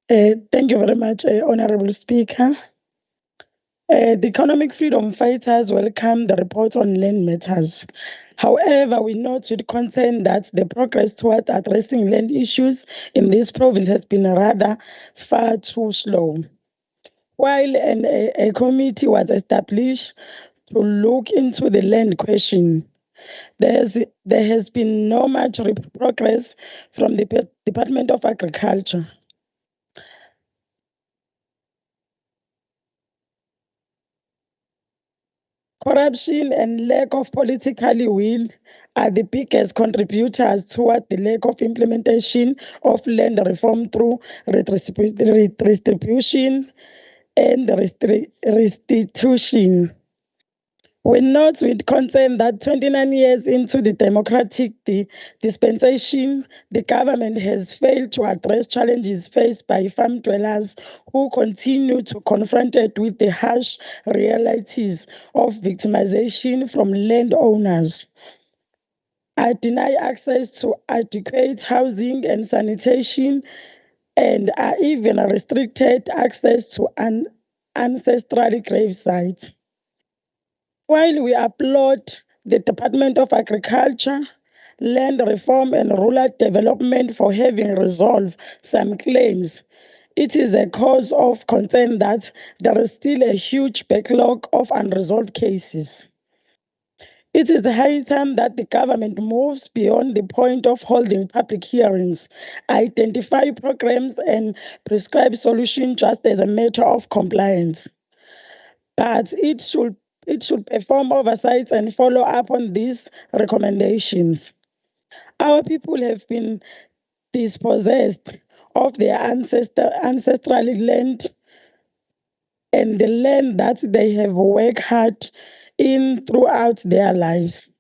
Thank you very much, Honorable Speaker. The economic freedom fighters welcome the report on land matters. However, we note with concern that the progress toward addressing land issues in this province has been rather far too slow. While a committee was established to look into the land question, there has been no much progress from the Department of Agriculture. Corruption and lack of political will are the biggest contributors toward the lack of implementation of land reform through redistribution and restitution. We note with concern that 29 years into the democratic dispensation, the government has failed to address challenges faced by farm dwellers who continue to confronted with the harsh realities of victimization from landowners. I deny access to adequate housing and sanitation, and are even restricted access to an ancestral grave sites. While we applaud the Department of Agriculture, Land Reform and Rural Development for having resolved some claims, it is a cause of concern that there is still a huge backlog of unresolved cases. It is high time that the government moves beyond the point of holding public hearings, identify programs and prescribe solutions just as a matter of compliance. But it should perform oversight and follow up on these recommendations. Our people have been dispossessed of their ancestral land and the land that they have worked hard in throughout their lives.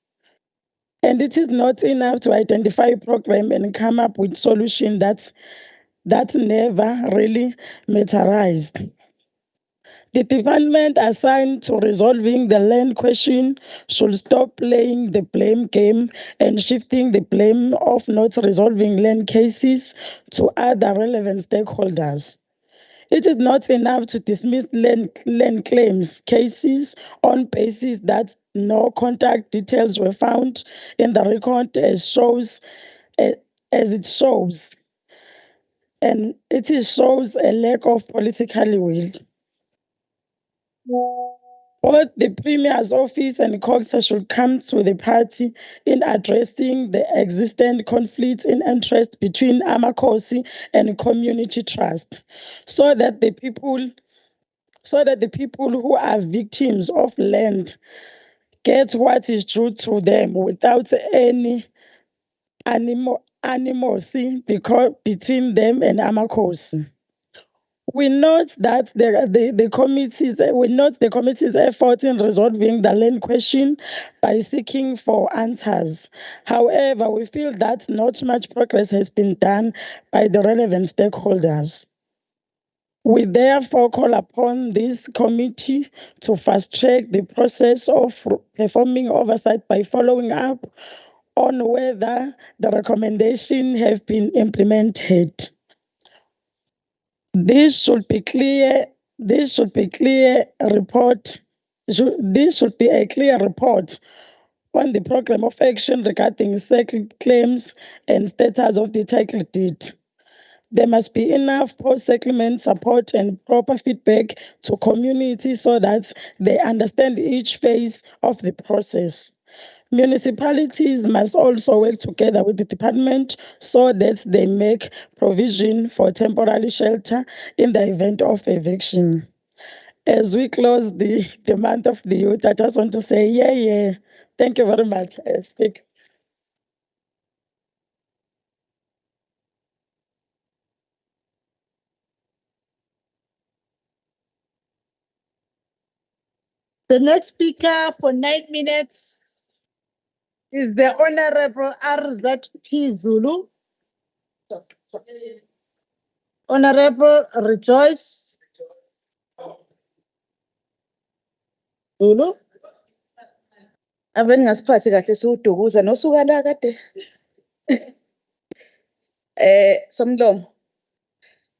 And it is not enough to identify a program and come up with solutions that never really materialized. The department assigned to resolving the land question should stop playing the blame game and shifting the blame of not resolving land cases to other relevant stakeholders. It is not enough to dismiss land claims cases on basis that no contact details were found in the record as it shows. And it shows a lack of political will. Both the Premier's office and COGTA should come to the party in addressing the existing conflicts in interest between Amakhosi and community trust, so that the people who are victims of land get what is due to them without any animosity between them and Amakhosi. We note that the committee's effort in resolving the land question by seeking for answers. However, we feel that not much progress has been done by the relevant stakeholders. We therefore call upon this committee to fast-track the process of performing oversight by following up on whether the recommendations have been implemented. This should be a clear report on the program of action regarding second claims and status of the title deed. There must be enough post-settlement support and proper feedback to community so that they understand each phase of the process. Municipalities must also work together with the department so that they make provision for temporary shelter in the event of eviction. As we close the month of the youth, I just want to say, yeah. Thank you very much. I speak. The next speaker for 9 minutes is the Honorable RZP Zulu. Honorable Rejoice Zulu. Ave ningasiphathi kahle siwudukuza nosuka la kade. Somlomo.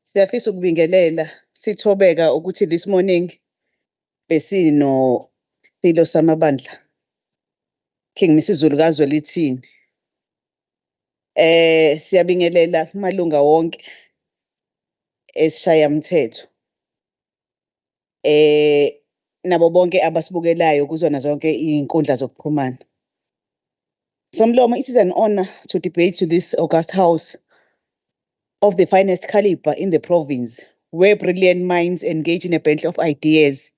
Siyafisa ukubingelela sithobeka ukuthi this morning besino silo samabandla. King Misizulu kazwelithini. Siyabingelela kumalunga wonke esishaya umthetho. Nabo bonke abasibukelayo kuzona zonke inkundla zokuxhumana. Somlomo, it is an honor to debate to this august house of the finest caliber in the province, where brilliant minds engage in a battle of ideas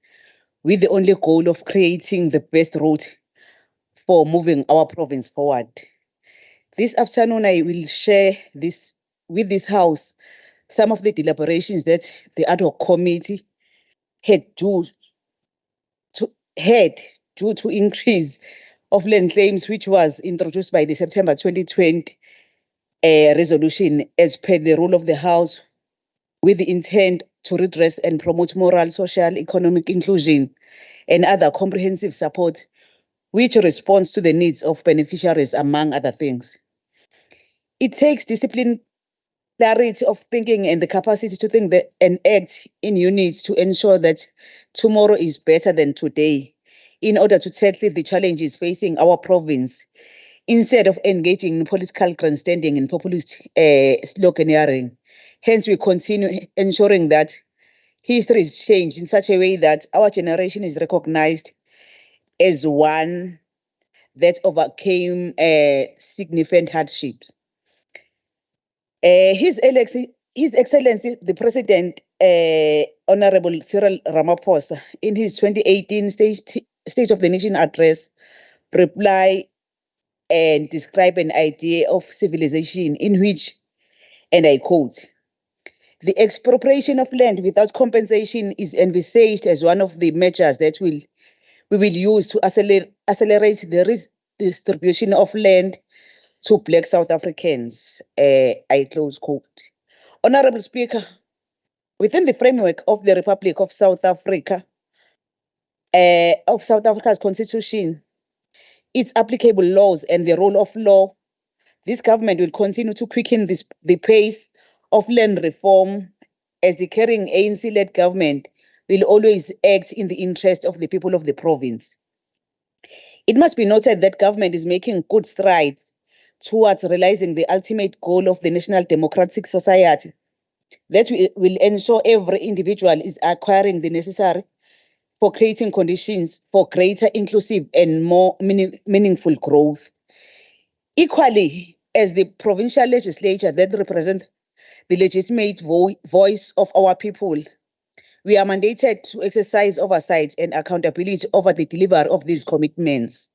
with the only goal of creating the best route for moving our province forward. This afternoon, I will share with this house some of the deliberations that the ad hoc committee had due to increase of land claims, which was introduced by the September 2020 resolution as per the rule of the House, with the intent to redress and promote moral, social, economic inclusion and other comprehensive support, which responds to the needs of beneficiaries, among other things. It takes discipline, clarity of thinking, and the capacity to think and act in units to ensure that tomorrow is better than today, in order to tackle the challenges facing our province, instead of engaging in political grandstanding and populist sloganeering. Hence, we continue ensuring that history is changed in such a way that our generation is recognized as one that overcame significant hardships. His Excellency, the President, Honorable Cyril Ramaphosa, in his 2018 State of the Nation address, reply and describe an idea of civilization in which, and I quote, "The expropriation of land without compensation is envisaged as one of the measures that we will use to accelerate the redistribution of land to Black South Africans." I close quote. Honorable Speaker, within the framework of the Republic of South Africa, of South Africa's Constitution, its applicable laws and the rule of law, this government will continue to quicken the pace of land reform, as the carrying ANC-led government will always act in the interest of the people of the province. It must be noted that government is making good strides towards realizing the ultimate goal of the National Democratic Society, that will ensure every individual is acquiring the necessary for creating conditions for greater inclusive and more meaningful growth. Equally, as the provincial legislature that represents the legitimate voice of our people, we are mandated to exercise oversight and accountability over the delivery of these commitments.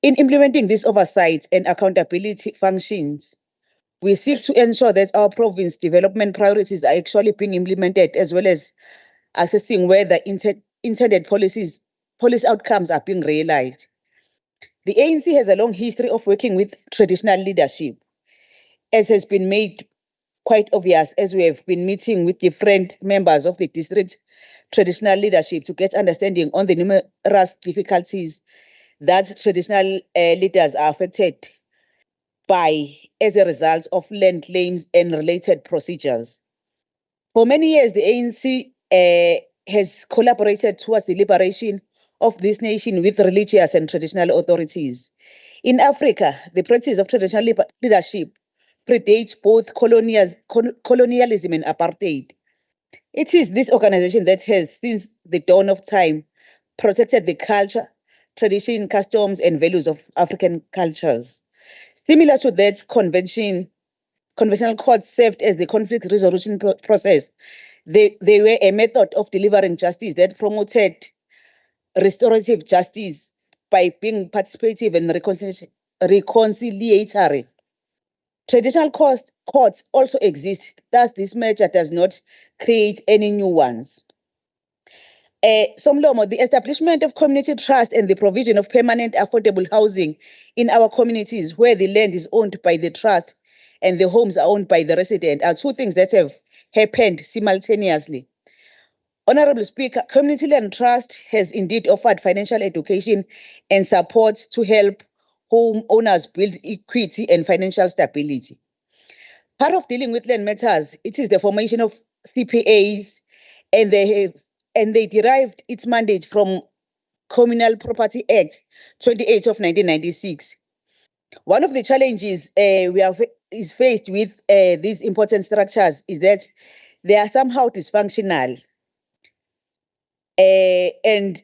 In implementing this oversight and accountability functions, we seek to ensure that our province development priorities are actually being implemented, as well as assessing whether intended policy outcomes are being realized. The ANC has a long history of working with traditional leadership, as has been made quite obvious as we have been meeting with different members of the district traditional leadership to get understanding on the numerous difficulties that traditional leaders are affected by as a result of land claims and related procedures. For many years, the ANC has collaborated towards the liberation of this nation with religious and traditional authorities. In Africa, the practice of traditional leadership predates both colonialism and apartheid. It is this organization that has, since the dawn of time, protected the culture, tradition, customs, and values of African cultures. Similar to that, conventional courts served as the conflict resolution process. They were a method of delivering justice that promoted restorative justice by being participative and reconciliatory. Traditional courts also exist, thus this measure does not create any new ones. Somlomo, the establishment of community trust and the provision of permanent affordable housing in our communities, where the land is owned by the trust and the homes are owned by the resident, are two things that have happened simultaneously. Honorable Speaker, Community Land Trust has indeed offered financial education and support to help homeowners build equity and financial stability. Part of dealing with land matters, it is the formation of CPAs, and they derived its mandate from Communal Property Act 28 of 1996. One of the challenges is faced with these important structures is that they are somehow dysfunctional. And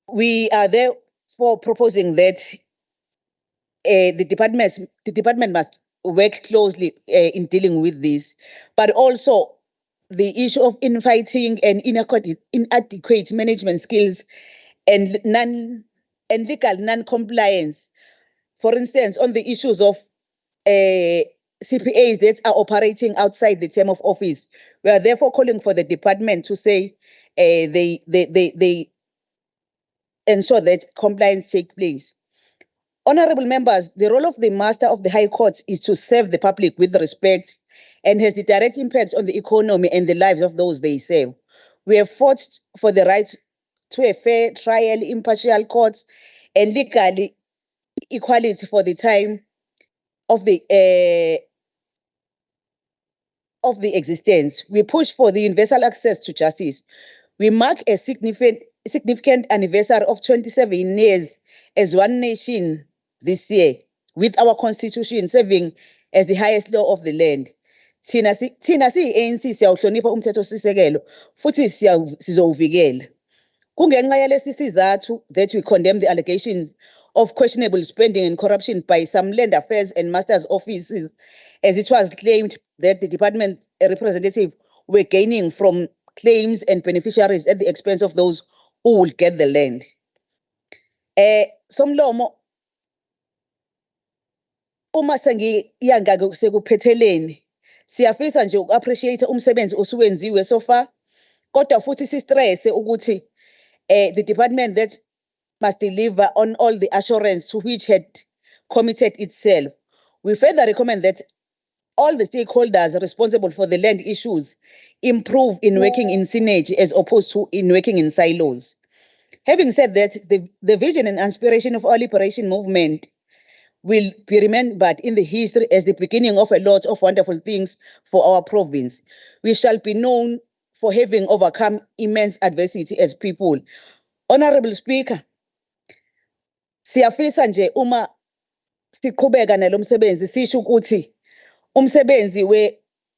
we are therefore proposing that the department must work closely in dealing with this, but also the issue of infighting and inadequate management skills and legal non-compliance. For instance, on the issues of CPAs that are operating outside the term of office, we are therefore calling for the department to say they ensure that compliance take place. Honorable members, the role of the Master of the High Court is to serve the public with respect and has the direct impact on the economy and the lives of those they serve. We have fought for the right to a fair trial, impartial courts, and legal equality for the time of the existence. We push for the universal access to justice. We mark a significant anniversary of 27 years as one nation this year, with our constitution serving as the highest law of the land. Thina siyi-ANC siyawuhlonipha umthethosisekelo futhi sizowuvikela. Kungenxa yalesi sizathu that we condemn the allegations of questionable spending and corruption by some land affairs and masters offices, as it was claimed that the department representative were gaining from claims and beneficiaries at the expense of those who will get the land. Somlomo, uma sengiyanga sekuphetheleni, siyafisa nje uku-appreciate umsebenzi osuwenziwe so far, kodwa futhi sistress ukuthi the department that must deliver on all the assurance to which had committed itself. We further recommend that all the stakeholders responsible for the land issues improve in working in synergy as opposed to in working in silos. Having said that, the vision and aspiration of our liberation movement will be remembered in the history as the beginning of a lot of wonderful things for our province. We shall be known for having overcome immense adversity as people. Honorable Speaker, siyafisa nje uma siqhubeka nalo msebenzi sisho ukuthi umsebenzi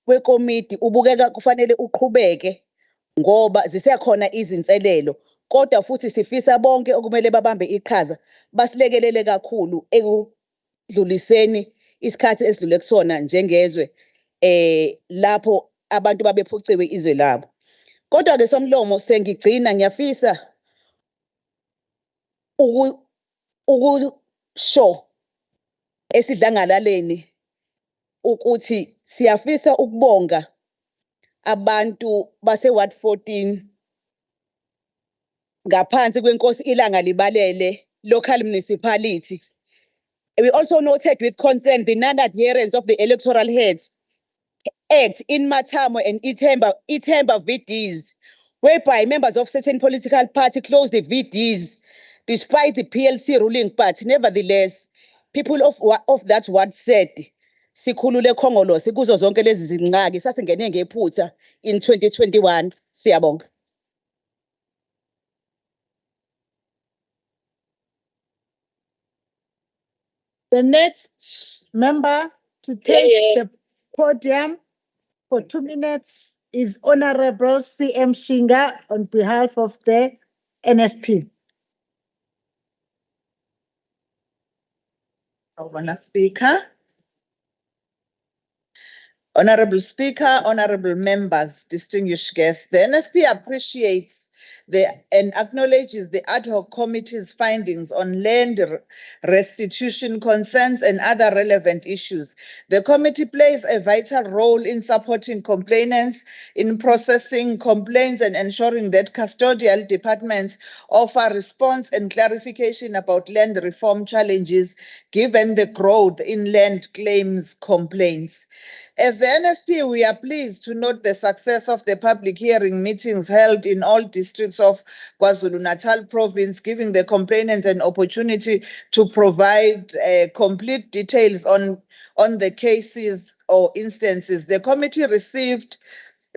wekomiti ubukeka kufanele uqhubeke ngoba zisekhona izinselelo, kodwa futhi sifisa bonke okumele babambe iqhaza basilekelele kakhulu ekudluliseni isikhathi esidlule kusona njengezwe lapho abantu babephuciwe izwe labo. Kodwa ke Somlomo, sengigcina ngiyafisa ukusho esidlangalaleni ukuthi siyafisa ukubonga abantu base-Ward 14 ngaphansi kwenkosi Ilanga Libalele local municipality. We also noted with concern the non-adherence of the Electoral Heads Act in Matamo and Itemba VDs, whereby members of certain political party closed the VDs despite the PLC ruling. But nevertheless, people of that ward said, sikhulule khongolose kuzo zonke lezi zingxaki sasingene ngephutha in 2021. Siyabonga. The next member to take the podium for 2 minutes is Honorable CM Shinga on behalf of the NFP. Honorable Speaker, honorable members, distinguished guests, the NFP appreciates and acknowledges the ad hoc committee's findings on land restitution concerns and other relevant issues. The committee plays a vital role in supporting complainants, in processing complaints and ensuring that custodial departments offer response and clarification about land reform challenges given the growth in land claims complaints. As the NFP, we are pleased to note the success of the public hearing meetings held in all districts of KwaZulu-Natal province, giving the complainants an opportunity to provide complete details on the cases or instances. The committee received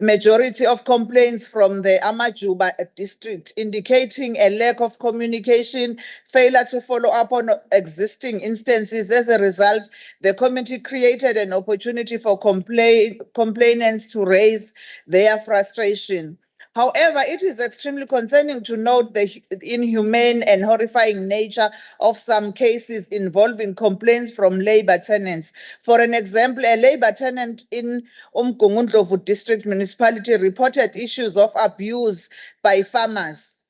majority of complaints from the Amajuba district, indicating a lack of communication, failure to follow up on existing instances. As a result, the committee created an opportunity for complainants to raise their frustration. However, it is extremely concerning to note the inhumane and horrifying nature of some cases involving complaints from labor tenants. For an example, a labor tenant in Ngakho-ke district municipality reported issues of abuse by farmers.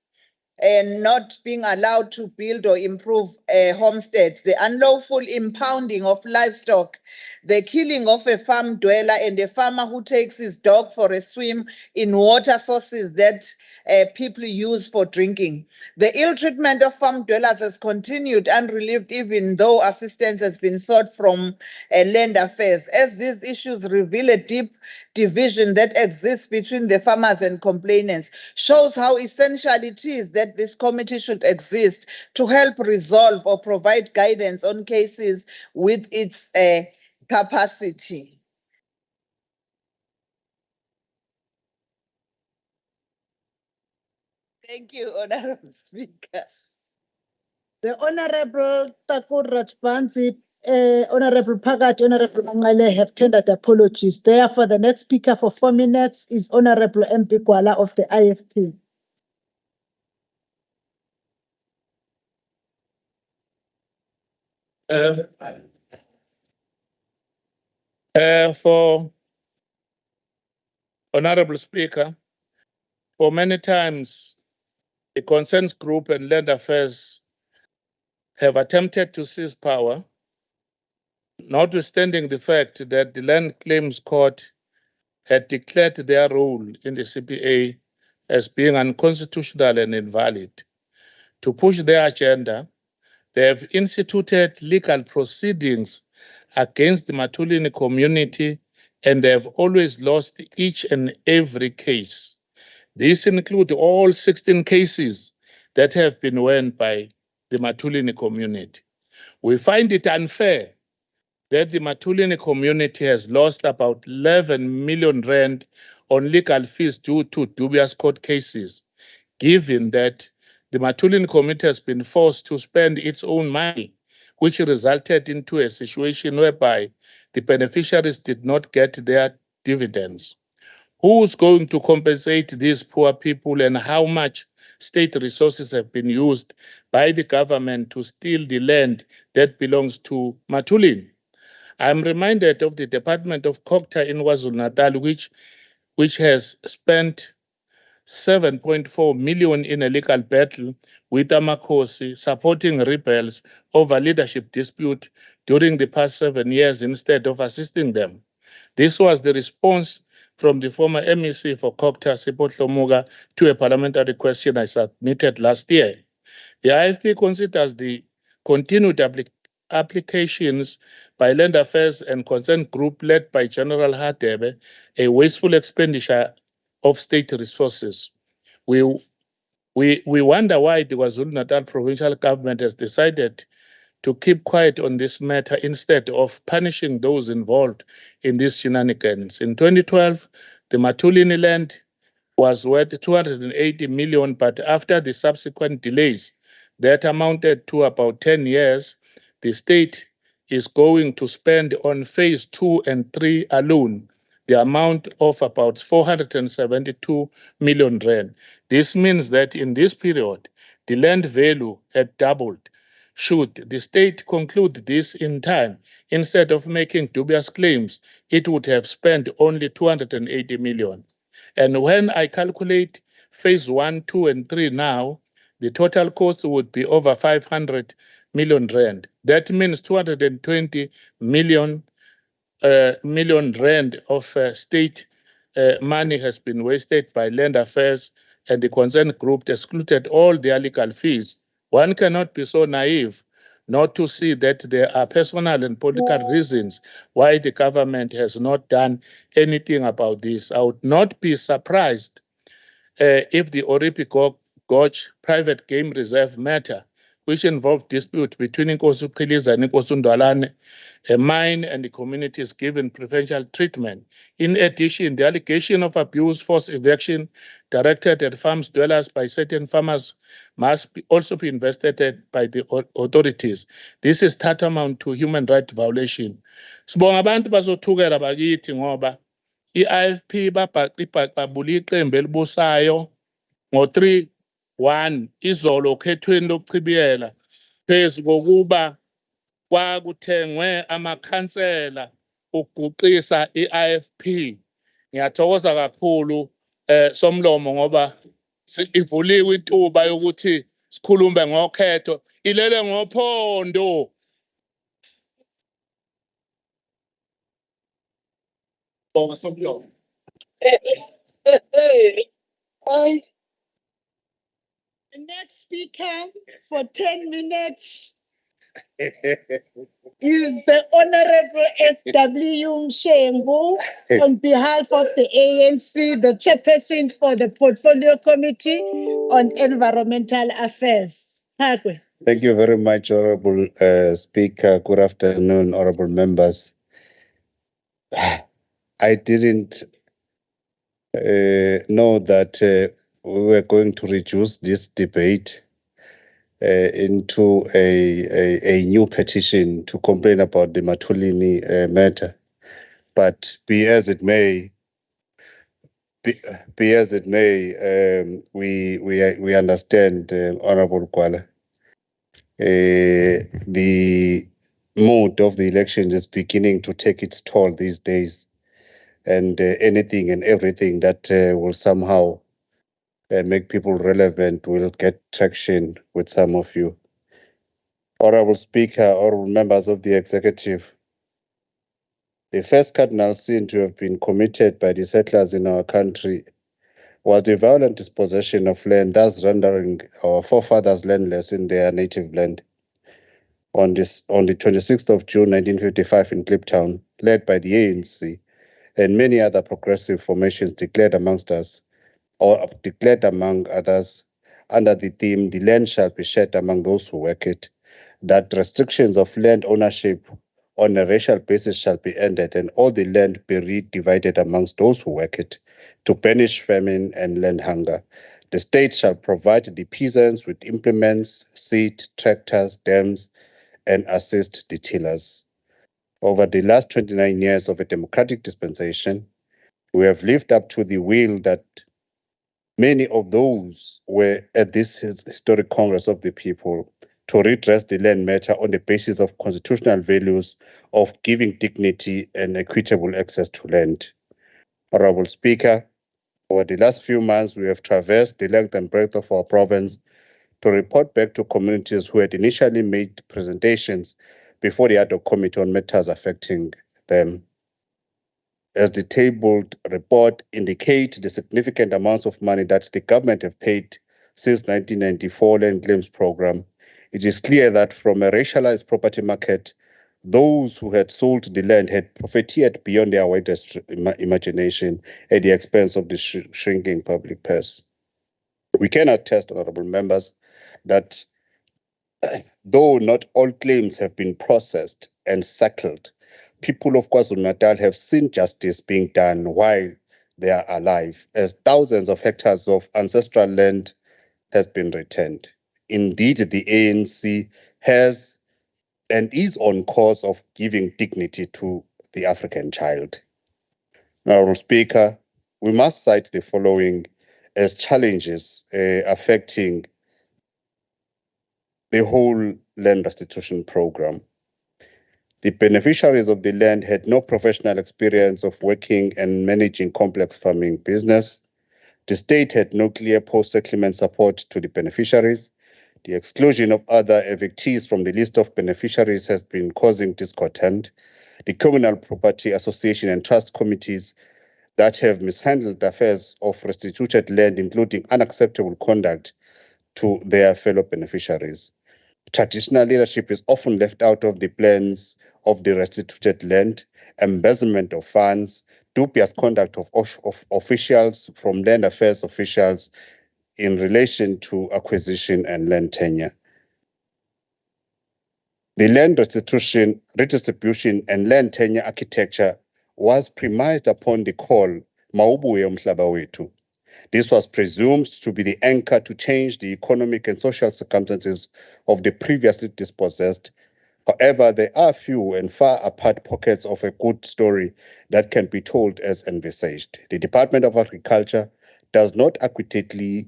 and not being allowed to build or improve homesteads, the unlawful impounding of livestock, the killing of a farm dweller and a farmer who takes his dog for a swim in water sources that people use for drinking. The ill treatment of farm dwellers has continued unrelieved, even though assistance has been sought from land affairs, as these issues reveal a deep division that exists between the farmers and complainants, shows how essential it is that this committee should exist to help resolve or provide guidance on cases with its capacity. Thank you, Honorable Speaker. The Honorable Takur Rajbansi, Honorable Pagat, Honorable Mangale have tendered apologies. Therefore, the next speaker for 4 minutes is Honorable MP Kwala of the IFP. For Honorable Speaker, for many times the concerns group and land affairs have attempted to seize power, notwithstanding the fact that the Land Claims Court had declared their role in the CPA as being unconstitutional and invalid. To push their agenda, they have instituted legal proceedings against the Matulini community, and they have always lost each and every case. These include all 16 cases that have been won by the Matulini community. We find it unfair that the Matulini community has lost about 11 million rand on legal fees due to dubious court cases, given that the Matulini community has been forced to spend its own money, which resulted into a situation whereby the beneficiaries did not get their dividends. Who's going to compensate these poor people, and how much state resources have been used by the government to steal the land that belongs to Matulini? I'm reminded of the Department of Cocta in KwaZulu-Natal, which has spent 7.4 million in a legal battle with Amakosi, supporting rebels over leadership dispute during the past 7 years instead of assisting them. This was the response from the former MEC for Cocta, Sipho Muga, to a parliamentary question I submitted last year. The IFP considers the continued applications by Land Affairs and Concerned Group led by General Hadebe a wasteful expenditure of state resources. We wonder why the KwaZulu-Natal provincial government has decided to keep quiet on this matter instead of punishing those involved in these shenanigans. In 2012, the Matulini land was worth 280 million, but after the subsequent delays that amounted to about 10 years, the state is going to spend on phase 2 and 3 alone the amount of about 472 million rand. This means that in this period, the land value had doubled. Should the state conclude this in time, instead of making dubious claims, it would have spent only 280 million. And when I calculate phase 1, 2, and 3 now, the total cost would be over 500 million rand. That means 220 million rand of state money has been wasted by Land Affairs, and the concerned group excluded all their legal fees. One cannot be so naive not to see that there are personal and political reasons why the government has not done anything about this. I would not be surprised if the Oripi Gorge private game reserve matter, which involved dispute between Nkosi Qiliza and Nkosi Ndwalane, a mine and the community is given preferential treatment. In addition, the allegation of abuse, forced eviction directed at farms dwellers by certain farmers must also be investigated by the authorities. This is tantamount to human rights violation. Sibonga abantu bazothukela bakithi ngoba i-IFP babhaqibhaqabula iqembu elibusayo ngo-3-1 izolo okhethweni lokuchibiyela phezu kokuba kwakuthengwe amakhansela ukuguqisa i-IFP. Ngiyathokoza kakhulu somlomo ngoba ivuliwe intuba yokuthi sikhulume ngokhetho ilele ngophondo. Bonga somlomo. The next speaker for 10 minutes is the Honorable S.W. Mshengu on behalf of the ANC, the chairperson for the Portfolio Committee on Environmental Affairs. Phakwe. Thank you very much, Honorable Speaker. Good afternoon, honorable members. I didn't know that we were going to reduce this debate into a new petition to complain about the Matulini matter. But be as it may, we understand, Honorable Kwala. The mood of the elections is beginning to take its toll these days, and anything and everything that will somehow make people relevant will get traction with some of you. Honorable Speaker, honorable members of the executive, the first cardinal sin to have been committed by the settlers in our country was the violent dispossession of land, thus rendering our forefathers landless in their native land. On the 26th of June 1955 in Kliptown, led by the ANC and many other progressive formations declared among others, under the theme, "The land shall be shared among those who work it," that restrictions of land ownership on a racial basis shall be ended and all the land be redivided amongst those who work it, to banish famine and land hunger. The state shall provide the peasants with implements, seed, tractors, dams, and assist the tillers. Over the last 29 years of a democratic dispensation, we have lived up to the will that many of those were at this historic Congress of the people to redress the land matter on the basis of constitutional values of giving dignity and equitable access to land. Honorable Speaker, over the last few months, we have traversed the length and breadth of our province to report back to communities who had initially made presentations before the ad hoc committee on matters affecting them. As the tabled report indicate the significant amounts of money that the government have paid since 1994 land claims program, it is clear that from a racialized property market, those who had sold the land had profiteered beyond their wildest imagination at the expense of the shrinking public purse. We can attest, honorable members, that though not all claims have been processed and settled, people of KwaZulu-Natal have seen justice being done while they are alive, as thousands of hectares of ancestral land has been returned. Indeed, the ANC has and is on course of giving dignity to the African child. Honorable Speaker, we must cite the following as challenges affecting the whole land restitution program. The beneficiaries of the land had no professional experience of working and managing complex farming business. The state had no clear post-settlement support to the beneficiaries. The exclusion of other evictees from the list of beneficiaries has been causing discontent. The Communal Property Association and Trust Committees that have mishandled the affairs of restituted land, including unacceptable conduct to their fellow beneficiaries. Traditional leadership is often left out of the plans of the restituted land, embezzlement of funds, dubious conduct of officials from land affairs officials in relation to acquisition and land tenure. The land restitution, redistribution, and land tenure architecture was premised upon the call, Maubuye umhlaba wethu. This was presumed to be the anchor to change the economic and social circumstances of the previously dispossessed. However, there are few and far apart pockets of a good story that can be told as envisaged. The Department of Agriculture does not adequately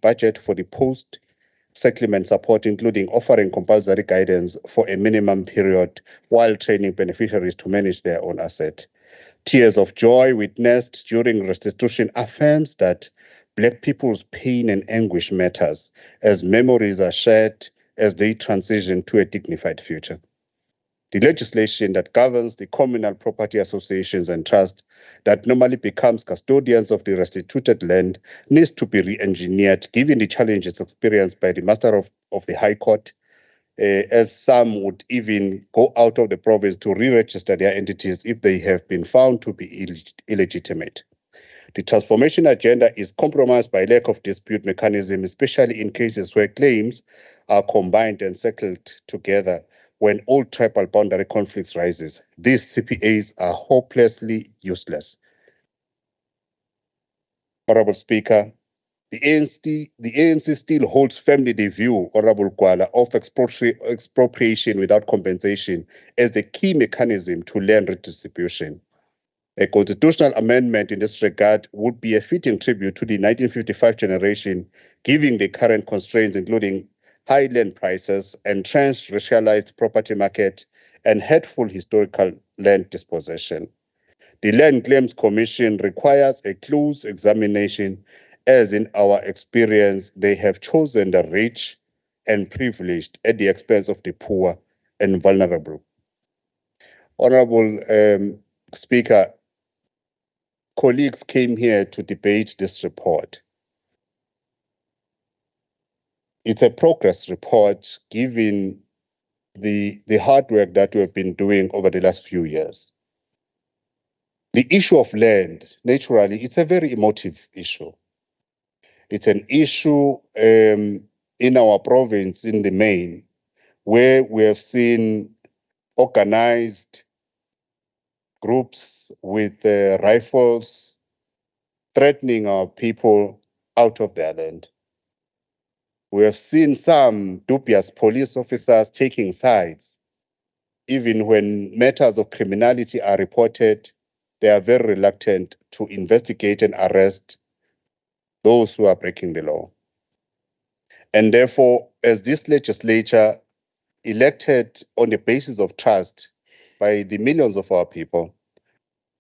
budget for the post-settlement support, including offering compulsory guidance for a minimum period while training beneficiaries to manage their own asset. Tears of joy witnessed during restitution affirms that Black people's pain and anguish matters as memories are shared as they transition to a dignified future. The legislation that governs the communal property associations and trusts that normally becomes custodians of the restituted land needs to be re-engineered given the challenges experienced by the Master of the High Court, as some would even go out of the province to re-register their entities if they have been found to be illegitimate. The transformation agenda is compromised by lack of dispute mechanism, especially in cases where claims are combined and settled together when old tribal boundary conflicts rises. These CPAs are hopelessly useless. Honorable Speaker, the ANC still holds firmly the view, Honorable Gwala, of expropriation without compensation as the key mechanism to land redistribution. A constitutional amendment in this regard would be a fitting tribute to the 1955 generation, given the current constraints, including high land prices, entrenched racialized property market, and hateful historical land dispossession. The Land Claims Commission requires a close examination, as in our experience, they have chosen the rich and privileged at the expense of the poor and vulnerable. Honorable Speaker, colleagues came here to debate this report. It's a progress report given the hard work that we have been doing over the last few years. The issue of land, naturally, it's a very emotive issue. It's an issue in our province, in the main, where we have seen organized groups with rifles threatening our people out of their land. We have seen some dubious police officers taking sides. Even when matters of criminality are reported, they are very reluctant to investigate and arrest those who are breaking the law. And therefore, as this legislature elected on the basis of trust by the millions of our people,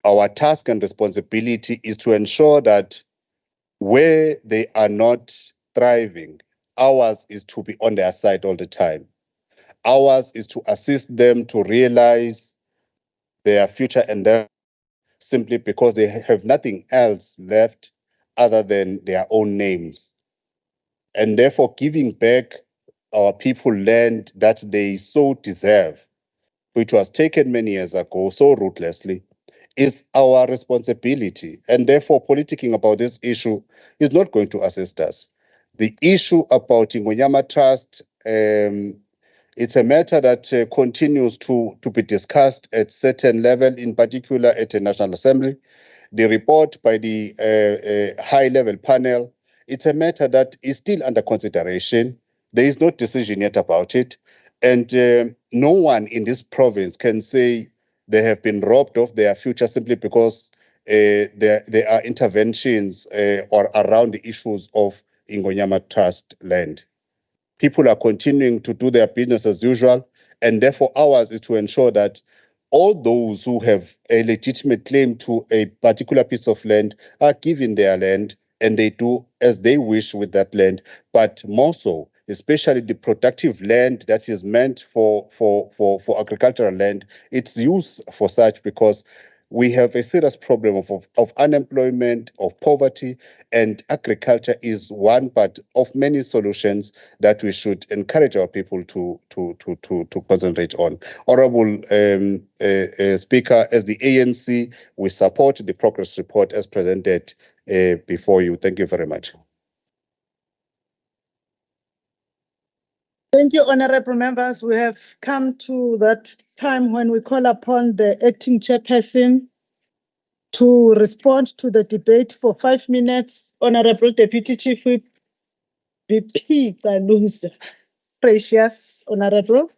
our task and responsibility is to ensure that where they are not thriving, ours is to be on their side all the time. Ours is to assist them to realize their future endeavors simply because they have nothing else left other than their own names. And therefore, giving back our people land that they so deserve, which was taken many years ago so ruthlessly, is our responsibility. And therefore, politicking about this issue is not going to assist us. The issue about Ingonyama Trust, it's a matter that continues to be discussed at certain level, in particular at the National Assembly. The report by the high-level panel, it's a matter that is still under consideration. There is no decision yet about it. And no one in this province can say they have been robbed of their future simply because there are interventions or around the issues of Ingonyama Trust land. People are continuing to do their business as usual, and therefore ours is to ensure that all those who have a legitimate claim to a particular piece of land are given their land, and they do as they wish with that land. But more so, especially the productive land that is meant for agricultural land, it's used for such, because we have a serious problem of unemployment, of poverty, and agriculture is one but of many solutions that we should encourage our people to concentrate on. Honorable Speaker, as the ANC, we support the progress report as presented before you. Thank you very much. Thank you, honorable members. We have come to that time when we call upon the acting chairperson to respond to the debate for 5 minutes. Honorable Deputy Chief Whip, VP Kaluza. Precious, honorable.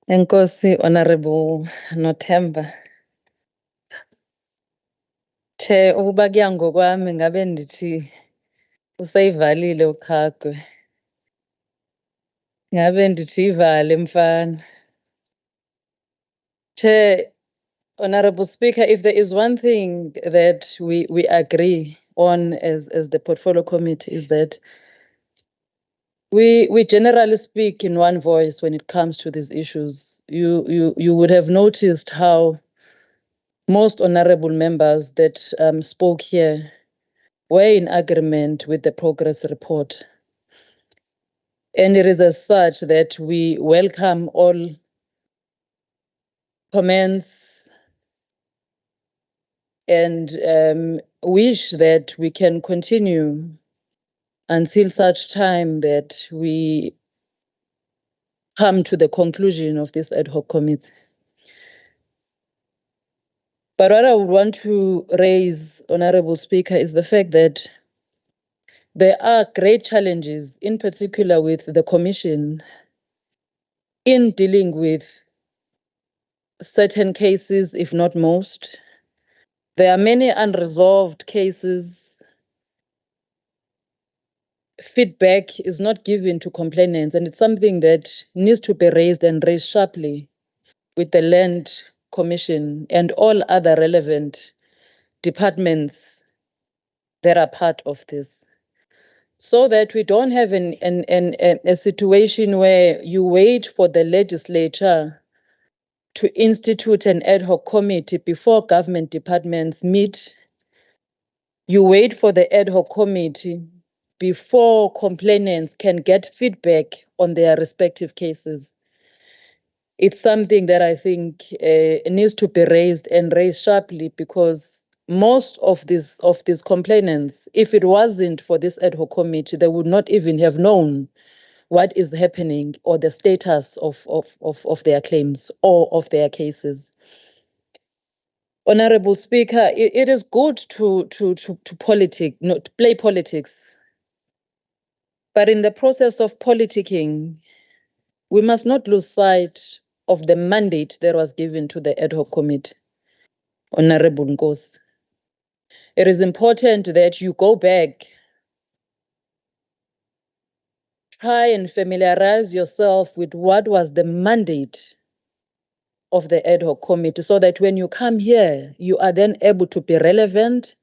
Enkosi, Honorable Nothemba. Ukuba kuya ngokwami ngabe ndithi useyivalile ukhakwe. Ngabe ndithi ivale mfana. Honorable Speaker, if there is one thing that we agree on as the portfolio committee is that we generally speak in one voice when it comes to these issues. You would have noticed how most honorable members that spoke here were in agreement with the progress report. And it is as such that we welcome all comments and wish that we can continue until such time that we come to the conclusion of this ad hoc committee. But what I would want to raise, Honorable Speaker, is the fact that there are great challenges, in particular with the Commission, in dealing with certain cases, if not most. There are many unresolved cases. Feedback is not given to complainants, and it's something that needs to be raised and raised sharply with the Land Commission and all other relevant departments that are part of this, so that we don't have a situation where you wait for the legislature to institute an ad hoc committee before government departments meet. You wait for the ad hoc committee before complainants can get feedback on their respective cases. It's something that I think needs to be raised and raised sharply, because most of these complainants, if it wasn't for this ad hoc committee, they would not even have known what is happening or the status of their claims or of their cases. Honorable Speaker, it is good to play politics, but in the process of politicking, we must not lose sight of the mandate that was given to the ad hoc committee. Honorable Nkosi, it is important that you go back, try and familiarize yourself with what was the mandate of the ad hoc committee, so that when you come here, you are then able to be relevant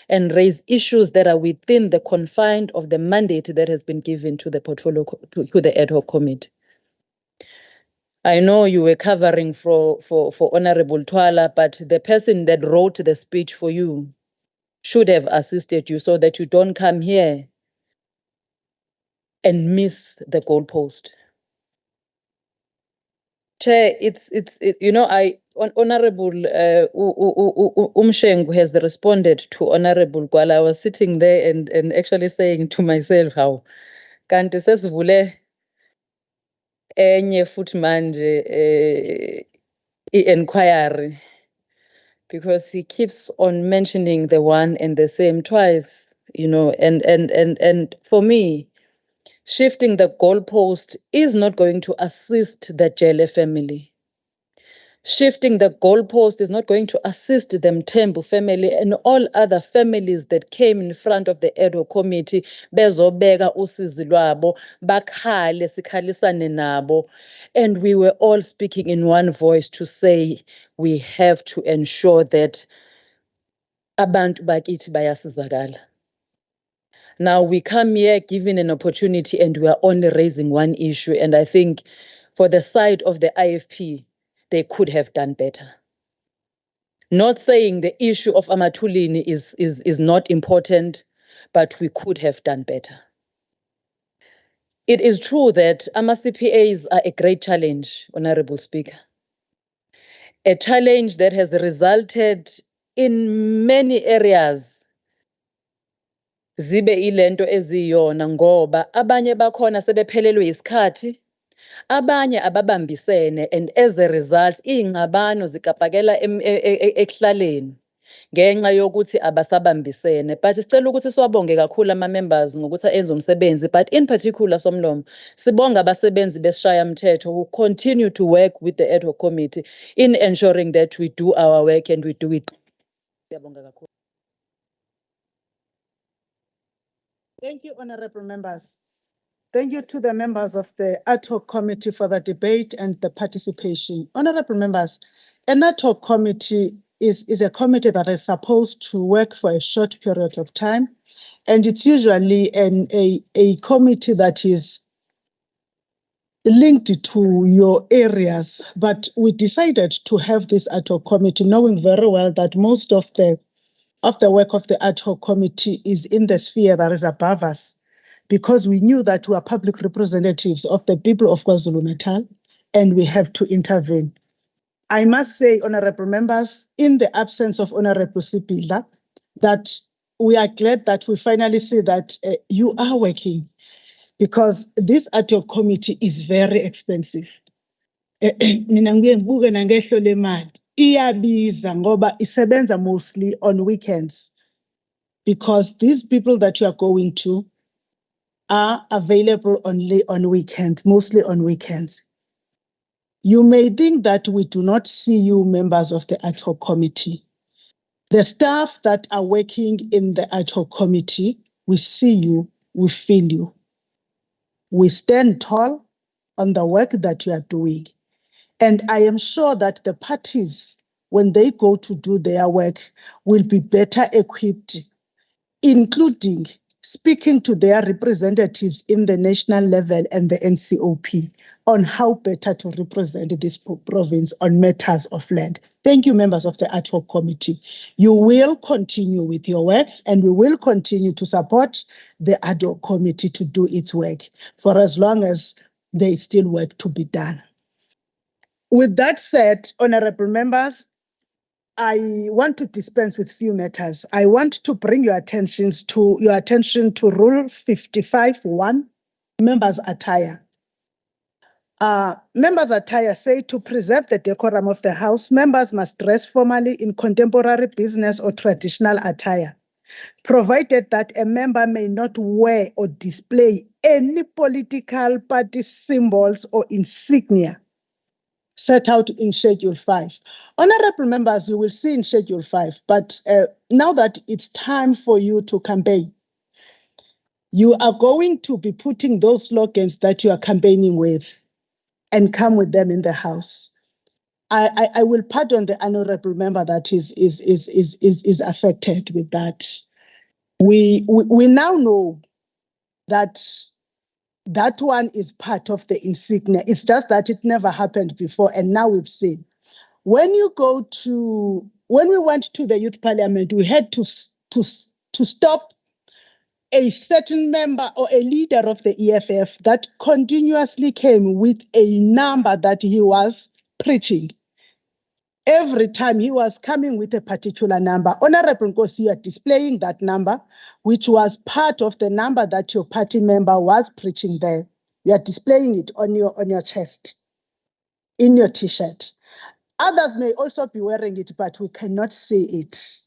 and raise issues that are within the confines of the mandate that has been given to the portfolio to the ad hoc committee. I know you were covering for Honorable Twala, but the person that wrote the speech for you should have assisted you, so that you don't come here and miss the goalpost. Chair, Honorable Umshengu has responded to Honorable Gwala. I was sitting there and actually saying to myself, how kanti sesivule enye futhi manje inquiry, because he keeps on mentioning the one and the same twice, and for me, shifting the goalpost is not going to assist the Jele family. Shifting the goalpost is not going to assist the Mthembu family and all other families that came in front of the ad hoc committee, bezobeka usizi lwabo, bakhale sikhalisane nabo. And we were all speaking in one voice to say we have to ensure that abantu bakithi bayasizakala. Now we come here given an opportunity and we are only raising one issue, and I think for the side of the IFP, they could have done better. Not saying the issue of Amathulini is not important, but we could have done better. It is true that CPAs are a great challenge, Honorable Speaker. A challenge that has resulted in many areas. Zibe ilento eziyona ngoba abanye bakhona sebephelelwe isikhathi, abanye ababambisene, and as a result ingxabano zikapakela ekuhlaleni ngenxa yokuthi abasabambisene. But sicela ukuthi siwabonge kakhulu ama-members ngokuthi enze umsebenzi, but in particular Somlomo, sibonga abasebenzi besishaya mthetho who continue to work with the ad hoc committee in ensuring that we do our work and we do it. Siyabonga kakhulu. Thank you, honorable members. Thank you to the members of the ad hoc committee for the debate and the participation. Honorable members, an ad hoc committee is a committee that is supposed to work for a short period of time. And it's usually a committee that is linked to your areas. But we decided to have this ad hoc committee, knowing very well that most of the work of the ad hoc committee is in the sphere that is above us, because we knew that we are public representatives of the people of KwaZulu-Natal, and we have to intervene. I must say, honorable members, in the absence of Honorable Sipila, that we are glad that we finally see that you are working, because this ad hoc committee is very expensive. Mina ngibuye ngibuke nangehlo lemali iyabiza ngoba isebenza mostly on weekends, because these people that you are going to are available only on weekends, mostly on weekends. You may think that we do not see you, members of the ad hoc committee. The staff that are working in the ad hoc committee, we see you, we feel you. We stand tall on the work that you are doing. And I am sure that the parties, when they go to do their work, will be better equipped, including speaking to their representatives in the national level and the NCOP on how better to represent this province on matters of land. Thank you, members of the ad hoc committee. You will continue with your work, and we will continue to support the ad hoc committee to do its work for as long as there is still work to be done. With that said, honorable members, I want to dispense with few matters. I want to bring your attention to Rule 55(1), members' attire. Members' attire say to preserve the decorum of the House, members must dress formally in contemporary business or traditional attire, provided that a member may not wear or display any political party symbols or insignia set out in Schedule 5. Honorable members, you will see in Schedule 5, but now that it's time for you to campaign, you are going to be putting those slogans that you are campaigning with and come with them in the House. I will pardon the honorable member that is affected with that. We now know that that one is part of the insignia. It's just that it never happened before, and now we've seen. When we went to the youth parliament, we had to stop a certain member or a leader of the EFF that continuously came with a number that he was preaching. Every time he was coming with a particular number. Honorable Nkosi, you are displaying that number, which was part of the number that your party member was preaching there. You are displaying it on your chest, in your T-shirt. Others may also be wearing it, but we cannot see it.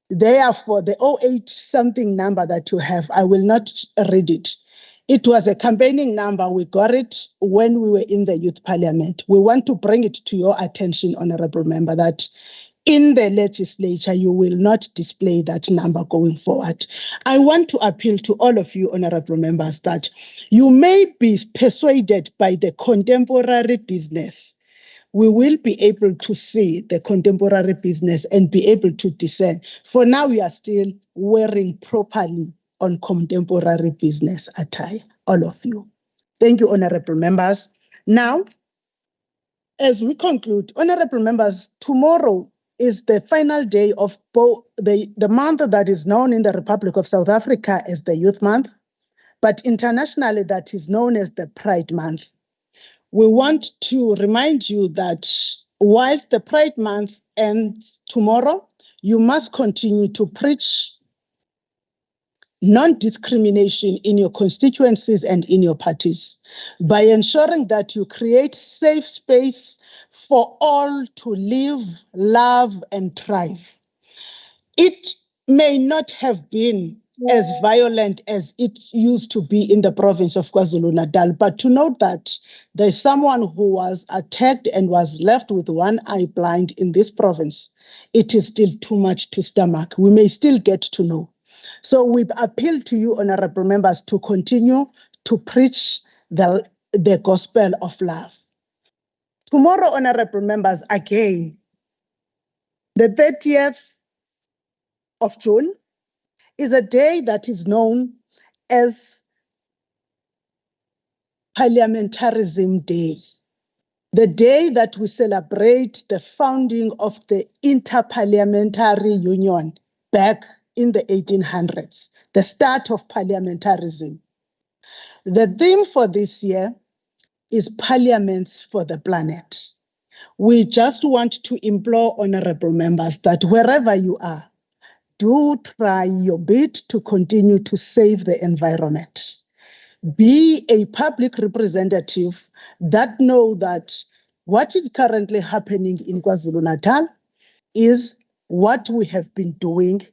Therefore, the 08 something number that you have, I will not read it. It was a campaigning number. We got it when we were in the youth parliament. We want to bring it to your attention, honorable member, that in the legislature, you will not display that number going forward. I want to appeal to all of you, honorable members, that you may be persuaded by the contemporary business. We will be able to see the contemporary business and be able to discern. For now, we are still wearing properly on contemporary business attire, all of you. Thank you, honorable members. Now, as we conclude, honorable members, tomorrow is the final day of the month that is known in the Republic of South Africa as the Youth Month, but internationally that is known as the Pride Month. We want to remind you that whilst the Pride Month ends tomorrow, you must continue to preach non-discrimination in your constituencies and in your parties by ensuring that you create safe space for all to live, love, and thrive. It may not have been as violent as it used to be in the province of KwaZulu-Natal, but to note that there's someone who was attacked and was left with one eye blind in this province, it is still too much to stomach. We may still get to know. So we appeal to you, honorable members, to continue to preach the gospel of love. Tomorrow, honorable members, again, The 30th of June is a day that is known as Parliamentarism Day, the day that we celebrate the founding of the Inter-Parliamentary Union back in the 1800s, the start of parliamentarism. The theme for this year is Parliaments for the Planet. We just want to implore honorable members that wherever you are, do try your bit to continue to save the environment. Be a public representative that know that what is currently happening in KwaZulu-Natal is what we have been doing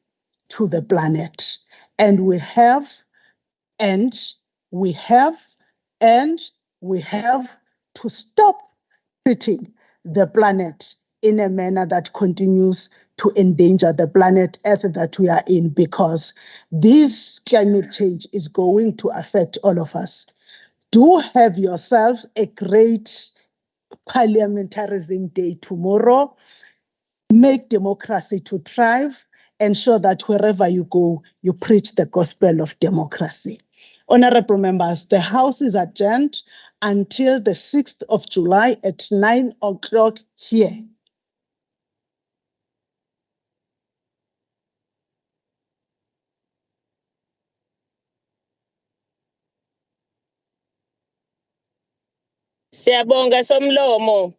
to the planet. And we have to stop treating the planet in a manner that continues to endanger the planet Earth that we are in, because this climate change is going to affect all of us. Do have yourselves a great Parliamentarism Day tomorrow. Make democracy to thrive. Ensure that wherever you go, you preach the gospel of democracy. Honorable members, the House is adjourned until the 6th of July at 9 o'clock here. Siyabonga somlomo.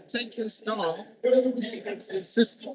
Thank you, Star. Sister.